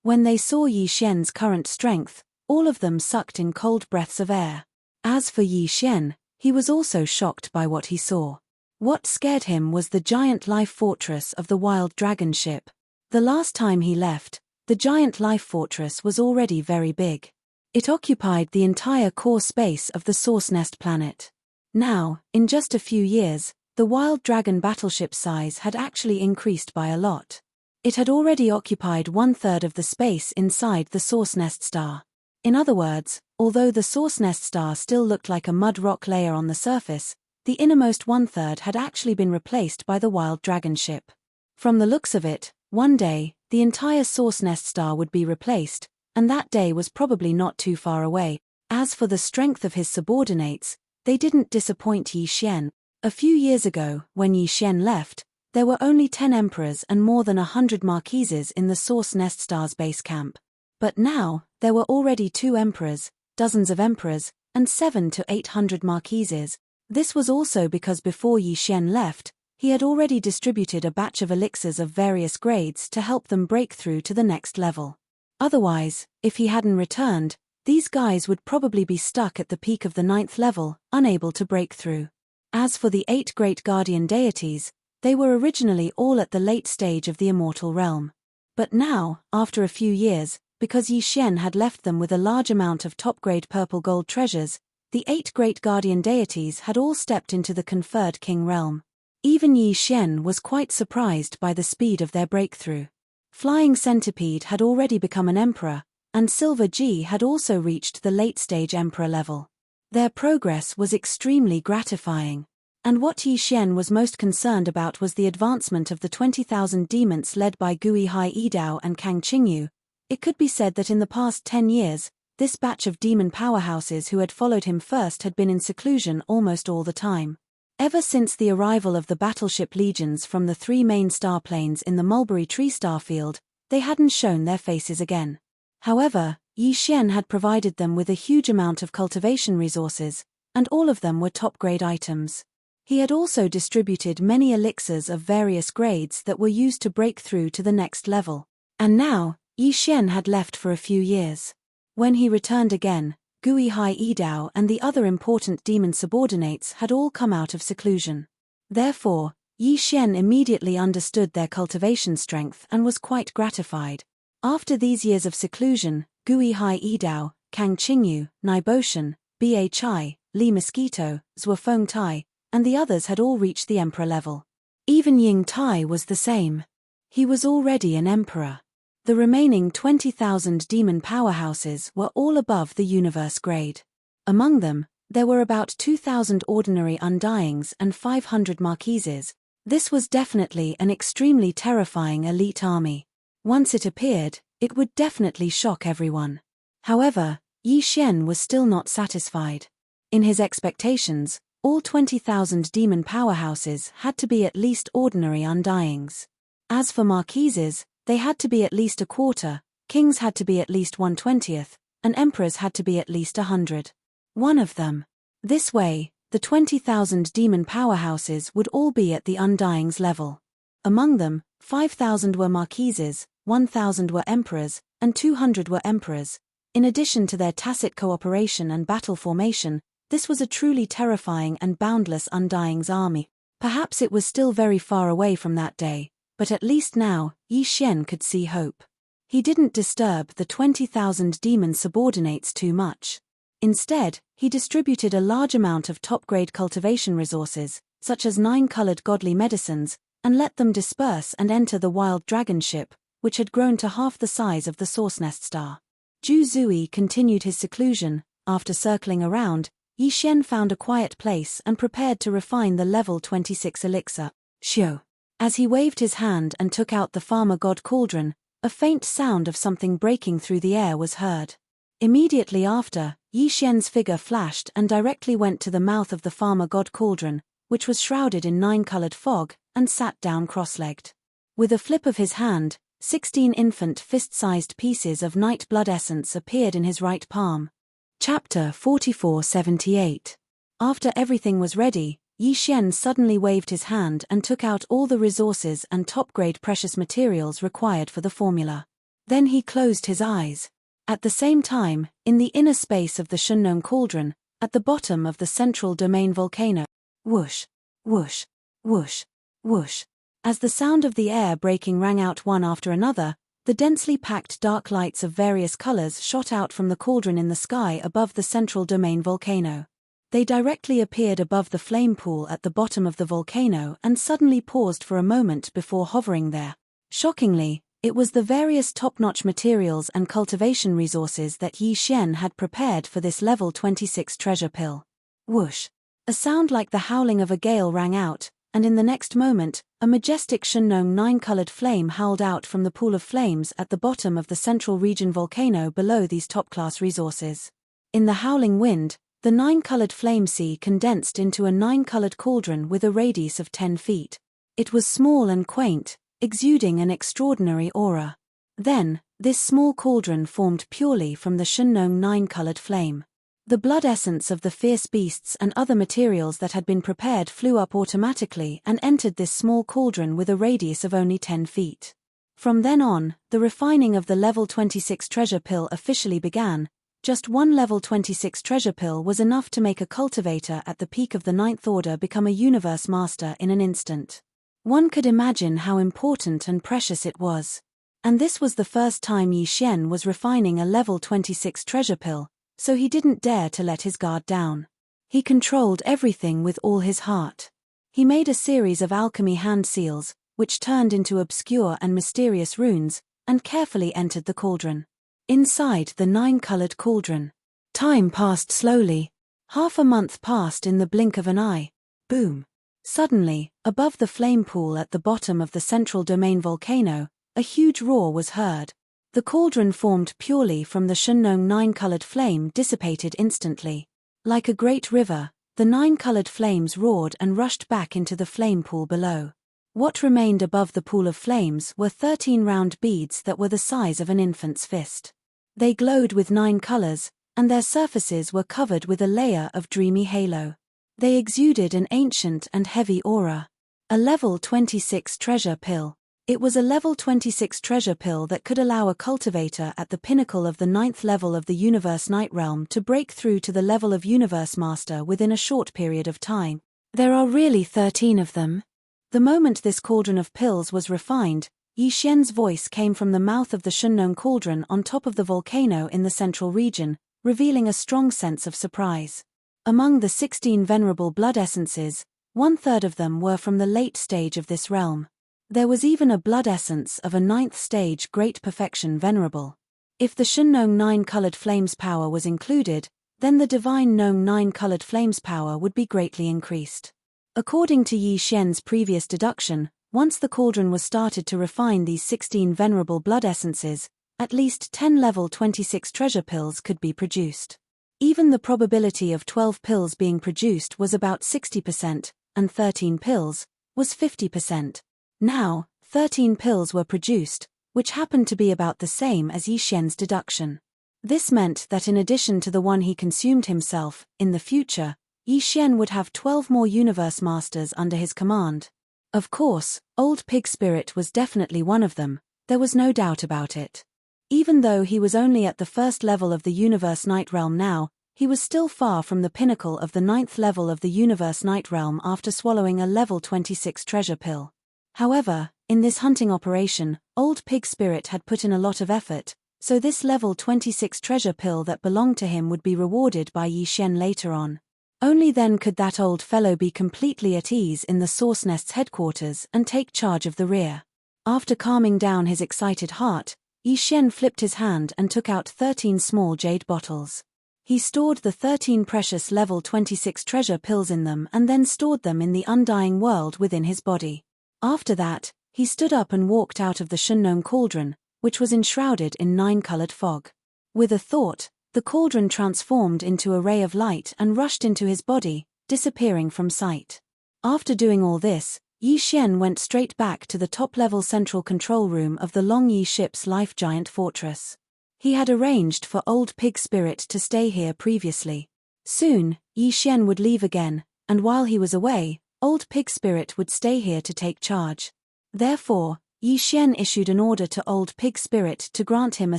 Speaker 1: When they saw Yi Xian's current strength, all of them sucked in cold breaths of air. As for Yi Xian, he was also shocked by what he saw. What scared him was the giant life fortress of the wild dragon ship. The last time he left, the giant life fortress was already very big. It occupied the entire core space of the Source Nest planet. Now, in just a few years, the wild dragon battleship size had actually increased by a lot. It had already occupied 1/3 of the space inside the Source Nest star. In other words, although the Source Nest star still looked like a mud rock layer on the surface, the innermost 1/3 had actually been replaced by the wild dragon ship. From the looks of it, one day, the entire Source Nest star would be replaced, and that day was probably not too far away. As for the strength of his subordinates, they didn't disappoint Yi Xian. A few years ago, when Yi Xian left, there were only 10 emperors and more than 100 marquises in the Source Nest star's base camp. But now, there were already 2 emperors, dozens of emperors, and 700 to 800 marquises. This was also because before Yi Xian left, he had already distributed a batch of elixirs of various grades to help them break through to the next level. Otherwise, if he hadn't returned, these guys would probably be stuck at the peak of the 9th level, unable to break through. As for the 8 great guardian deities, they were originally all at the late stage of the immortal realm. But now, after a few years, because Yi Xian had left them with a large amount of top-grade purple gold treasures, the 8 great guardian deities had all stepped into the conferred king realm. Even Yi Xian was quite surprised by the speed of their breakthrough. Flying Centipede had already become an emperor, and Silver G had also reached the late-stage emperor level. Their progress was extremely gratifying. And what Yi Xian was most concerned about was the advancement of the 20,000 demons led by Gui Hai Yidao and Kang Qingyu. It could be said that in the past 10 years, this batch of demon powerhouses who had followed him first had been in seclusion almost all the time. Ever since the arrival of the battleship legions from the 3 main star planes in the Mulberry Tree starfield, they hadn't shown their faces again. However, Yi Xian had provided them with a huge amount of cultivation resources, and all of them were top-grade items. He had also distributed many elixirs of various grades that were used to break through to the next level. And now, Yi Xian had left for a few years. When he returned again, Gui Hai Yidao and the other important demon subordinates had all come out of seclusion. Therefore, Yi Xian immediately understood their cultivation strength and was quite gratified. After these years of seclusion, Gui Hai Yidao, Kang Qingyu, Niboshan, Bhi, Li Mosquito, Zhuofeng Tai, and the others had all reached the emperor level. Even Ying Tai was the same. He was already an emperor. The remaining 20,000 demon powerhouses were all above the universe grade. Among them, there were about 2,000 ordinary undyings and 500 marquises. This was definitely an extremely terrifying elite army. Once it appeared, it would definitely shock everyone. However, Yi Xian was still not satisfied. In his expectations, all 20,000 demon powerhouses had to be at least ordinary undyings. As for marquises, they had to be at least a quarter, kings had to be at least 1/20th, and emperors had to be at least 100. One of them. This way, the 20,000 demon powerhouses would all be at the undyings level. Among them, 5,000 were marquises, 1,000 were emperors, and 200 were emperors. In addition to their tacit cooperation and battle formation, this was a truly terrifying and boundless undyings army. Perhaps it was still very far away from that day, but at least now, Yi Xian could see hope. He didn't disturb the 20,000 demon subordinates too much. Instead, he distributed a large amount of top-grade cultivation resources, such as 9-colored godly medicines, and let them disperse and enter the wild dragon ship, which had grown to half the size of the Source Nest star. Zhu Zui continued his seclusion. After circling around, Yi Xian found a quiet place and prepared to refine the level 26 elixir, Xiu. As he waved his hand and took out the farmer god cauldron, a faint sound of something breaking through the air was heard. Immediately after, Yi Xian's figure flashed and directly went to the mouth of the farmer god cauldron, which was shrouded in 9-colored fog, and sat down cross-legged. With a flip of his hand, 16 infant fist-sized pieces of night blood essence appeared in his right palm. Chapter 4478. After everything was ready, Yi Xian suddenly waved his hand and took out all the resources and top-grade precious materials required for the formula. Then he closed his eyes. At the same time, in the inner space of the Shunnong cauldron, at the bottom of the central domain volcano, whoosh, whoosh, whoosh, whoosh. As the sound of the air breaking rang out one after another, the densely packed dark lights of various colors shot out from the cauldron in the sky above the central domain volcano. They directly appeared above the flame pool at the bottom of the volcano and suddenly paused for a moment before hovering there. Shockingly, it was the various top-notch materials and cultivation resources that Yi Xian had prepared for this level 26 treasure pill. Whoosh! A sound like the howling of a gale rang out, and in the next moment, a majestic Shunnong 9-colored flame howled out from the pool of flames at the bottom of the central region volcano below these top-class resources. In the howling wind, the 9-colored flame sea condensed into a 9-colored cauldron with a radius of 10 feet. It was small and quaint, exuding an extraordinary aura. Then, this small cauldron formed purely from the Shunnong 9-colored flame. The blood essence of the fierce beasts and other materials that had been prepared flew up automatically and entered this small cauldron with a radius of only 10 feet. From then on, the refining of the level 26 treasure pill officially began. Just one level 26 treasure pill was enough to make a cultivator at the peak of the 9th order become a universe master in an instant. One could imagine how important and precious it was. And this was the first time Yi Xian was refining a level 26 treasure pill, so he didn't dare to let his guard down. He controlled everything with all his heart. He made a series of alchemy hand seals, which turned into obscure and mysterious runes, and carefully entered the cauldron. Inside the 9-colored cauldron, time passed slowly. Half a month passed in the blink of an eye. Boom! Suddenly, above the flame pool at the bottom of the central domain volcano, a huge roar was heard. The cauldron formed purely from the Shunnong 9-colored flame dissipated instantly. Like a great river, the 9-colored flames roared and rushed back into the flame pool below. What remained above the pool of flames were 13 round beads that were the size of an infant's fist. They glowed with 9 colors, and their surfaces were covered with a layer of dreamy halo. They exuded an ancient and heavy aura. A level 26 treasure pill. It was a level 26 treasure pill that could allow a cultivator at the pinnacle of the 9th level of the Universe Night Realm to break through to the level of Universe Master within a short period of time. There are really 13 of them. The moment this cauldron of pills was refined, Yi Xian's voice came from the mouth of the Shunnong cauldron on top of the volcano in the central region, revealing a strong sense of surprise. Among the 16 venerable blood essences, 1/3 of them were from the late stage of this realm. There was even a blood essence of a 9th stage Great Perfection Venerable. If the Shunnong 9 colored flames power was included, then the divine Nong 9 colored flames power would be greatly increased. According to Yi Xian's previous deduction, once the cauldron was started to refine these 16 venerable blood essences, at least 10 level 26 treasure pills could be produced. Even the probability of 12 pills being produced was about 60%, and 13 pills was 50%. Now, 13 pills were produced, which happened to be about the same as Yi Xian's deduction. This meant that in addition to the one he consumed himself, in the future, Yi Xian would have 12 more universe masters under his command. Of course, Old Pig Spirit was definitely one of them, there was no doubt about it. Even though he was only at the first level of the Universe Night Realm now, he was still far from the pinnacle of the 9th level of the Universe Night Realm after swallowing a level 26 treasure pill. However, in this hunting operation, Old Pig Spirit had put in a lot of effort, so this level 26 treasure pill that belonged to him would be rewarded by Yi Xian later on. Only then could that old fellow be completely at ease in the Source Nest's headquarters and take charge of the rear. After calming down his excited heart, Yi Xian flipped his hand and took out 13 small jade bottles. He stored the 13 precious level 26 treasure pills in them and then stored them in the undying world within his body. After that, he stood up and walked out of the Shunnong cauldron, which was enshrouded in 9-colored fog. With a thought, the cauldron transformed into a ray of light and rushed into his body, disappearing from sight. After doing all this, Yi Xian went straight back to the top-level central control room of the Long Yi ship's life giant fortress. He had arranged for Old Pig Spirit to stay here previously. Soon, Yi Xian would leave again, and while he was away, Old Pig Spirit would stay here to take charge. Therefore, Yi Xian issued an order to Old Pig Spirit to grant him a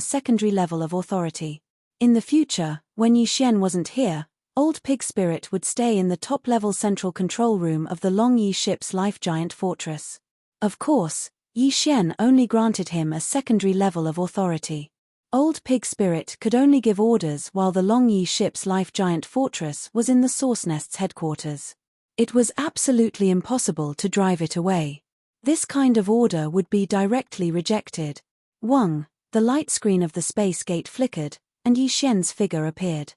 Speaker 1: secondary level of authority. In the future, when Yi Xian wasn't here, Old Pig Spirit would stay in the top-level central control room of the Long Yi ship's life giant fortress. Of course, Yi Xian only granted him a secondary level of authority. Old Pig Spirit could only give orders while the Long Yi ship's life giant fortress was in the Source Nest's headquarters. It was absolutely impossible to drive it away. This kind of order would be directly rejected. Wang, the light screen of the space gate flickered, and Yi Xian's figure appeared.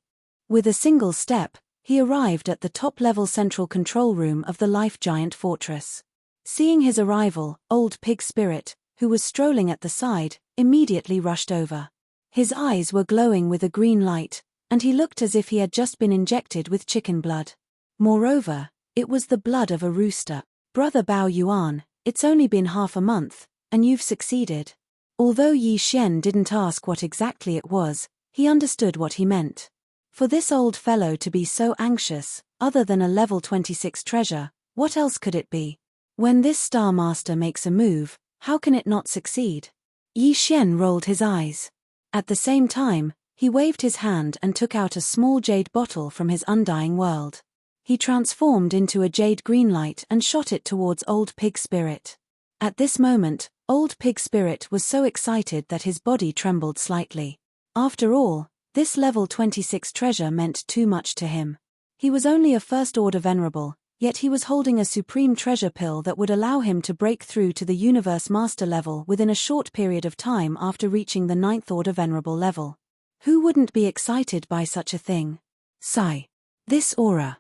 Speaker 1: With a single step, he arrived at the top-level central control room of the life giant fortress. Seeing his arrival, Old Pig Spirit, who was strolling at the side, immediately rushed over. His eyes were glowing with a green light, and he looked as if he had just been injected with chicken blood. Moreover, it was the blood of a rooster. "Brother Bao Yuan, it's only been half a month, and you've succeeded." Although Yi Xian didn't ask what exactly it was, he understood what he meant. For this old fellow to be so anxious, other than a level 26 treasure, what else could it be? When this Star Master makes a move, how can it not succeed? Yi Xian rolled his eyes. At the same time, he waved his hand and took out a small jade bottle from his undying world. He transformed into a jade green light and shot it towards Old Pig Spirit. At this moment, Old Pig Spirit was so excited that his body trembled slightly. After all, this level 26 treasure meant too much to him. He was only a first-order venerable, yet he was holding a supreme treasure pill that would allow him to break through to the Universe Master level within a short period of time after reaching the 9th-order venerable level. Who wouldn't be excited by such a thing? Sigh. This aura.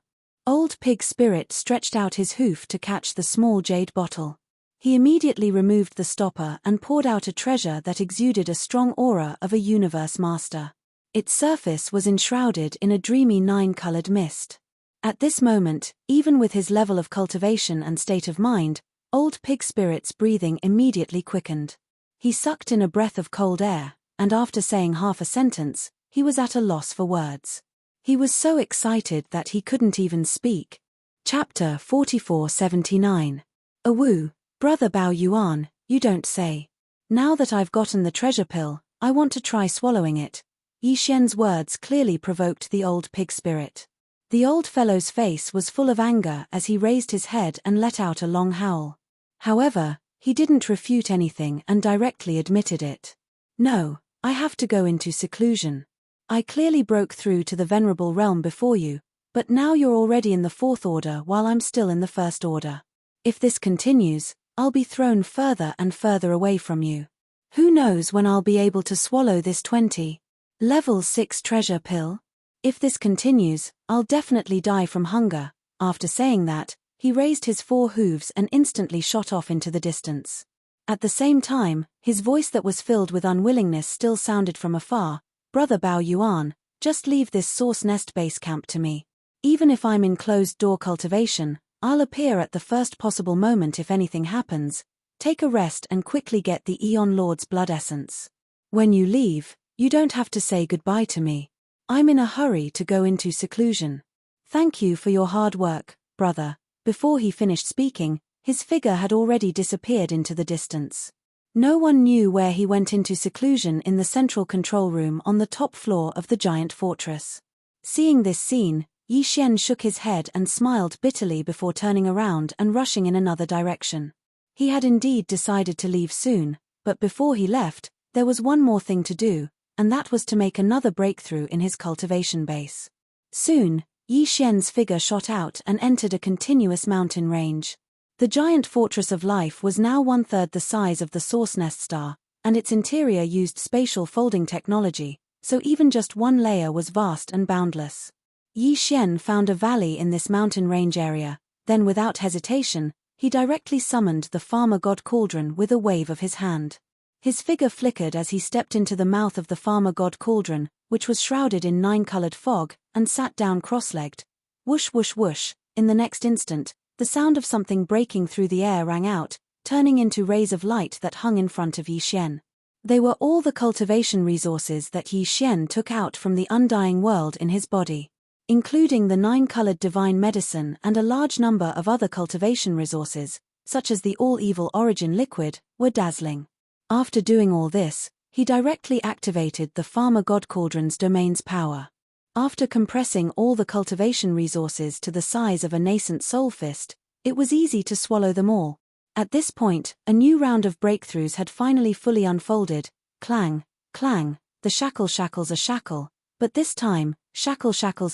Speaker 1: Old Pig Spirit stretched out his hoof to catch the small jade bottle. He immediately removed the stopper and poured out a treasure that exuded a strong aura of a Universe Master. Its surface was enshrouded in a dreamy 9-colored mist. At this moment, even with his level of cultivation and state of mind, Old Pig Spirit's breathing immediately quickened. He sucked in a breath of cold air, and after saying half a sentence, he was at a loss for words. He was so excited that he couldn't even speak. Chapter 4479. Awu, Brother Bao Yuan, you don't say. Now that I've gotten the treasure pill, I want to try swallowing it. Yi Xian's words clearly provoked the Old Pig Spirit. The old fellow's face was full of anger as he raised his head and let out a long howl. However, he didn't refute anything and directly admitted it. "No, I have to go into seclusion. I clearly broke through to the venerable realm before you, but now you're already in the 4th order while I'm still in the 1st order. If this continues, I'll be thrown further and further away from you. Who knows when I'll be able to swallow this 20 level 6 treasure pill? If this continues, I'll definitely die from hunger." After saying that, he raised his 4 hooves and instantly shot off into the distance. At the same time, his voice that was filled with unwillingness still sounded from afar. "Brother Bao Yuan, just leave this source nest base camp to me. Even if I'm in closed-door cultivation, I'll appear at the first possible moment if anything happens. Take a rest and quickly get the Eon Lord's blood essence. When you leave, you don't have to say goodbye to me. I'm in a hurry to go into seclusion. Thank you for your hard work, brother." Before he finished speaking, his figure had already disappeared into the distance. No one knew where he went into seclusion in the central control room on the top floor of the giant fortress. Seeing this scene, Yi Xian shook his head and smiled bitterly before turning around and rushing in another direction. He had indeed decided to leave soon, but before he left, there was one more thing to do, and that was to make another breakthrough in his cultivation base. Soon, Yi Xian's figure shot out and entered a continuous mountain range. The giant fortress of life was now 1/3 the size of the Source Nest Star, and its interior used spatial folding technology, so even just one layer was vast and boundless. Yi Xian found a valley in this mountain range area, then without hesitation, he directly summoned the Farmer God Cauldron with a wave of his hand. His figure flickered as he stepped into the mouth of the Farmer God Cauldron, which was shrouded in 9-colored fog, and sat down cross-legged. Whoosh whoosh whoosh, in the next instant, the sound of something breaking through the air rang out, turning into rays of light that hung in front of Yi Xian. They were all the cultivation resources that Yi Xian took out from the undying world in his body. Including the 9-colored divine medicine and a large number of other cultivation resources, such as the all-evil origin liquid, were dazzling. After doing all this, he directly activated the Farmer God Cauldron's domain's power. After compressing all the cultivation resources to the size of a nascent soul fist, it was easy to swallow them all. At this point, a new round of breakthroughs had finally fully unfolded. Clang, clang, the shackles a shackle, but this time, shackles shackle,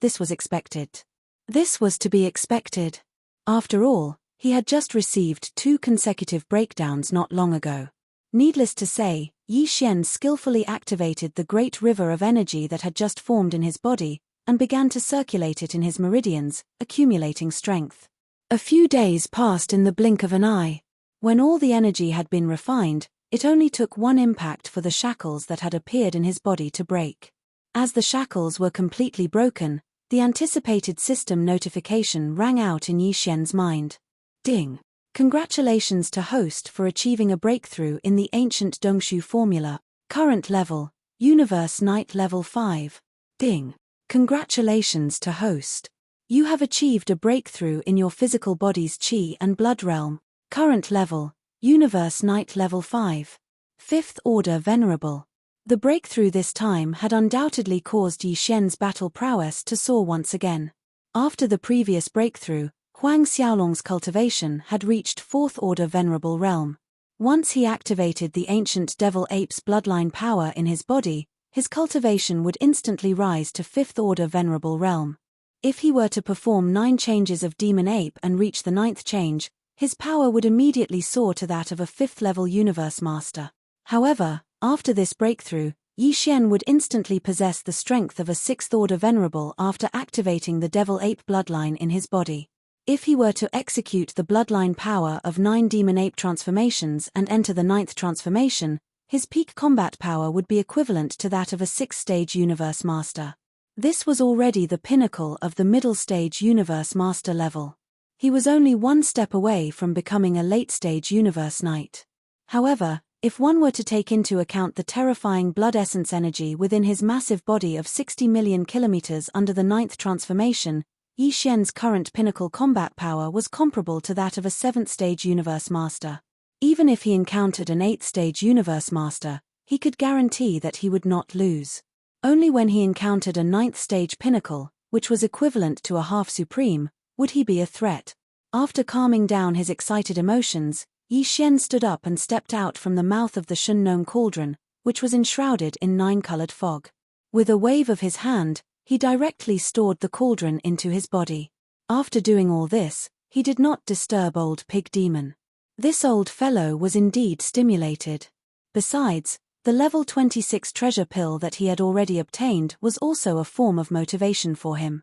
Speaker 1: this was expected. This was to be expected. After all, he had just received 2 consecutive breakdowns not long ago. Needless to say, Yi Xian skillfully activated the great river of energy that had just formed in his body, and began to circulate it in his meridians, accumulating strength. A few days passed in the blink of an eye. When all the energy had been refined, it only took one impact for the shackles that had appeared in his body to break. As the shackles were completely broken, the anticipated system notification rang out in Yi Xian's mind. Ding! Congratulations to host for achieving a breakthrough in the ancient Dongshu formula. Current level, Universe Night level 5. Ding! Congratulations to host. You have achieved a breakthrough in your physical body's Qi and blood realm. Current level, Universe Night level 5. 5th Order Venerable. The breakthrough this time had undoubtedly caused Yi Xian's battle prowess to soar once again. After the previous breakthrough, Huang Xiaolong's cultivation had reached 4th Order Venerable Realm. Once he activated the ancient Devil Ape's bloodline power in his body, his cultivation would instantly rise to 5th Order Venerable Realm. If he were to perform 9 changes of Demon Ape and reach the 9th change, his power would immediately soar to that of a 5th-level Universe Master. However, after this breakthrough, Yi Xian would instantly possess the strength of a 6th Order Venerable after activating the Devil Ape bloodline in his body. If he were to execute the bloodline power of 9 Demon Ape transformations and enter the 9th transformation, his peak combat power would be equivalent to that of a 6th-stage Universe Master. This was already the pinnacle of the middle-stage Universe Master level. He was only one step away from becoming a late-stage Universe Knight. However, if one were to take into account the terrifying blood essence energy within his massive body of 60 million kilometers under the 9th transformation, Yi Xian's current pinnacle combat power was comparable to that of a 7th-stage Universe Master. Even if he encountered an 8th-stage Universe Master, he could guarantee that he would not lose. Only when he encountered a 9th-stage pinnacle, which was equivalent to a half-supreme, would he be a threat. After calming down his excited emotions, Yi Xian stood up and stepped out from the mouth of the Shunnong cauldron, which was enshrouded in 9-colored fog. With a wave of his hand, he directly stored the cauldron into his body. After doing all this, he did not disturb old pig demon. This old fellow was indeed stimulated. Besides, the level 26 treasure pill that he had already obtained was also a form of motivation for him.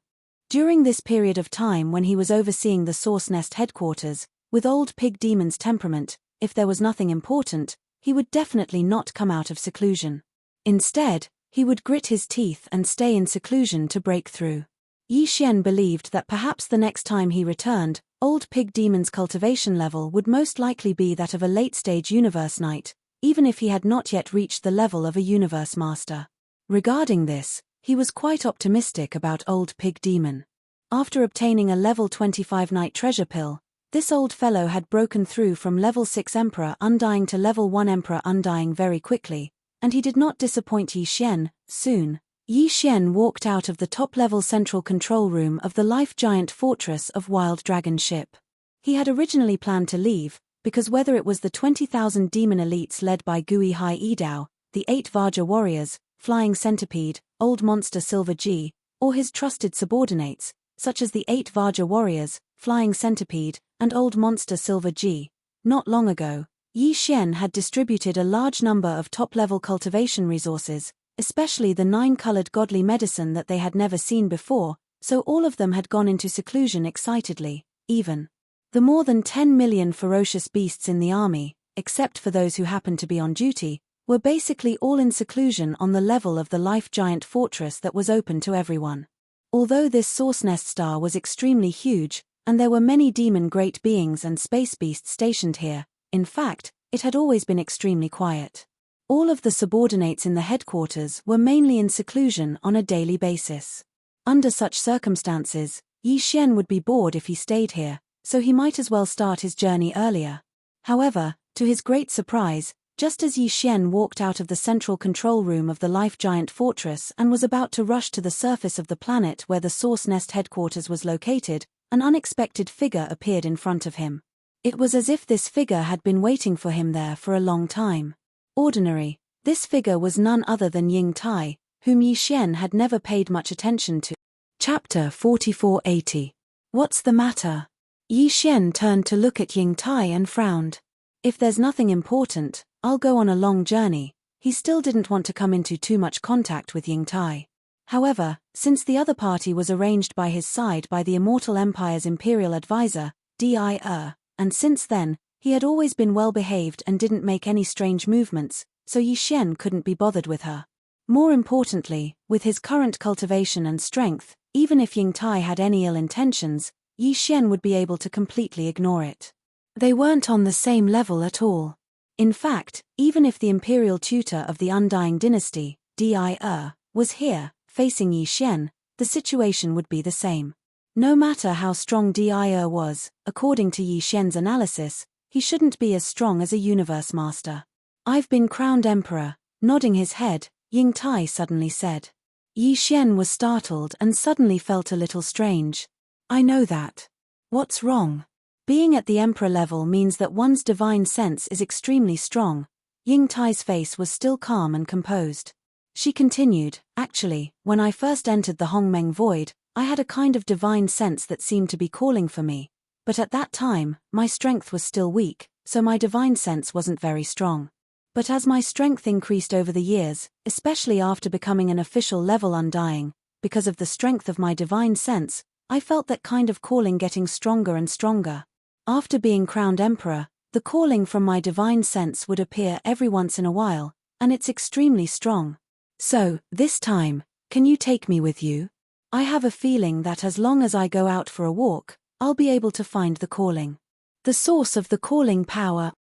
Speaker 1: During this period of time when he was overseeing the Source Nest headquarters, with old pig demon's temperament, if there was nothing important, he would definitely not come out of seclusion. Instead, he would grit his teeth and stay in seclusion to break through. Yi Xian believed that perhaps the next time he returned, old pig demon's cultivation level would most likely be that of a late-stage universe knight, even if he had not yet reached the level of a universe master. Regarding this, he was quite optimistic about old pig demon. After obtaining a level 25 knight treasure pill, this old fellow had broken through from level 6 Emperor Undying to level 1 Emperor Undying very quickly, and he did not disappoint Yi Xian. Soon, Yi Xian walked out of the top-level central control room of the Life Giant Fortress of Wild Dragon Ship. He had originally planned to leave, because whether it was the 20,000 demon elites led by Gui Hai Idao, the 8 Vajra warriors, Flying Centipede, Old Monster Silver G, or his trusted subordinates, such as the 8 Vajra warriors, Flying Centipede, and Old Monster Silver G, not long ago, Yi Xian had distributed a large number of top-level cultivation resources, especially the 9-colored godly medicine that they had never seen before, so all of them had gone into seclusion excitedly. Even the more than 10 million ferocious beasts in the army, except for those who happened to be on duty, were basically all in seclusion on the level of the Life Giant Fortress that was open to everyone. Although this Source Nest star was extremely huge, and there were many demon great beings and space beasts stationed here, in fact, it had always been extremely quiet. All of the subordinates in the headquarters were mainly in seclusion on a daily basis. Under such circumstances, Yi Xian would be bored if he stayed here, so he might as well start his journey earlier. However, to his great surprise, just as Yi Xian walked out of the central control room of the Life Giant Fortress and was about to rush to the surface of the planet where the Source Nest headquarters was located, an unexpected figure appeared in front of him. It was as if this figure had been waiting for him there for a long time. Ordinary, this figure was none other than Ying Tai, whom Yi Xian had never paid much attention to. Chapter 4480. What's the matter? Yi Xian turned to look at Ying Tai and frowned. If there's nothing important, I'll go on a long journey. He still didn't want to come into too much contact with Ying Tai. However, since the other party was arranged by his side by the Immortal Empire's Imperial Advisor, Devour, and since then, he had always been well-behaved and didn't make any strange movements, so Yi Xian couldn't be bothered with her. More importantly, with his current cultivation and strength, even if Ying Tai had any ill intentions, Yi Xian would be able to completely ignore it. They weren't on the same level at all. In fact, even if the imperial tutor of the Undying dynasty, Devour, was here, facing Yi Xian, the situation would be the same. No matter how strong Devour was, according to Yi Xian's analysis, he shouldn't be as strong as a universe master. I've been crowned emperor, nodding his head, Ying Tai suddenly said. Yi Xian was startled and suddenly felt a little strange. I know that. What's wrong? Being at the emperor level means that one's divine sense is extremely strong. Ying Tai's face was still calm and composed. She continued, actually, when I first entered the Hongmeng Void, I had a kind of divine sense that seemed to be calling for me. But at that time, my strength was still weak, so my divine sense wasn't very strong. But as my strength increased over the years, especially after becoming an official level Undying, because of the strength of my divine sense, I felt that kind of calling getting stronger and stronger. After being crowned emperor, the calling from my divine sense would appear every once in a while, and it's extremely strong. So, this time, can you take me with you? I have a feeling that as long as I go out for a walk, I'll be able to find the calling. The source of the calling power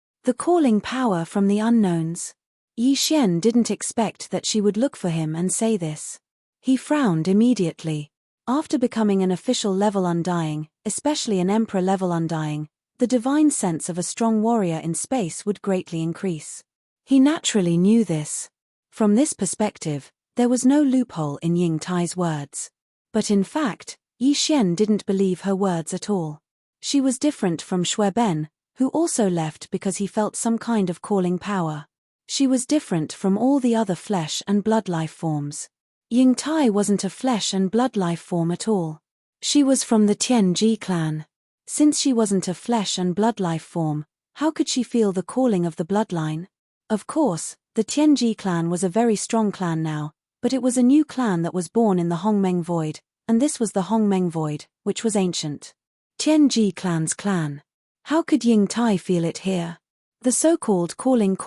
Speaker 1: from the unknowns. Yi Xian didn't expect that she would look for him and say this. He frowned immediately. After becoming an official level Undying, especially an emperor level Undying, the divine sense of a strong warrior in space would greatly increase. He naturally knew this. From this perspective, there was no loophole in Ying Tai's words. But in fact, Yi Xian didn't believe her words at all. She was different from Shui Ben, who also left because he felt some kind of calling power. She was different from all the other flesh and blood life forms. Ying Tai wasn't a flesh and blood life form at all. She was from the Tianji clan. Since she wasn't a flesh and blood life form, how could she feel the calling of the bloodline? Of course, the Tianji clan was a very strong clan now, but it was a new clan that was born in the Hongmeng Void, and this was the Hongmeng Void, which was ancient. Tianji clan's clan. How could Ying Tai feel it here? The so-called calling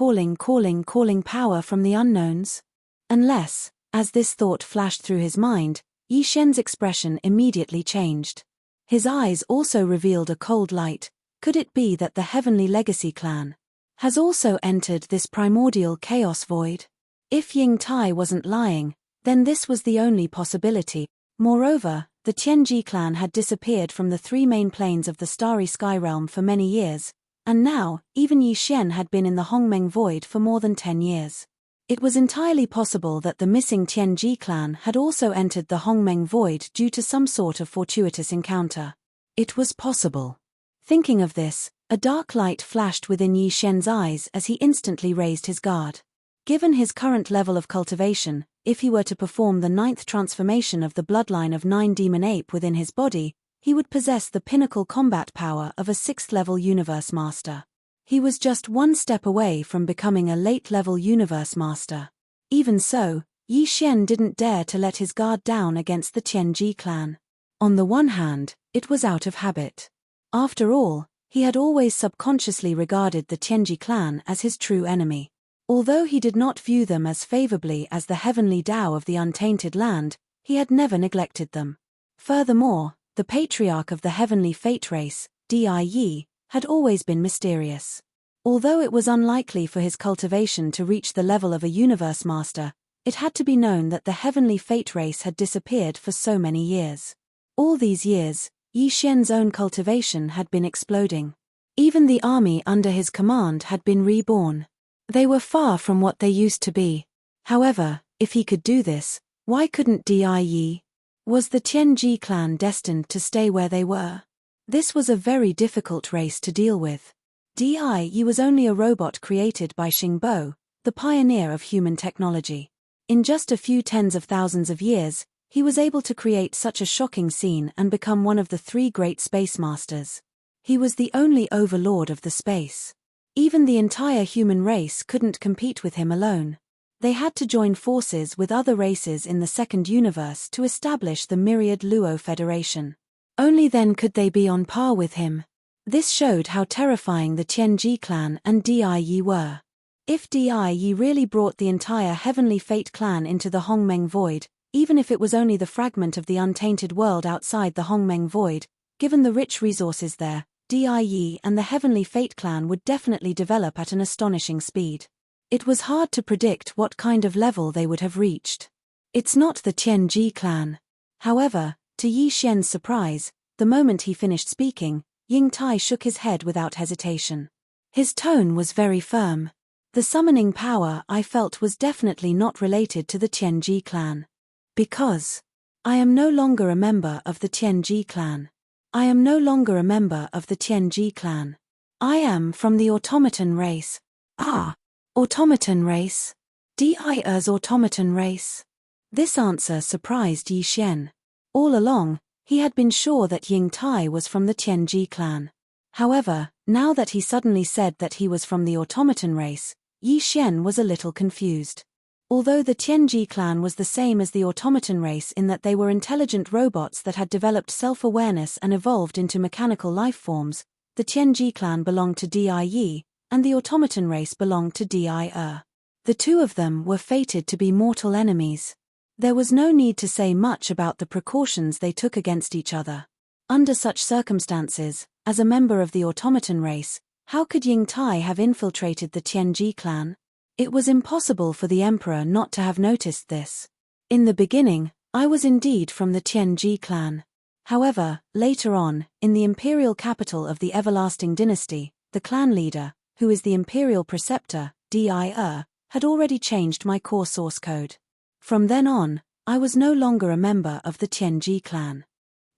Speaker 1: power from the unknowns? Unless, as this thought flashed through his mind, Yi Shen's expression immediately changed. His eyes also revealed a cold light. Could it be that the Heavenly Legacy clan has also entered this primordial chaos void? If Ying Tai wasn't lying, then this was the only possibility. Moreover, the Tianji clan had disappeared from the three main planes of the Starry Sky Realm for many years, and now, even Yi Shen had been in the Hongmeng Void for more than 10 years. It was entirely possible that the missing Tianji clan had also entered the Hongmeng Void due to some sort of fortuitous encounter. It was possible. Thinking of this, a dark light flashed within Yi Shen's eyes as he instantly raised his guard. Given his current level of cultivation, if he were to perform the 9th transformation of the bloodline of 9 demon ape within his body, he would possess the pinnacle combat power of a 6th-level universe master. He was just one step away from becoming a late-level universe master. Even so, Yi Shen didn't dare to let his guard down against the Tianji clan. On the one hand, it was out of habit. After all, he had always subconsciously regarded the Tianji clan as his true enemy. Although he did not view them as favorably as the heavenly Tao of the untainted land, he had never neglected them. Furthermore, the patriarch of the heavenly fate race, Yi, had always been mysterious. Although it was unlikely for his cultivation to reach the level of a universe master, it had to be known that the heavenly fate race had disappeared for so many years. All these years, Yi Shen's own cultivation had been exploding. Even the army under his command had been reborn. They were far from what they used to be. However, if he could do this, why couldn't Yi? Was the Tianji clan destined to stay where they were? This was a very difficult race to deal with. Yi was only a robot created by Xingbo, the pioneer of human technology. In just a few tens of thousands of years, he was able to create such a shocking scene and become one of the 3 great space masters. He was the only overlord of the space. Even the entire human race couldn't compete with him alone. They had to join forces with other races in the second universe to establish the Myriad Luo Federation. Only then could they be on par with him. This showed how terrifying the Tianji clan and Yi were. If Yi really brought the entire Heavenly Fate clan into the Hongmeng Void, even if it was only the fragment of the untainted world outside the Hongmeng Void, given the rich resources there, Yi and the Heavenly Fate clan would definitely develop at an astonishing speed. It was hard to predict what kind of level they would have reached. It's not the Tianji clan. However, to Yi Shen's surprise, the moment he finished speaking, Ying Tai shook his head without hesitation. His tone was very firm. The summoning power I felt was definitely not related to the Tianji clan. Because I am no longer a member of the Tianji clan. I am no longer a member of the Tianji clan. I am from the automaton race. Ah! Automaton race? Di's automaton race? This answer surprised Yi Shen. All along, he had been sure that Ying Tai was from the Tianji clan. However, now that he suddenly said that he was from the automaton race, Yi Shen was a little confused. Although the Tianji clan was the same as the automaton race in that they were intelligent robots that had developed self-awareness and evolved into mechanical life forms, the Tianji clan belonged to Yi, and the automaton race belonged to Dir. The two of them were fated to be mortal enemies. There was no need to say much about the precautions they took against each other. Under such circumstances, as a member of the automaton race, how could Ying Tai have infiltrated the Tianji clan? It was impossible for the emperor not to have noticed this. In the beginning, I was indeed from the Tianji clan. However, later on, in the imperial capital of the everlasting dynasty, the clan leader, who is the imperial preceptor, Dir, had already changed my core source code. From then on, I was no longer a member of the Tianji clan.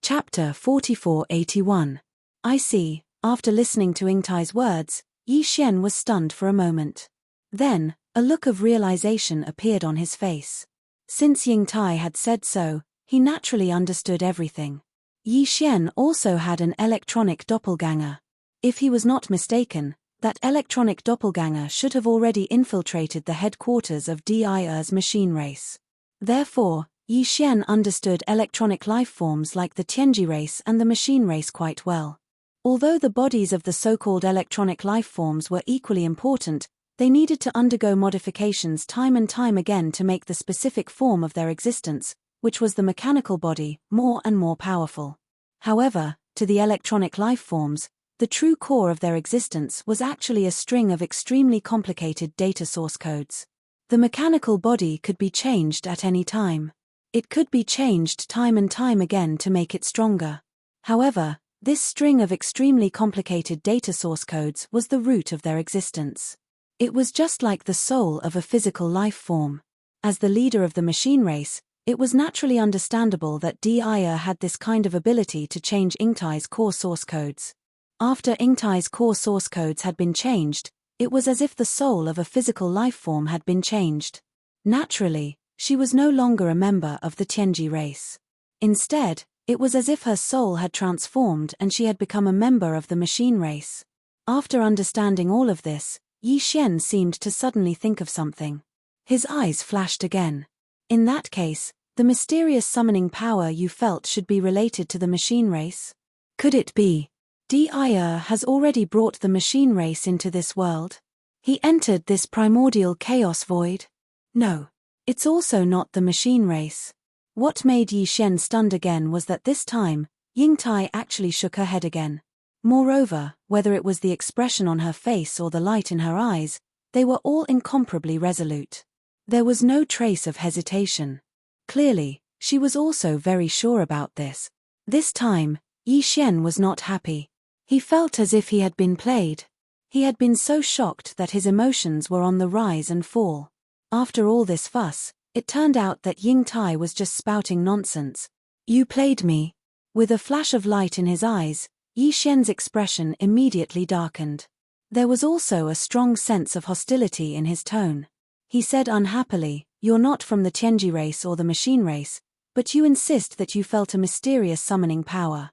Speaker 1: Chapter 4481. I see. After listening to Ying Tai's words, Yi Shen was stunned for a moment. Then, a look of realization appeared on his face. Since Ying Tai had said so, he naturally understood everything. Yi Xian also had an electronic doppelganger. If he was not mistaken, that electronic doppelganger should have already infiltrated the headquarters of Devour's machine race. Therefore, Yi Xian understood electronic lifeforms like the Tianji race and the machine race quite well. Although the bodies of the so-called electronic lifeforms were equally important, they needed to undergo modifications time and time again to make the specific form of their existence, which was the mechanical body, more and more powerful. However, to the electronic lifeforms, the true core of their existence was actually a string of extremely complicated data source codes. The mechanical body could be changed at any time. It could be changed time and time again to make it stronger. However, this string of extremely complicated data source codes was the root of their existence. It was just like the soul of a physical life form. As the leader of the machine race, it was naturally understandable that Devour had this kind of ability to change Ingtai's core source codes. After Ingtai's core source codes had been changed, it was as if the soul of a physical life form had been changed. Naturally, she was no longer a member of the Tianji race. Instead, it was as if her soul had transformed and she had become a member of the machine race. After understanding all of this, Yi Xian seemed to suddenly think of something. His eyes flashed again. In that case, the mysterious summoning power you felt should be related to the machine race? Could it be? Devour has already brought the machine race into this world. He entered this primordial chaos void. No. It's also not the machine race. What made Yi Xian stunned again was that this time, Yingtai actually shook her head again. Moreover, whether it was the expression on her face or the light in her eyes, they were all incomparably resolute. There was no trace of hesitation. Clearly, she was also very sure about this. This time, Yi Xian was not happy. He felt as if he had been played. He had been so shocked that his emotions were on the rise and fall. After all this fuss, it turned out that Yingtai was just spouting nonsense. You played me. With a flash of light in his eyes, Yi Xian's expression immediately darkened. There was also a strong sense of hostility in his tone. He said unhappily, "You're not from the Tianji race or the machine race, but you insist that you felt a mysterious summoning power.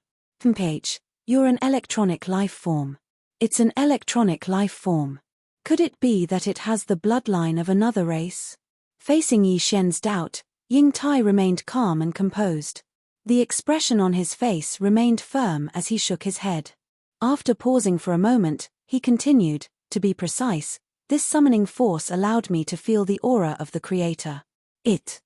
Speaker 1: You're an electronic life form. It's an electronic life form. Could it be that it has the bloodline of another race?" Facing Yi Xian's doubt, Yingtai remained calm and composed. The expression on his face remained firm as he shook his head. After pausing for a moment, he continued, "To be precise, this summoning force allowed me to feel the aura of the Creator. It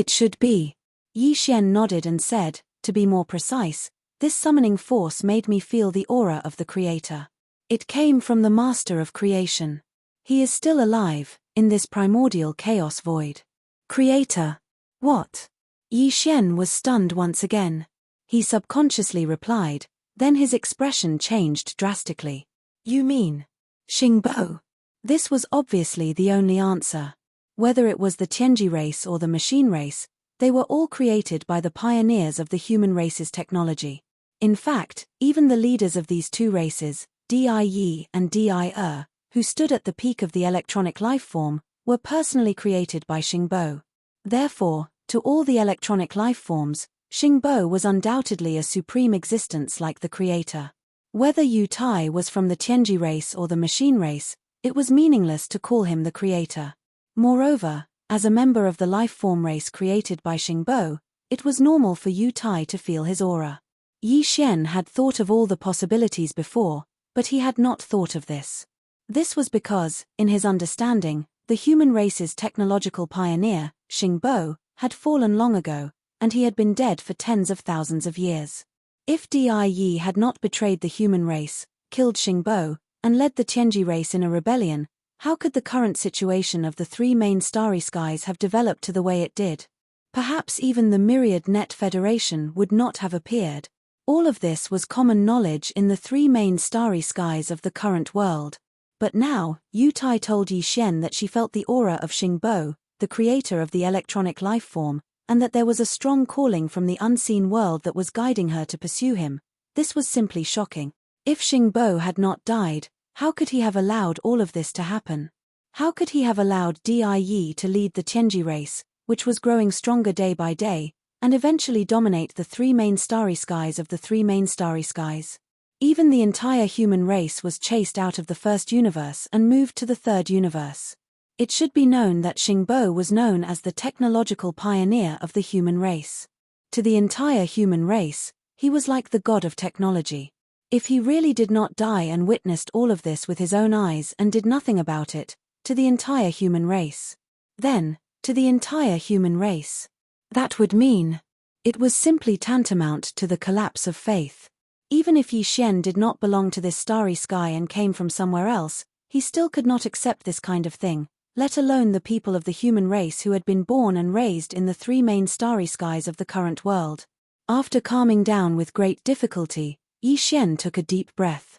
Speaker 1: should be." Yi Xian nodded and said, "To be more precise, this summoning force made me feel the aura of the Creator. It came from the Master of Creation. He is still alive, in this primordial chaos void." Creator? What? Yi Xian was stunned once again. He subconsciously replied, then his expression changed drastically. You mean Xingbo? This was obviously the only answer. Whether it was the Tianji race or the machine race, they were all created by the pioneers of the human race's technology. In fact, even the leaders of these two races, Di and Devour, who stood at the peak of the electronic lifeform, were personally created by Xingbo. Therefore, to all the electronic lifeforms, Xingbo was undoubtedly a supreme existence like the Creator. Whether Yu Tai was from the Tianji race or the machine race, it was meaningless to call him the Creator. Moreover, as a member of the lifeform race created by Xingbo, it was normal for Yu Tai to feel his aura. Yi Xian had thought of all the possibilities before, but he had not thought of this. This was because, in his understanding, the human race's technological pioneer, Xingbo, had fallen long ago, and he had been dead for tens of thousands of years. If Di had not betrayed the human race, killed Xingbo, and led the Tianji race in a rebellion, how could the current situation of the three main starry skies have developed to the way it did? Perhaps even the Myriad Net Federation would not have appeared. All of this was common knowledge in the three main starry skies of the current world. But now, Yu Tai told Yi Xian that she felt the aura of Xingbo, the creator of the electronic lifeform, and that there was a strong calling from the unseen world that was guiding her to pursue him. This was simply shocking. If Xingbo had not died, how could he have allowed all of this to happen? How could he have allowed Di to lead the Tianji race, which was growing stronger day by day, and eventually dominate the three main starry skies of the three main starry skies. Even the entire human race was chased out of the first universe and moved to the third universe. It should be known that Xingbo was known as the technological pioneer of the human race. To the entire human race, he was like the god of technology. If he really did not die and witnessed all of this with his own eyes and did nothing about it, to the entire human race, then, to the entire human race, that would mean it was simply tantamount to the collapse of faith. Even if Yi Xian did not belong to this starry sky and came from somewhere else, he still could not accept this kind of thing, let alone the people of the human race who had been born and raised in the three main starry skies of the current world. After calming down with great difficulty, Yi Xian took a deep breath.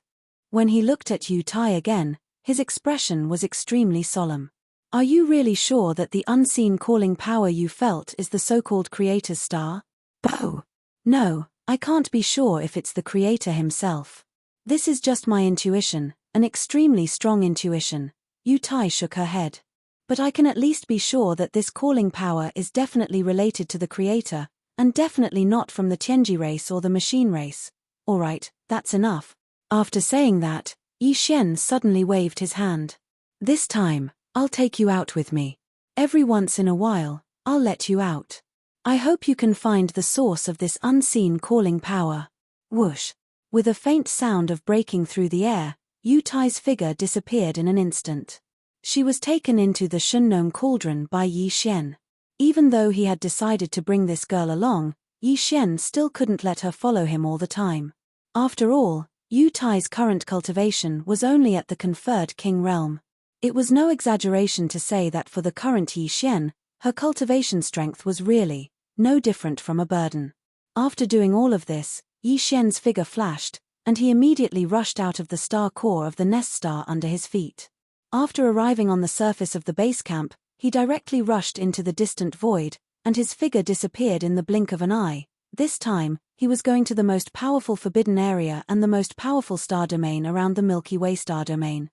Speaker 1: When he looked at Yu Tai again, his expression was extremely solemn. Are you really sure that the unseen calling power you felt is the so-called Creator's star? Bo! No, I can't be sure if it's the Creator himself. This is just my intuition, an extremely strong intuition. Yu Tai shook her head. But I can at least be sure that this calling power is definitely related to the Creator, and definitely not from the Tianji race or the machine race. Alright, that's enough. After saying that, Yi Xian suddenly waved his hand. This time, I'll take you out with me. Every once in a while, I'll let you out. I hope you can find the source of this unseen calling power. Whoosh! With a faint sound of breaking through the air, Yu Tai's figure disappeared in an instant. She was taken into the Shunnong cauldron by Yi Xian. Even though he had decided to bring this girl along, Yi Xian still couldn't let her follow him all the time. After all, Yu Tai's current cultivation was only at the conferred king realm. It was no exaggeration to say that for the current Yi Xian, her cultivation strength was really no different from a burden. After doing all of this, Yi Xian's figure flashed, and he immediately rushed out of the star core of the nest star under his feet. After arriving on the surface of the base camp, he directly rushed into the distant void, and his figure disappeared in the blink of an eye. This time, he was going to the most powerful forbidden area and the most powerful star domain around the Milky Way star domain.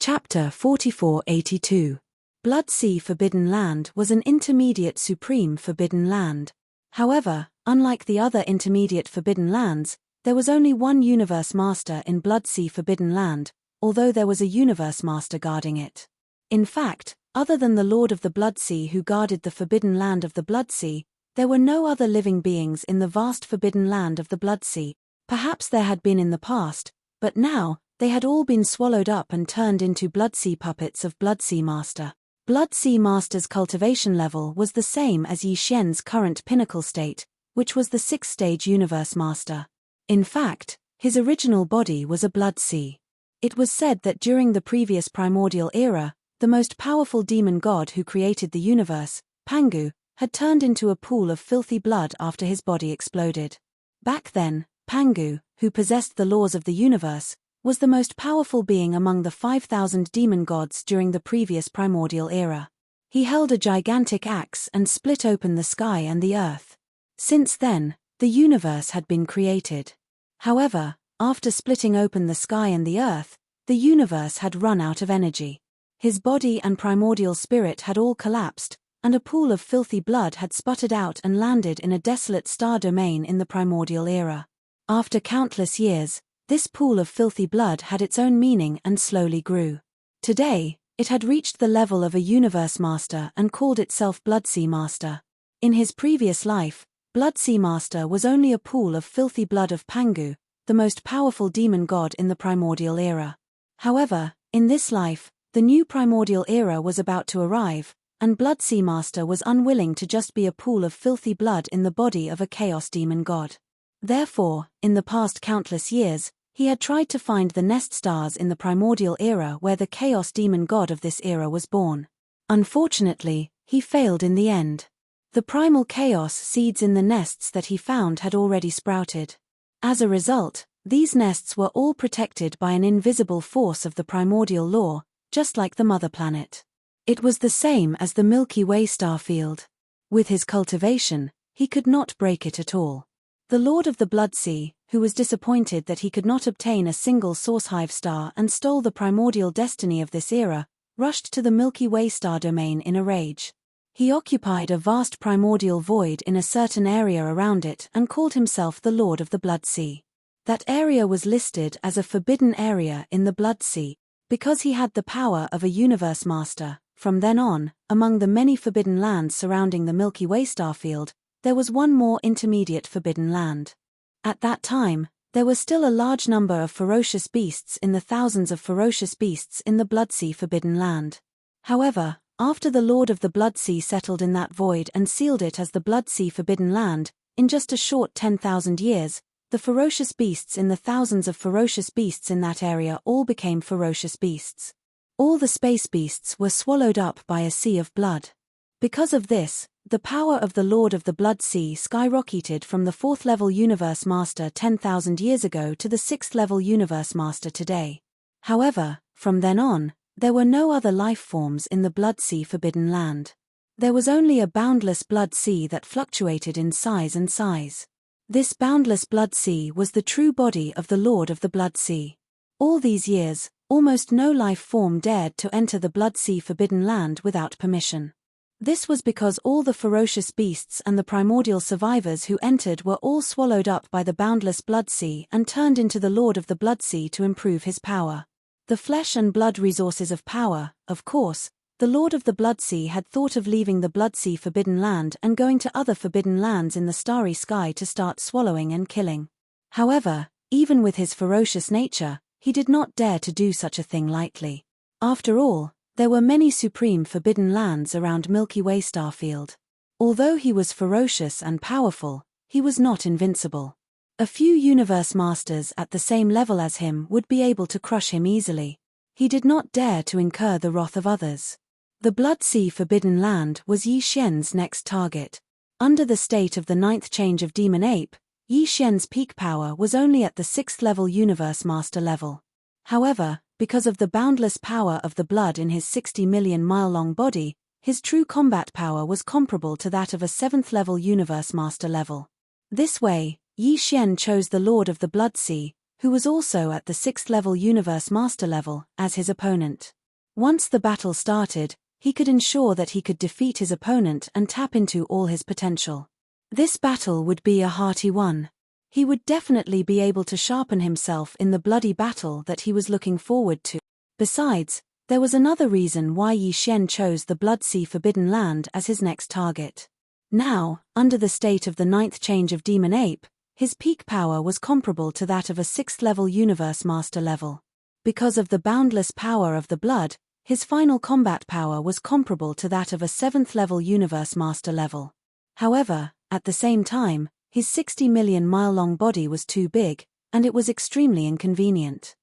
Speaker 1: Chapter 4482. Blood Sea Forbidden Land was an intermediate supreme forbidden land. However, unlike the other intermediate forbidden lands, there was only one universe master in Blood Sea Forbidden Land, although there was a universe master guarding it. In fact, other than the Lord of the Blood Sea who guarded the forbidden land of the Blood Sea, there were no other living beings in the vast forbidden land of the Blood Sea. Perhaps there had been in the past, but now, they had all been swallowed up and turned into Blood Sea puppets of Blood Sea Master. Blood Sea Master's cultivation level was the same as Yi Xian's current pinnacle state, which was the 6th-stage Universe Master. In fact, his original body was a Blood Sea. It was said that during the previous primordial era, the most powerful demon god who created the universe, Pangu, had turned into a pool of filthy blood after his body exploded. Back then, Pangu, who possessed the laws of the universe, was the most powerful being among the 5,000 demon gods during the previous primordial era. He held a gigantic axe and split open the sky and the earth. Since then, the universe had been created. However, after splitting open the sky and the earth, the universe had run out of energy. His body and primordial spirit had all collapsed, and a pool of filthy blood had sputtered out and landed in a desolate star domain in the primordial era. After countless years, this pool of filthy blood had its own meaning and slowly grew. Today, it had reached the level of a universe master and called itself Blood Sea Master. In his previous life, Blood Sea Master was only a pool of filthy blood of Pangu, the most powerful demon god in the primordial era. However, in this life, the new primordial era was about to arrive, and Blood Sea Master was unwilling to just be a pool of filthy blood in the body of a chaos demon god. Therefore, in the past countless years, he had tried to find the nest stars in the primordial era where the chaos demon god of this era was born. Unfortunately, he failed in the end. The primal chaos seeds in the nests that he found had already sprouted. As a result, these nests were all protected by an invisible force of the primordial law, just like the mother planet. It was the same as the Milky Way star field. With his cultivation, he could not break it at all. The Lord of the Blood Sea, who was disappointed that he could not obtain a single source hive star and stole the primordial destiny of this era, rushed to the Milky Way star domain in a rage. He occupied a vast primordial void in a certain area around it and called himself the Lord of the Blood Sea. That area was listed as a forbidden area in the Blood Sea, because he had the power of a universe master. From then on, among the many forbidden lands surrounding the Milky Way starfield, there was one more intermediate forbidden land. At that time, there were still a large number of ferocious beasts in the thousands of ferocious beasts in the Blood Sea forbidden land. However, after the Lord of the Blood Sea settled in that void and sealed it as the Blood Sea forbidden land, in just a short 10,000 years, the ferocious beasts in the thousands of ferocious beasts in that area all became ferocious beasts. All the space beasts were swallowed up by a sea of blood. Because of this, the power of the Lord of the Blood Sea skyrocketed from the 4th level Universe Master 10,000 years ago to the 6th level Universe Master today. However, from then on, there were no other life forms in the Blood Sea forbidden land. There was only a boundless blood sea that fluctuated in size and size. This boundless blood sea was the true body of the Lord of the Blood Sea. All these years, almost no life form dared to enter the Blood Sea forbidden land without permission. This was because all the ferocious beasts and the primordial survivors who entered were all swallowed up by the boundless blood sea and turned into the Lord of the Blood Sea to improve his power. The flesh and blood resources of power, of course. The Lord of the Blood Sea had thought of leaving the Blood Sea forbidden land and going to other forbidden lands in the starry sky to start swallowing and killing. However, even with his ferocious nature, he did not dare to do such a thing lightly. After all, there were many supreme forbidden lands around Milky Way starfield. Although he was ferocious and powerful, he was not invincible. A few universe masters at the same level as him would be able to crush him easily. He did not dare to incur the wrath of others. The Blood Sea forbidden land was Yi Xian's next target. Under the state of the 9th change of Demon Ape, Yi Xian's peak power was only at the 6th level Universe Master level. However, because of the boundless power of the blood in his 60 million mile-long body, his true combat power was comparable to that of a 7th level Universe Master level. This way, Yi Xian chose the Lord of the Blood Sea, who was also at the 6th level Universe Master level, as his opponent. Once the battle started, he could ensure that he could defeat his opponent and tap into all his potential. This battle would be a hearty one. He would definitely be able to sharpen himself in the bloody battle that he was looking forward to. Besides, there was another reason why Yi Xian chose the Blood Sea forbidden land as his next target. Now, under the state of the 9th change of Demon Ape, his peak power was comparable to that of a 6th level Universe Master level. Because of the boundless power of the blood, his final combat power was comparable to that of a 7th level Universe Master level. However, at the same time, his 60 million mile-long body was too big, and it was extremely inconvenient.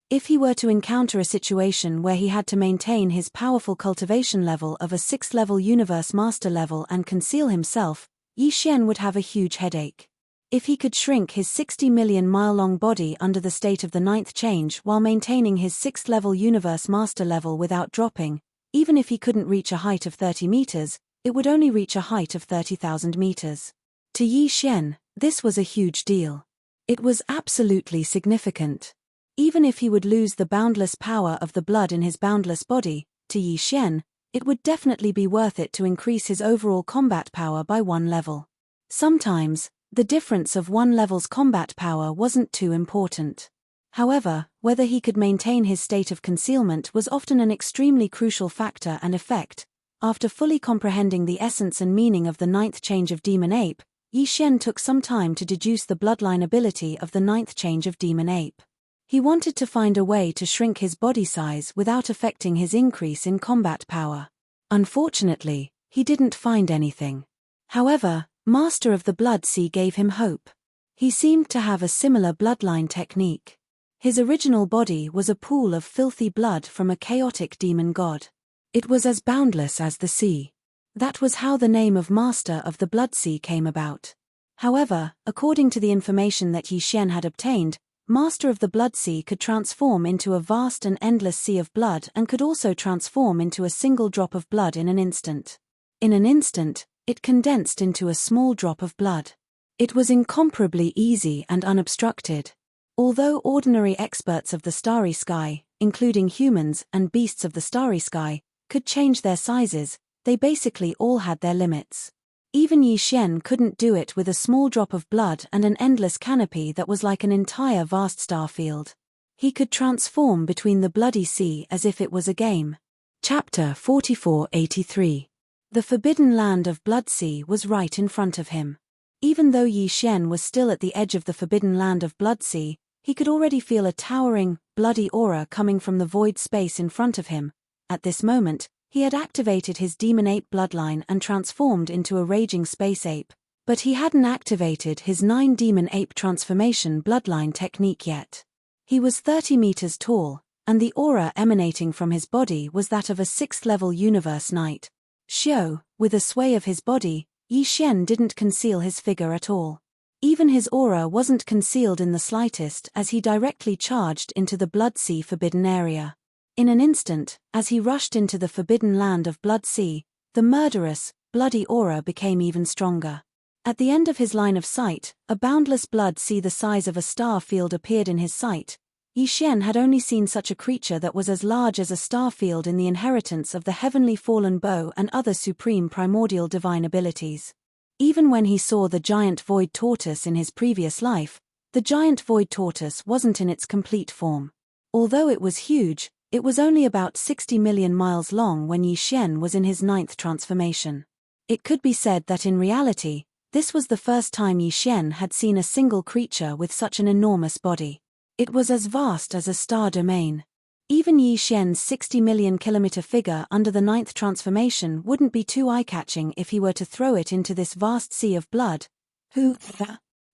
Speaker 1: If he were to encounter a situation where he had to maintain his powerful cultivation level of a 6th level Universe Master level and conceal himself, Yi Xian would have a huge headache. If he could shrink his 60 million mile-long body under the state of the 9th change while maintaining his 6th level Universe Master level without dropping, even if he couldn't reach a height of 30 meters, it would only reach a height of 30,000 meters. To Yi Xian, this was a huge deal. It was absolutely significant. Even if he would lose the boundless power of the blood in his boundless body, to Yi Xian, it would definitely be worth it to increase his overall combat power by 1 level. Sometimes, the difference of 1 level's combat power wasn't too important. However, whether he could maintain his state of concealment was often an extremely crucial factor and effect. After fully comprehending the essence and meaning of the 9th change of Demon Ape, Yi Xian took some time to deduce the bloodline ability of the 9th change of Demon Ape. He wanted to find a way to shrink his body size without affecting his increase in combat power. Unfortunately, he didn't find anything. However, Master of the Blood Sea gave him hope. He seemed to have a similar bloodline technique. His original body was a pool of filthy blood from a chaotic demon god. It was as boundless as the sea. That was how the name of Master of the Blood Sea came about. However, according to the information that Yi Xian had obtained, Master of the Blood Sea could transform into a vast and endless sea of blood and could also transform into a single drop of blood in an instant. In an instant, it condensed into a small drop of blood. It was incomparably easy and unobstructed. Although ordinary experts of the starry sky, including humans and beasts of the starry sky, could change their sizes, they basically all had their limits. Even Yi Xian couldn't do it with a small drop of blood and an endless canopy that was like an entire vast star field. He could transform between the bloody sea as if it was a game. Chapter 4483. The forbidden land of Blood Sea was right in front of him. Even though Yi Xian was still at the edge of the forbidden land of Blood Sea, he could already feel a towering, bloody aura coming from the void space in front of him. At this moment, he had activated his demon ape bloodline and transformed into a raging space ape, but he hadn't activated his 9 demon ape transformation bloodline technique yet. He was 30 meters tall, and the aura emanating from his body was that of a 6th-level universe knight. Xiao, with a sway of his body, Yi Xian didn't conceal his figure at all. Even his aura wasn't concealed in the slightest as he directly charged into the Blood Sea forbidden area. In an instant, as he rushed into the forbidden land of Blood Sea, the murderous, bloody aura became even stronger. At the end of his line of sight, a boundless blood sea the size of a star field appeared in his sight. Yi Xian had only seen such a creature that was as large as a star field in the inheritance of the heavenly fallen bow and other supreme primordial divine abilities. Even when he saw the giant void tortoise in his previous life, the giant void tortoise wasn't in its complete form. Although it was huge, it was only about 60 million miles long when Yi Xian was in his 9th transformation. It could be said that in reality, this was the first time Yi Xian had seen a single creature with such an enormous body. It was as vast as a star domain. Even Yi Xian's 60 million kilometer figure under the 9th transformation wouldn't be too eye-catching if he were to throw it into this vast sea of blood. Who?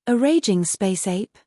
Speaker 1: A raging space ape?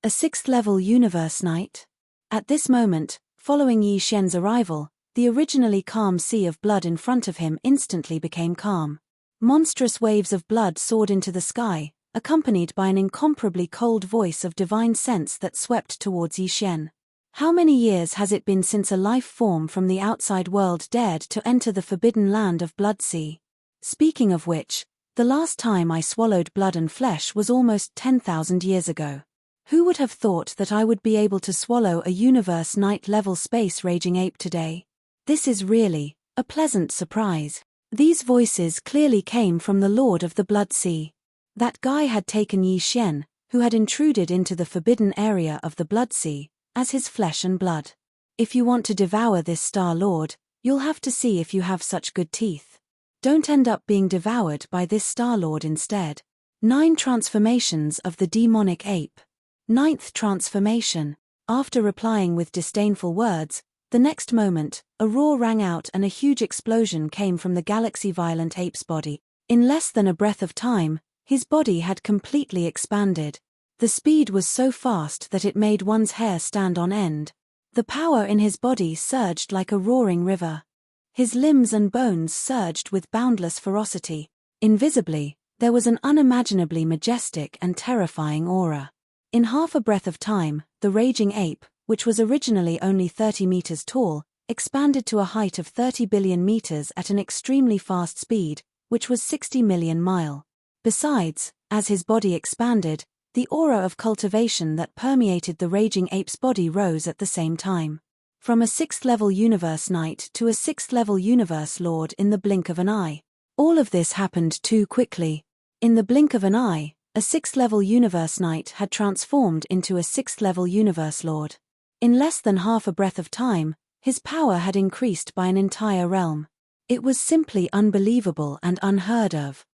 Speaker 1: A 6th-level universe knight? At this moment, following Yi Xian's arrival, the originally calm sea of blood in front of him instantly became calm. Monstrous waves of blood soared into the sky, accompanied by an incomparably cold voice of divine sense that swept towards Yi Xian. How many years has it been since a life form from the outside world dared to enter the forbidden land of Blood Sea? Speaking of which, the last time I swallowed blood and flesh was almost 10,000 years ago. Who would have thought that I would be able to swallow a universe knight-level space raging ape today? This is really a pleasant surprise. These voices clearly came from the Lord of the Blood Sea. That guy had taken Yi Xian, who had intruded into the forbidden area of the Blood Sea, as his flesh and blood. If you want to devour this Star Lord, you'll have to see if you have such good teeth. Don't end up being devoured by this Star Lord instead. 9 transformations of the demonic ape. 9th transformation. After replying with disdainful words, the next moment, a roar rang out and a huge explosion came from the galaxy-violent ape's body. In less than a breath of time, his body had completely expanded. The speed was so fast that it made one's hair stand on end. The power in his body surged like a roaring river. His limbs and bones surged with boundless ferocity. Invisibly, there was an unimaginably majestic and terrifying aura. In half a breath of time, the raging ape, which was originally only 30 meters tall, expanded to a height of 30 billion meters at an extremely fast speed, which was 60 million miles. Besides, as his body expanded, the aura of cultivation that permeated the raging ape's body rose at the same time. From a 6th-level universe knight to a 6th-level universe lord in the blink of an eye. All of this happened too quickly. In the blink of an eye, a 6th-level universe knight had transformed into a 6th-level universe lord. In less than half a breath of time, his power had increased by an entire realm. It was simply unbelievable and unheard of.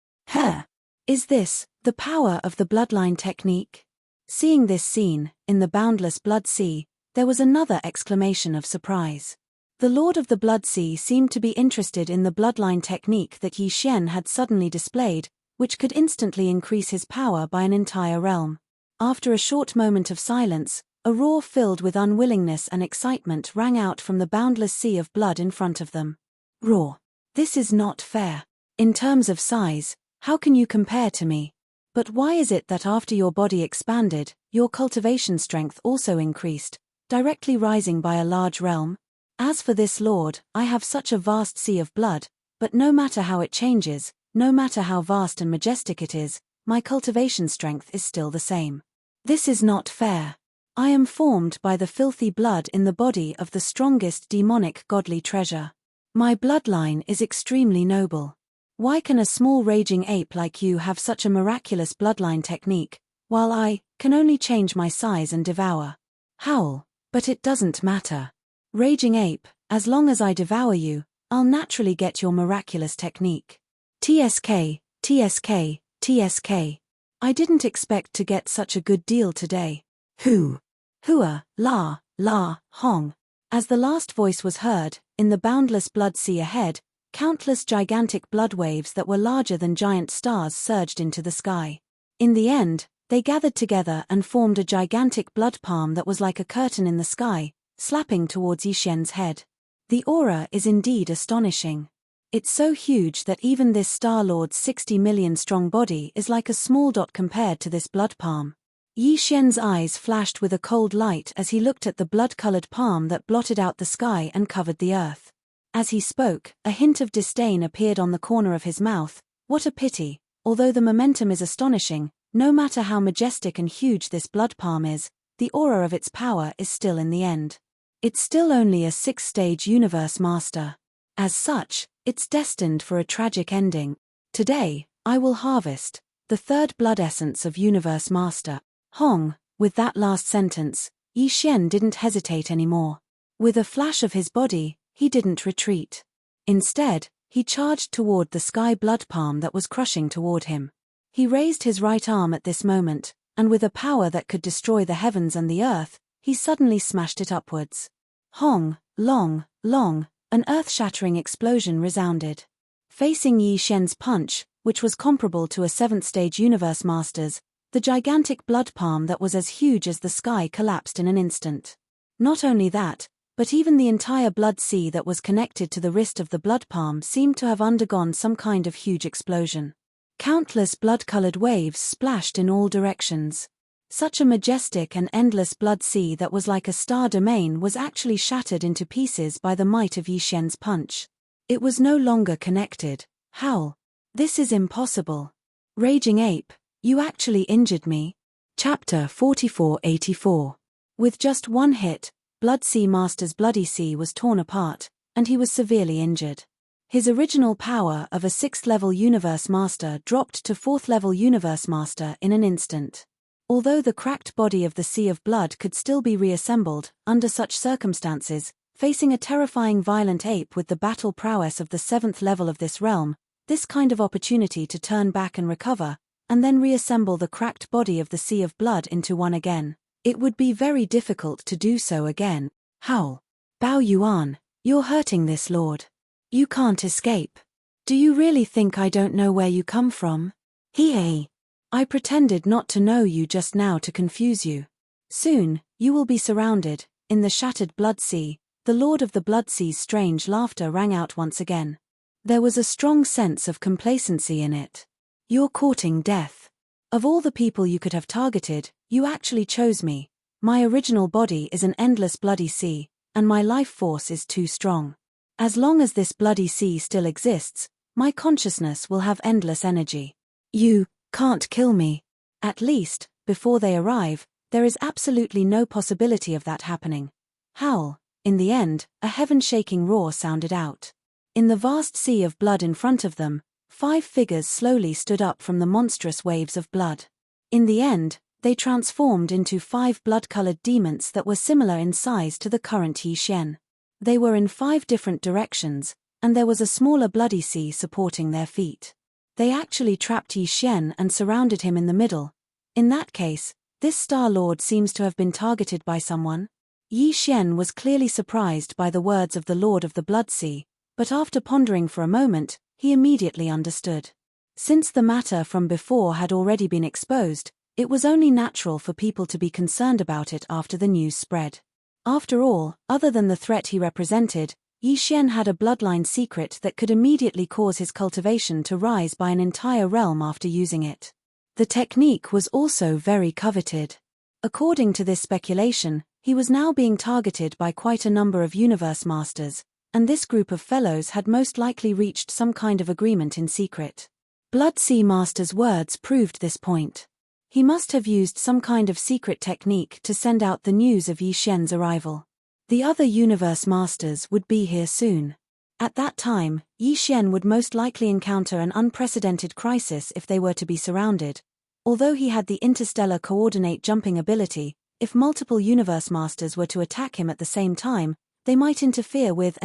Speaker 1: Is this the power of the bloodline technique? Seeing this scene, in the boundless Blood Sea, there was another exclamation of surprise. The Lord of the Blood Sea seemed to be interested in the bloodline technique that Yi Xian had suddenly displayed, which could instantly increase his power by an entire realm. After a short moment of silence, a roar filled with unwillingness and excitement rang out from the boundless sea of blood in front of them. Roar. This is not fair. In terms of size, how can you compare to me? But why is it that after your body expanded, your cultivation strength also increased, directly rising by a large realm? As for this Lord, I have such a vast sea of blood, but no matter how it changes, no matter how vast and majestic it is, my cultivation strength is still the same. This is not fair. I am formed by the filthy blood in the body of the strongest demonic godly treasure. My bloodline is extremely noble. Why can a small raging ape like you have such a miraculous bloodline technique, while I can only change my size and devour? Howl. But it doesn't matter. Raging ape, as long as I devour you, I'll naturally get your miraculous technique. TSK, TSK, TSK. I didn't expect to get such a good deal today. Who? Hua, la, la, hong. As the last voice was heard, in the boundless blood sea ahead, countless gigantic blood waves that were larger than giant stars surged into the sky. In the end, they gathered together and formed a gigantic blood palm that was like a curtain in the sky, slapping towards Yixian's head. The aura is indeed astonishing. It's so huge that even this Star Lord's 60 million strong body is like a small dot compared to this blood palm. Yixian's eyes flashed with a cold light as he looked at the blood-colored palm that blotted out the sky and covered the earth. As he spoke, a hint of disdain appeared on the corner of his mouth. What a pity, although the momentum is astonishing, no matter how majestic and huge this blood palm is, the aura of its power is still in the end. It's still only a 6-stage universe master. As such, it's destined for a tragic ending. Today, I will harvest the third blood essence of Universe Master. Hong. With that last sentence, Yixian didn't hesitate anymore. With a flash of his body, he didn't retreat. Instead, he charged toward the sky blood palm that was crushing toward him. He raised his right arm at this moment, and with a power that could destroy the heavens and the earth, he suddenly smashed it upwards. Hong, long, long, an earth-shattering explosion resounded. Facing Yixian's punch, which was comparable to a 7th-stage Universe Master's, the gigantic blood palm that was as huge as the sky collapsed in an instant. Not only that, but even the entire blood sea that was connected to the wrist of the blood palm seemed to have undergone some kind of huge explosion. Countless blood-colored waves splashed in all directions. Such a majestic and endless blood sea that was like a star domain was actually shattered into pieces by the might of Yixian's punch. It was no longer connected. Howl. This is impossible. Raging ape, you actually injured me. Chapter 4484. With just one hit, Blood Sea Master's bloody sea was torn apart, and he was severely injured. His original power of a 6th-level Universe Master dropped to 4th-level Universe Master in an instant. Although the cracked body of the Sea of Blood could still be reassembled, under such circumstances, facing a terrifying violent ape with the battle prowess of the 7th level of this realm, this kind of opportunity to turn back and recover, and then reassemble the cracked body of the Sea of Blood into one again, it would be very difficult to do so again. Howl. Bao Yuan, you're hurting this lord. You can't escape. Do you really think I don't know where you come from? Hee. I pretended not to know you just now to confuse you. Soon, you will be surrounded. In the shattered blood sea, the Lord of the Blood Sea's strange laughter rang out once again. There was a strong sense of complacency in it. You're courting death. Of all the people you could have targeted, you actually chose me. My original body is an endless bloody sea, and my life force is too strong. As long as this bloody sea still exists, my consciousness will have endless energy. You can't kill me. At least, before they arrive, there is absolutely no possibility of that happening. Howl. In the end, a heaven-shaking roar sounded out. In the vast sea of blood in front of them, 5 figures slowly stood up from the monstrous waves of blood. In the end, they transformed into 5 blood-colored demons that were similar in size to the current Yixian. They were in 5 different directions, and there was a smaller bloody sea supporting their feet. They actually trapped Yixian and surrounded him in the middle. In that case, this Star Lord seems to have been targeted by someone. Yixian was clearly surprised by the words of the Lord of the Blood Sea, but after pondering for a moment, he immediately understood. Since the matter from before had already been exposed, it was only natural for people to be concerned about it after the news spread. After all, other than the threat he represented, Yixian had a bloodline secret that could immediately cause his cultivation to rise by an entire realm after using it. The technique was also very coveted. According to this speculation, he was now being targeted by quite a number of Universe Masters, and this group of fellows had most likely reached some kind of agreement in secret. Blood Sea Master's words proved this point. He must have used some kind of secret technique to send out the news of Yixian's arrival. The other Universe Masters would be here soon. At that time, Yi Xian would most likely encounter an unprecedented crisis if they were to be surrounded. Although he had the interstellar coordinate jumping ability, if multiple universe masters were to attack him at the same time, they might interfere with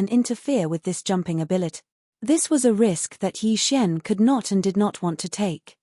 Speaker 1: this jumping ability. This was a risk that Yi Xian could not and did not want to take.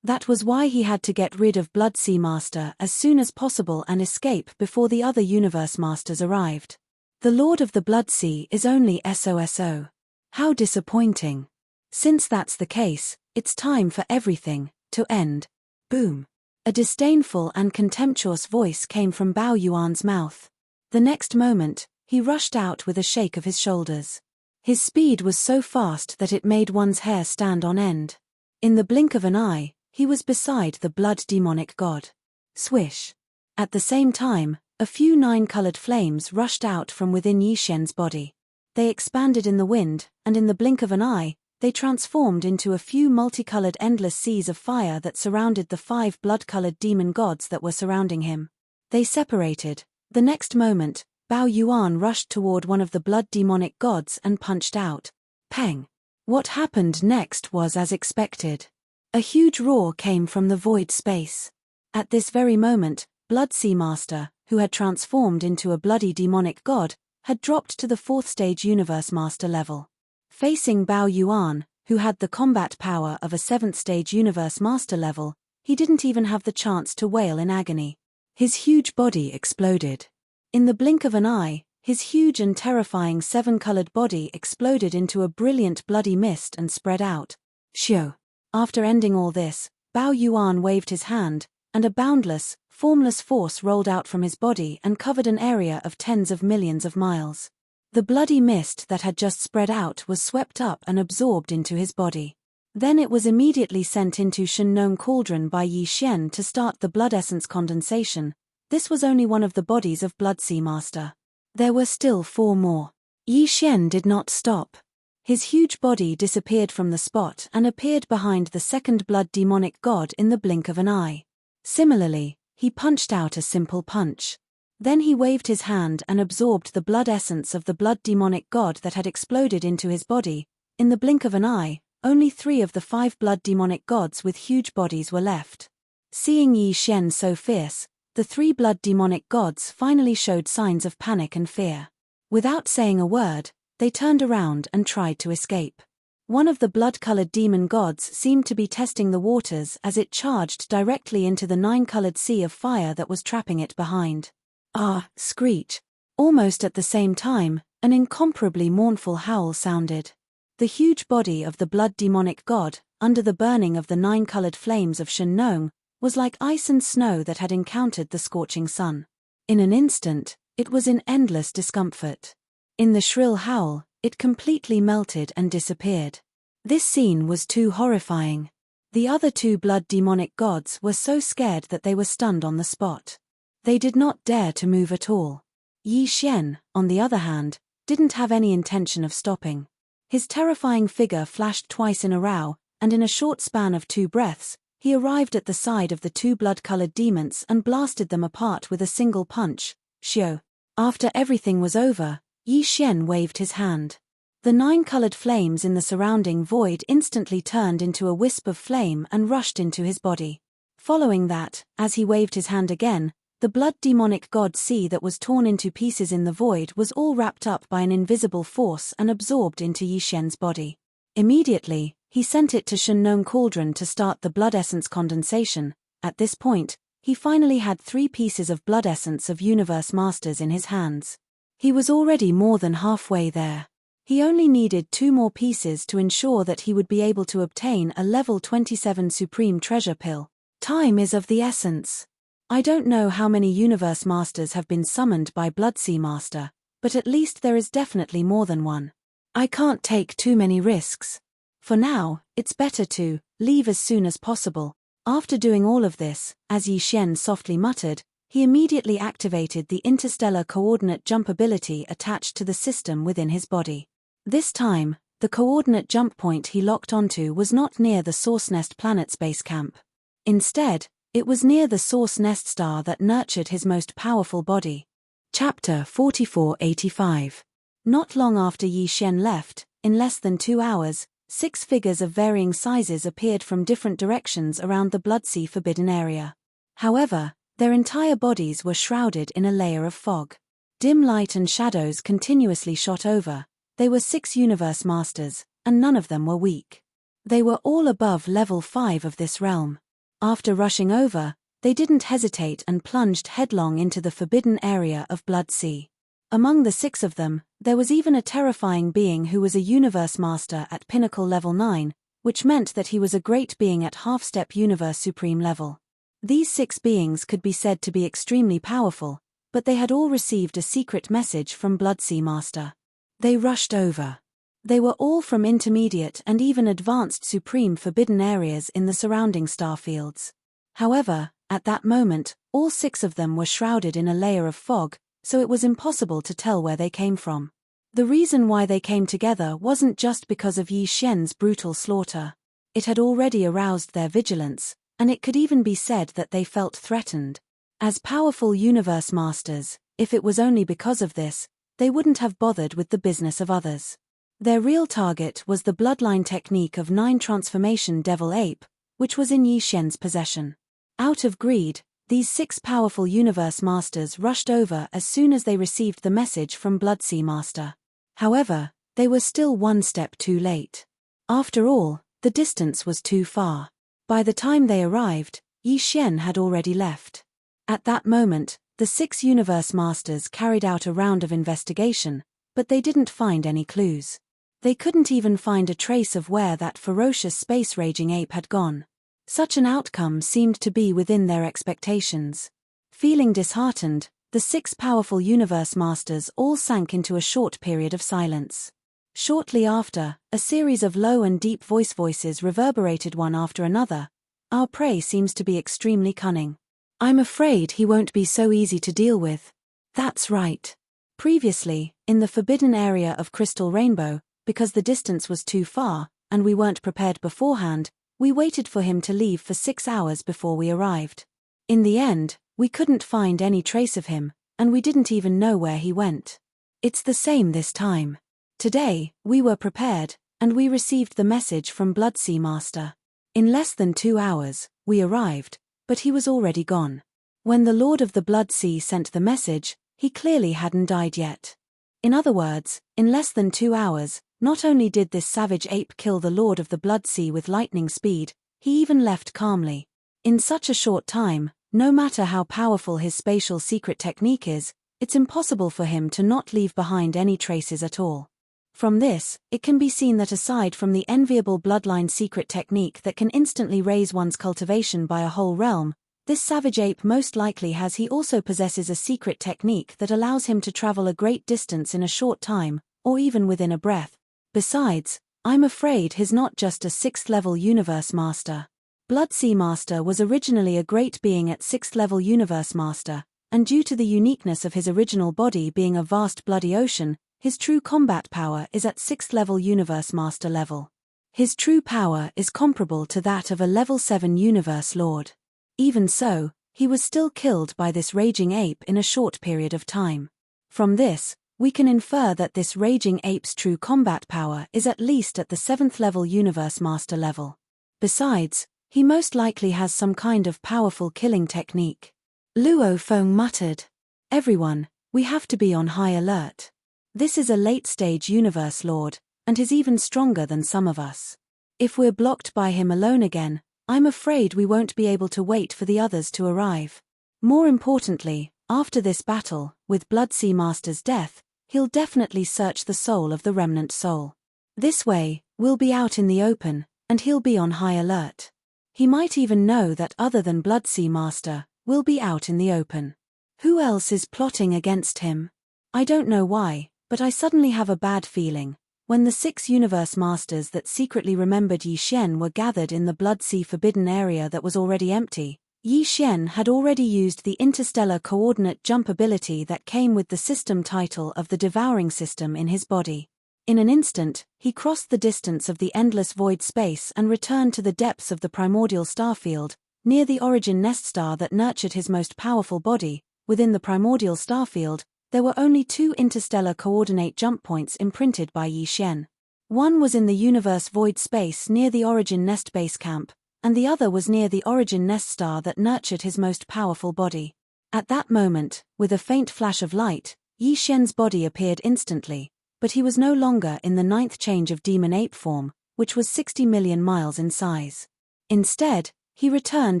Speaker 1: That was why he had to get rid of Blood Sea Master as soon as possible and escape before the other universe masters arrived. The Lord of the Blood Sea is only SOSO. How disappointing. Since that's the case, it's time for everything to end. Boom. A disdainful and contemptuous voice came from Bao Yuan's mouth. The next moment, he rushed out with a shake of his shoulders. His speed was so fast that it made one's hair stand on end. In the blink of an eye, he was beside the blood demonic god. Swish. At the same time, a few nine-colored flames rushed out from within Yi Xian's body. They expanded in the wind, and in the blink of an eye, they transformed into a few multicolored endless seas of fire that surrounded the 5 blood-colored demon gods that were surrounding him. They separated. The next moment, Bao Yuan rushed toward one of the blood demonic gods and punched out. Peng. What happened next was as expected. A huge roar came from the void space. At this very moment, Blood Sea Master, who had transformed into a bloody demonic god, had dropped to the 4th stage Universe Master level. Facing Bao Yuan, who had the combat power of a 7th stage Universe Master level, he didn't even have the chance to wail in agony. His huge body exploded. In the blink of an eye, his huge and terrifying 7-colored body exploded into a brilliant bloody mist and spread out. Shio. After ending all this, Bao Yuan waved his hand, and a boundless, formless force rolled out from his body and covered an area of tens of millions of miles. The bloody mist that had just spread out was swept up and absorbed into his body. Then it was immediately sent into Shengnong Cauldron by Yi Xian to start the blood essence condensation. This was only one of the bodies of Blood Sea Master. There were still 4 more. Yi Xian did not stop. His huge body disappeared from the spot and appeared behind the 2nd blood demonic god in the blink of an eye. Similarly, he punched out a simple punch. Then he waved his hand and absorbed the blood essence of the blood demonic god that had exploded into his body. In the blink of an eye, only 3 of the 5 blood demonic gods with huge bodies were left. Seeing Yi Xian so fierce, the 3 blood demonic gods finally showed signs of panic and fear. Without saying a word, they turned around and tried to escape. One of the blood-colored demon gods seemed to be testing the waters as it charged directly into the 9-colored sea of fire that was trapping it behind. Ah, screech. Almost at the same time, an incomparably mournful howl sounded. The huge body of the blood demonic god, under the burning of the 9-colored flames of Shengnong, was like ice and snow that had encountered the scorching sun. In an instant, it was in endless discomfort. In the shrill howl, it completely melted and disappeared. This scene was too horrifying. The other 2 blood demonic gods were so scared that they were stunned on the spot. They did not dare to move at all. Yi Xian, on the other hand, didn't have any intention of stopping. His terrifying figure flashed twice in a row, and in a short span of 2 breaths, he arrived at the side of the 2 blood-colored demons and blasted them apart with a single punch. Shio. After everything was over, Yi Xian waved his hand. The 9-colored flames in the surrounding void instantly turned into a wisp of flame and rushed into his body. Following that, as he waved his hand again, the blood demonic god sea that was torn into pieces in the void was all wrapped up by an invisible force and absorbed into Yi Xian's body. Immediately, he sent it to Shengnong Cauldron to start the blood essence condensation. At this point, he finally had 3 pieces of blood essence of Universe Masters in his hands. He was already more than halfway there. He only needed 2 more pieces to ensure that he would be able to obtain a level 27 Supreme Treasure Pill. Time is of the essence. I don't know how many Universe Masters have been summoned by Blood Sea Master, but at least there is definitely more than one. I can't take too many risks. For now, it's better to leave as soon as possible. After doing all of this, as Yi Xian softly muttered, he immediately activated the interstellar coordinate jump ability attached to the system within his body. This time, the coordinate jump point he locked onto was not near the Source Nest planet's base camp. Instead, it was near the Source Nest star that nurtured his most powerful body. Chapter 4485. Not long after Yi Xian left, in less than 2 hours, 6 figures of varying sizes appeared from different directions around the Bloodsea forbidden area. However, their entire bodies were shrouded in a layer of fog. Dim light and shadows continuously shot over. They were 6 universe masters, and none of them were weak. They were all above level 5 of this realm. After rushing over, they didn't hesitate and plunged headlong into the forbidden area of Bloodsea. Among the 6 of them, there was even a terrifying being who was a universe master at pinnacle level 9, which meant that he was a great being at half-step universe supreme level. These 6 beings could be said to be extremely powerful, but they had all received a secret message from Bloodsea Master. They rushed over. They were all from intermediate and even advanced supreme forbidden areas in the surrounding starfields. However, at that moment, all 6 of them were shrouded in a layer of fog, so it was impossible to tell where they came from. The reason why they came together wasn't just because of Yi Xian's brutal slaughter. It had already aroused their vigilance, and it could even be said that they felt threatened. As powerful universe masters, if it was only because of this, they wouldn't have bothered with the business of others. Their real target was the bloodline technique of 9 transformation devil ape, which was in Yi Xian's possession. Out of greed, these 6 powerful universe masters rushed over as soon as they received the message from Bloodsea Master. However, they were still one step too late. After all, the distance was too far. By the time they arrived, Yi Xian had already left. At that moment, the 6 universe masters carried out a round of investigation, but they didn't find any clues. They couldn't even find a trace of where that ferocious space-raging ape had gone. Such an outcome seemed to be within their expectations. Feeling disheartened, the 6 powerful universe masters all sank into a short period of silence. Shortly after, a series of low and deep voices reverberated one after another. Our prey seems to be extremely cunning. I'm afraid he won't be so easy to deal with. That's right. Previously, in the forbidden area of Crystal Rainbow, because the distance was too far, and we weren't prepared beforehand, we waited for him to leave for 6 hours before we arrived. In the end, we couldn't find any trace of him, and we didn't even know where he went. It's the same this time. Today, we were prepared, and we received the message from Bloodsea Master. In less than 2 hours, we arrived, but he was already gone. When the Lord of the Bloodsea sent the message, he clearly hadn't died yet. In other words, in less than 2 hours, not only did this savage ape kill the Lord of the Bloodsea with lightning speed, he even left calmly. In such a short time, no matter how powerful his spatial secret technique is, it's impossible for him to not leave behind any traces at all. From this, it can be seen that aside from the enviable bloodline secret technique that can instantly raise one's cultivation by a whole realm, this savage ape most likely he also possesses a secret technique that allows him to travel a great distance in a short time, or even within a breath. Besides, I'm afraid he's not just a 6th level universe master. Bloodsea Master was originally a great being at 6th level universe master, and due to the uniqueness of his original body being a vast bloody ocean, his true combat power is at 6th level universe master level. His true power is comparable to that of a level 7 universe lord. Even so, he was still killed by this raging ape in a short period of time. From this, we can infer that this raging ape's true combat power is at least at the 7th level universe master level. Besides, he most likely has some kind of powerful killing technique. Luo Feng muttered. Everyone, we have to be on high alert. This is a late-stage universe lord, and is even stronger than some of us. If we're blocked by him alone again, I'm afraid we won't be able to wait for the others to arrive. More importantly, after this battle, with Bloodsea Master's death, he'll definitely search the soul of the remnant soul. This way, we'll be out in the open, and he'll be on high alert. He might even know that other than Bloodsea Master, we'll be out in the open. Who else is plotting against him? I don't know why, but I suddenly have a bad feeling. When the 6 universe masters that secretly remembered Yi Xian were gathered in the Bloodsea forbidden area that was already empty, Yi Xian had already used the interstellar coordinate jump ability that came with the system title of the devouring system in his body. In an instant, he crossed the distance of the endless void space and returned to the depths of the primordial starfield, near the origin nest star that nurtured his most powerful body. Within the primordial starfield, there were only 2 interstellar coordinate jump points imprinted by Yi Xian. One was in the universe void space near the Origin Nest base camp, and the other was near the Origin Nest star that nurtured his most powerful body. At that moment, with a faint flash of light, Yi Xian's body appeared instantly, but he was no longer in the 9th change of demon ape form, which was 60 million miles in size. Instead, he returned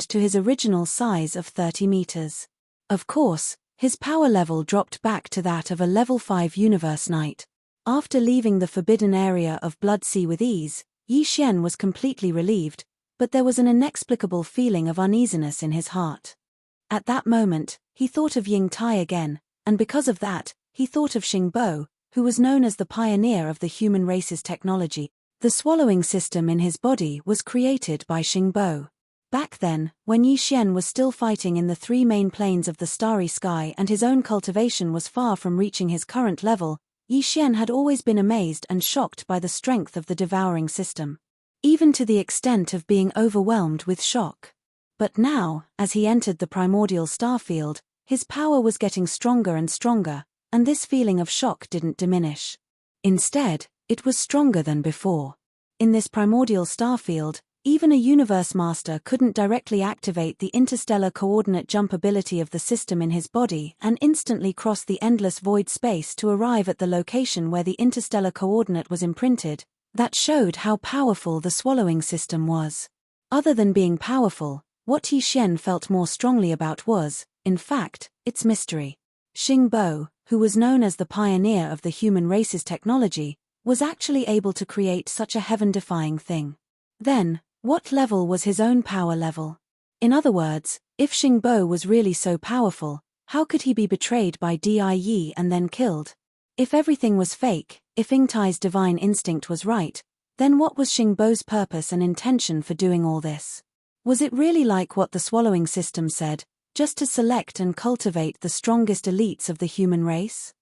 Speaker 1: to his original size of 30 meters. Of course, his power level dropped back to that of a level 5 universe knight. After leaving the forbidden area of Blood Sea with ease, Yi Xian was completely relieved, but there was an inexplicable feeling of uneasiness in his heart. At that moment, he thought of Ying Tai again, and because of that, he thought of Xingbo, who was known as the pioneer of the human race's technology. The swallowing system in his body was created by Xingbo. Back then, when Yi Xian was still fighting in the 3 main planes of the starry sky and his own cultivation was far from reaching his current level, Yi Xian had always been amazed and shocked by the strength of the devouring system, even to the extent of being overwhelmed with shock. But now, as he entered the primordial starfield, his power was getting stronger and stronger, and this feeling of shock didn't diminish. Instead, it was stronger than before. In this primordial starfield, even a universe master couldn't directly activate the interstellar coordinate jump ability of the system in his body and instantly cross the endless void space to arrive at the location where the interstellar coordinate was imprinted. That showed how powerful the swallowing system was. Other than being powerful, what Yi Xian felt more strongly about was, in fact, its mystery. Xingbo, who was known as the pioneer of the human race's technology, was actually able to create such a heaven-defying thing. Then, what level was his own power level? In other words, if Xingbo was really so powerful, how could he be betrayed by Yi and then killed? If everything was fake, if Ying Tai's divine instinct was right, then what was Xingbo's purpose and intention for doing all this? Was it really like what the swallowing system said, just to select and cultivate the strongest elites of the human race?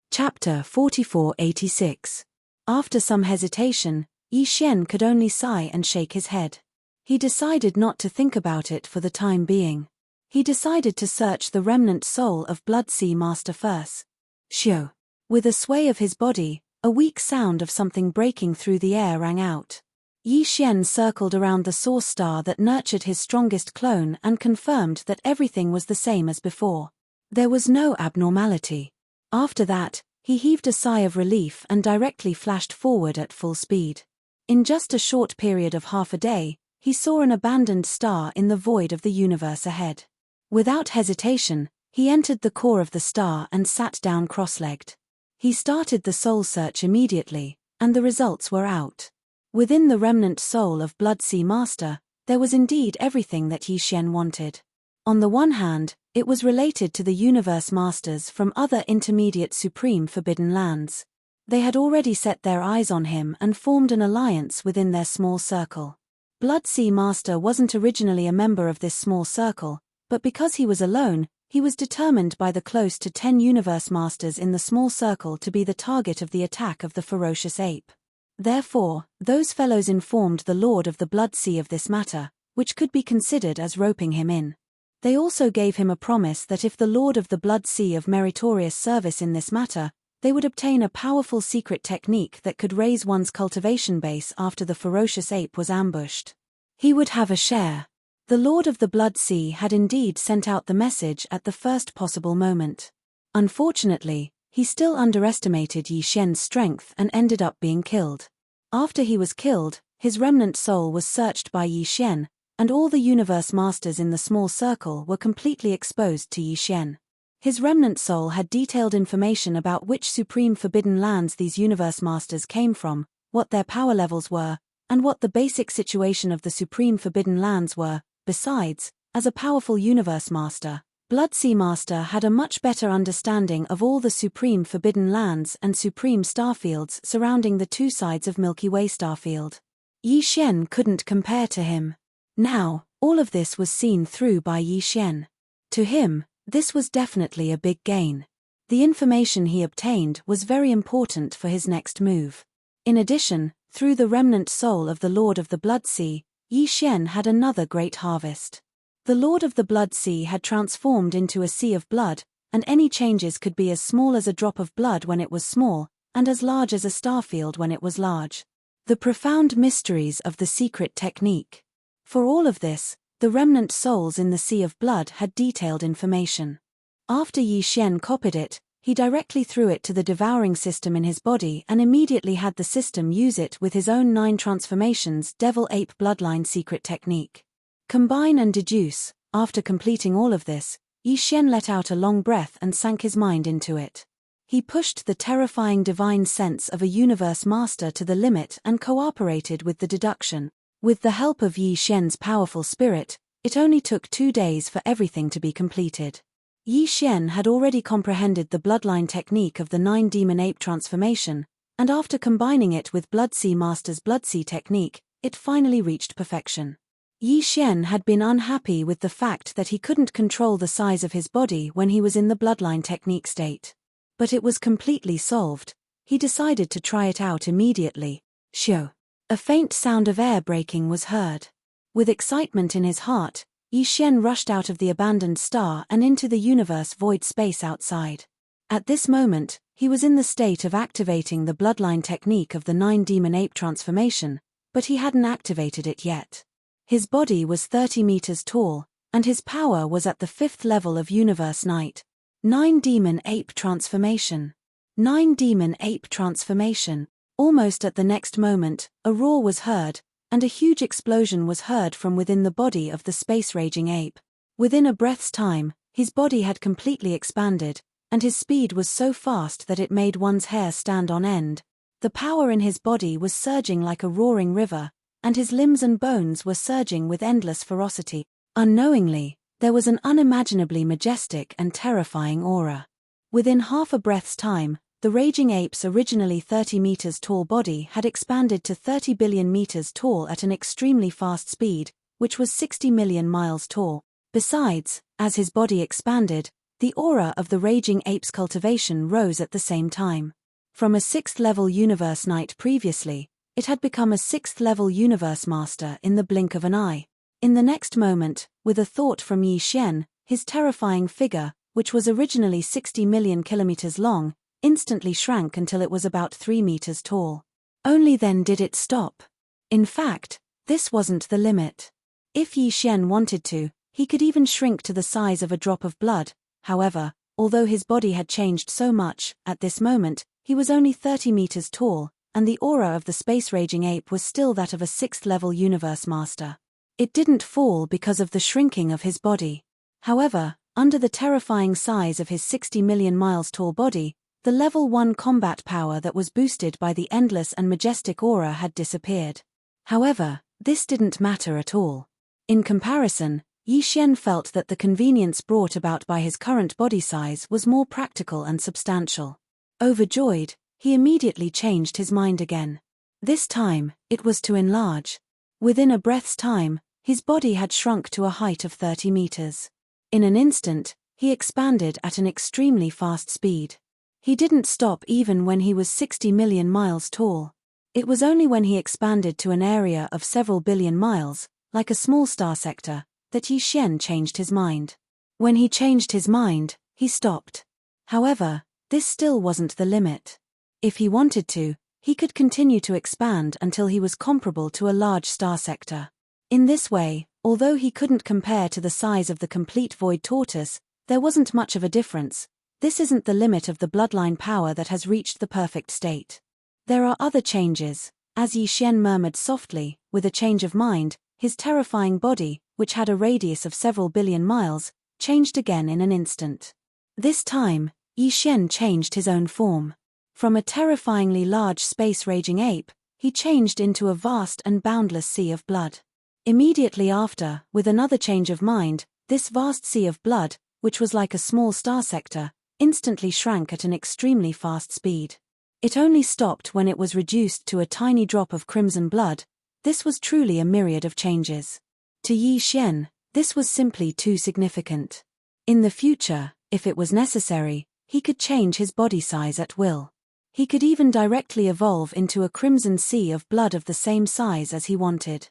Speaker 1: Chapter 4486. After some hesitation, Yi Xian could only sigh and shake his head. He decided not to think about it for the time being. He decided to search the remnant soul of Blood Sea Master first. Shio. With a sway of his body, a weak sound of something breaking through the air rang out. Yi Xian circled around the source star that nurtured his strongest clone and confirmed that everything was the same as before. There was no abnormality. After that, he heaved a sigh of relief and directly flashed forward at full speed. In just a short period of half a day, he saw an abandoned star in the void of the universe ahead. Without hesitation, he entered the core of the star and sat down cross-legged. He started the soul search immediately, and the results were out. Within the remnant soul of Blood Sea Master, there was indeed everything that Yi Xian wanted. On the one hand, it was related to the universe masters from other intermediate supreme forbidden lands. They had already set their eyes on him and formed an alliance within their small circle. Blood Sea Master wasn't originally a member of this small circle, but because he was alone, he was determined by the close to 10 universe masters in the small circle to be the target of the attack of the ferocious ape. Therefore, those fellows informed the Lord of the Blood Sea of this matter, which could be considered as roping him in. They also gave him a promise that if the Lord of the Blood Sea of meritorious service in this matter, they would obtain a powerful secret technique that could raise one's cultivation base after the ferocious ape was ambushed. He would have a share. The Lord of the Blood Sea had indeed sent out the message at the first possible moment. Unfortunately, he still underestimated Yi Xian's strength and ended up being killed. After he was killed, his remnant soul was searched by Yi Xian, and all the universe masters in the small circle were completely exposed to Yi Xian. His remnant soul had detailed information about which supreme forbidden lands these universe masters came from, what their power levels were, and what the basic situation of the supreme forbidden lands were. Besides, as a powerful universe master, Blood Sea Master had a much better understanding of all the supreme forbidden lands and supreme starfields surrounding the two sides of Milky Way starfield. Yi Xian couldn't compare to him. Now, all of this was seen through by Yi Xian. To him, this was definitely a big gain. The information he obtained was very important for his next move. In addition, through the remnant soul of the Lord of the Blood Sea, Yi Xian had another great harvest. The Lord of the Blood Sea had transformed into a sea of blood, and any changes could be as small as a drop of blood when it was small, and as large as a starfield when it was large. The profound mysteries of the secret technique. For all of this, the remnant souls in the Sea of Blood had detailed information. After Yi Xian copied it, he directly threw it to the devouring system in his body and immediately had the system use it with his own 9 transformations devil-ape bloodline secret technique. Combine and deduce. After completing all of this, Yi Xian let out a long breath and sank his mind into it. He pushed the terrifying divine sense of a universe master to the limit and cooperated with the deduction. With the help of Yi Xian's powerful spirit, it only took 2 days for everything to be completed. Yi Xian had already comprehended the bloodline technique of the 9 demon ape transformation, and after combining it with Blood Sea Master's Blood Sea technique, it finally reached perfection. Yi Xian had been unhappy with the fact that he couldn't control the size of his body when he was in the bloodline technique state. But it was completely solved. He decided to try it out immediately. Shoo! A faint sound of air breaking was heard. With excitement in his heart, Yi Xian rushed out of the abandoned star and into the universe void space outside. At this moment, he was in the state of activating the bloodline technique of the 9 demon ape transformation, but he hadn't activated it yet. His body was 30 meters tall, and his power was at the 5th level of Universe Night. 9 demon ape transformation. 9 demon ape transformation. Almost at the next moment, a roar was heard, and a huge explosion was heard from within the body of the space-raging ape. Within a breath's time, his body had completely expanded, and his speed was so fast that it made one's hair stand on end. The power in his body was surging like a roaring river, and his limbs and bones were surging with endless ferocity. Unknowingly, there was an unimaginably majestic and terrifying aura. Within half a breath's time, the raging ape's originally 30 meters tall body had expanded to 30 billion meters tall at an extremely fast speed, which was 60 million miles tall. Besides, as his body expanded, the aura of the raging ape's cultivation rose at the same time. From a 6th-level universe knight previously, it had become a 6th-level universe master in the blink of an eye. In the next moment, with a thought from Yi Xian, his terrifying figure, which was originally 60 million kilometers long, instantly shrank until it was about 3 meters tall. Only then did it stop. In fact, this wasn't the limit. If Yi Xian wanted to, he could even shrink to the size of a drop of blood. However, although his body had changed so much, at this moment, he was only 30 meters tall, and the aura of the space-raging ape was still that of a 6th-level universe master. It didn't fall because of the shrinking of his body. However, under the terrifying size of his 60 million miles tall body, the level 1 combat power that was boosted by the endless and majestic aura had disappeared. However, this didn't matter at all. In comparison, Yi Xian felt that the convenience brought about by his current body size was more practical and substantial. Overjoyed, he immediately changed his mind again. This time, it was to enlarge. Within a breath's time, his body had shrunk to a height of 30 meters. In an instant, he expanded at an extremely fast speed. He didn't stop even when he was 60 million miles tall. It was only when he expanded to an area of several billion miles, like a small star sector, that Yi Xian changed his mind. When he changed his mind, he stopped. However, this still wasn't the limit. If he wanted to, he could continue to expand until he was comparable to a large star sector. In this way, although he couldn't compare to the size of the complete void tortoise, there wasn't much of a difference. This isn't the limit of the bloodline power that has reached the perfect state. There are other changes. As Yi Xian murmured softly, with a change of mind, his terrifying body, which had a radius of several billion miles, changed again in an instant. This time, Yi Xian changed his own form. From a terrifyingly large space-raging ape, he changed into a vast and boundless sea of blood. Immediately after, with another change of mind, this vast sea of blood, which was like a small star sector, instantly shrank at an extremely fast speed. It only stopped when it was reduced to a tiny drop of crimson blood. This was truly a myriad of changes. To Yi Xian, this was simply too significant. In the future, if it was necessary, he could change his body size at will. He could even directly evolve into a crimson sea of blood of the same size as he wanted.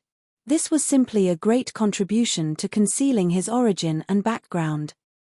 Speaker 1: This was simply a great contribution to concealing his origin and background.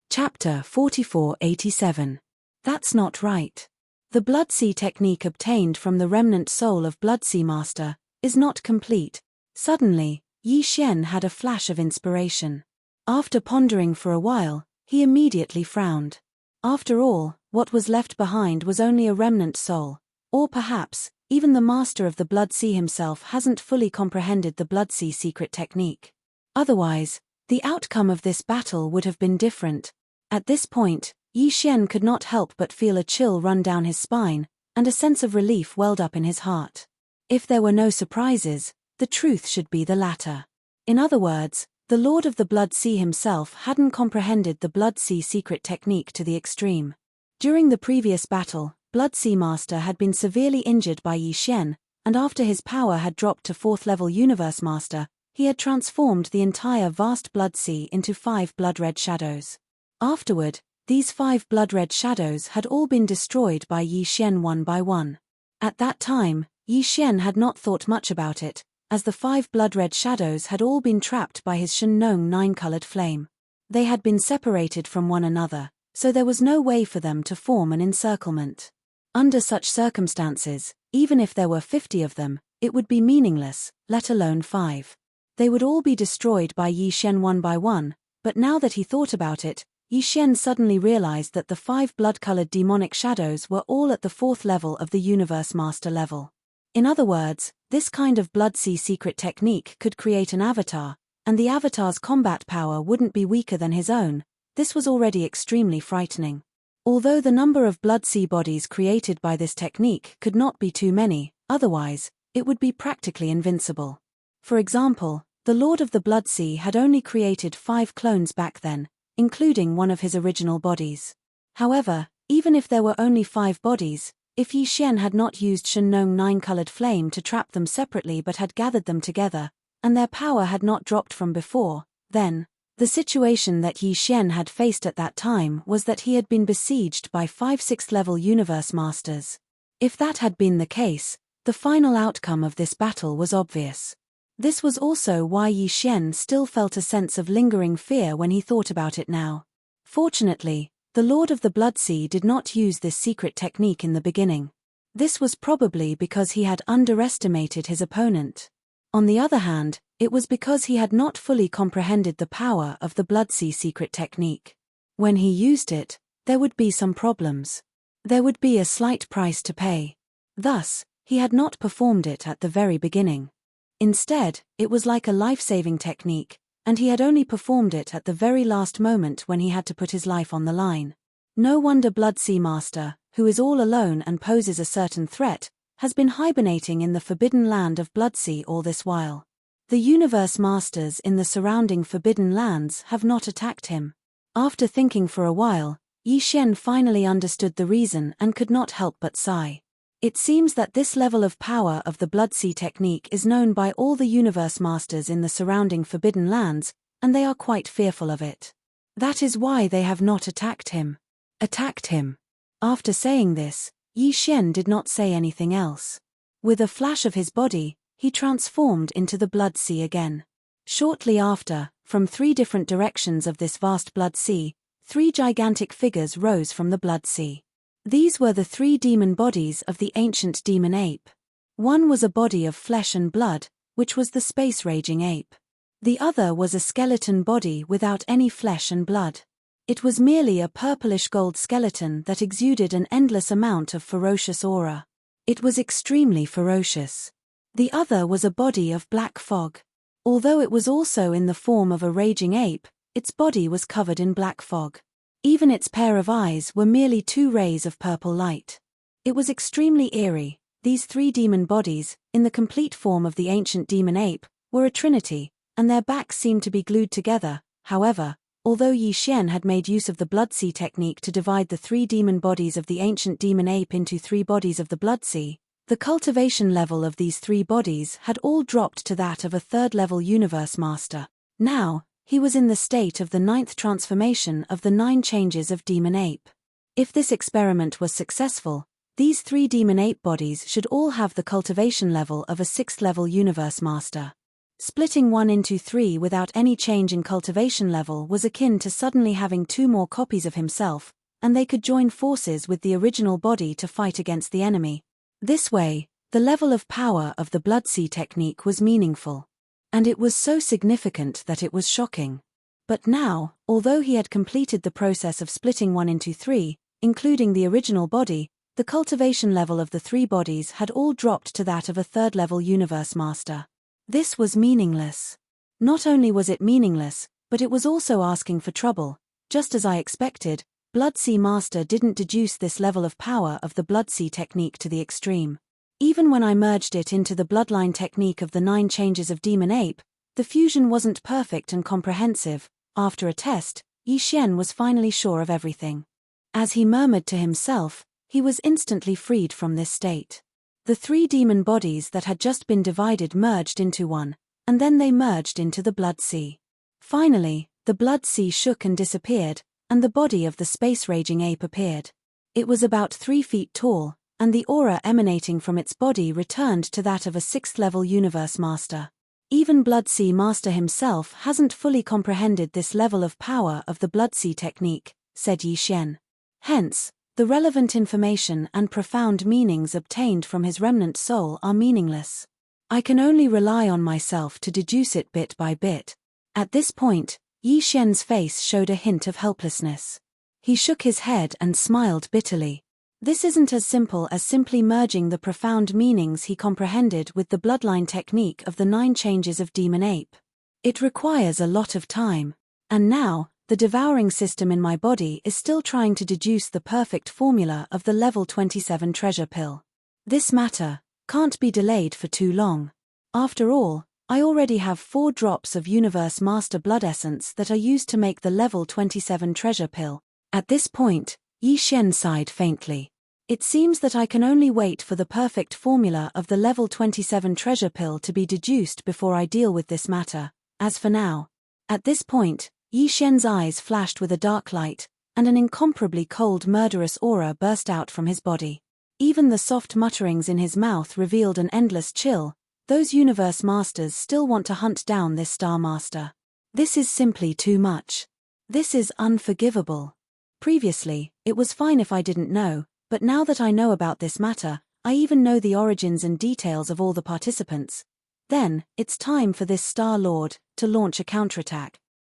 Speaker 1: Chapter 4487. That's not right. The Blood Sea technique obtained from the remnant soul of Blood Sea Master is not complete. Suddenly, Yi Xian had a flash of inspiration. After pondering for a while, he immediately frowned. After all, what was left behind was only a remnant soul, or perhaps, even the master of the Blood Sea himself hasn't fully comprehended the Blood Sea secret technique. Otherwise, the outcome of this battle would have been different. At this point, Yi Xian could not help but feel a chill run down his spine, and a sense of relief welled up in his heart. If there were no surprises, the truth should be the latter. In other words, the Lord of the Blood Sea himself hadn't comprehended the Blood Sea secret technique to the extreme. During the previous battle, Blood Sea Master had been severely injured by Yi Xian, and after his power had dropped to 4th level Universe Master, he had transformed the entire vast Blood Sea into 5 blood-red shadows. Afterward, these 5 blood-red shadows had all been destroyed by Yi Xian one by one. At that time, Yi Xian had not thought much about it, as the 5 blood-red shadows had all been trapped by his Shengnong 9-colored flame. They had been separated from one another, so there was no way for them to form an encirclement. Under such circumstances, even if there were 50 of them, it would be meaningless, let alone 5. They would all be destroyed by Yi Xian one by one, but now that he thought about it, Yi Xian suddenly realized that the 5 blood-colored demonic shadows were all at the 4th level of the Universe Master level. In other words, this kind of Blood Sea secret technique could create an avatar, and the avatar's combat power wouldn't be weaker than his own. This was already extremely frightening. Although the number of Blood Sea bodies created by this technique could not be too many, otherwise, it would be practically invincible. For example, the Lord of the Blood Sea had only created 5 clones back then, including one of his original bodies. However, even if there were only 5 bodies, if Yi Xian had not used Shengnong 9-colored flame to trap them separately but had gathered them together, and their power had not dropped from before, then, the situation that Yi Xian had faced at that time was that he had been besieged by 5 6th level Universe Masters. If that had been the case, the final outcome of this battle was obvious. This was also why Yi Xian still felt a sense of lingering fear when he thought about it now. Fortunately, the Lord of the Blood Sea did not use this secret technique in the beginning. This was probably because he had underestimated his opponent. On the other hand, it was because he had not fully comprehended the power of the Blood Sea secret technique. When he used it, there would be some problems. There would be a slight price to pay. Thus, he had not performed it at the very beginning. Instead, it was like a life-saving technique, and he had only performed it at the very last moment when he had to put his life on the line. No wonder Blood Sea Master, who is all alone and poses a certain threat, has been hibernating in the forbidden land of Blood Sea all this while. The Universe Masters in the surrounding forbidden lands have not attacked him. After thinking for a while, Yi Xian finally understood the reason and could not help but sigh. It seems that this level of power of the Blood Sea technique is known by all the Universe Masters in the surrounding forbidden lands, and they are quite fearful of it. That is why they have not attacked him. Attacked him. After saying this, Yi Xian did not say anything else. With a flash of his body, he transformed into the Blood Sea again. Shortly after, from 3 different directions of this vast Blood Sea, 3 gigantic figures rose from the Blood Sea. These were the 3 demon bodies of the ancient demon ape. One was a body of flesh and blood, which was the space-raging ape. The other was a skeleton body without any flesh and blood. It was merely a purplish gold skeleton that exuded an endless amount of ferocious aura. It was extremely ferocious. The other was a body of black fog. Although it was also in the form of a raging ape, its body was covered in black fog. Even its pair of eyes were merely 2 rays of purple light. It was extremely eerie. These 3 demon bodies, in the complete form of the ancient demon ape, were a trinity, and their backs seemed to be glued together. However, although Yi Xian had made use of the Blood Sea technique to divide the 3 demon bodies of the ancient demon ape into 3 bodies of the Blood Sea, the cultivation level of these 3 bodies had all dropped to that of a 3rd-level Universe Master. Now, he was in the state of the 9th transformation of the 9 changes of Demon Ape. If this experiment was successful, these 3 Demon Ape bodies should all have the cultivation level of a 6th-level Universe Master. Splitting one into 3 without any change in cultivation level was akin to suddenly having 2 more copies of himself, and they could join forces with the original body to fight against the enemy. This way, the level of power of the Blood Sea technique was meaningful. And it was so significant that it was shocking. But now, although he had completed the process of splitting one into three, including the original body, the cultivation level of the three bodies had all dropped to that of a third-level universe master. This was meaningless. Not only was it meaningless, but it was also asking for trouble. Just as I expected, Blood Sea Master didn't deduce this level of power of the Blood Sea technique to the extreme. Even when I merged it into the bloodline technique of the 9 changes of Demon Ape, the fusion wasn't perfect and comprehensive. After a test, Yi Xian was finally sure of everything. As he murmured to himself, he was instantly freed from this state. The 3 demon bodies that had just been divided merged into one, and then they merged into the Blood Sea. Finally, the Blood Sea shook and disappeared, and the body of the space-raging ape appeared. It was about 3 feet tall, and the aura emanating from its body returned to that of a 6th-level universe master. Even Blood Sea Master himself hasn't fully comprehended this level of power of the Blood Sea technique, said Yi Xian. Hence, the relevant information and profound meanings obtained from his remnant soul are meaningless. I can only rely on myself to deduce it bit by bit. At this point, Yi Xian's face showed a hint of helplessness. He shook his head and smiled bitterly. This isn't as simple as simply merging the profound meanings he comprehended with the bloodline technique of the 9 changes of Demon Ape. It requires a lot of time. And now, the devouring system in my body is still trying to deduce the perfect formula of the level 27 treasure pill. This matter can't be delayed for too long. After all, I already have 4 drops of Universe Master Blood Essence that are used to make the level 27 treasure pill. At this point, Yi Xian sighed faintly. It seems that I can only wait for the perfect formula of the level 27 treasure pill to be deduced before I deal with this matter. As for now. At this point, Yi Xian's eyes flashed with a dark light, and an incomparably cold murderous aura burst out from his body. Even the soft mutterings in his mouth revealed an endless chill. Those universe masters still want to hunt down this Star Master. This is simply too much. This is unforgivable. Previously, it was fine if I didn't know, but now that I know about this matter, I even know the origins and details of all the participants. Then, it's time for this Star Lord to launch a counterattack.